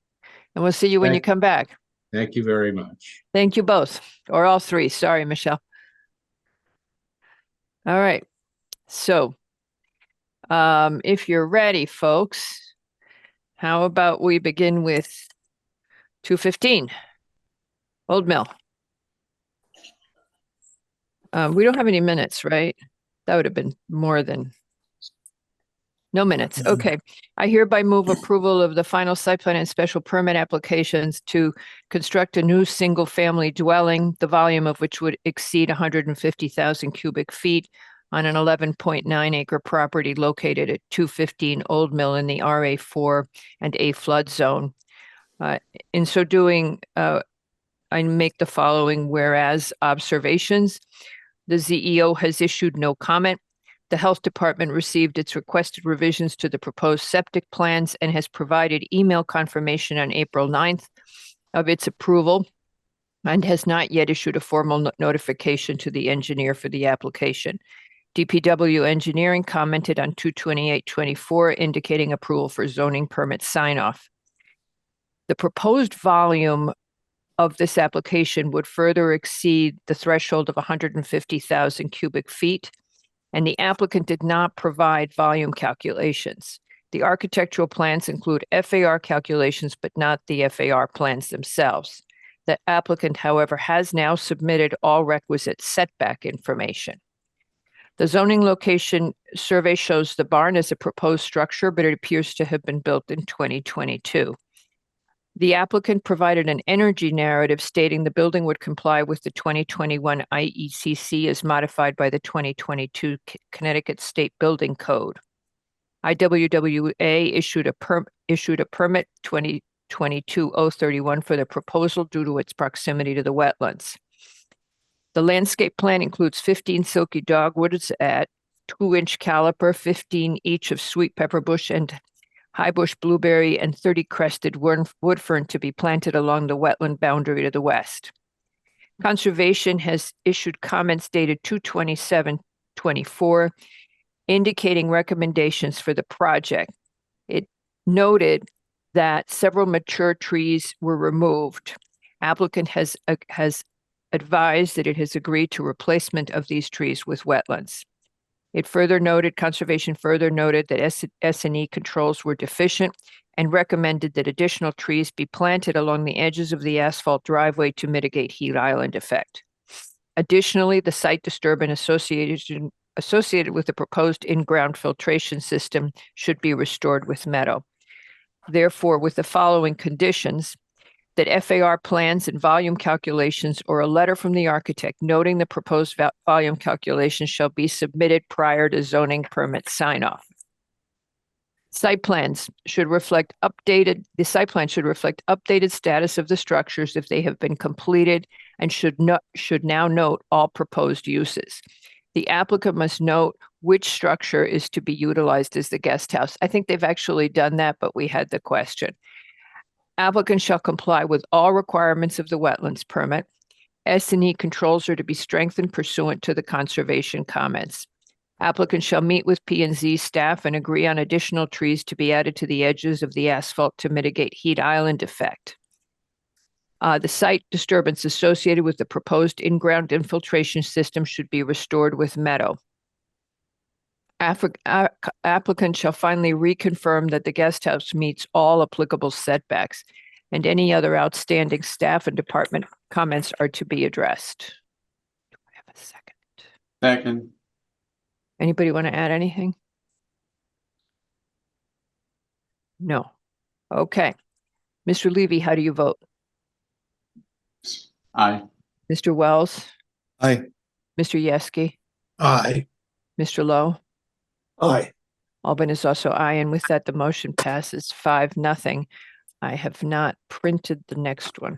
And we'll see you when you come back. Thank you very much. Thank you both, or all three. Sorry, Michelle. All right. So, if you're ready, folks, how about we begin with 215, Old Mill. We don't have any minutes, right? That would have been more than. No minutes. Okay. I hereby move approval of the final site plan and special permit applications to construct a new single-family dwelling, the volume of which would exceed 150,000 cubic feet on an 11.9 acre property located at 215 Old Mill in the RA4 and A flood zone. In so doing, I make the following whereas observations. The ZEO has issued no comment. The Health Department received its requested revisions to the proposed septic plans and has provided email confirmation on April 9th of its approval and has not yet issued a formal notification to the engineer for the application. DPW Engineering commented on 2/28/24, indicating approval for zoning permit sign-off. The proposed volume of this application would further exceed the threshold of 150,000 cubic feet, and the applicant did not provide volume calculations. The architectural plans include FAR calculations, but not the FAR plans themselves. The applicant, however, has now submitted all requisite setback information. The zoning location survey shows the barn as a proposed structure, but it appears to have been built in 2022. The applicant provided an energy narrative stating the building would comply with the 2021 IECC as modified by the 2022 Connecticut State Building Code. IWWA issued a permit 2022-031 for the proposal due to its proximity to the wetlands. The landscape plan includes 15 silky dogwoods at 2-inch caliper, 15 each of sweet pepper bush and high bush blueberry, and 30 crested wood fern to be planted along the wetland boundary to the west. Conservation has issued comments dated 2/27/24, indicating recommendations for the project. It noted that several mature trees were removed. Applicant has advised that it has agreed to replacement of these trees with wetlands. It further noted, conservation further noted that S&E controls were deficient and recommended that additional trees be planted along the edges of the asphalt driveway to mitigate heat island effect. Additionally, the site disturbance associated with the proposed in-ground filtration system should be restored with meadow. Therefore, with the following conditions, that FAR plans and volume calculations or a letter from the architect noting the proposed volume calculations shall be submitted prior to zoning permit sign-off. The site plan should reflect updated status of the structures if they have been completed and should now note all proposed uses. The applicant must note which structure is to be utilized as the guest house. I think they've actually done that, but we had the question. Applicant shall comply with all requirements of the wetlands permit. S&E controls are to be strengthened pursuant to the conservation comments. Applicant shall meet with P&Z staff and agree on additional trees to be added to the edges of the asphalt to mitigate heat island effect. The site disturbance associated with the proposed in-ground infiltration system should be restored with meadow. Applicant shall finally reconfirm that the guest house meets all applicable setbacks, and any other outstanding staff and department comments are to be addressed. Do I have a second? Second. Anybody want to add anything? No. Okay. Mr. Levy, how do you vote? Aye. Mr. Wells? Aye. Mr. Yeski? Aye. Mr. Lowe? Aye. Albin is also aye, and with that, the motion passes 5-0. I have not printed the next one.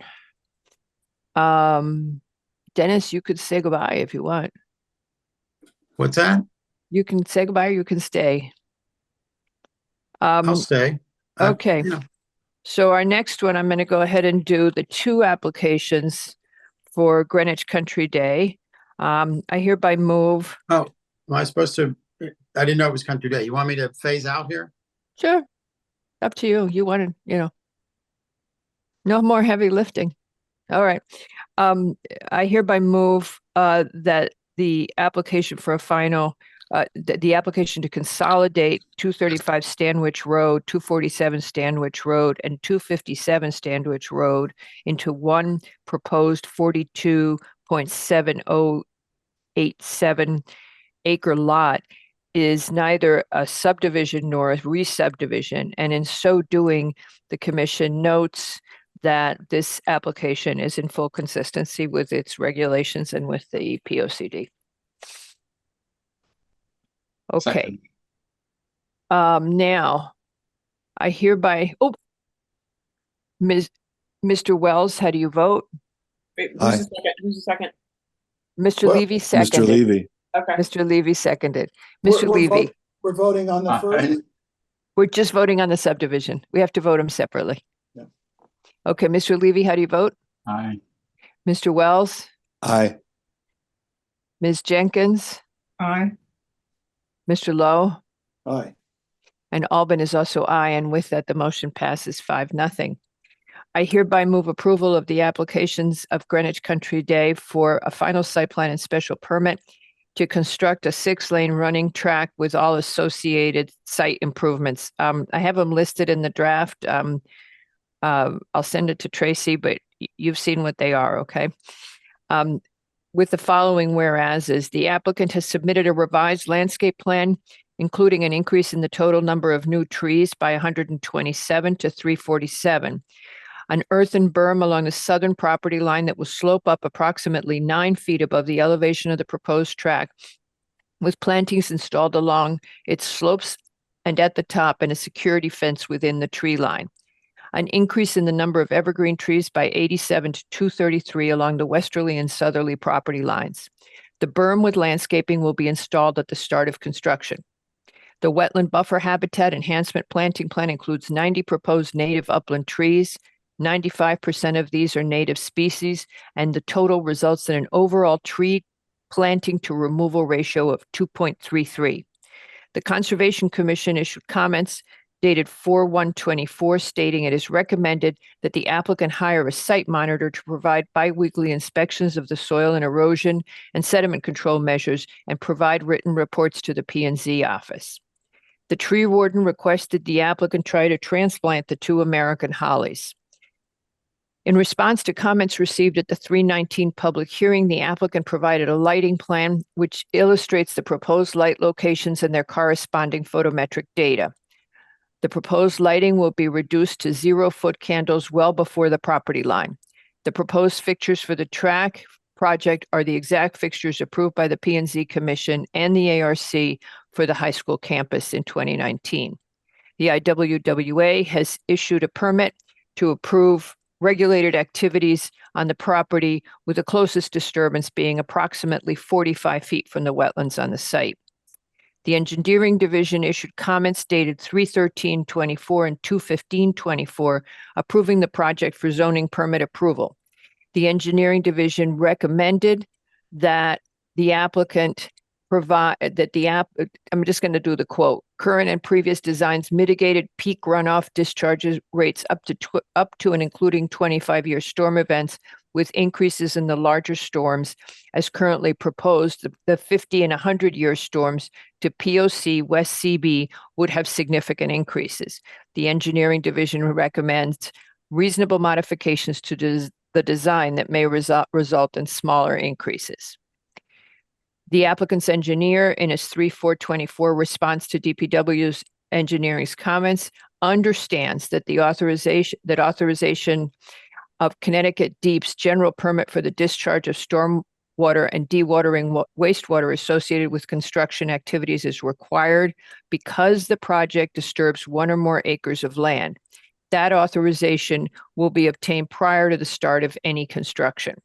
Dennis, you could say goodbye if you want. What's that? You can say goodbye or you can stay. I'll stay. Okay. Yeah. So our next one, I'm going to go ahead and do the two applications for Greenwich Country Day. I hereby move. Oh, am I supposed to? I didn't know it was Country Day. You want me to phase out here? Sure. Up to you. You wanted, no more heavy lifting. All right. I hereby move that the application for a final, the application to consolidate 235 Stanwich Road, 247 Stanwich Road, and 257 Stanwich Road into one proposed 42.7087 acre lot is neither a subdivision nor a re-subdivision, and in so doing, the commission notes that this application is in full consistency with its regulations and with the POCD. Okay. Now, I hereby, Mr. Wells, how do you vote? Wait, who's the second? Who's the second? Mr. Levy seconded. Mr. Levy. Okay. Mr. Levy seconded. Mr. Levy. We're voting on the first. We're just voting on the subdivision. We have to vote them separately. Yeah. Okay, Mr. Levy, how do you vote? Aye. Mr. Wells? Aye. Ms. Jenkins? Aye. Mr. Lowe? Aye. And Albin is also aye, and with that, the motion passes 5-0. I hereby move approval of the applications of Greenwich Country Day for a final site plan and special permit to construct a 6-lane running track with all associated site improvements. I have them listed in the draft. I'll send it to Tracy, but you've seen what they are, okay? With the following whereases, the applicant has submitted a revised landscape plan, including an increase in the total number of new trees by 127 to 347. An earthen berm along the southern property line that will slope up approximately 9 feet above the elevation of the proposed track, with plantings installed along its slopes and at the top, and a security fence within the tree line. An increase in the number of evergreen trees by 87 to 233 along the westerly and southerly property lines. The berm with landscaping will be installed at the start of construction. The wetland buffer habitat enhancement planting plan includes 90 proposed native upland trees. 95% of these are native species, and the total results in an overall tree planting to removal ratio of 2.33. The Conservation Commission issued comments dated 4/1/24 stating it is recommended that the applicant hire a site monitor to provide biweekly inspections of the soil and erosion and sediment control measures and provide written reports to the P&Z office. The tree warden requested the applicant try to transplant the 2 American hollies. In response to comments received at the 319 public hearing, the applicant provided a lighting plan which illustrates the proposed light locations and their corresponding photometric data. The proposed lighting will be reduced to 0-foot candles well before the property line. The proposed fixtures for the track project are the exact fixtures approved by the P&Z Commission and the ARC for the high school campus in 2019. The IWWA has issued a permit to approve regulated activities on the property, with the closest disturbance being approximately 45 feet from the wetlands on the site. The Engineering Division issued comments dated 3/13/24 and 2/15/24, approving the project for zoning permit approval. The Engineering Division recommended that the applicant I'm just going to do the quote, current and previous designs mitigated peak runoff discharges rates up to and including 25-year storm events, with increases in the larger storms as currently proposed. The 50 and 100-year storms to POC West CB would have significant increases. The Engineering Division recommends reasonable modifications to the design that may result in smaller increases. The applicant's engineer, in his 3/4/24 response to DPW's engineering's comments, understands that authorization of Connecticut Deep's general permit for the discharge of stormwater and dewatering wastewater associated with construction activities is required because the project disturbs 1 or more acres of land. That authorization will be obtained prior to the start of any construction.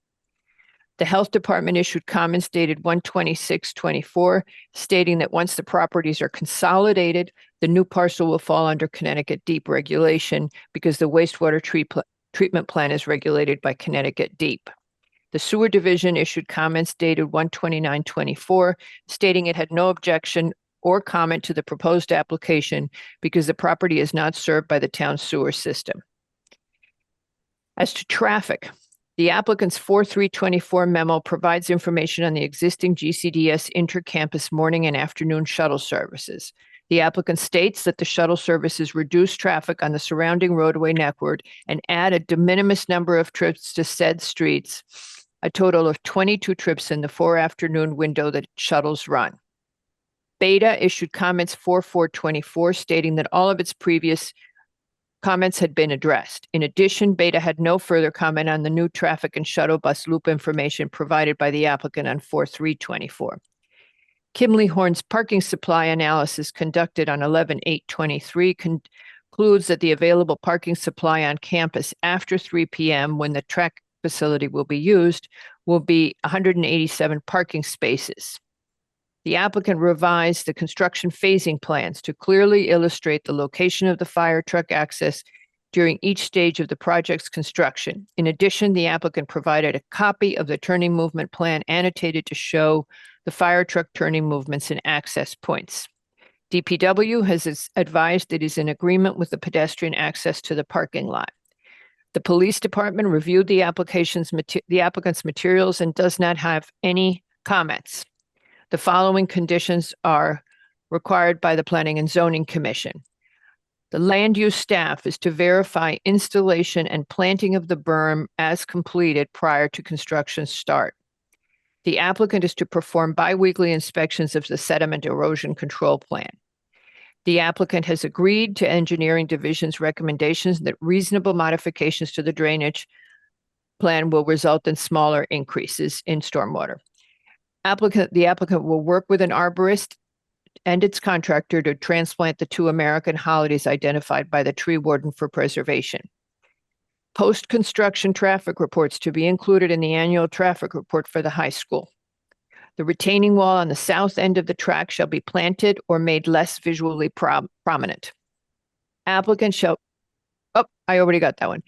The Health Department issued comments dated 1/26/24, stating that once the properties are consolidated, the new parcel will fall under Connecticut Deep regulation because the wastewater treatment plan is regulated by Connecticut Deep. The Sewer Division issued comments dated 1/29/24, stating it had no objection or comment to the proposed application because the property is not served by the town sewer system. As to traffic, the applicant's 4/3/24 memo provides information on the existing GCDS intercampus morning and afternoon shuttle services. The applicant states that the shuttle services reduce traffic on the surrounding roadway network and add a de minimis number of trips to said streets, a total of 22 trips in the 4-afternoon window that shuttles run. Beta issued comments 4/4/24 stating that all of its previous comments had been addressed. In addition, Beta had no further comment on the new traffic and shuttle bus loop information provided by the applicant on 4/3/24. Kimley Horn's parking supply analysis conducted on 11/8/23 concludes that the available parking supply on campus after 3 p.m. when the track facility will be used will be 187 parking spaces. The applicant revised the construction phasing plans to clearly illustrate the location of the fire truck access during each stage of the project's construction. In addition, the applicant provided a copy of the turning movement plan annotated to show the fire truck turning movements and access points. DPW has advised it is in agreement with the pedestrian access to the parking lot. The police department reviewed the applicant's materials and does not have any comments. The following conditions are required by the Planning and Zoning Commission. The land use staff is to verify installation and planting of the berm as completed prior to construction start. The applicant is to perform biweekly inspections of the sediment erosion control plan. The applicant has agreed to Engineering Division's recommendations that reasonable modifications to the drainage plan will result in smaller increases in stormwater. The applicant will work with an arborist and its contractor to transplant the 2 American holidays identified by the tree warden for preservation. Post-construction traffic reports to be included in the annual traffic report for the high school. The retaining wall on the south end of the track shall be planted or made less visually prominent. Applicant shall, I already got that one.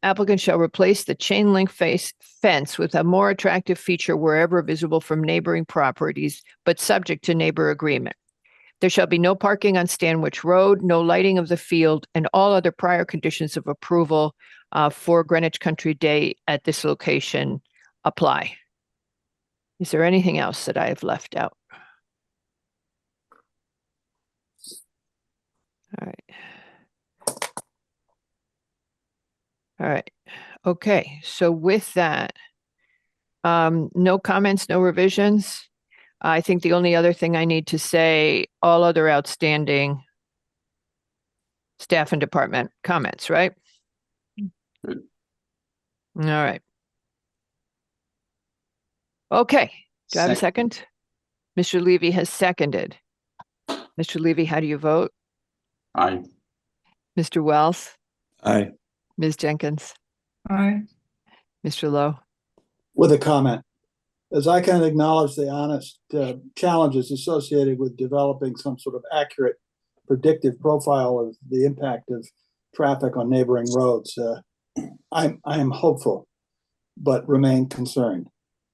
Applicant shall replace the chain link fence with a more attractive feature wherever visible from neighboring properties, but subject to neighbor agreement. There shall be no parking on Stanwich Road, no lighting of the field, and all other prior conditions of approval for Greenwich Country Day at this location apply. Is there anything else that I have left out? All right. All right. Okay. So with that, no comments, no revisions. I think the only other thing I need to say, all other outstanding staff and department comments, right? Good. All right. Okay. Do I have a second? Mr. Levy has seconded. Mr. Levy, how do you vote? Aye. Mr. Wells? Aye. Ms. Jenkins? Aye. Mr. Lowe? With a comment, as I can acknowledge the honest challenges associated with developing some sort of accurate predictive profile of the impact of traffic on neighboring roads, I am hopeful, but remain concerned.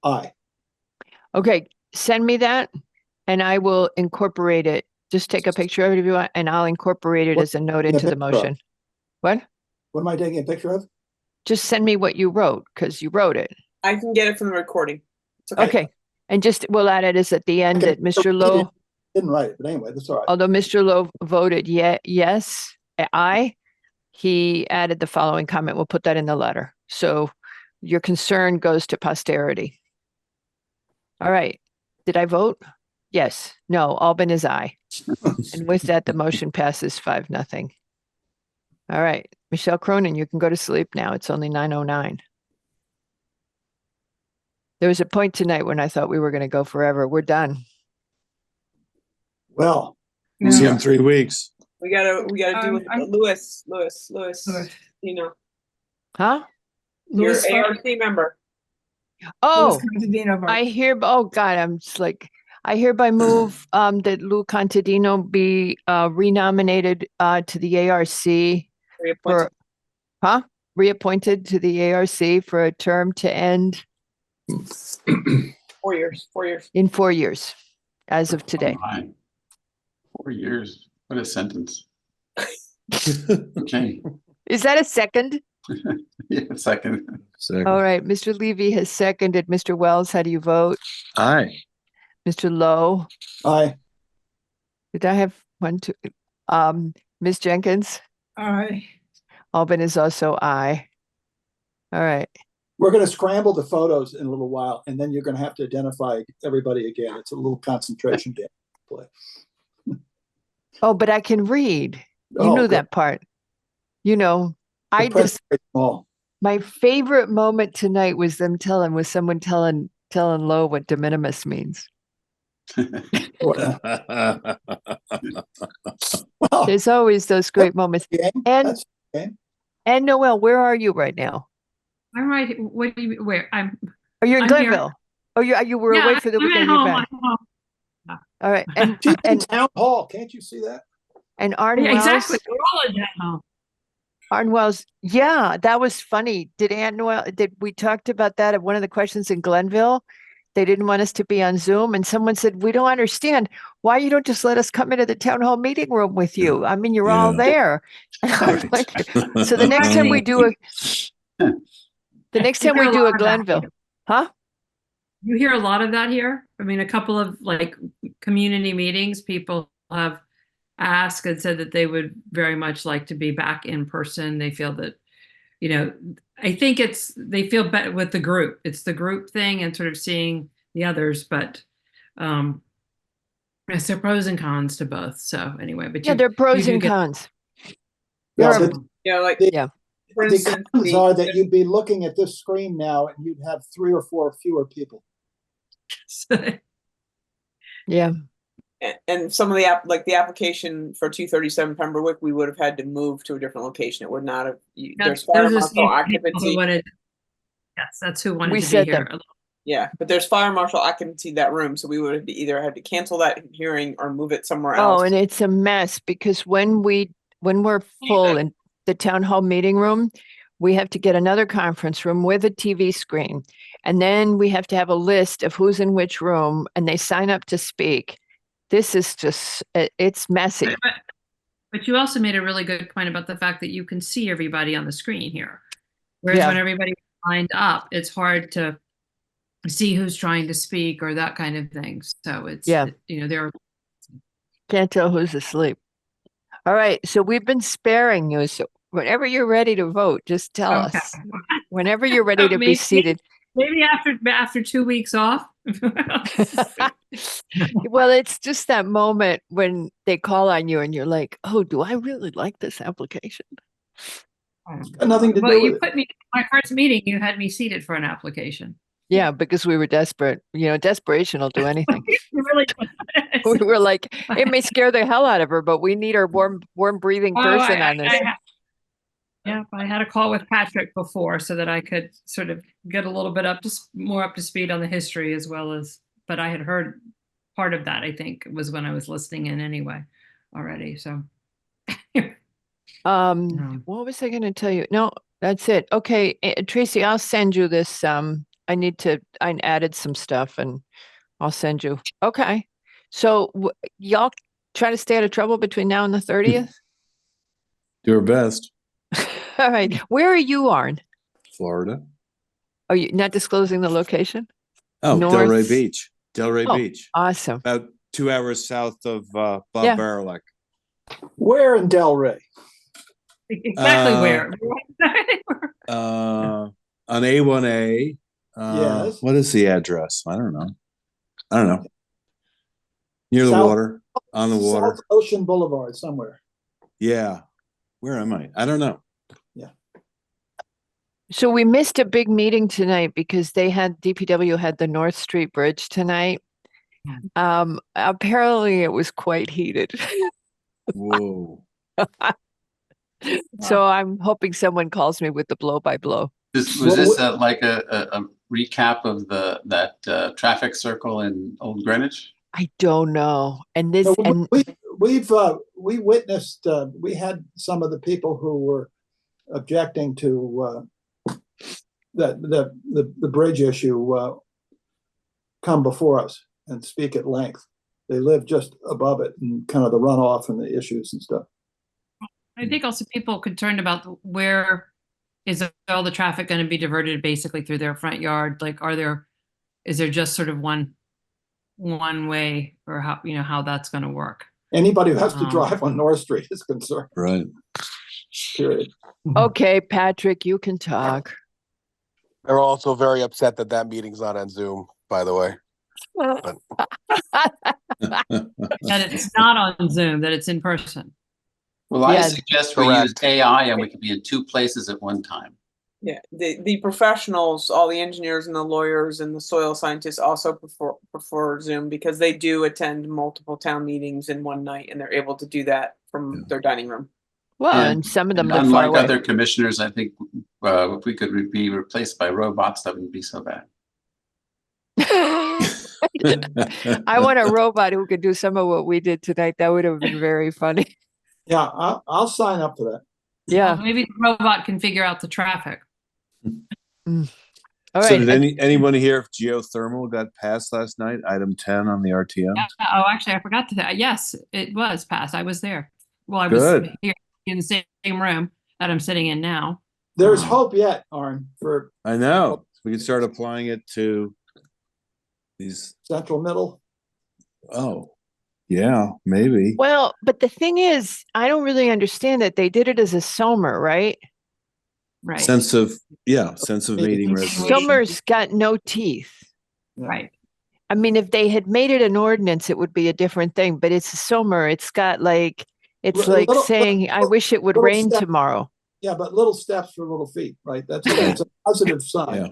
Aye. Okay, send me that and I will incorporate it. Just take a picture of it if you want, and I'll incorporate it as a note into the motion. What? What am I taking a picture of? Just send me what you wrote, because you wrote it. I can get it from the recording. It's okay. Okay, and just, we'll add it as at the end that Mr. Lowe, Didn't write it, but anyway, that's all right. although Mr. Lowe voted yes, aye, he added the following comment. We'll put that in the letter. So your concern goes to posterity. All right. Did I vote? Yes. No, Albin is aye. And with that, the motion passes 5-0. All right. Michelle Cronin, you can go to sleep now. It's only 9:09. There was a point tonight when I thought we were going to go forever. We're done. Well, see you in 3 weeks. We gotta do Lewis, you know, Huh? your Louis, ARC member. Oh, Contadino vote. oh God, I'm just like, I hereby move that Lou Contadino be renominated to the ARC for, huh? reappointed to the ARC for a term to end 4 years, 4 years. in 4 years, as of today. My, 4 years. What a sentence. Okay. Is that a second? Yeah, second. All right, Mr. Levy has seconded. Mr. Wells, how do you vote? Aye. Mr. Lowe? Aye. Did I have one, two? Ms. Jenkins? Aye. Albin is also aye. All right. We're going to scramble the photos in a little while, and then you're going to have to identify everybody again. It's a little concentration game play. Oh, but I can read. You Oh, knew good. that part. You know, I press just, very small. my favorite moment tonight was someone telling Lo what de minimis means. Well, There's always those great moments. And that's okay. and Noel, where are you right now? I'm right. What do you, where? Are you in I'm here. Glenville? Oh, you were Yeah, away for the I'm at weekend. You're home, back. I'm home. All right. And She's in and town hall. Can't you see that? and Arn Yeah, Wells. exactly. We're all in that home. Arn Wells. Yeah, that was funny. Did Aunt Noel? Did we talked about that at one of the questions in Glenville? They didn't want us to be on Zoom, and someone said, "We don't understand why you don't just let us come into the town hall meeting room with you. I mean, you're all Yeah. there." And I was like, so the next time we do a Glenville, huh? You hear a lot of that here. I mean, a couple of like community meetings, people have asked and said that they would very much like to be back in person. They feel that, you know, I think they feel better with the group. It's the group thing and sort of seeing the others, but there's there pros and cons to both. So anyway, but Yeah, there are pros do and get- cons. Yeah, There are- but Yeah, like the, for the instance, cons are that you'd be looking at this screen now and you'd have 3 or 4 fewer people. Yeah. and some of the the application for 237 Pembroke, we would have had to move to a different location. It would not have. There's fire those are the marshal people who occupancy. wanted- Yes, that's who wanted We to be said here. that. Yeah, but there's fire marshal occupancy that room, so we would have either had to cancel that hearing or move it somewhere else. Oh, and it's a mess because when we're full in the town hall meeting room, we have to get another conference room with a TV screen. And then we have to have a list of who's in which room and they sign up to speak. This is just, it's messy. But you also made a really good point about the fact that you can see everybody on the screen here. Whereas Yeah. when everybody lined up, it's hard to see who's trying to speak or that kind of thing. So it's, Yeah. you know, there are Can't tell who's asleep. All right. So we've been sparing you. So whenever you're ready to vote, just tell Okay. us. Whenever you're ready to be Maybe- seated. Maybe after 2 weeks off. Well, it's just that moment when they call on you and you're like, oh, do I really like this application? Got nothing to Well, do you with it. put me my first meeting. You had me seated for an application. Yeah, because we were desperate. You know, desperation will do anything. You really We were like, it may scare the hell out of her, but we need our warm breathing Oh, person on this. Yeah, I had a call with Patrick before so that I could sort of get a little bit more up to speed on the history as well as, but I had heard part of that, I think, was when I was listening in anyway already. So What was I going to tell you? No, that's it. Okay, Tracy, I'll send you this. I added some stuff and I'll send you. Okay. So y'all try to stay out of trouble between now and the 30th? Do our best. All right. Where are you, Arn? Florida. Are you not disclosing the location? Oh, North- Delray Beach. Delray Oh, Beach. Awesome. About 2 hours south of Bob Yeah. Barilak. Where in Delray? exactly where? On A1A. Yes. What is the address? I don't know. Near the South- water. On the water. South Ocean Boulevard somewhere. Yeah. Where am I? I don't know. So we missed a big meeting tonight because DPW had the North Street Bridge tonight. Apparently it was quite heated. Whoa. So I'm hoping someone calls me with the blow by blow. Was Well, this like a recap of that traffic circle in Old Greenwich? I don't know. And this, No, and we witnessed, we had some of the people who were objecting to the bridge issue come before us and speak at length. They live just above it and kind of the runoff and the issues and stuff. I think also people concerned about where is all the traffic going to be diverted basically through their front yard? Like, is there just sort of one way, or how that's going to work? Anybody who has to drive on North Street is concerned. Right. Period. Okay, Patrick, you can talk. They're also very upset that that meeting's not on Zoom, by the way. But That it's not on Zoom, that it's in person. Well, I Yeah. suggest we use AI and we can be in two places at one time. Yeah, the professionals, all the engineers and the lawyers and the soil scientists also prefer Zoom because they do attend multiple town meetings in one night and they're able to do that from their dining room. Well, And- and some of them And live far unlike away. other commissioners, I think if we could be replaced by robots, that wouldn't be so bad. I want a robot who could do some of what we did tonight. That would have been very funny. Yeah, I'll sign up for that. Yeah. Well, maybe the robot can figure out the traffic. All So right. did anyone hear if geothermal got passed last night? Item 10 on the RTM? Oh, actually, I forgot to that. Yes, it was passed. I was there. Well, I was Good. here in the same room that I'm sitting in now. There's hope yet, Arn, for I know. We can start applying it to these. Central Middle. Oh, yeah, maybe. Well, but the thing is, I don't really understand that they did it as a SOMR, right? Right. Sense of meeting resolution. SOMR's got no teeth. Right. I mean, if they had made it an ordinance, it would be a different thing, but it's a SOMR. It's got it's like saying, I wish it would little rain step- tomorrow. Yeah, but little steps for little feet, right? That's a positive sign. Yeah.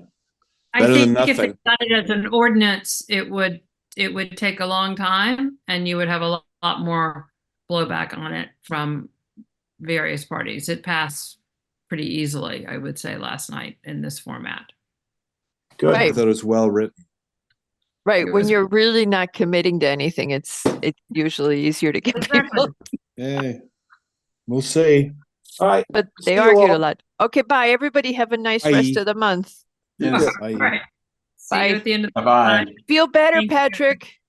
I Better than think if nothing. it done it as an ordinance, it would take a long time and you would have a lot more blowback on it from various parties. It passed pretty easily, I would say, last night in this format. Good. I thought it was well written. Right. It When was- you're really not committing to anything, it's usually easier to get people, Hey, we'll see. All right. but they See you argued a all. lot. Okay, bye. Everybody have a nice rest Bye. of the month. Yes. Bye. Right. See Bye. you at the end of the Bye-bye. Feel better, Thank you. Patrick.